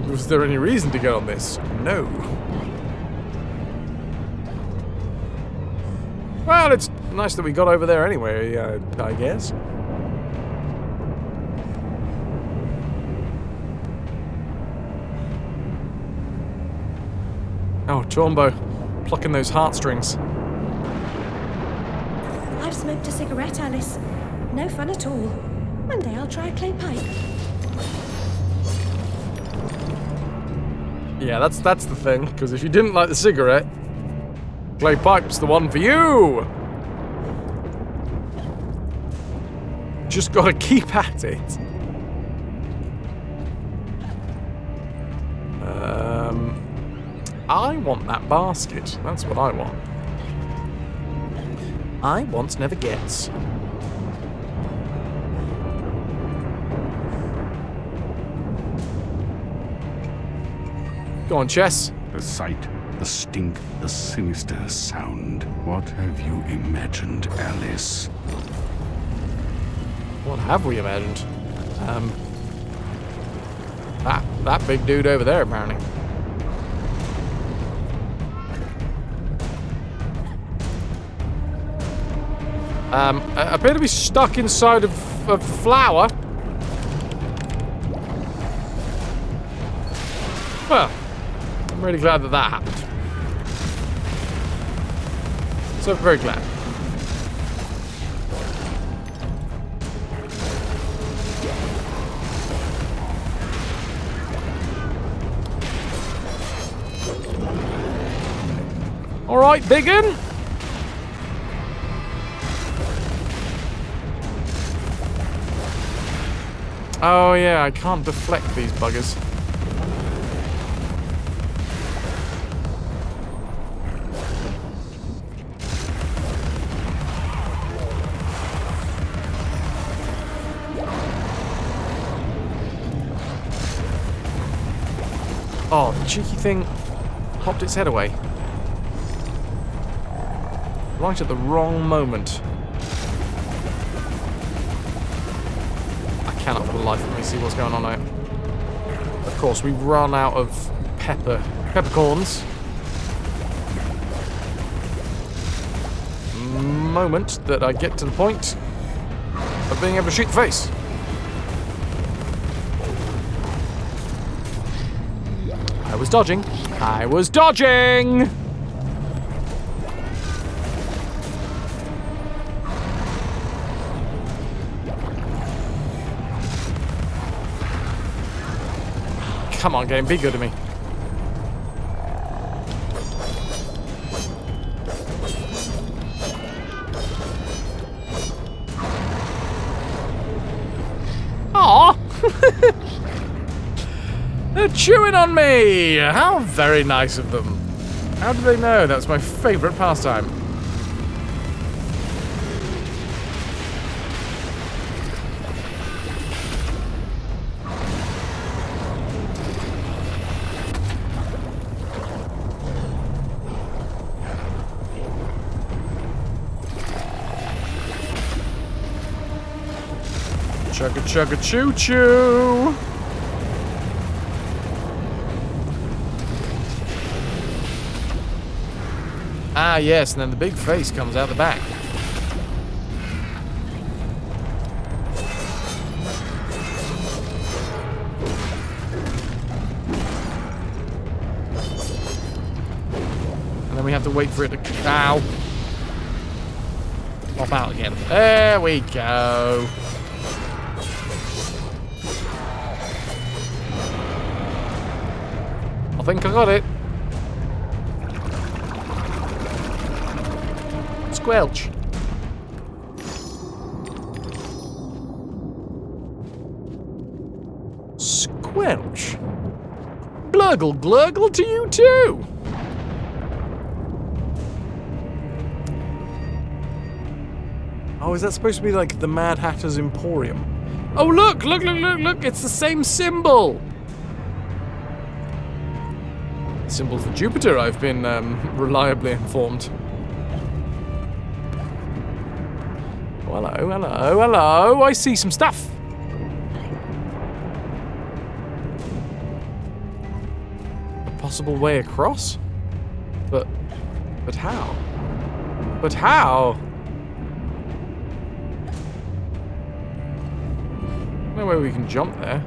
Speaker 1: was there any reason to get on this? No. Well, it's nice that we got over there anyway, I guess. Oh, Tormbo, plucking those heartstrings.
Speaker 2: I've smoked a cigarette, Alice. No fun at all. One day I'll try a clay pipe.
Speaker 1: Yeah, that's the thing, because if you didn't like the cigarette, clay pipe's the one for you! Just gotta keep at it. I want that basket. That's what I want. I want never gets. Go on, Chess.
Speaker 6: The sight, the stink, the sinister sound. What have you imagined, Alice?
Speaker 1: What have we imagined? That big dude over there, apparently. I appear to be stuck inside of a flower. Well, I'm really glad that happened. So very glad. All right, biggin. Oh yeah, I can't deflect these buggers. Oh, the cheeky thing popped its head away. Right at the wrong moment. I cannot for the life of me see what's going on now. Of course, we've run out of peppercorns. Moment that I get to the point of being able to shoot the face. I was dodging. I was dodging! Come on, game, be good to me. Aww! They're chewing on me! How very nice of them. How do they know that's my favorite pastime? Chugga chugga choo choo. Ah, yes, and then the big face comes out the back. And then we have to wait for it to... Ow. Pop out again. There we go. I think I got it. Squelch. Squelch. Gluggle gluggle to you too. Oh, is that supposed to be like the Mad Hatter's Emporium? Oh, look, look, look, look, look. It's the same symbol. Symbol for Jupiter, I've been reliably informed. Oh, hello, hello, hello. I see some stuff. A possible way across? But how? But how? No way we can jump there.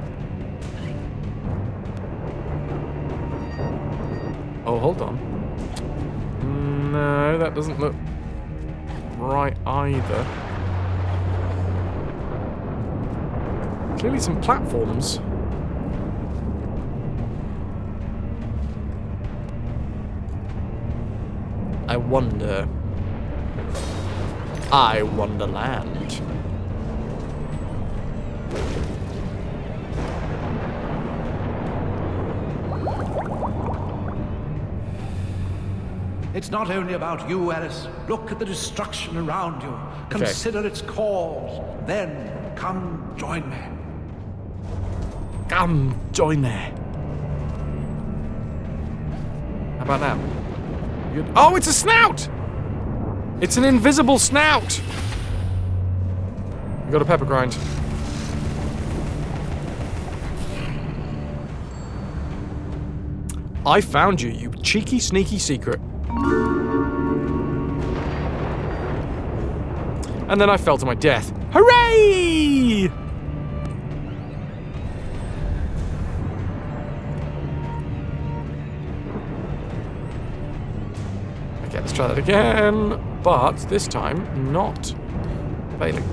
Speaker 1: Oh, hold on. No, that doesn't look right either. Clearly some platforms. I wonder. I Wonderland.
Speaker 4: It's not only about you, Alice. Look at the destruction around you. Consider its cause. Then come join me.
Speaker 1: Come join me. How about now? Good. Oh, it's a snout! It's an invisible snout! We got a pepper grind. I found you, you cheeky, sneaky secret. And then I fell to my death. Hooray! Okay, let's try that again. But this time, not failing.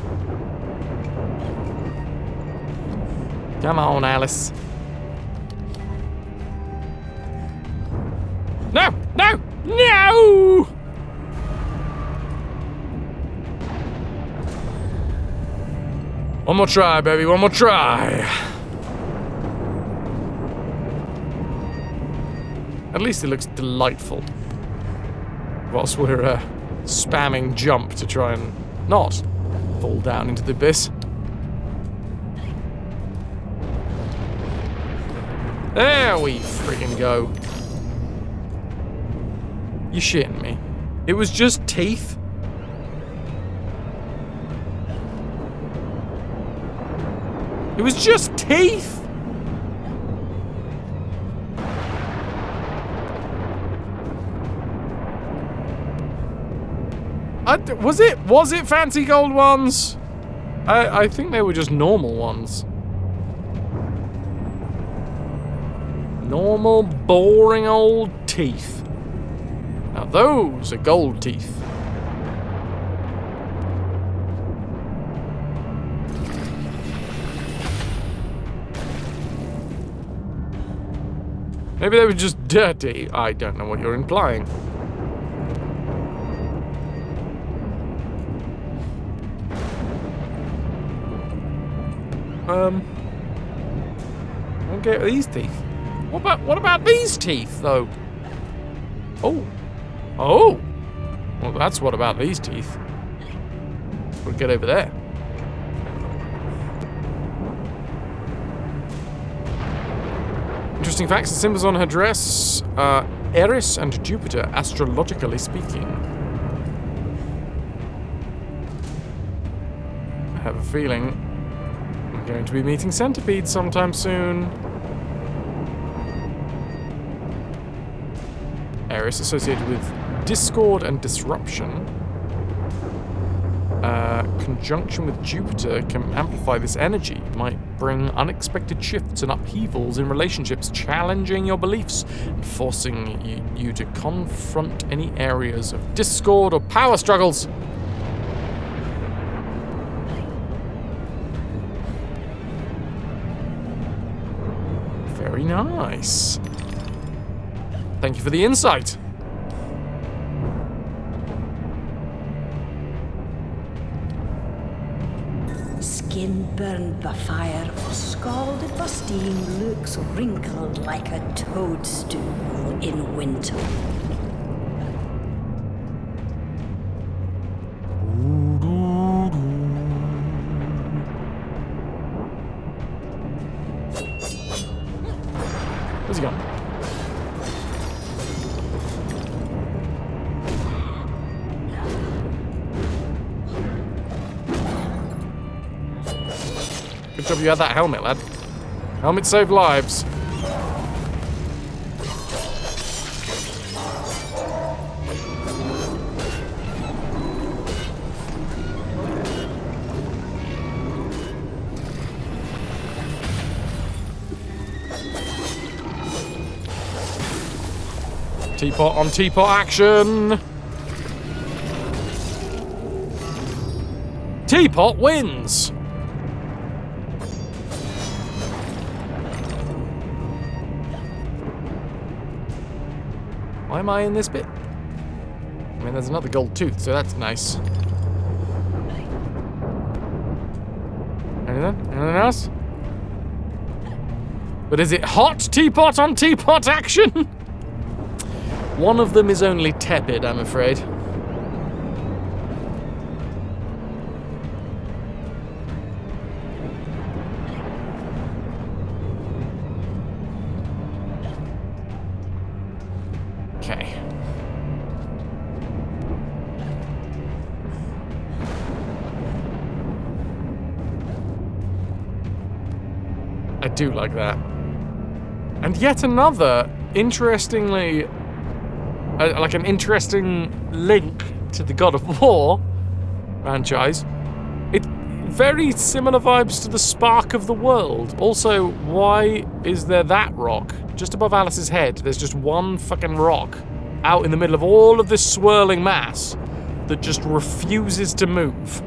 Speaker 1: Come on, Alice. No! No! No! One more try, baby. One more try. At least it looks delightful. Whilst we're spamming jump to try and not fall down into the abyss. There we friggin' go. You shitting me? It was just teeth? It was just teeth? Was it fancy gold ones? I think they were just normal ones. Normal, boring old teeth. Now those are gold teeth. Maybe they were just dirty. I don't know what you're implying. Okay, these teeth. What about these teeth, though? Oh. Oh! Well, that's what about these teeth. We'll get over there. Interesting facts. The symbols on her dress are Eris and Jupiter, astrologically speaking. I have a feeling I'm going to be meeting centipedes sometime soon. Areas associated with discord and disruption. Conjunction with Jupiter can amplify this energy, might bring unexpected shifts and upheavals in relationships, challenging your beliefs and forcing you to confront any areas of discord or power struggles. Very nice. Thank you for the insight.
Speaker 16: Skin burned by fire or scalded by steam, looks wrinkled like a toadstool in winter.
Speaker 1: Where's he gone? Good job you had that helmet, lad. Helmet saved lives. Teapot on teapot action. Teapot wins. Why am I in this bit? I mean, there's another gold tooth, so that's nice. Anything? Anything else? But is it hot teapot on teapot action? One of them is only tepid, I'm afraid. Okay. I do like that. And yet another, interestingly, like an interesting link to the God of War franchise. It very similar vibes to the Spark of the World. Also, why is there that rock? Just above Alice's head, there's just one fucking rock out in the middle of all of this swirling mass that just refuses to move.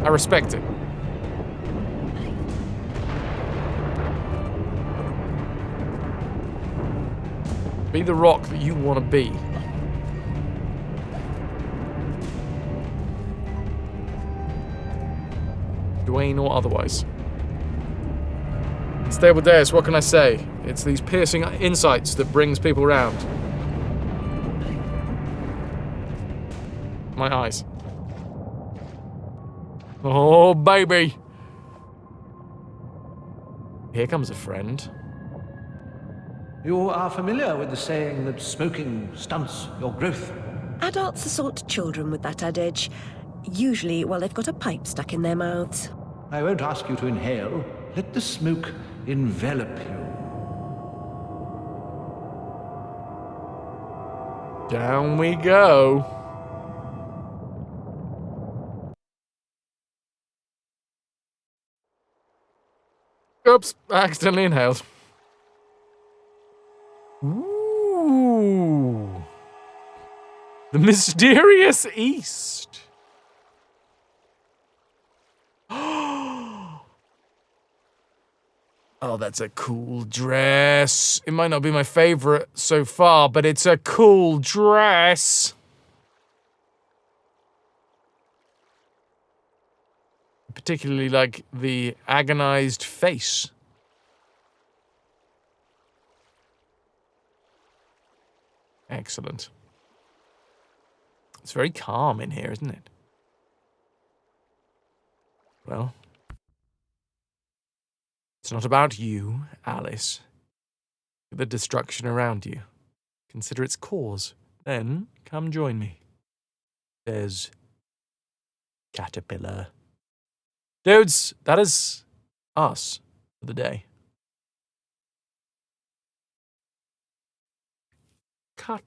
Speaker 1: I respect it. Be the rock that you want to be. Dwayne or otherwise. Stable Deus, what can I say? It's these piercing insights that brings people around. My eyes. Oh, baby. Here comes a friend.
Speaker 4: You are familiar with the saying that smoking stunts your growth?
Speaker 9: Adults assault children with that adage. Usually while they've got a pipe stuck in their mouths.
Speaker 4: I won't ask you to inhale. Let the smoke envelop you.
Speaker 1: Down we go. Oops, I accidentally inhaled. Ooh. The mysterious East. Oh, that's a cool dress. It might not be my favorite so far, but it's a cool dress. Particularly like the agonized face. Excellent. It's very calm in here, isn't it? Well, it's not about you, Alice, but the destruction around you. Consider its cause. Then, come join me. says Caterpillar. Dudes, that is us for the day. Cut.